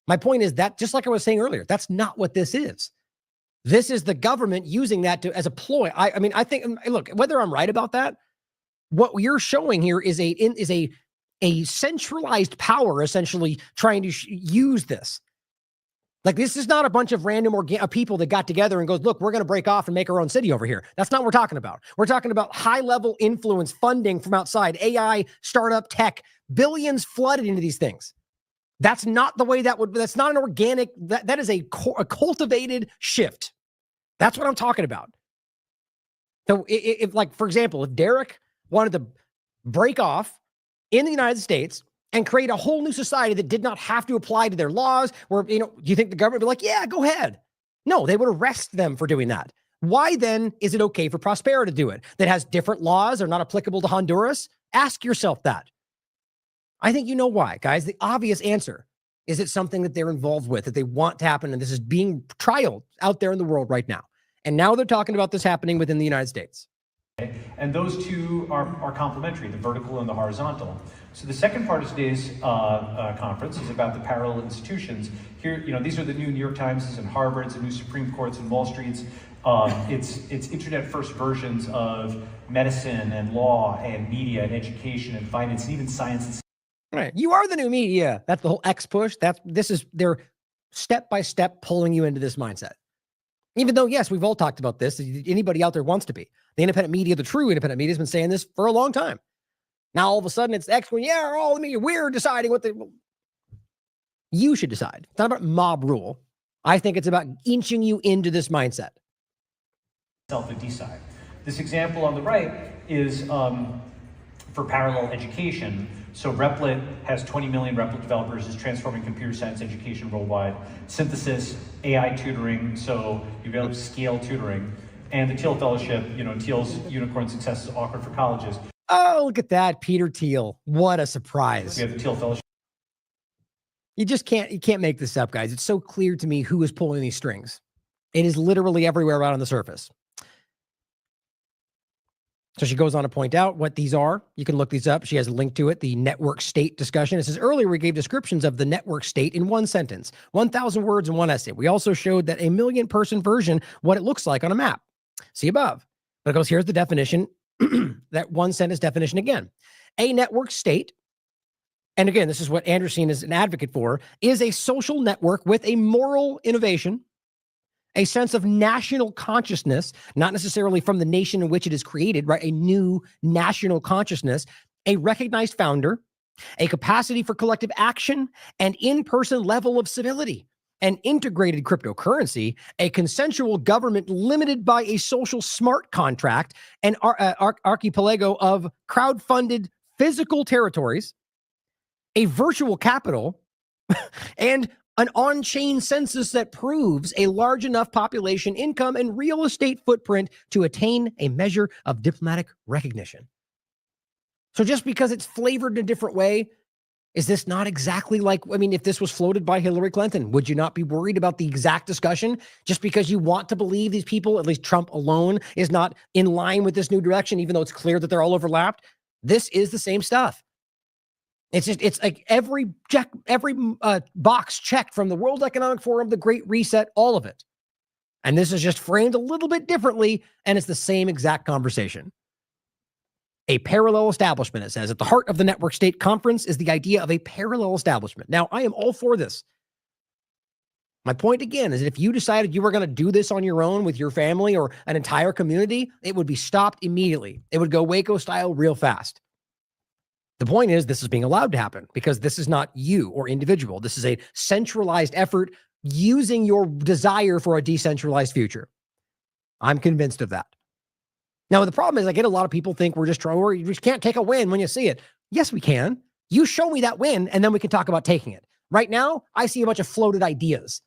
My point is that, just like I was saying earlier, that's not what this is. This is the government using that as a ploy. I mean, I think, look, whether I'm right about that, what you're showing here is a centralized power essentially trying to use this. Like, this is not a bunch of random people that got together and goes, look, we're going to break off and make our own city over here. That's not what we're talking about. We're talking about high-level influence, funding from outside, AI, startup, tech, billions flooded into these things. That's not the way that's not an organic, that is a cultivated shift. That's what I'm talking about. So if, like, for example, if Derek wanted to break off in the United States and create a whole new society that did not have to apply to their laws, where, do you think the government would be like, yeah, go ahead? No, they would arrest them for doing that. Why then is it okay for Prospera to do it? That has different laws, are not applicable to Honduras? Ask yourself that. I think you know why, guys. The obvious answer is it's something that they're involved with, that they want to happen, and this is being trialed out there in the world right now. And now they're talking about this happening within the United States. Okay. And those two are complementary, the vertical and the horizontal. So the second part of today's conference is about the parallel institutions. Here, these are the new New York Timeses and Harvards, the new Supreme Courts and Wall Streets. It's internet-first versions of medicine and law and media and education and finance and even science and... Right. You are the new media. That's the whole X push. They're step-by-step pulling you into this mindset. Even though, yes, we've all talked about this. Anybody out there wants to be. The independent media, the true independent media, has been saying this for a long time. Now, all of a sudden, it's the X going, yeah, all of me, we're deciding what you should decide. It's not about mob rule. I think it's about inching you into this mindset. To decide. This example on the right is for parallel education. So Replit has 20 million Replit developers, is transforming computer science education worldwide. Synthesis, AI tutoring, so you'll be able to scale tutoring. And the Thiel Fellowship, Thiel's unicorn success is awkward for colleges. Oh, look at that, Peter Thiel. What a surprise. We have the Thiel Fellowship. You can't make this up, guys. It's so clear to me who is pulling these strings. It is literally everywhere out on the surface. So she goes on to point out what these are. You can look these up. She has a link to it, the network state discussion. It says, earlier we gave descriptions of the network state in one sentence, 1,000 words in one essay. We also showed that a million-person version, what it looks like on a map. See above. But it goes, here's the definition, that one sentence definition again. A network state, and again, this is what Anderson is an advocate for, is a social network with a moral innovation, a sense of national consciousness, not necessarily from the nation in which it is created, right? A new national consciousness, a recognized founder, a capacity for collective action, an in-person level of civility, an integrated cryptocurrency, a consensual government limited by a social smart contract, an archipelago of crowd-funded physical territories, a virtual capital, and an on-chain census that proves a large enough population, income, and real estate footprint to attain a measure of diplomatic recognition. So just because it's flavored in a different way, is this not exactly like, if this was floated by Hillary Clinton, would you not be worried about the exact discussion just because you want to believe these people, at least Trump alone, is not in line with this new direction, even though it's clear that they're all overlapped? This is the same stuff. It's like every box checked from the World Economic Forum, the Great Reset, all of it. And this is just framed a little bit differently, and it's the same exact conversation. A parallel establishment, it says. At the heart of the Network State Conference is the idea of a parallel establishment. Now, I am all for this. My point again is that if you decided you were going to do this on your own with your family or an entire community, it would be stopped immediately. It would go Waco style real fast. The point is, this is being allowed to happen because this is not you or individual. This is a centralized effort using your desire for a decentralized future. I'm convinced of that. Now, the problem is I get a lot of people think we just can't take a win when you see it. Yes, we can. You show me that win, and then we can talk about taking it. Right now, I see a bunch of floated ideas.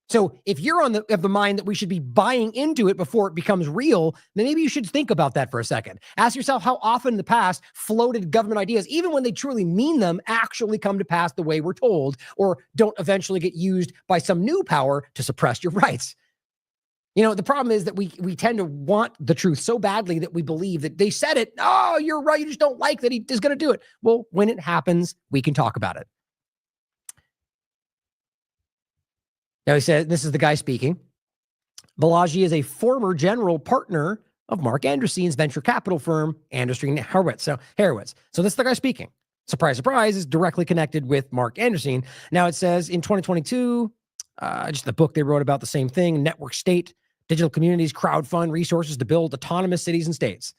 So if you're of the mind that we should be buying into it before it becomes real, then maybe you should think about that for a second. Ask yourself how often in the past floated government ideas, even when they truly mean them, actually come to pass the way we're told, or don't eventually get used by some new power to suppress your rights. The problem is that we tend to want the truth so badly that we believe that they said it. Oh, you're right. You just don't like that he is going to do it. Well, when it happens, we can talk about it. Now, he said, this is the guy speaking. Balaji is a former general partner of Mark Andreessen's venture capital firm, Andreessen Horowitz. So this is the guy speaking. Surprise, surprise, is directly connected with Mark Andreessen. Now, it says in 2022, just the book they wrote about the same thing, Network State, Digital Communities, Crowdfund Resources to Build Autonomous Cities and States.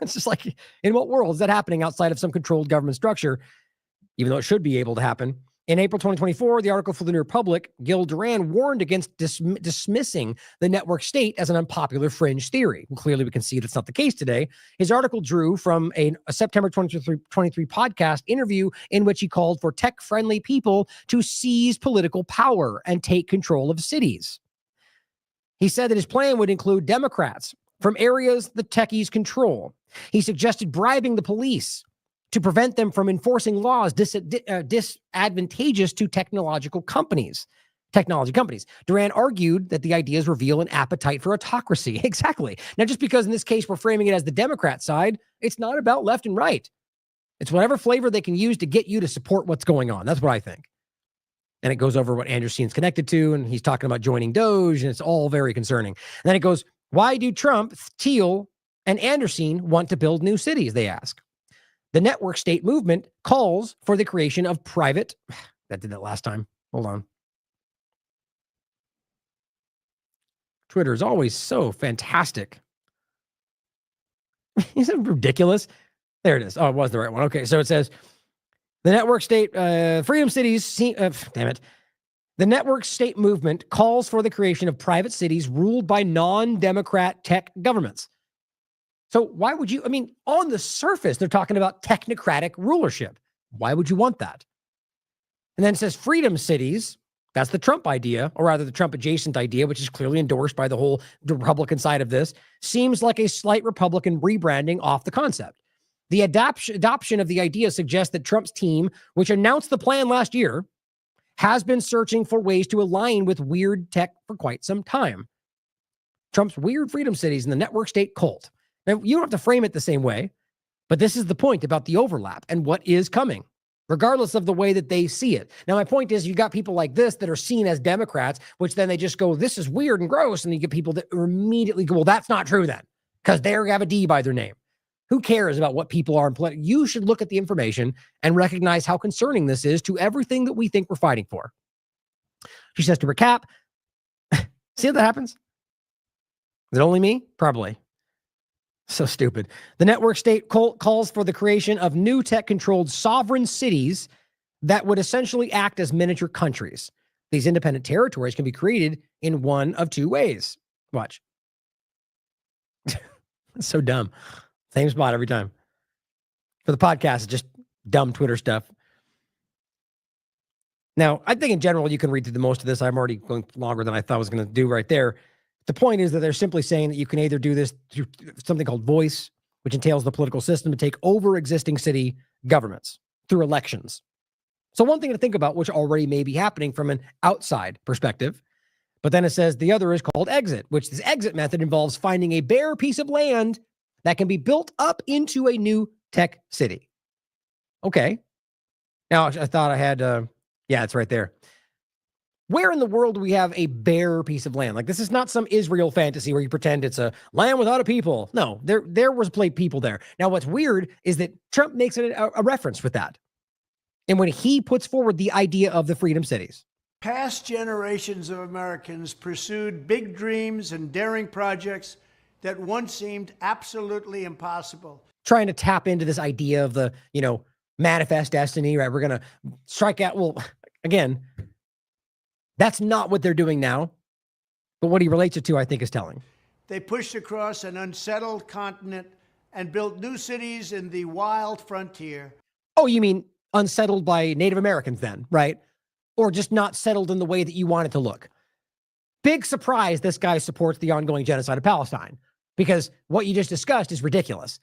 It's just like, in what world is that happening outside of some controlled government structure, even though it should be able to happen? In April 2024, the article for the New Republic, Gil Duran warned against dismissing the network state as an unpopular fringe theory. Well, clearly, we can see that's not the case today. His article drew from a September 2023 podcast interview in which he called for tech-friendly people to seize political power and take control of cities. He said that his plan would include Democrats from areas the techies control. He suggested bribing the police to prevent them from enforcing laws disadvantageous to technology companies. Duran argued that the ideas reveal an appetite for autocracy. Exactly. Now, just because in this case we're framing it as the Democrat side, it's not about left and right. It's whatever flavor they can use to get you to support what's going on. That's what I think. And it goes over what Andreessen's connected to, and he's talking about joining Doge, and it's all very concerning. And then it goes, why do Trump, Thiel, and Andreessen want to build new cities, they ask. The network state movement calls for the creation of private. That did that last time. Hold on. Twitter is always so fantastic. Isn't it ridiculous? There it is. Oh, it was the right one. Okay, so it says the network state, freedom cities, damn it. The network state movement calls for the creation of private cities ruled by non-democrat tech governments. So why would you, I mean, on the surface, they're talking about technocratic rulership. Why would you want that? And then it says freedom cities. That's the Trump idea, or rather the Trump adjacent idea, which is clearly endorsed by the whole Republican side of this. Seems like a slight Republican rebranding off the concept. The adoption of the idea suggests that Trump's team, which announced the plan last year, has been searching for ways to align with weird tech for quite some time. Trump's weird freedom cities and the network state cult. Now, you don't have to frame it the same way, but this is the point about the overlap and what is coming, regardless of the way that they see it. Now, my point is you got people like this that are seen as Democrats, which then they just go, this is weird and gross. And you get people that immediately go, well, that's not true then, because they have a D by their name. Who cares about what people are in politics? You should look at the information and recognize how concerning this is to everything that we think we're fighting for. She says to recap, see how that happens? Is it only me? Probably. So stupid. The network state calls for the creation of new tech-controlled sovereign cities that would essentially act as miniature countries. These independent territories can be created in one of two ways. Watch. It's so dumb. Same spot every time. For the podcast, it's just dumb Twitter stuff. Now, I think in general, you can read through the most of this. I'm already going longer than I thought I was going to do right there. The point is that they're simply saying that you can either do this through something called voice, which entails the political system to take over existing city governments through elections. So one thing to think about, which already may be happening from an outside perspective, but then it says the other is called exit, which this exit method involves finding a bare piece of land that can be built up into a new tech city. Okay. Now, I thought I had, yeah, it's right there. Where in the world do we have a bare piece of land? Like, this is not some Israel fantasy where you pretend it's a land without a people. No, there was people there. Now, what's weird is that Trump makes it a reference with that. And when he puts forward the idea of the freedom cities. Past generations of Americans pursued big dreams and daring projects that once seemed absolutely impossible. Trying to tap into this idea of the, manifest destiny, right? We're going to strike out. Well, again, that's not what they're doing now. But what he relates it to, I think, is telling. They pushed across an unsettled continent and built new cities in the wild frontier. Oh, you mean unsettled by Native Americans then, right? Or just not settled in the way that you want it to look. Big surprise, this guy supports the ongoing genocide of Palestine, because what you just discussed is ridiculous.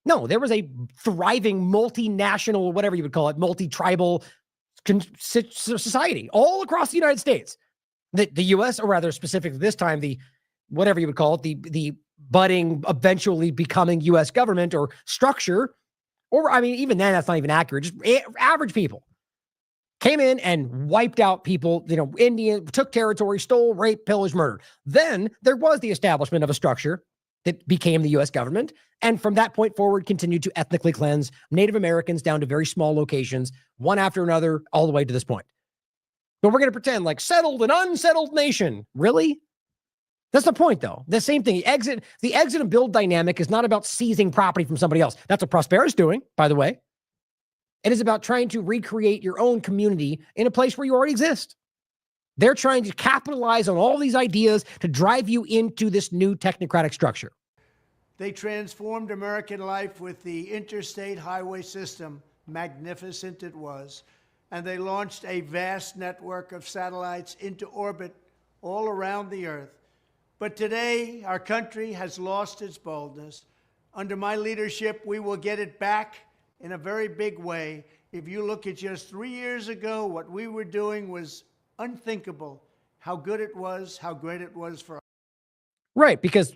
No, there was a thriving multinational, whatever you would call it, multi-tribal society all across the United States. The U.S., or rather specifically this time, the whatever you would call it, the budding, eventually becoming U.S. government or structure, or I mean, even then, that's not even accurate. Just average people came in and wiped out people, Indian, took territory, stole, raped, pillaged, murdered. Then there was the establishment of a structure that became the U.S. government, and from that point forward, continued to ethnically cleanse Native Americans down to very small locations, one after another, all the way to this point. But we're going to pretend like settled and unsettled nation. Really? That's the point, though. The same thing. The exit and build dynamic is not about seizing property from somebody else. That's what Prospera's doing, by the way. It is about trying to recreate your own community in a place where you already exist. They're trying to capitalize on all these ideas to drive you into this new technocratic structure. They transformed American life with the interstate highway system. Magnificent it was. And they launched a vast network of satellites into orbit all around the Earth. But today, our country has lost its boldness. Under my leadership, we will get it back in a very big way. If you look at just 3 years ago, what we were doing was unthinkable. How good it was, how great it was for us. Right, because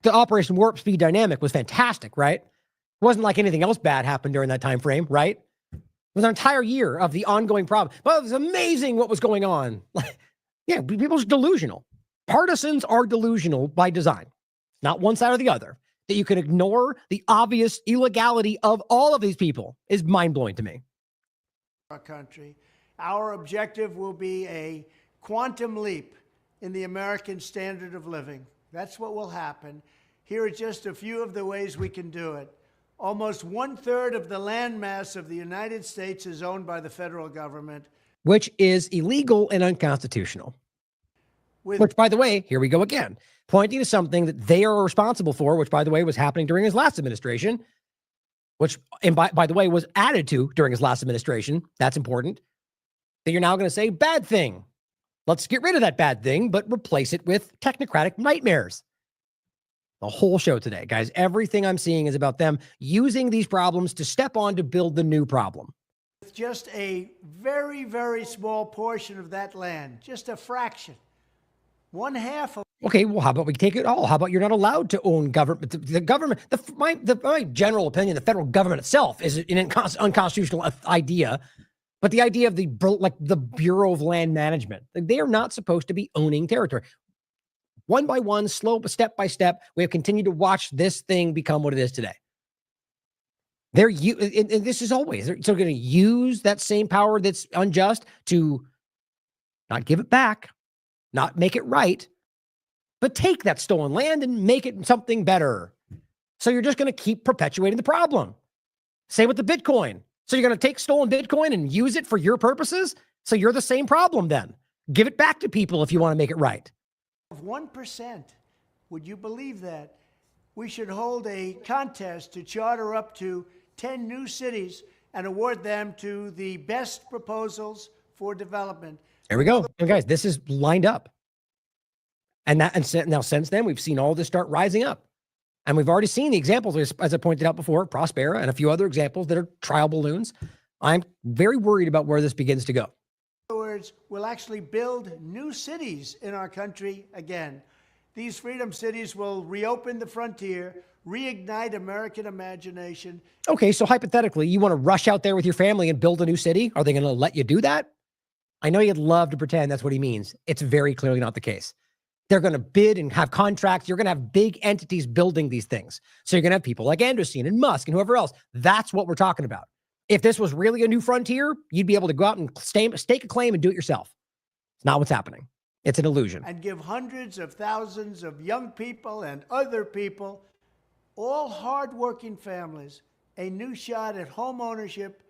the Operation Warp Speed dynamic was fantastic, right? It wasn't like anything else bad happened during that time frame, right? It was an entire year of the ongoing problem. Well, it was amazing what was going on. Yeah, people are delusional. Partisans are delusional by design. Not one side or the other. That you can ignore the obvious illegality of all of these people is mind-blowing to me. Our country. Our objective will be a quantum leap in the American standard of living. That's what will happen. Here are just a few of the ways we can do it. Almost 1/3 of the landmass of the United States is owned by the federal government. Which is illegal and unconstitutional. Which, by the way, here we go again, pointing to something that they are responsible for, which, by the way, was happening during his last administration, which, and by the way, was added to during his last administration. That's important. That you're now going to say, bad thing. Let's get rid of that bad thing, but replace it with technocratic nightmares. The whole show today, guys, everything I'm seeing is about them using these problems to step on to build the new problem. With just a very, very small portion of that land, just a fraction. 1/2 of. Okay, well, how about we take it all? How about you're not allowed to own government? The government, my general opinion, the federal government itself is an unconstitutional idea, but the idea of the Bureau of Land Management, they are not supposed to be owning territory. One by one, step by step, we have continued to watch this thing become what it is today. And this is always, they're going to use that same power that's unjust to not give it back, not make it right, but take that stolen land and make it something better. So you're just going to keep perpetuating the problem. Same with the Bitcoin. So you're going to take stolen Bitcoin and use it for your purposes? So you're the same problem then. Give it back to people if you want to make it right. 1%. Would you believe that? We should hold a contest to charter up to 10 new cities and award them to the best proposals for development. There we go. And guys, this is lined up. And now since then, we've seen all this start rising up. And we've already seen the examples, as I pointed out before, Prospera and a few other examples that are trial balloons. I'm very worried about where this begins to go. In other words, we'll actually build new cities in our country again. These freedom cities will reopen the frontier, reignite American imagination. Okay, so hypothetically, you want to rush out there with your family and build a new city? Are they going to let you do that? I know you'd love to pretend that's what he means. It's very clearly not the case. They're going to bid and have contracts. You're going to have big entities building these things. So you're going to have people like Anderson and Musk and whoever else. That's what we're talking about. If this was really a new frontier, you'd be able to go out and stake a claim and do it yourself. It's not what's happening. It's an illusion. And give hundreds of thousands of young people and other people, all hardworking families, a new shot at home ownership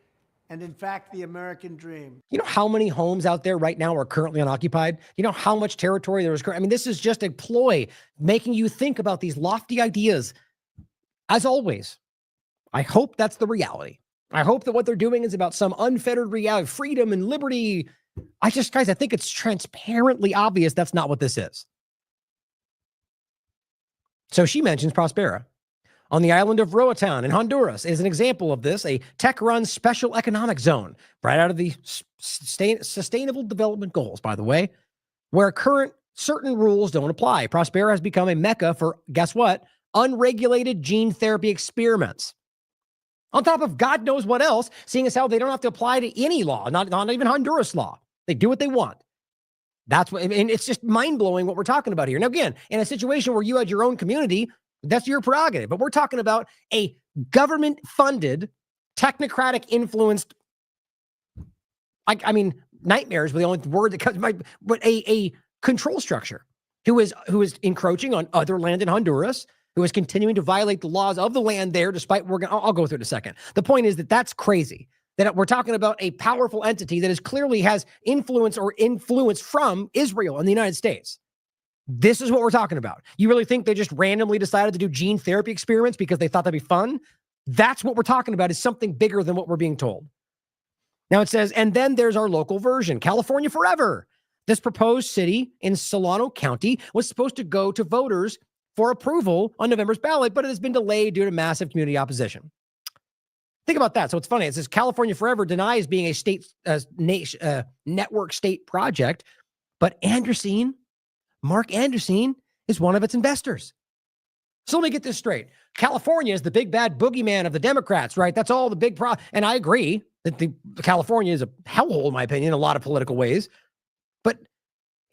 and, in fact, the American dream. You know how many homes out there right now are currently unoccupied? You know how much territory there is? I mean, this is just a ploy making you think about these lofty ideas. As always, I hope that's the reality. I hope that what they're doing is about some unfettered reality, freedom and liberty. Guys, I think it's transparently obvious that's not what this is. So she mentions Prospera. On the island of Roatan in Honduras is an example of this, a tech-run special economic zone, right out of the Sustainable Development Goals, by the way, where current certain rules don't apply. Prospera has become a mecca for, guess what, unregulated gene therapy experiments. On top of God knows what else, seeing as how they don't have to apply to any law, not even Honduras law. They do what they want. That's what, and it's just mind-blowing what we're talking about here. Now, again, in a situation where you had your own community, that's your prerogative. But we're talking about a government-funded, technocratic influenced, I mean, nightmares were the only word that comes to mind, but a control structure who is encroaching on other land in Honduras, who is continuing to violate the laws of the land there, despite I'll go through it in a second. The point is that that's crazy. That we're talking about a powerful entity that is clearly has influence from Israel and the United States. This is what we're talking about. You really think they just randomly decided to do gene therapy experiments because they thought that'd be fun? That's what we're talking about, is something bigger than what we're being told. Now it says, and then there's our local version, California Forever. This proposed city in Solano County was supposed to go to voters for approval on November's ballot, but it has been delayed due to massive community opposition. Think about that. So it's funny. It says California Forever denies being a state network state project, but Mark Anderson is one of its investors. So let me get this straight. California is the big bad boogeyman of the Democrats, right? That's all the big and I agree that California is a hellhole, in my opinion, in a lot of political ways. But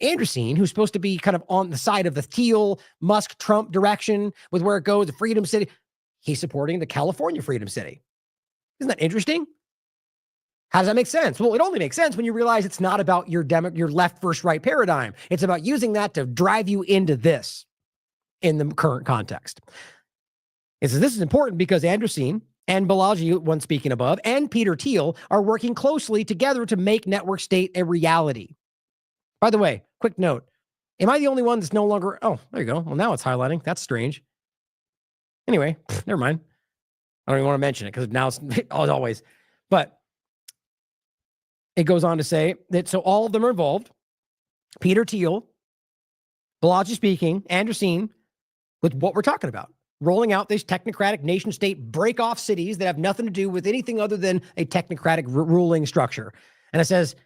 Anderson, who's supposed to be kind of on the side of the Thiel, Musk, Trump direction with where it goes, the Freedom City, he's supporting the California Freedom City. Isn't that interesting? How does that make sense? Well, it only makes sense when you realize it's not about your left versus right paradigm. It's about using that to drive you into this in the current context. It says this is important because Anderson and Balaji, one speaking above, and Peter Thiel are working closely together to make network state a reality. By the way, quick note. Am I the only one that's no longer... Oh, there you go. Well, now it's highlighting. That's strange. Anyway, never mind. I don't even want to mention it because now it's as always. But it goes on to say that so all of them are involved. Peter Thiel, Balaji speaking, Anderson, with what we're talking about. Rolling out these technocratic nation-state break-off cities that have nothing to do with anything other than a technocratic ruling structure. And it says,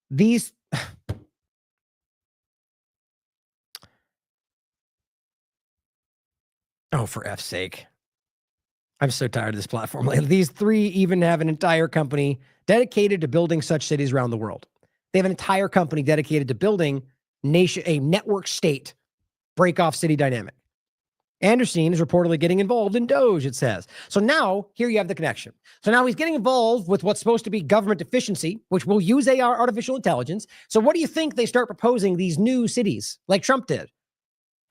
these... Oh, for F's sake. I'm so tired of this platform lately. These three even have an entire company dedicated to building such cities around the world. They have an entire company dedicated to building a network state break-off city dynamic. Anderson is reportedly getting involved in Doge, it says. So now, here you have the connection. So now he's getting involved with what's supposed to be government efficiency, which will use artificial intelligence. So what do you think they start proposing these new cities like Trump did?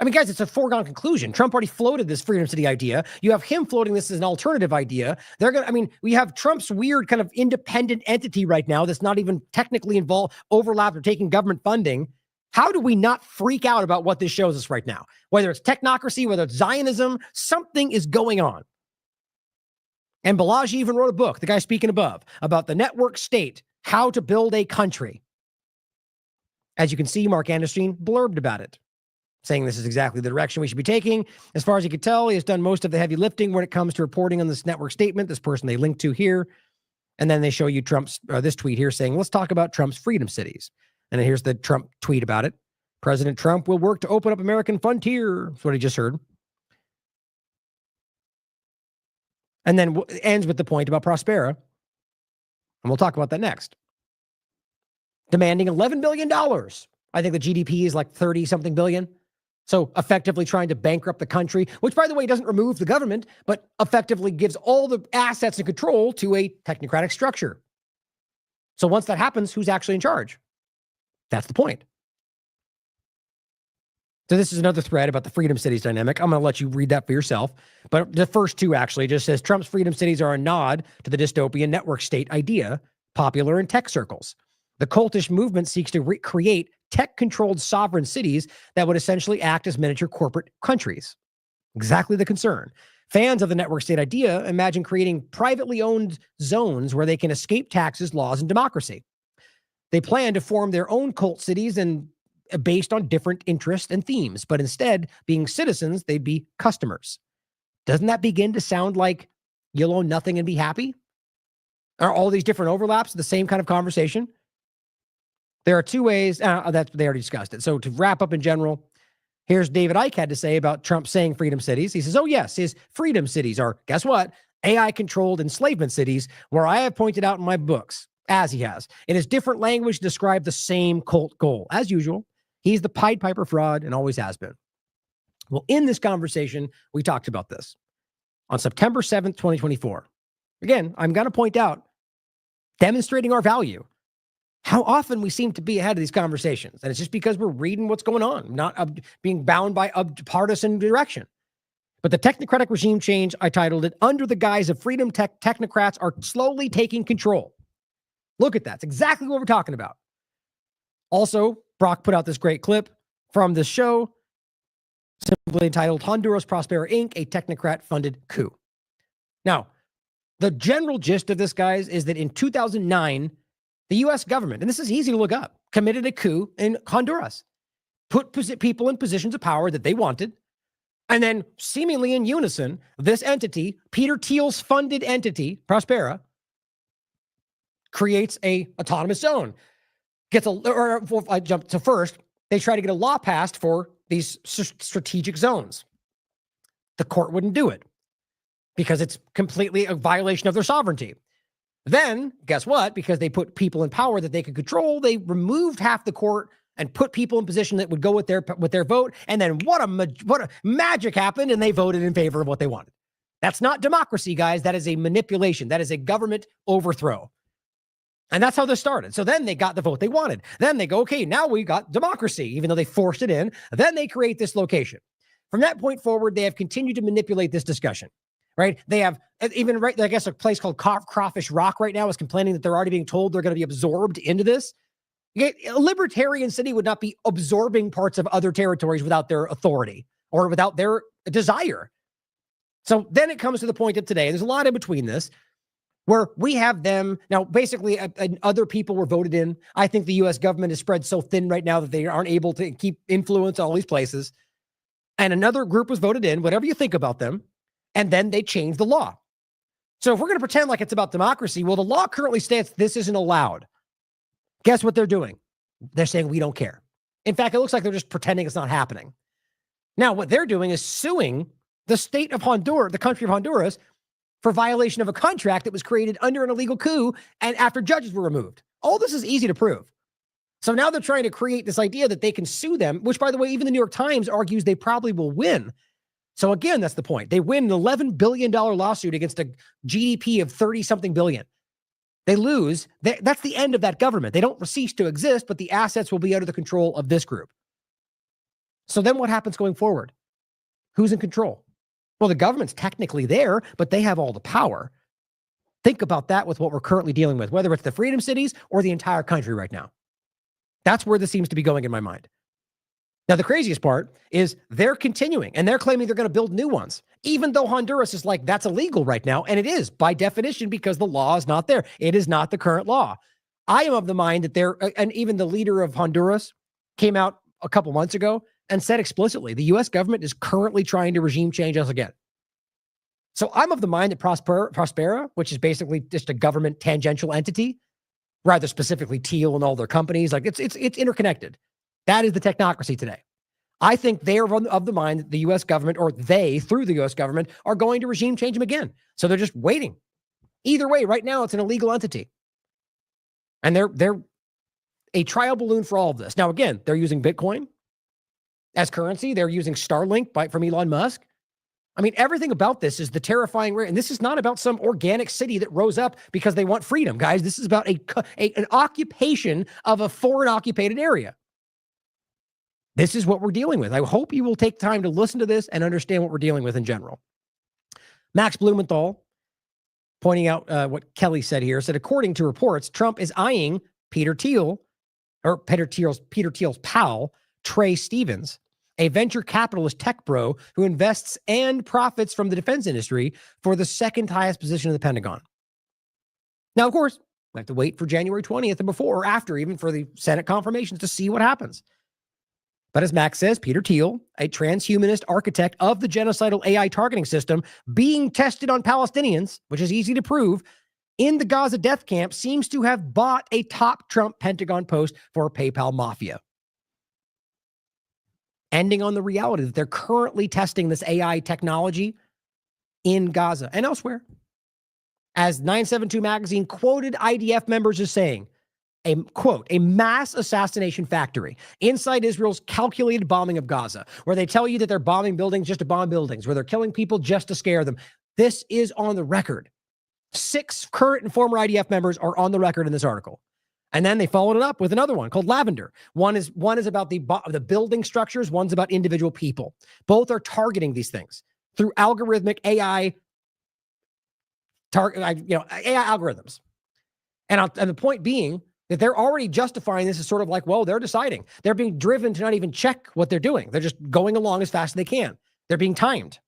I mean, guys, it's a foregone conclusion. Trump already floated this Freedom City idea. You have him floating this as an alternative idea. We have Trump's weird kind of independent entity right now that's not even technically involved, overlapped, or taking government funding. How do we not freak out about what this shows us right now? Whether it's technocracy, whether it's Zionism, something is going on. And Balaji even wrote a book, the guy speaking above, about the network state, how to build a country. As you can see, Mark Anderson blurbed about it, saying this is exactly the direction we should be taking. As far as you can tell, he has done most of the heavy lifting when it comes to reporting on this network statement, this person they link to here. And then they show you Trump's, this tweet here saying, let's talk about Trump's freedom cities. And then here's the Trump tweet about it. President Trump will work to open up American frontier. That's what he just heard. And then ends with the point about Prospera. And we'll talk about that next. Demanding $11 billion. I think the GDP is like 30-something billion. So effectively trying to bankrupt the country, which, by the way, doesn't remove the government, but effectively gives all the assets and control to a technocratic structure. So once that happens, who's actually in charge? That's the point. So this is another thread about the Freedom Cities dynamic. I'm going to let you read that for yourself. But the first two actually just says Trump's Freedom Cities are a nod to the dystopian network state idea, popular in tech circles. The cultish movement seeks to create tech-controlled sovereign cities that would essentially act as miniature corporate countries. Exactly the concern. Fans of the network state idea imagine creating privately owned zones where they can escape taxes, laws, and democracy. They plan to form their own cult cities and based on different interests and themes, but instead, being citizens, they'd be customers. Doesn't that begin to sound like you'll own nothing and be happy? Are all these different overlaps the same kind of conversation? There are two ways, that they already discussed it. So to wrap up in general, here's David Icke had to say about Trump saying freedom cities. He says, oh yes, his freedom cities are, guess what? AI-controlled enslavement cities, where I have pointed out in my books, as he has, in his different language, to describe the same cult goal. As usual, he's the Pied Piper fraud and always has been. Well, in this conversation, we talked about this. On September 7th, 2024. Again, I'm going to point out, demonstrating our value, how often we seem to be ahead of these conversations. And it's just because we're reading what's going on, not being bound by partisan direction. But the technocratic regime change, I titled it, Under the Guise of Freedom, Technocrats are slowly taking control. Look at that. It's exactly what we're talking about. Also, Brock put out this great clip from this show, simply entitled Honduras Prospera Inc., a technocrat-funded coup. Now, the general gist of this, guys, is that in 2009, the U.S. government, and this is easy to look up, committed a coup in Honduras, put people in positions of power that they wanted, and then seemingly in unison, this entity, Peter Thiel's funded entity, Prospera, creates a autonomous zone. I jump to first, they try to get a law passed for these strategic zones. The court wouldn't do it because it's completely a violation of their sovereignty. Then, guess what? Because they put people in power that they could control, they removed half the court and put people in position that would go with their vote. And then what a magic happened, and they voted in favor of what they wanted. That's not democracy, guys. That is a manipulation. That is a government overthrow. And that's how this started. So then they got the vote they wanted. Then they go, okay, now we got democracy, even though they forced it in. Then they create this location. From that point forward, they have continued to manipulate this discussion. right? They have even, right, I guess a place called Crawfish Rock right now is complaining that they're already being told they're going to be absorbed into this. A libertarian city would not be absorbing parts of other territories without their authority or without their desire. So then it comes to the point of today. There's a lot in between this where we have them now. Basically, other people were voted in. I think the U.S. government is spread so thin right now that they aren't able to keep influence all these places. And another group was voted in, whatever you think about them. And then they changed the law. So if we're going to pretend like it's about democracy, well, the law currently states this isn't allowed. Guess what they're doing? They're saying we don't care. In fact, it looks like they're just pretending it's not happening. Now, what they're doing is suing the state of Honduras, the country of Honduras, for violation of a contract that was created under an illegal coup and after judges were removed. All this is easy to prove. So now they're trying to create this idea that they can sue them, which, by the way, even the New York Times argues they probably will win. So again, that's the point. They win an $11 billion lawsuit against a GDP of 30-something billion. They lose. That's the end of that government. They don't cease to exist, but the assets will be under the control of this group. So then what happens going forward? Who's in control? Well, the government's technically there, but they have all the power. Think about that with what we're currently dealing with, whether it's the Freedom Cities or the entire country right now. That's where this seems to be going in my mind. Now, the craziest part is they're continuing and they're claiming they're going to build new ones, even though Honduras is like, that's illegal right now. And it is by definition because the law is not there. It is not the current law. I am of the mind that and even the leader of Honduras came out a couple months ago and said explicitly, the U.S. government is currently trying to regime change us again. So I'm of the mind that Prospera, which is basically just a government tangential entity, rather specifically Teal and all their companies, like it's interconnected. That is the technocracy today. I think they are of the mind that the U.S. government, or they, through the U.S. government, are going to regime change them again. So they're just waiting. Either way, right now, it's an illegal entity. And they're a trial balloon for all of this. Now, again, they're using Bitcoin as currency. They're using Starlink from Elon Musk. I mean, everything about this is the terrifying rate. And this is not about some organic city that rose up because they want freedom, guys. This is about an occupation of a foreign occupied area. This is what we're dealing with. I hope you will take time to listen to this and understand what we're dealing with in general. Max Blumenthal, pointing out what Kelly said here, said, according to reports, Trump is eyeing Peter Thiel's pal, Trey Stevens, a venture capitalist tech bro who invests and profits from the defense industry, for the second highest position in the Pentagon. Now, of course, we have to wait for January 20th and before or after, even for the Senate confirmations, to see what happens. But as Max says, Peter Thiel, a transhumanist architect of the genocidal AI targeting system being tested on Palestinians, which is easy to prove, in the Gaza death camp, seems to have bought a top Trump Pentagon post for a PayPal mafia. Ending on the reality that they're currently testing this AI technology in Gaza and elsewhere. As 972 magazine quoted IDF members as saying, a quote, a mass assassination factory inside Israel's calculated bombing of Gaza, where they tell you that they're bombing buildings just to bomb buildings, where they're killing people just to scare them. This is on the record. 6 current and former IDF members are on the record in this article. And then they followed it up with another one called Lavender. One is about the building structures. One's about individual people. Both are targeting these things through algorithmic AI algorithms. And the point being that they're already justifying this as sort of like, well, they're deciding. They're being driven to not even check what they're doing. They're just going along as fast as they can. They're being timed.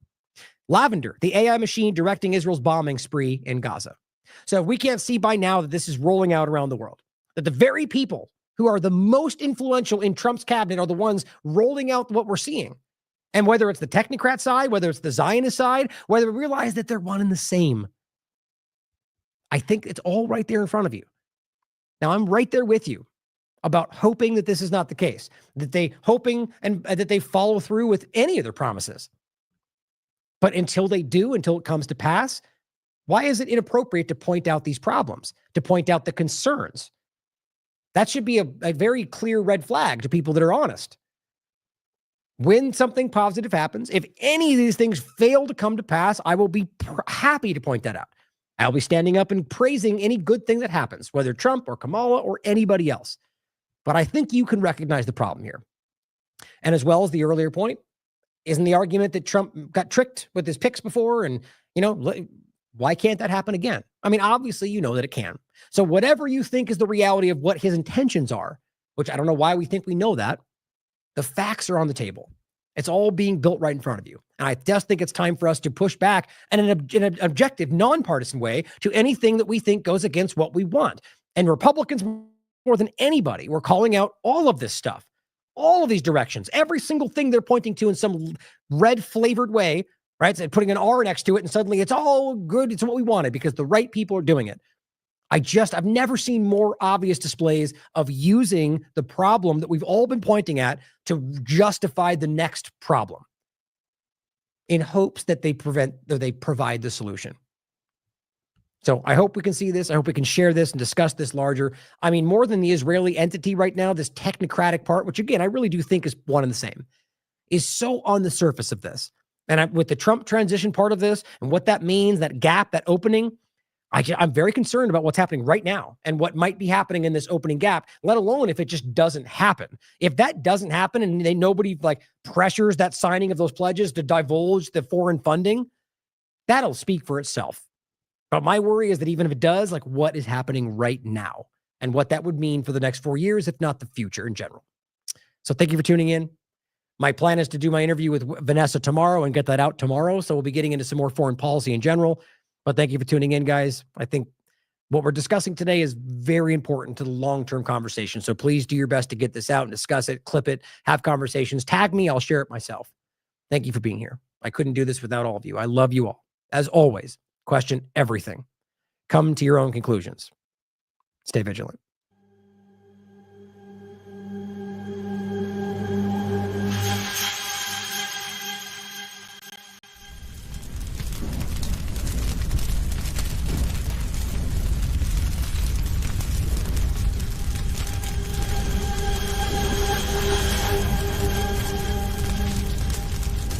Lavender, the AI machine directing Israel's bombing spree in Gaza. So we can't see by now that this is rolling out around the world, that the very people who are the most influential in Trump's cabinet are the ones rolling out what we're seeing. And whether it's the technocrat side, whether it's the Zionist side, whether we realize that they're one and the same, I think it's all right there in front of you. Now, I'm right there with you about hoping that this is not the case, that they follow through with any of their promises. But until they do, until it comes to pass, why is it inappropriate to point out these problems, to point out the concerns? That should be a very clear red flag to people that are honest. When something positive happens, if any of these things fail to come to pass, I will be happy to point that out. I'll be standing up and praising any good thing that happens, whether Trump or Kamala or anybody else. But I think you can recognize the problem here. And as well as the earlier point, Isn't the argument that Trump got tricked with his picks before? And, why can't that happen again? I mean, obviously, you know that it can. So whatever you think is the reality of what his intentions are, which I don't know why we think we know that, the facts are on the table. It's all being built right in front of you. And I just think it's time for us to push back in an objective, nonpartisan way to anything that we think goes against what we want. And Republicans, more than anybody, we're calling out all of this stuff, all of these directions, every single thing they're pointing to in some red flavored way, right? So putting an R next to it and suddenly it's all good. It's what we wanted because the right people are doing it. I've never seen more obvious displays of using the problem that we've all been pointing at to justify the next problem in hopes that they provide the solution. So I hope we can see this. I hope we can share this and discuss this larger. I mean, more than the Israeli entity right now, this technocratic part, which again, I really do think is one and the same, is so on the surface of this. And with the Trump transition part of this and what that means, that gap, that opening, I'm very concerned about what's happening right now and what might be happening in this opening gap, let alone if it just doesn't happen. If that doesn't happen and nobody pressures that signing of those pledges to divulge the foreign funding, that'll speak for itself. But my worry is that even if it does, what is happening right now and what that would mean for the next 4 years, if not the future in general. So thank you for tuning in. My plan is to do my interview with Vanessa tomorrow and get that out tomorrow. So we'll be getting into some more foreign policy in general. But thank you for tuning in, guys. I think what we're discussing today is very important to the long-term conversation. So please do your best to get this out and discuss it, clip it, have conversations, tag me. I'll share it myself. Thank you for being here. I couldn't do this without all of you. I love you all. As always, question everything. Come to your own conclusions. Stay vigilant.